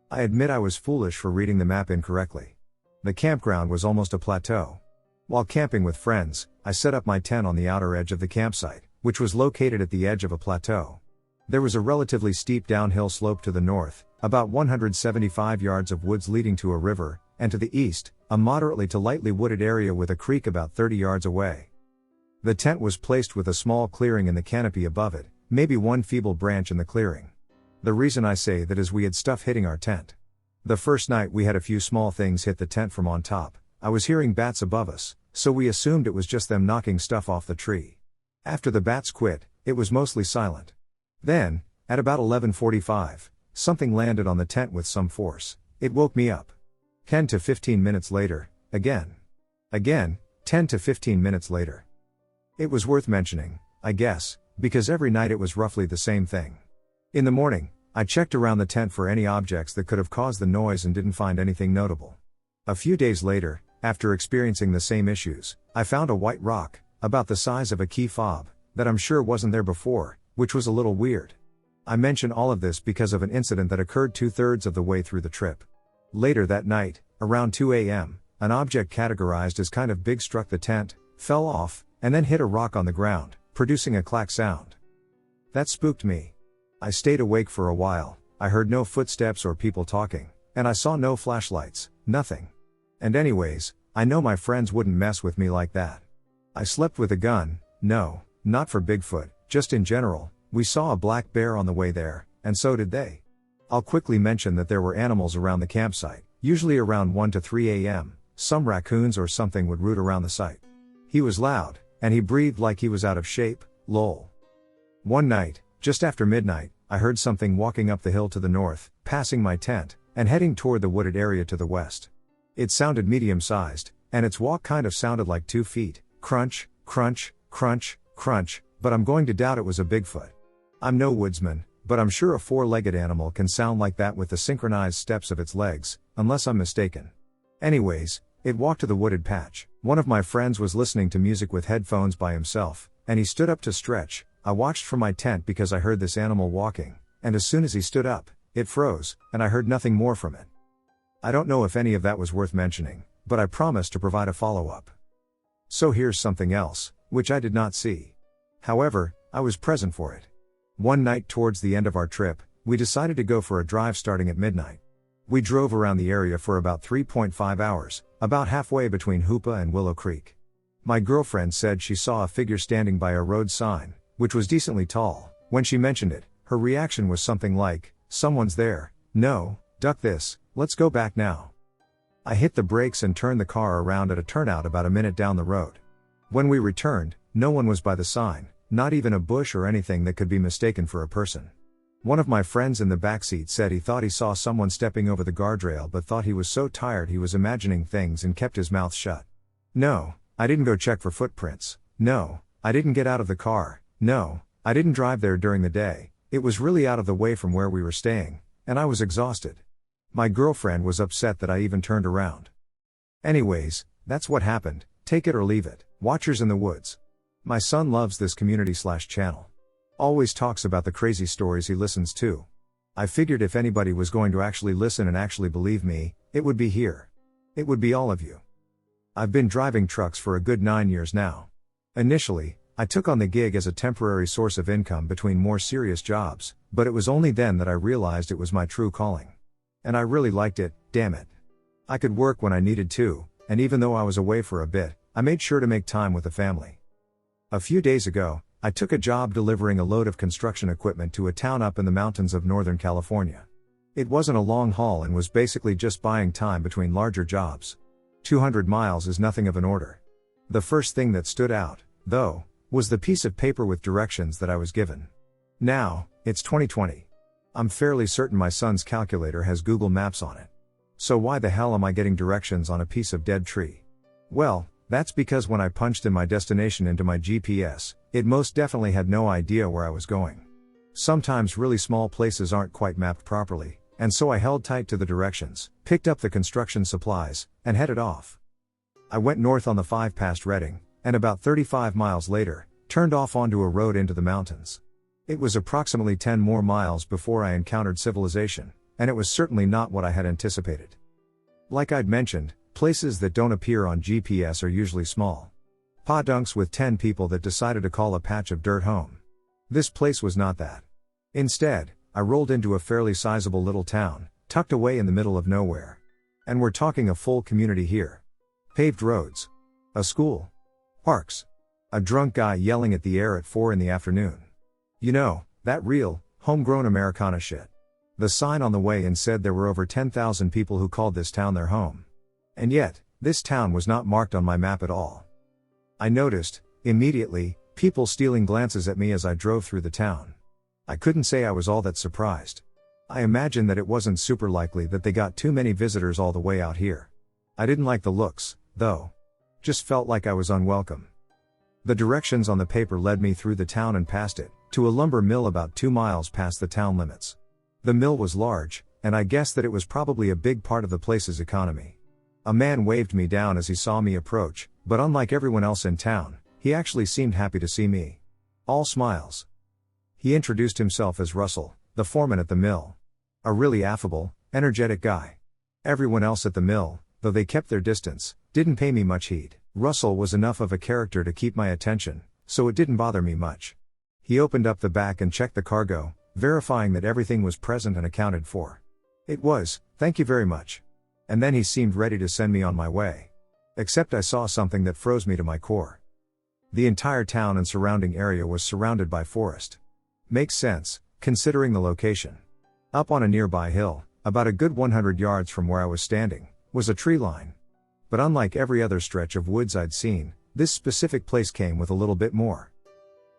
I admit I was foolish for reading the map incorrectly. The campground was almost a plateau. While camping with friends, I set up my tent on the outer edge of the campsite, which was located at the edge of a plateau. There was a relatively steep downhill slope to the north, about 175 yards of woods leading to a river, and to the east, a moderately to lightly wooded area with a creek about 30 yards away. The tent was placed with a small clearing in the canopy above it, maybe one feeble branch in the clearing. The reason I say that is we had stuff hitting our tent. The first night we had a few small things hit the tent from on top. I was hearing bats above us, so we assumed it was just them knocking stuff off the tree. After the bats quit, it was mostly silent. Then, at about 11:45, something landed on the tent with some force. It woke me up. 10 to 15 minutes later, again. 10 to 15 minutes later. It was worth mentioning, I guess, because every night it was roughly the same thing. In the morning, I checked around the tent for any objects that could have caused the noise and didn't find anything notable. A few days later, after experiencing the same issues, I found a white rock, about the size of a key fob, that I'm sure wasn't there before, which was a little weird. I mention all of this because of an incident that occurred 2/3 of the way through the trip. Later that night, around 2 a.m., an object categorized as kind of big struck the tent, fell off, and then hit a rock on the ground, producing a clack sound. That spooked me. I stayed awake for a while. I heard no footsteps or people talking, and I saw no flashlights, nothing. And anyways, I know my friends wouldn't mess with me like that. I slept with a gun. No, not for Bigfoot, just in general. We saw a black bear on the way there, and so did they. I'll quickly mention that there were animals around the campsite, usually around 1 to 3 a.m., some raccoons or something would root around the site. He was loud, and he breathed like he was out of shape, lol. One night, just after midnight, I heard something walking up the hill to the north, passing my tent, and heading toward the wooded area to the west. It sounded medium-sized, and its walk kind of sounded like 2 feet, crunch, crunch, crunch, crunch, but I'm going to doubt it was a Bigfoot. I'm no woodsman, but I'm sure a 4-legged animal can sound like that with the synchronized steps of its legs, unless I'm mistaken. Anyways, it walked to the wooded patch. One of my friends was listening to music with headphones by himself, and he stood up to stretch. I watched from my tent because I heard this animal walking, and as soon as he stood up, it froze, and I heard nothing more from it. I don't know if any of that was worth mentioning, but I promised to provide a follow-up. So here's something else, which I did not see. However, I was present for it. One night towards the end of our trip, we decided to go for a drive starting at midnight. We drove around the area for about 3.5 hours, about halfway between Hoopa and Willow Creek. My girlfriend said she saw a figure standing by a road sign, which was decently tall. When she mentioned it, her reaction was something like, "Someone's there, no, duck this, let's go back now." I hit the brakes and turned the car around at a turnout about a minute down the road. When we returned, no one was by the sign, not even a bush or anything that could be mistaken for a person. One of my friends in the backseat said he thought he saw someone stepping over the guardrail but thought he was so tired he was imagining things and kept his mouth shut. No, I didn't go check for footprints. No, I didn't get out of the car. No, I didn't drive there during the day. It was really out of the way from where we were staying, and I was exhausted. My girlfriend was upset that I even turned around. Anyways, that's what happened, take it or leave it. Watchers in the Woods. My son loves this community/channel. Always talks about the crazy stories he listens to. I figured if anybody was going to actually listen and actually believe me, it would be here. It would be all of you. I've been driving trucks for a good 9 years now. Initially, I took on the gig as a temporary source of income between more serious jobs, but it was only then that I realized it was my true calling. And I really liked it, damn it. I could work when I needed to, and even though I was away for a bit, I made sure to make time with the family. A few days ago, I took a job delivering a load of construction equipment to a town up in the mountains of Northern California. It wasn't a long haul and was basically just buying time between larger jobs. 200 miles is nothing of an order. The first thing that stood out, though, was the piece of paper with directions that I was given. Now, it's 2020. I'm fairly certain my son's calculator has Google Maps on it. So why the hell am I getting directions on a piece of dead tree? Well, that's because when I punched in my destination into my GPS, it most definitely had no idea where I was going. Sometimes really small places aren't quite mapped properly, and so I held tight to the directions, picked up the construction supplies, and headed off. I went north on the 5 past Redding, and about 35 miles later, turned off onto a road into the mountains. It was approximately 10 more miles before I encountered civilization, and it was certainly not what I had anticipated. Like I'd mentioned, places that don't appear on GPS are usually small podunks with 10 people that decided to call a patch of dirt home. This place was not that. Instead, I rolled into a fairly sizable little town, tucked away in the middle of nowhere. And we're talking a full community here. Paved roads. A school. Parks. A drunk guy yelling at the air at 4 in the afternoon. You know, that real, homegrown Americana shit. The sign on the way in said there were over 10,000 people who called this town their home. And yet, this town was not marked on my map at all. I noticed, immediately, people stealing glances at me as I drove through the town. I couldn't say I was all that surprised. I imagined that it wasn't super likely that they got too many visitors all the way out here. I didn't like the looks, though. Just felt like I was unwelcome. The directions on the paper led me through the town and past it, to a lumber mill about 2 miles past the town limits. The mill was large, and I guessed that it was probably a big part of the place's economy. A man waved me down as he saw me approach, but unlike everyone else in town, he actually seemed happy to see me. All smiles. He introduced himself as Russell, the foreman at the mill. A really affable, energetic guy. Everyone else at the mill, though they kept their distance, didn't pay me much heed. Russell was enough of a character to keep my attention, so it didn't bother me much. He opened up the back and checked the cargo, verifying that everything was present and accounted for. It was, thank you very much. And then he seemed ready to send me on my way. Except I saw something that froze me to my core. The entire town and surrounding area was surrounded by forest. Makes sense, considering the location. Up on a nearby hill, about a good 100 yards from where I was standing, was a tree line. But unlike every other stretch of woods I'd seen, this specific place came with a little bit more.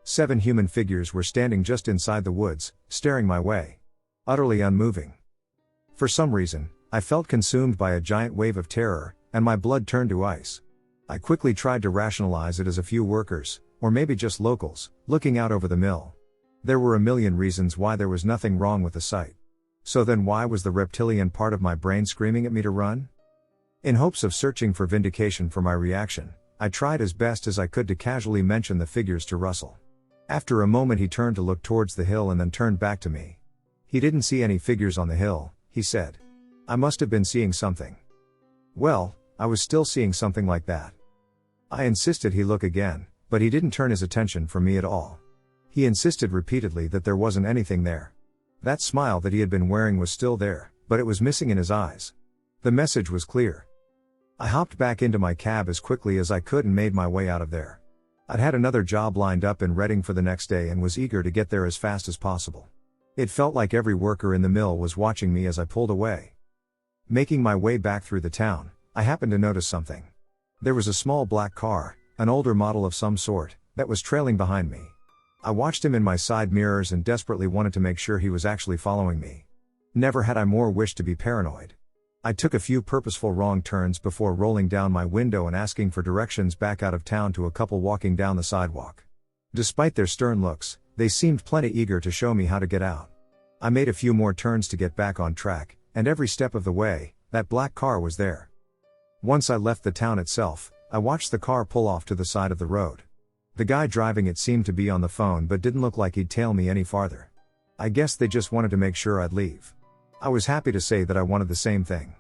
7 human figures were standing just inside the woods, staring my way. Utterly unmoving. For some reason, I felt consumed by a giant wave of terror, and my blood turned to ice. I quickly tried to rationalize it as a few workers, or maybe just locals, looking out over the mill. There were a million reasons why there was nothing wrong with the sight. So then why was the reptilian part of my brain screaming at me to run? In hopes of searching for vindication for my reaction, I tried as best as I could to casually mention the figures to Russell. After a moment he turned to look towards the hill and then turned back to me. He didn't see any figures on the hill, he said. I must have been seeing something. Well, I was still seeing something like that. I insisted he look again, but he didn't turn his attention from me at all. He insisted repeatedly that there wasn't anything there. That smile that he had been wearing was still there, but it was missing in his eyes. The message was clear. I hopped back into my cab as quickly as I could and made my way out of there. I'd had another job lined up in Redding for the next day and was eager to get there as fast as possible. It felt like every worker in the mill was watching me as I pulled away. Making my way back through the town, I happened to notice something. There was a small black car, an older model of some sort, that was trailing behind me. I watched him in my side mirrors and desperately wanted to make sure he was actually following me. Never had I more wished to be paranoid. I took a few purposeful wrong turns before rolling down my window and asking for directions back out of town to a couple walking down the sidewalk. Despite their stern looks, they seemed plenty eager to show me how to get out. I made a few more turns to get back on track, and every step of the way, that black car was there. Once I left the town itself, I watched the car pull off to the side of the road. The guy driving it seemed to be on the phone but didn't look like he'd tail me any farther. I guess they just wanted to make sure I'd leave. I was happy to say that I wanted the same thing.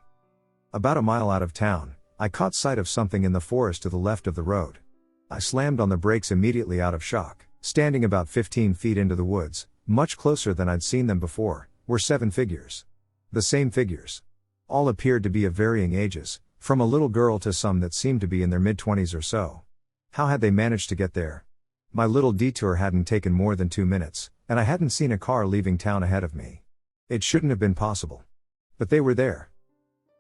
About a mile out of town, I caught sight of something in the forest to the left of the road. I slammed on the brakes immediately out of shock. Standing about 15 feet into the woods, much closer than I'd seen them before, were 7 figures. The same figures. All appeared to be of varying ages, from a little girl to some that seemed to be in their mid-20s or so. How had they managed to get there? My little detour hadn't taken more than 2 minutes, and I hadn't seen a car leaving town ahead of me. It shouldn't have been possible. But they were there.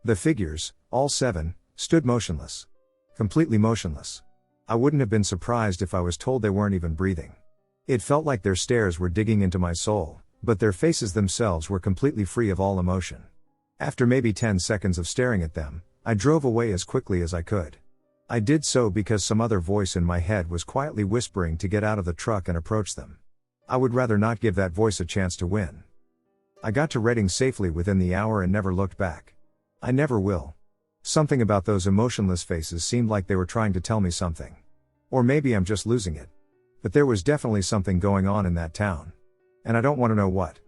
The figures, all 7, stood motionless. Completely motionless. I wouldn't have been surprised if I was told they weren't even breathing. It felt like their stares were digging into my soul, but their faces themselves were completely free of all emotion. After maybe 10 seconds of staring at them, I drove away as quickly as I could. I did so because some other voice in my head was quietly whispering to get out of the truck and approach them. I would rather not give that voice a chance to win. I got to Reading safely within the hour and never looked back. I never will. Something about those emotionless faces seemed like they were trying to tell me something. Or maybe I'm just losing it. But there was definitely something going on in that town. And I don't want to know what.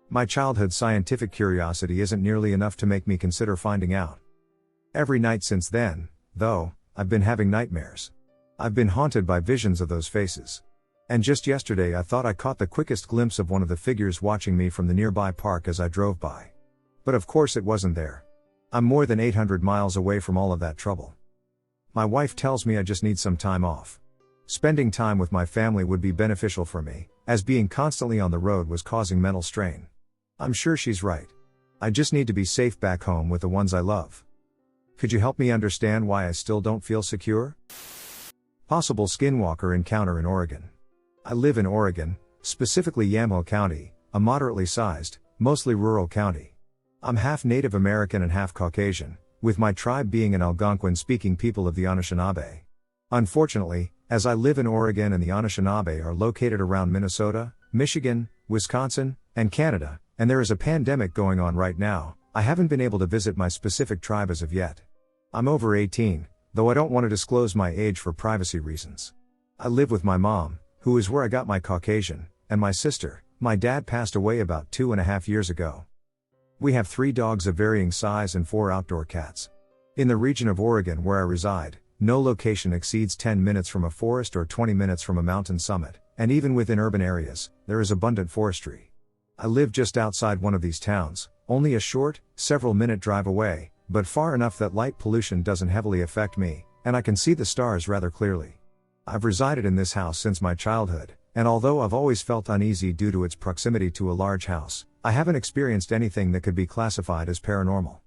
My childhood scientific curiosity isn't nearly enough to make me consider finding out. Every night since then, though, I've been having nightmares. I've been haunted by visions of those faces. And just yesterday I thought I caught the quickest glimpse of one of the figures watching me from the nearby park as I drove by. But of course it wasn't there. I'm more than 800 miles away from all of that trouble. My wife tells me I just need some time off. Spending time with my family would be beneficial for me, as being constantly on the road was causing mental strain. I'm sure she's right. I just need to be safe back home with the ones I love. Could you help me understand why I still don't feel secure? Possible skinwalker encounter in Oregon. I live in Oregon, specifically Yamhill County, a moderately sized, mostly rural county. I'm half Native American and half Caucasian, with my tribe being an Algonquin-speaking people of the Anishinaabe. Unfortunately, as I live in Oregon and the Anishinaabe are located around Minnesota, Michigan, Wisconsin, and Canada, and there is a pandemic going on right now, I haven't been able to visit my specific tribe as of yet. I'm over 18, though I don't want to disclose my age for privacy reasons. I live with my mom, who is where I got my Caucasian, and my sister. My dad passed away about 2.5 years ago. We have 3 dogs of varying size and 4 outdoor cats. In the region of Oregon where I reside, no location exceeds 10 minutes from a forest or 20 minutes from a mountain summit, and even within urban areas, there is abundant forestry. I live just outside one of these towns, only a short, several-minute drive away, but far enough that light pollution doesn't heavily affect me, and I can see the stars rather clearly. I've resided in this house since my childhood, and although I've always felt uneasy due to its proximity to a large house, I haven't experienced anything that could be classified as paranormal.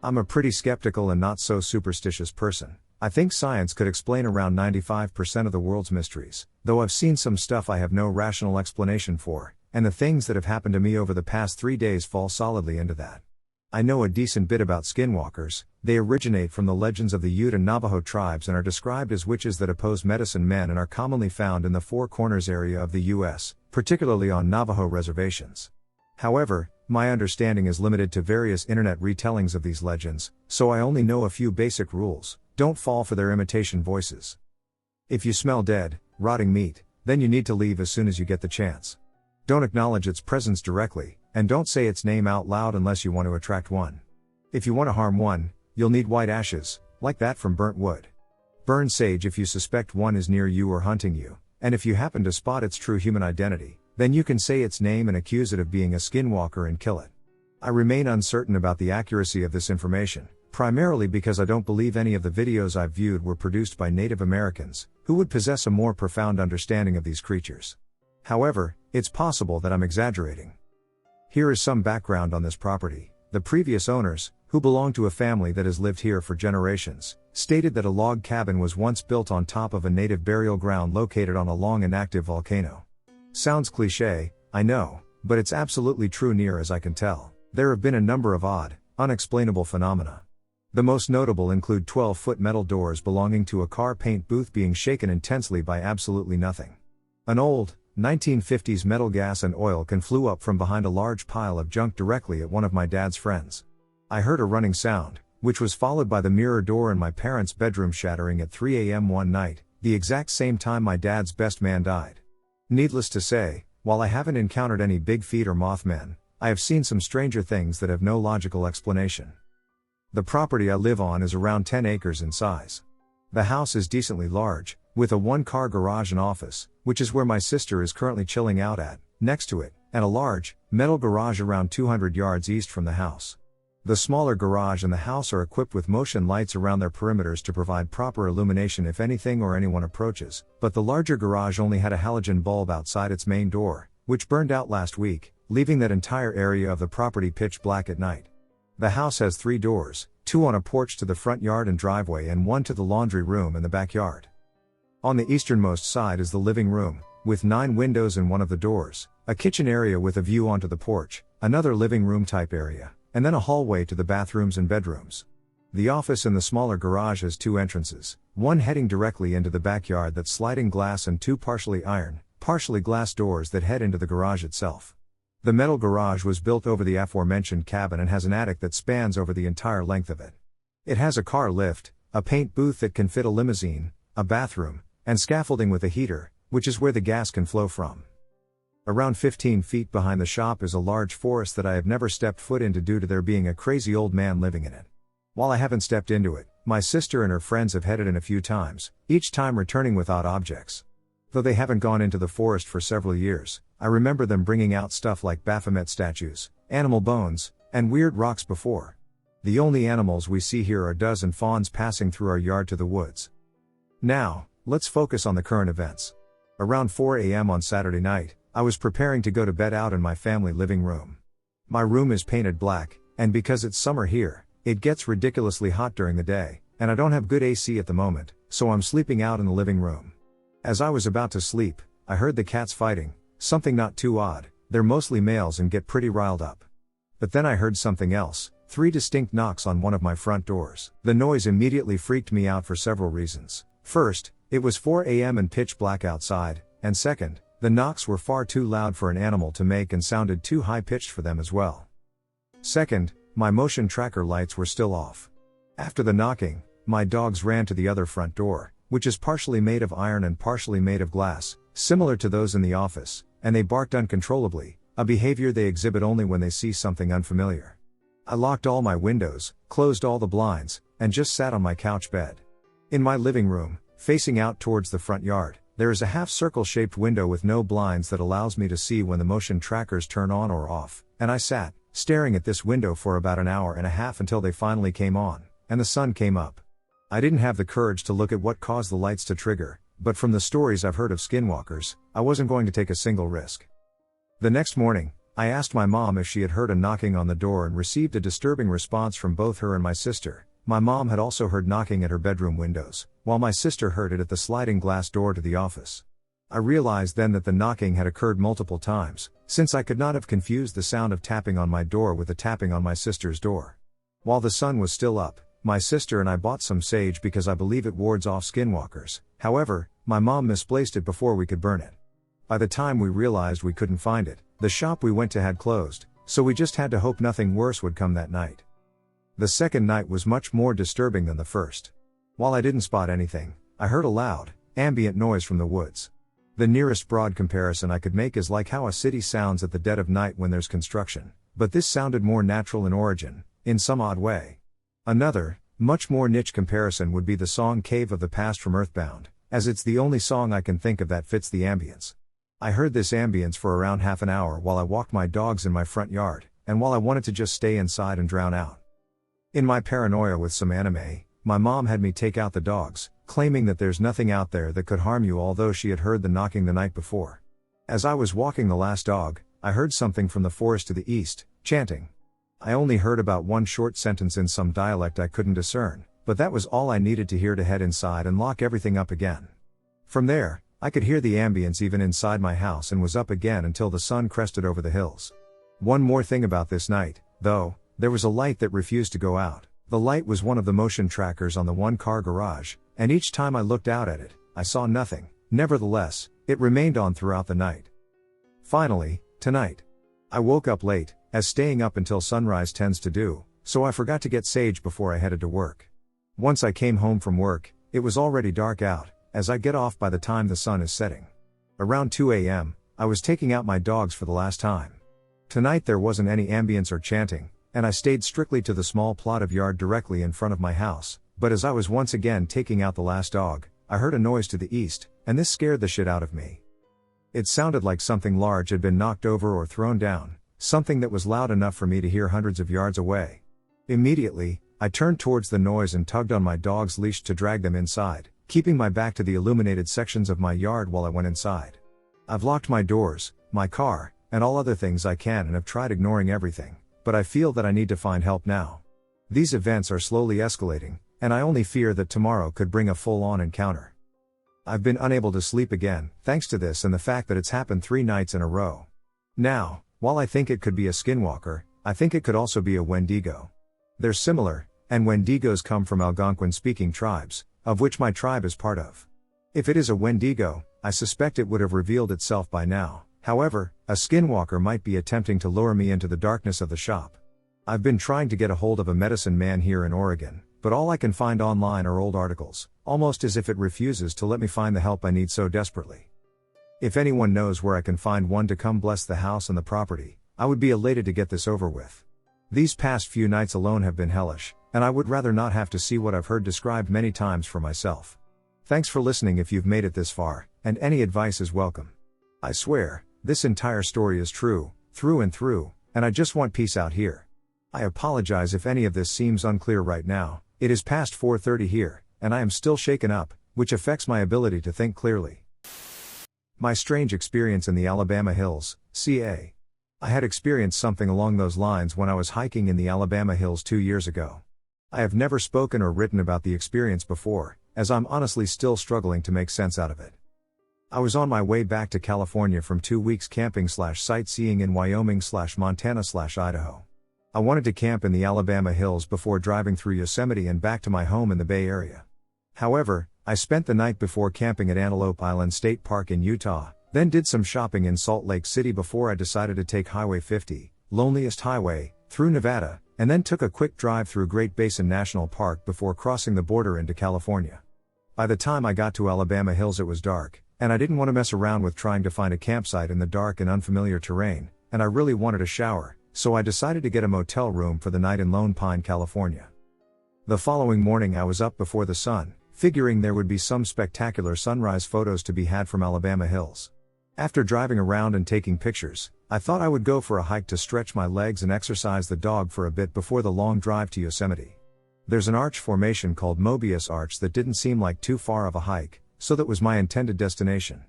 I'm a pretty skeptical and not so superstitious person. I think science could explain around 95% of the world's mysteries, though I've seen some stuff I have no rational explanation for, and the things that have happened to me over the past 3 days fall solidly into that. I know a decent bit about skinwalkers. They originate from the legends of the Ute and Navajo tribes and are described as witches that oppose medicine men and are commonly found in the Four Corners area of the U.S., particularly on Navajo reservations. However, my understanding is limited to various internet retellings of these legends, so I only know a few basic rules. Don't fall for their imitation voices. If you smell dead, rotting meat, then you need to leave as soon as you get the chance. Don't acknowledge its presence directly, and don't say its name out loud unless you want to attract one. If you want to harm one, you'll need white ashes, like that from burnt wood. Burn sage if you suspect one is near you or hunting you, and if you happen to spot its true human identity, then you can say its name and accuse it of being a skinwalker and kill it. I remain uncertain about the accuracy of this information, primarily because I don't believe any of the videos I've viewed were produced by Native Americans, who would possess a more profound understanding of these creatures. However, it's possible that I'm exaggerating. Here is some background on this property. The previous owners, who belong to a family that has lived here for generations, stated that a log cabin was once built on top of a native burial ground located on a long and active volcano. Sounds cliché, I know, but it's absolutely true near as I can tell. There have been a number of odd, unexplainable phenomena. The most notable include 12-foot metal doors belonging to a car paint booth being shaken intensely by absolutely nothing. An old, 1950s metal gas and oil can flew up from behind a large pile of junk directly at one of my dad's friends. I heard a running sound, which was followed by the mirror door in my parents' bedroom shattering at 3 a.m. one night, the exact same time my dad's best man died. Needless to say, while I haven't encountered any big feet or Mothmen, I have seen some stranger things that have no logical explanation. The property I live on is around 10 acres in size. The house is decently large, with a one-car garage and office, which is where my sister is currently chilling out at, next to it, and a large, metal garage around 200 yards east from the house. The smaller garage and the house are equipped with motion lights around their perimeters to provide proper illumination if anything or anyone approaches, but the larger garage only had a halogen bulb outside its main door, which burned out last week, leaving that entire area of the property pitch black at night. The house has 3 doors, 2 on a porch to the front yard and driveway and 1 to the laundry room in the backyard. On the easternmost side is the living room, with 9 windows in one of the doors, a kitchen area with a view onto the porch, another living room type area, and then a hallway to the bathrooms and bedrooms. The office in the smaller garage has 2 entrances, one heading directly into the backyard that's sliding glass and 2 partially iron, partially glass doors that head into the garage itself. The metal garage was built over the aforementioned cabin and has an attic that spans over the entire length of it. It has a car lift, a paint booth that can fit a limousine, a bathroom, and scaffolding with a heater, which is where the gas can flow from. Around 15 feet behind the shop is a large forest that I have never stepped foot into due to there being a crazy old man living in it. While I haven't stepped into it, my sister and her friends have headed in a few times, each time returning with odd objects. Though they haven't gone into the forest for several years, I remember them bringing out stuff like Baphomet statues, animal bones, and weird rocks before. The only animals we see here are does and fawns passing through our yard to the woods. Now, let's focus on the current events. Around 4 a.m. on Saturday night, I was preparing to go to bed out in my family living room. My room is painted black, and because it's summer here, it gets ridiculously hot during the day, and I don't have good AC at the moment, so I'm sleeping out in the living room. As I was about to sleep, I heard the cats fighting, something not too odd, they're mostly males and get pretty riled up. But then I heard something else, 3 distinct knocks on one of my front doors. The noise immediately freaked me out for several reasons. First, it was 4 a.m. and pitch black outside, and second, the knocks were far too loud for an animal to make and sounded too high-pitched for them as well. Second, my motion tracker lights were still off. After the knocking, my dogs ran to the other front door, which is partially made of iron and partially made of glass, similar to those in the office, and they barked uncontrollably, a behavior they exhibit only when they see something unfamiliar. I locked all my windows, closed all the blinds, and just sat on my couch bed. In my living room, facing out towards the front yard, there is a half-circle shaped window with no blinds that allows me to see when the motion trackers turn on or off, and I sat, staring at this window for about an hour and a half until they finally came on, and the sun came up. I didn't have the courage to look at what caused the lights to trigger, but from the stories I've heard of skinwalkers, I wasn't going to take a single risk. The next morning, I asked my mom if she had heard a knocking on the door and received a disturbing response from both her and my sister. My mom had also heard knocking at her bedroom windows, while my sister heard it at the sliding glass door to the office. I realized then that the knocking had occurred multiple times, since I could not have confused the sound of tapping on my door with the tapping on my sister's door. While the sun was still up, my sister and I bought some sage because I believe it wards off skinwalkers. However, my mom misplaced it before we could burn it. By the time we realized we couldn't find it, the shop we went to had closed, so we just had to hope nothing worse would come that night. The second night was much more disturbing than the first. While I didn't spot anything, I heard a loud, ambient noise from the woods. The nearest broad comparison I could make is like how a city sounds at the dead of night when there's construction, but this sounded more natural in origin, in some odd way. Another, much more niche comparison would be the song Cave of the Past from Earthbound, as it's the only song I can think of that fits the ambience. I heard this ambience for around half an hour while I walked my dogs in my front yard, and while I wanted to just stay inside and drown out. In my paranoia with some anime, my mom had me take out the dogs, claiming that there's nothing out there that could harm you, although she had heard the knocking the night before. As I was walking the last dog, I heard something from the forest to the east, chanting. I only heard about one short sentence in some dialect I couldn't discern, but that was all I needed to hear to head inside and lock everything up again. From there, I could hear the ambience even inside my house and was up again until the sun crested over the hills. One more thing about this night, though, there was a light that refused to go out. The light was one of the motion trackers on the one-car garage, and each time I looked out at it, I saw nothing. Nevertheless, it remained on throughout the night. Finally, tonight. I woke up late, as staying up until sunrise tends to do, so I forgot to get sage before I headed to work. Once I came home from work, it was already dark out, as I get off by the time the sun is setting. Around 2 a.m., I was taking out my dogs for the last time. Tonight there wasn't any ambience or chanting, and I stayed strictly to the small plot of yard directly in front of my house, but as I was once again taking out the last dog, I heard a noise to the east, and this scared the shit out of me. It sounded like something large had been knocked over or thrown down, something that was loud enough for me to hear hundreds of yards away. Immediately, I turned towards the noise and tugged on my dog's leash to drag them inside, keeping my back to the illuminated sections of my yard while I went inside. I've locked my doors, my car, and all other things I can and have tried ignoring everything, but I feel that I need to find help now. These events are slowly escalating, and I only fear that tomorrow could bring a full-on encounter. I've been unable to sleep again, thanks to this and the fact that it's happened 3 nights in a row. Now, while I think it could be a skinwalker, I think it could also be a Wendigo. They're similar, and Wendigos come from Algonquin-speaking tribes, of which my tribe is part of. If it is a Wendigo, I suspect it would have revealed itself by now. However, a skinwalker might be attempting to lure me into the darkness of the shop. I've been trying to get a hold of a medicine man here in Oregon, but all I can find online are old articles, almost as if it refuses to let me find the help I need so desperately. If anyone knows where I can find one to come bless the house and the property, I would be elated to get this over with. These past few nights alone have been hellish, and I would rather not have to see what I've heard described many times for myself. Thanks for listening if you've made it this far, and any advice is welcome. I swear, this entire story is true, through and through, and I just want peace out here. I apologize if any of this seems unclear right now. It is past 4:30 here, and I am still shaken up, which affects my ability to think clearly. My strange experience in the Alabama Hills, CA. I had experienced something along those lines when I was hiking in the Alabama Hills 2 years ago. I have never spoken or written about the experience before, as I'm honestly still struggling to make sense out of it. I was on my way back to California from 2 weeks camping/sightseeing in Wyoming/Montana/Idaho. I wanted to camp in the Alabama Hills before driving through Yosemite and back to my home in the Bay Area. However, I spent the night before camping at Antelope Island State Park in Utah, then did some shopping in Salt Lake City before I decided to take Highway 50, loneliest highway, through Nevada, and then took a quick drive through Great Basin National Park before crossing the border into California. By the time I got to Alabama Hills it was dark, and I didn't want to mess around with trying to find a campsite in the dark and unfamiliar terrain, and I really wanted a shower, so I decided to get a motel room for the night in Lone Pine, California. The following morning I was up before the sun, figuring there would be some spectacular sunrise photos to be had from Alabama Hills. After driving around and taking pictures, I thought I would go for a hike to stretch my legs and exercise the dog for a bit before the long drive to Yosemite. There's an arch formation called Mobius Arch that didn't seem like too far of a hike, so that was my intended destination.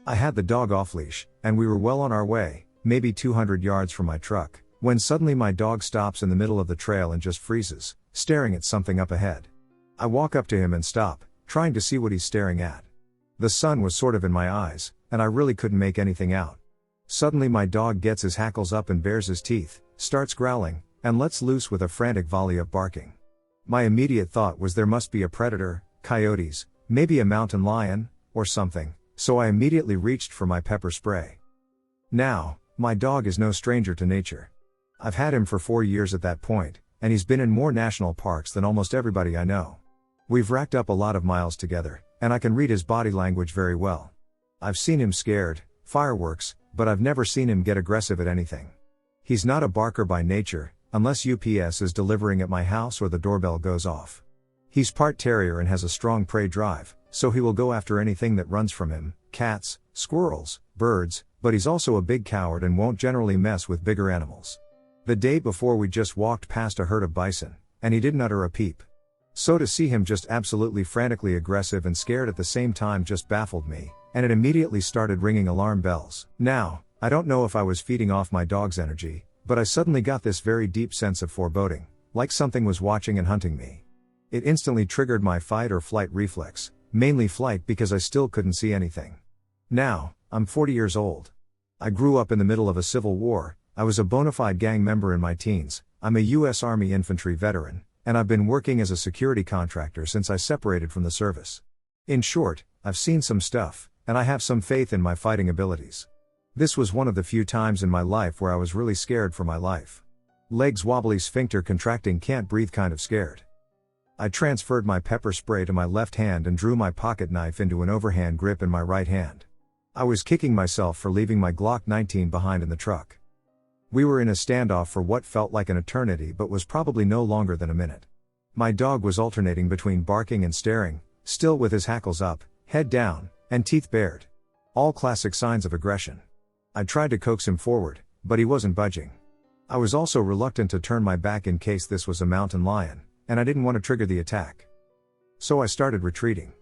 I had the dog off leash, and we were well on our way, maybe 200 yards from my truck, when suddenly my dog stops in the middle of the trail and just freezes, staring at something up ahead. I walk up to him and stop, trying to see what he's staring at. The sun was sort of in my eyes, and I really couldn't make anything out. Suddenly my dog gets his hackles up and bares his teeth, starts growling, and lets loose with a frantic volley of barking. My immediate thought was there must be a predator, coyotes, maybe a mountain lion, or something, so I immediately reached for my pepper spray. Now, my dog is no stranger to nature. I've had him for 4 years at that point, and he's been in more national parks than almost everybody I know. We've racked up a lot of miles together, and I can read his body language very well. I've seen him scared, fireworks, but I've never seen him get aggressive at anything. He's not a barker by nature, unless UPS is delivering at my house or the doorbell goes off. He's part terrier and has a strong prey drive, so he will go after anything that runs from him, cats, squirrels, birds, but he's also a big coward and won't generally mess with bigger animals. The day before we just walked past a herd of bison, and he didn't utter a peep. So to see him just absolutely frantically aggressive and scared at the same time just baffled me, and it immediately started ringing alarm bells. Now, I don't know if I was feeding off my dog's energy, but I suddenly got this very deep sense of foreboding, like something was watching and hunting me. It instantly triggered my fight or flight reflex, mainly flight because I still couldn't see anything. Now, I'm 40 years old. I grew up in the middle of a civil war, I was a bona fide gang member in my teens, I'm a U.S. Army infantry veteran, and I've been working as a security contractor since I separated from the service. In short, I've seen some stuff, and I have some faith in my fighting abilities. This was one of the few times in my life where I was really scared for my life. Legs wobbly, sphincter contracting, can't breathe, kind of scared. I transferred my pepper spray to my left hand and drew my pocket knife into an overhand grip in my right hand. I was kicking myself for leaving my Glock 19 behind in the truck. We were in a standoff for what felt like an eternity but was probably no longer than a minute. My dog was alternating between barking and staring, still with his hackles up, head down, and teeth bared. All classic signs of aggression. I tried to coax him forward, but he wasn't budging. I was also reluctant to turn my back in case this was a mountain lion, and I didn't want to trigger the attack. So I started retreating.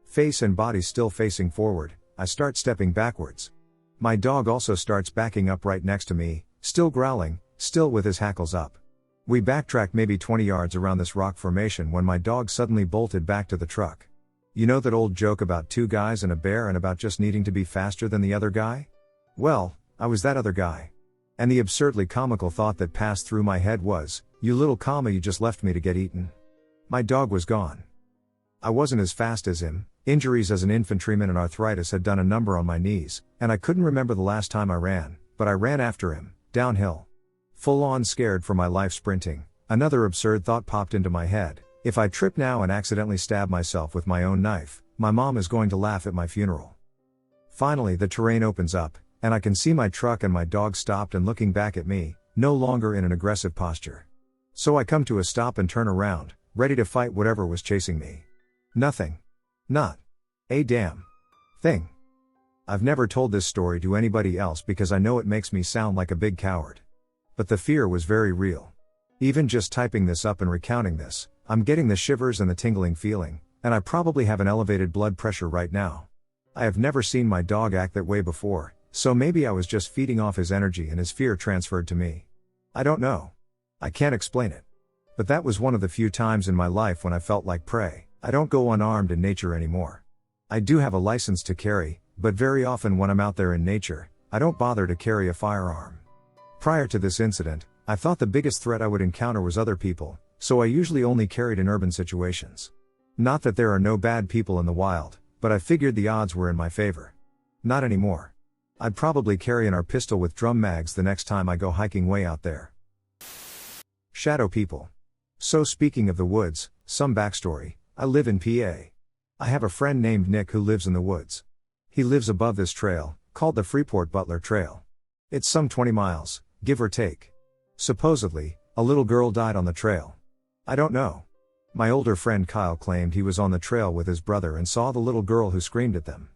Face and body still facing forward, I start stepping backwards. My dog also starts backing up right next to me, still growling, still with his hackles up. We backtracked maybe 20 yards around this rock formation when my dog suddenly bolted back to the truck. You know that old joke about two guys and a bear and about just needing to be faster than the other guy? Well, I was that other guy. And the absurdly comical thought that passed through my head was, you little comma, you just left me to get eaten. My dog was gone. I wasn't as fast as him, injuries as an infantryman and arthritis had done a number on my knees, and I couldn't remember the last time I ran, but I ran after him, downhill. Full on scared for my life sprinting, another absurd thought popped into my head, if I trip now and accidentally stab myself with my own knife, my mom is going to laugh at my funeral. Finally the terrain opens up, and I can see my truck and my dog stopped and looking back at me, no longer in an aggressive posture. So I come to a stop and turn around, ready to fight whatever was chasing me. Nothing. Not a damn thing. I've never told this story to anybody else because I know it makes me sound like a big coward. But the fear was very real. Even just typing this up and recounting this, I'm getting the shivers and the tingling feeling, and I probably have an elevated blood pressure right now. I have never seen my dog act that way before, so maybe I was just feeding off his energy and his fear transferred to me. I don't know. I can't explain it. But that was one of the few times in my life when I felt like prey. I don't go unarmed in nature anymore. I do have a license to carry, but very often when I'm out there in nature, I don't bother to carry a firearm. Prior to this incident, I thought the biggest threat I would encounter was other people, so I usually only carried in urban situations. Not that there are no bad people in the wild, but I figured the odds were in my favor. Not anymore. I'd probably carry an AR pistol with drum mags the next time I go hiking way out there. Shadow people. So speaking of the woods, some backstory, I live in PA. I have a friend named Nick who lives in the woods. He lives above this trail, called the Freeport Butler Trail. It's some 20 miles, give or take. Supposedly, a little girl died on the trail. I don't know. My older friend Kyle claimed he was on the trail with his brother and saw the little girl who screamed at them.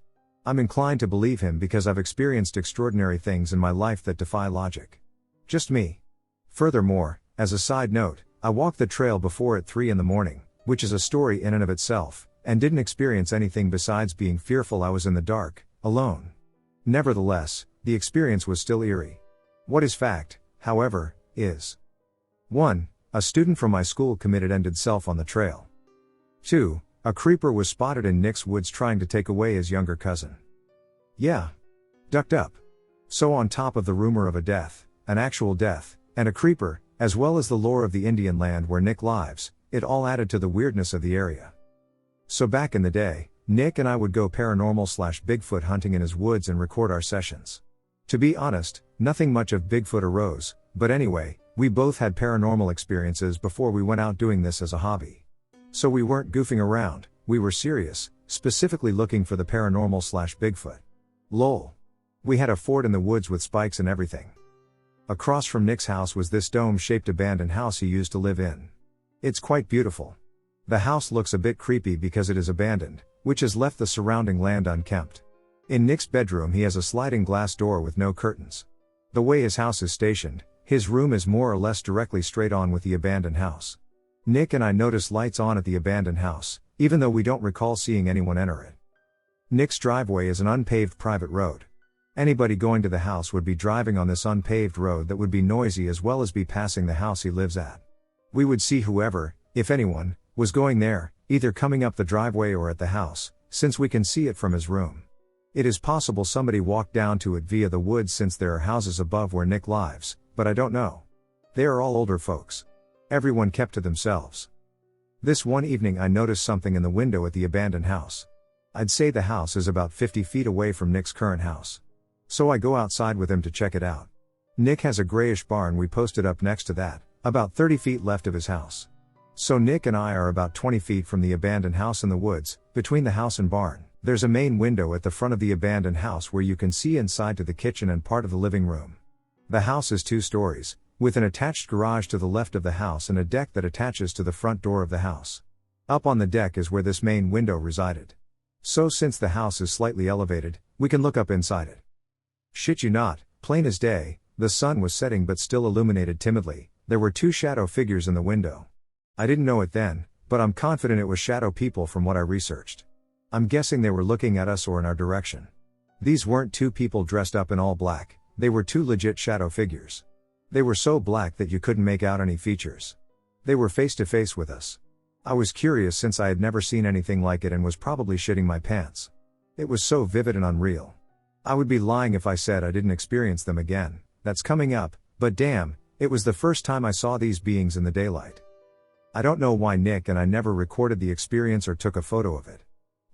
I'm inclined to believe him because I've experienced extraordinary things in my life that defy logic. Just me. Furthermore, as a side note, I walked the trail before at 3 in the morning, which is a story in and of itself, and didn't experience anything besides being fearful I was in the dark, alone. Nevertheless, the experience was still eerie. What is fact, however, is 1. A student from my school ended self on the trail. 2. A creeper was spotted in Nick's woods trying to take away his younger cousin. Yeah. Ducked up. So on top of the rumor of a death, an actual death, and a creeper, as well as the lore of the Indian land where Nick lives, it all added to the weirdness of the area. So back in the day, Nick and I would go paranormal/Bigfoot hunting in his woods and record our sessions. To be honest, nothing much of Bigfoot arose, but anyway, we both had paranormal experiences before we went out doing this as a hobby. So we weren't goofing around, we were serious, specifically looking for the paranormal/Bigfoot. Lol. We had a fort in the woods with spikes and everything. Across from Nick's house was this dome-shaped abandoned house he used to live in. It's quite beautiful. The house looks a bit creepy because it is abandoned, which has left the surrounding land unkempt. In Nick's bedroom he has a sliding glass door with no curtains. The way his house is stationed, his room is more or less directly straight on with the abandoned house. Nick and I notice lights on at the abandoned house, even though we don't recall seeing anyone enter it. Nick's driveway is an unpaved private road. Anybody going to the house would be driving on this unpaved road that would be noisy as well as be passing the house he lives at. We would see whoever, if anyone, was going there, either coming up the driveway or at the house, since we can see it from his room. It is possible somebody walked down to it via the woods since there are houses above where Nick lives, but I don't know. They are all older folks. Everyone kept to themselves. This one evening I noticed something in the window at the abandoned house. I'd say the house is about 50 feet away from Nick's current house. So I go outside with him to check it out. Nick has a grayish barn we posted up next to that, about 30 feet left of his house. So Nick and I are about 20 feet from the abandoned house in the woods, between the house and barn. There's a main window at the front of the abandoned house where you can see inside to the kitchen and part of the living room. The house is 2 stories, with an attached garage to the left of the house and a deck that attaches to the front door of the house. Up on the deck is where this main window resided. So since the house is slightly elevated, we can look up inside it. Shit you not, plain as day, the sun was setting but still illuminated timidly. There were 2 shadow figures in the window. I didn't know it then, but I'm confident it was shadow people from what I researched. I'm guessing they were looking at us or in our direction. These weren't 2 people dressed up in all black, they were 2 legit shadow figures. They were so black that you couldn't make out any features. They were face to face with us. I was curious since I had never seen anything like it and was probably shitting my pants. It was so vivid and unreal. I would be lying if I said I didn't experience them again. That's coming up, but damn, it was the first time I saw these beings in the daylight. I don't know why Nick and I never recorded the experience or took a photo of it.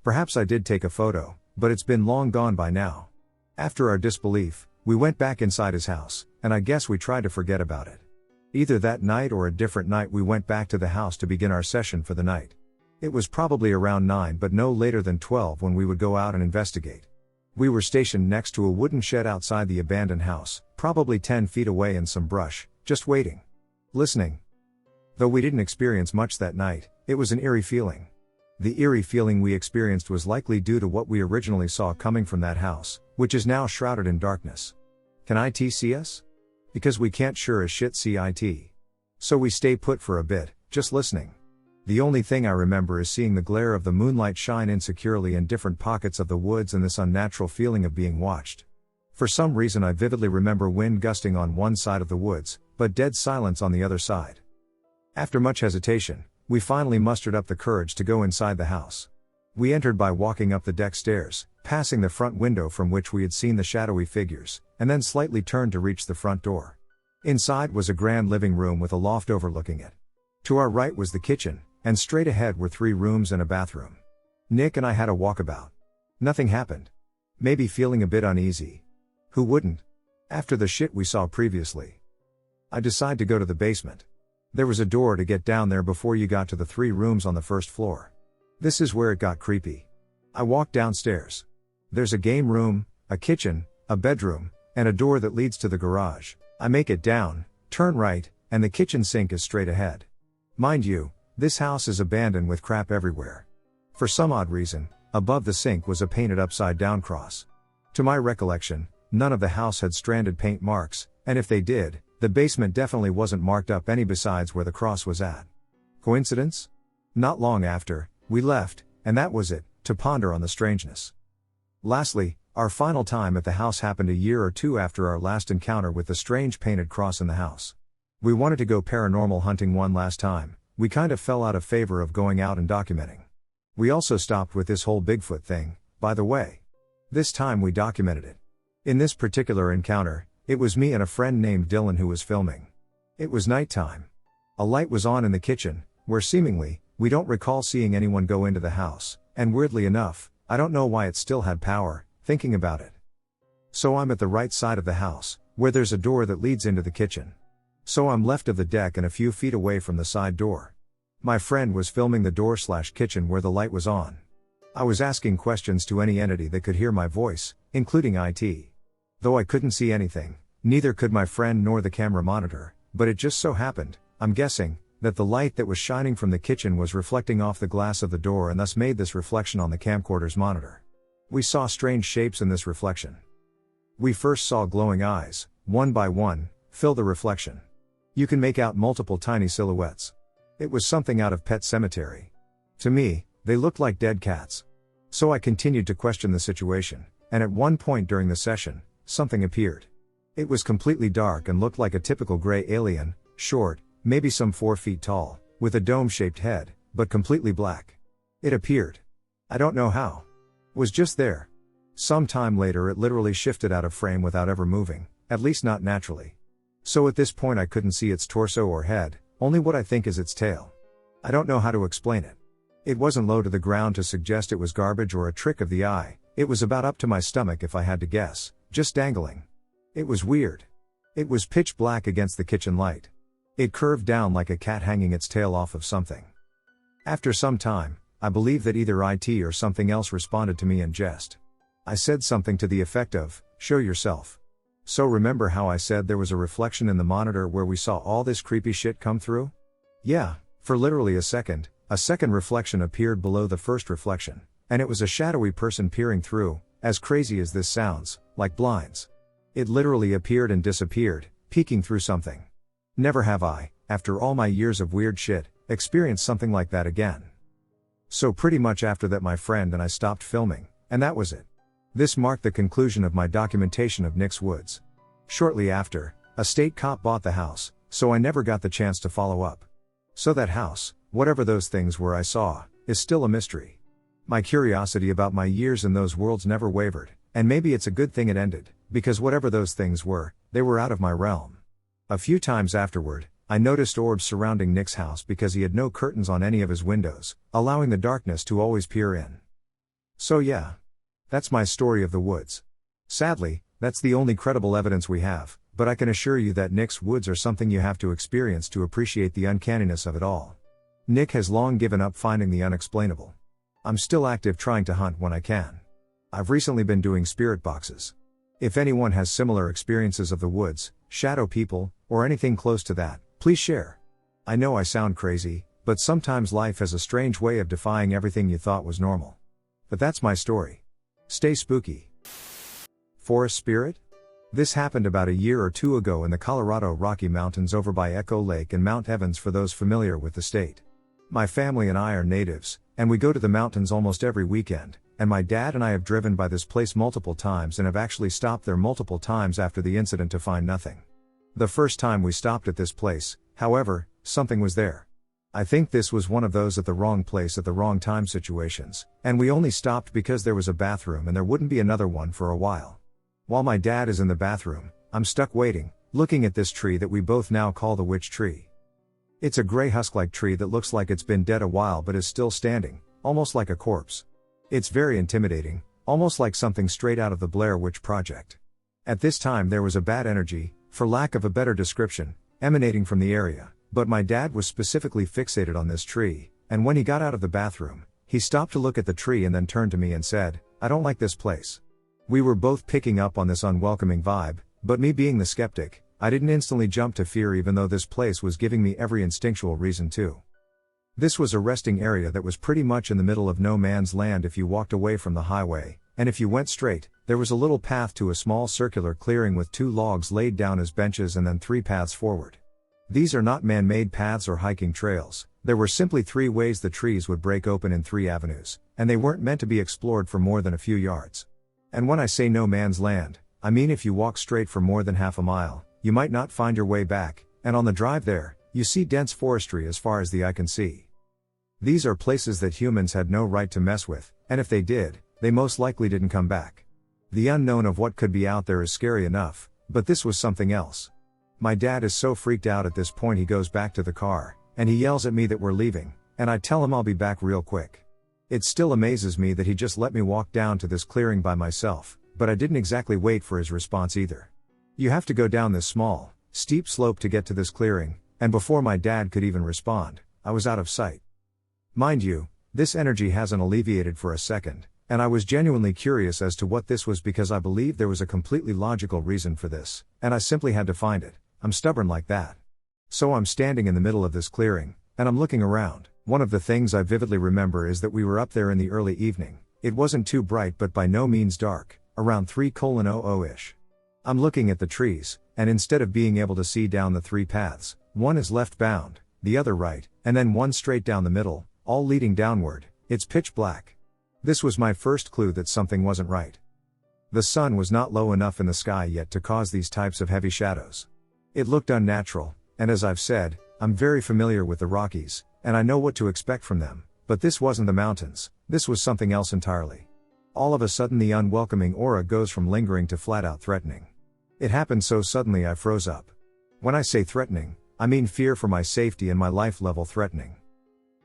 Perhaps I did take a photo, but it's been long gone by now. After our disbelief, we went back inside his house, and I guess we tried to forget about it. Either that night or a different night we went back to the house to begin our session for the night. It was probably around 9 but no later than 12 when we would go out and investigate. We were stationed next to a wooden shed outside the abandoned house, probably 10 feet away in some brush, just waiting. Listening. Though we didn't experience much that night, it was an eerie feeling. The eerie feeling we experienced was likely due to what we originally saw coming from that house, which is now shrouded in darkness. Can IT see us? Because we can't sure as shit see IT. So we stay put for a bit, just listening. The only thing I remember is seeing the glare of the moonlight shine insecurely in different pockets of the woods and this unnatural feeling of being watched. For some reason I vividly remember wind gusting on one side of the woods, but dead silence on the other side. After much hesitation, we finally mustered up the courage to go inside the house. We entered by walking up the deck stairs, passing the front window from which we had seen the shadowy figures, and then slightly turned to reach the front door. Inside was a grand living room with a loft overlooking it. To our right was the kitchen, and straight ahead were 3 rooms and a bathroom. Nick and I had a walkabout. Nothing happened. Maybe feeling a bit uneasy. Who wouldn't? After the shit we saw previously. I decided to go to the basement. There was a door to get down there before you got to the 3 rooms on the first floor. This is where it got creepy. I walked downstairs. There's a game room, a kitchen, a bedroom, and a door that leads to the garage. I make it down, turn right, and the kitchen sink is straight ahead. Mind you, this house is abandoned with crap everywhere. For some odd reason, above the sink was a painted upside down cross. To my recollection, none of the house had stranded paint marks, and if they did, the basement definitely wasn't marked up any besides where the cross was at. Coincidence? Not long after, we left, and that was it, to ponder on the strangeness. Lastly, our final time at the house happened a year or 2 after our last encounter with the strange painted cross in the house. We wanted to go paranormal hunting one last time, we kind of fell out of favor of going out and documenting. We also stopped with this whole Bigfoot thing, by the way. This time we documented it. In this particular encounter, it was me and a friend named Dylan who was filming. It was nighttime. A light was on in the kitchen, where seemingly, we don't recall seeing anyone go into the house, and weirdly enough, I don't know why it still had power, thinking about it. So I'm at the right side of the house, where there's a door that leads into the kitchen. So I'm left of the deck and a few feet away from the side door. My friend was filming the door/kitchen where the light was on. I was asking questions to any entity that could hear my voice, including IT. Though I couldn't see anything, neither could my friend nor the camera monitor, but it just so happened, I'm guessing, that the light that was shining from the kitchen was reflecting off the glass of the door and thus made this reflection on the camcorder's monitor. We saw strange shapes in this reflection. We first saw glowing eyes, one by one, fill the reflection. You can make out multiple tiny silhouettes. It was something out of Pet Sematary. To me, they looked like dead cats. So I continued to question the situation, and at one point during the session, something appeared. It was completely dark and looked like a typical gray alien, short, maybe some 4 feet tall, with a dome-shaped head, but completely black. It appeared. I don't know how. Was just there. Some time later it literally shifted out of frame without ever moving, at least not naturally. So at this point I couldn't see its torso or head, only what I think is its tail. I don't know how to explain it. It wasn't low to the ground to suggest it was garbage or a trick of the eye, it was about up to my stomach if I had to guess, just dangling. It was weird. It was pitch black against the kitchen light. It curved down like a cat hanging its tail off of something. After some time, I believe that either IT or something else responded to me in jest. I said something to the effect of, "Show yourself." So remember how I said there was a reflection in the monitor where we saw all this creepy shit come through? Yeah, for literally a second reflection appeared below the first reflection, and it was a shadowy person peering through, as crazy as this sounds, like blinds. It literally appeared and disappeared, peeking through something. Never have I, after all my years of weird shit, experienced something like that again. So pretty much after that my friend and I stopped filming, and that was it. This marked the conclusion of my documentation of Nick's Woods. Shortly after, a state cop bought the house, so I never got the chance to follow up. So that house, whatever those things were I saw, is still a mystery. My curiosity about my years in those worlds never wavered, and maybe it's a good thing it ended, because whatever those things were, they were out of my realm. A few times afterward, I noticed orbs surrounding Nick's house because he had no curtains on any of his windows, allowing the darkness to always peer in. So yeah. That's my story of the woods. Sadly, that's the only credible evidence we have, but I can assure you that Nick's Woods are something you have to experience to appreciate the uncanniness of it all. Nick has long given up finding the unexplainable. I'm still active trying to hunt when I can. I've recently been doing spirit boxes. If anyone has similar experiences of the woods, shadow people, or anything close to that, please share. I know I sound crazy, but sometimes life has a strange way of defying everything you thought was normal. But that's my story. Stay spooky. Forest spirit? This happened about a year or two ago in the Colorado Rocky Mountains over by Echo Lake and Mount Evans for those familiar with the state. My family and I are natives, and we go to the mountains almost every weekend, and my dad and I have driven by this place multiple times and have actually stopped there multiple times after the incident to find nothing. The first time we stopped at this place, however, something was there. I think this was one of those at the wrong place at the wrong time situations, and we only stopped because there was a bathroom and there wouldn't be another one for a while. While my dad is in the bathroom, I'm stuck waiting, looking at this tree that we both now call the witch tree. It's a gray husk-like tree that looks like it's been dead a while but is still standing, almost like a corpse. It's very intimidating, almost like something straight out of the Blair Witch Project. At this time there was a bad energy, for lack of a better description, emanating from the area. But my dad was specifically fixated on this tree, and when he got out of the bathroom, he stopped to look at the tree and then turned to me and said, "I don't like this place." We were both picking up on this unwelcoming vibe, but me being the skeptic, I didn't instantly jump to fear even though this place was giving me every instinctual reason to. This was a resting area that was pretty much in the middle of no man's land if you walked away from the highway, and if you went straight, there was a little path to a small circular clearing with 2 logs laid down as benches and then 3 paths forward. These are not man-made paths or hiking trails, there were simply 3 ways the trees would break open in 3 avenues, and they weren't meant to be explored for more than a few yards. And when I say no man's land, I mean if you walk straight for more than half a mile, you might not find your way back, and on the drive there, you see dense forestry as far as the eye can see. These are places that humans had no right to mess with, and if they did, they most likely didn't come back. The unknown of what could be out there is scary enough, but this was something else. My dad is so freaked out at this point he goes back to the car, and he yells at me that we're leaving, and I tell him I'll be back real quick. It still amazes me that he just let me walk down to this clearing by myself, but I didn't exactly wait for his response either. You have to go down this small, steep slope to get to this clearing, and before my dad could even respond, I was out of sight. Mind you, this energy hasn't alleviated for a second, and I was genuinely curious as to what this was because I believed there was a completely logical reason for this, and I simply had to find it. I'm stubborn like that. So I'm standing in the middle of this clearing, and I'm looking around. One of the things I vividly remember is that we were up there in the early evening. It wasn't too bright but by no means dark, around 3:00-ish. I'm looking at the trees, and instead of being able to see down the 3 paths, one is left bound, the other right, and then one straight down the middle, all leading downward, it's pitch black. This was my first clue that something wasn't right. The sun was not low enough in the sky yet to cause these types of heavy shadows. It looked unnatural, and as I've said, I'm very familiar with the Rockies, and I know what to expect from them, but this wasn't the mountains, this was something else entirely. All of a sudden the unwelcoming aura goes from lingering to flat out threatening. It happened so suddenly I froze up. When I say threatening, I mean fear for my safety and my life level threatening.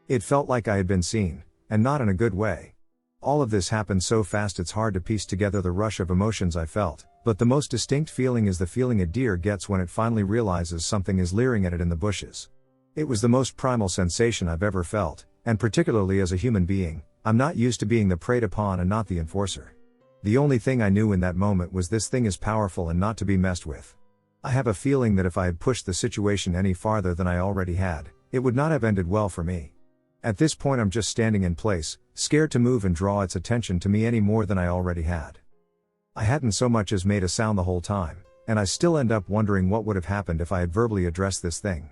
It felt like I had been seen, and not in a good way. All of this happened so fast it's hard to piece together the rush of emotions I felt, but the most distinct feeling is the feeling a deer gets when it finally realizes something is leering at it in the bushes. It was the most primal sensation I've ever felt, and particularly as a human being, I'm not used to being the preyed upon and not the enforcer. The only thing I knew in that moment was this thing is powerful and not to be messed with. I have a feeling that if I had pushed the situation any farther than I already had, it would not have ended well for me. At this point I'm just standing in place, scared to move and draw its attention to me any more than I already had. I hadn't so much as made a sound the whole time, and I still end up wondering what would have happened if I had verbally addressed this thing.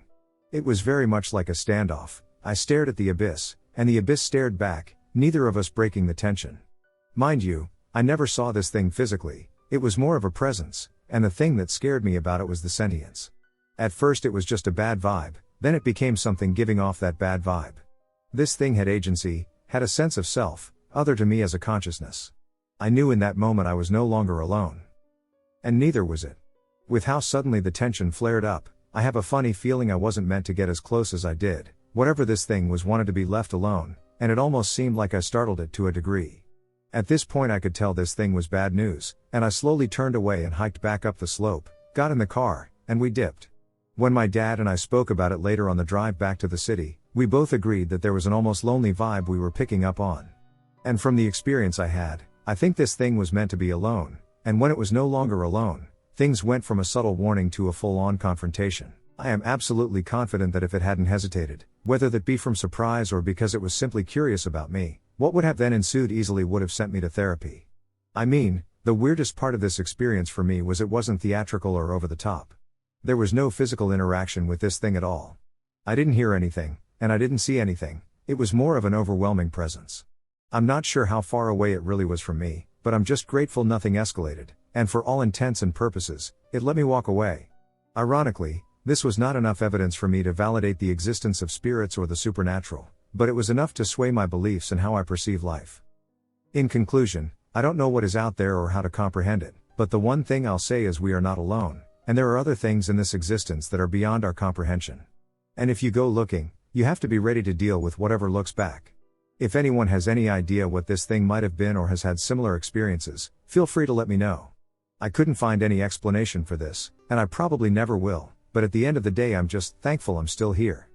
It was very much like a standoff. I stared at the abyss, and the abyss stared back, neither of us breaking the tension. Mind you, I never saw this thing physically, it was more of a presence, and the thing that scared me about it was the sentience. At first it was just a bad vibe, then it became something giving off that bad vibe. This thing had agency, had a sense of self, other to me as a consciousness. I knew in that moment I was no longer alone. And neither was it. With how suddenly the tension flared up, I have a funny feeling I wasn't meant to get as close as I did. Whatever this thing was wanted to be left alone, and it almost seemed like I startled it to a degree. At this point I could tell this thing was bad news, and I slowly turned away and hiked back up the slope, got in the car, and we dipped. When my dad and I spoke about it later on the drive back to the city, we both agreed that there was an almost lonely vibe we were picking up on. And from the experience I had, I think this thing was meant to be alone, and when it was no longer alone, things went from a subtle warning to a full-on confrontation. I am absolutely confident that if it hadn't hesitated, whether that be from surprise or because it was simply curious about me, what would have then ensued easily would have sent me to therapy. I mean, the weirdest part of this experience for me was it wasn't theatrical or over the top. There was no physical interaction with this thing at all. I didn't hear anything, and I didn't see anything, it was more of an overwhelming presence. I'm not sure how far away it really was from me, but I'm just grateful nothing escalated, and for all intents and purposes, it let me walk away. Ironically, this was not enough evidence for me to validate the existence of spirits or the supernatural, but it was enough to sway my beliefs and how I perceive life. In conclusion, I don't know what is out there or how to comprehend it, but the one thing I'll say is we are not alone, and there are other things in this existence that are beyond our comprehension. And if you go looking, you have to be ready to deal with whatever looks back. If anyone has any idea what this thing might have been or has had similar experiences, feel free to let me know. I couldn't find any explanation for this, and I probably never will, but at the end of the day I'm just thankful I'm still here.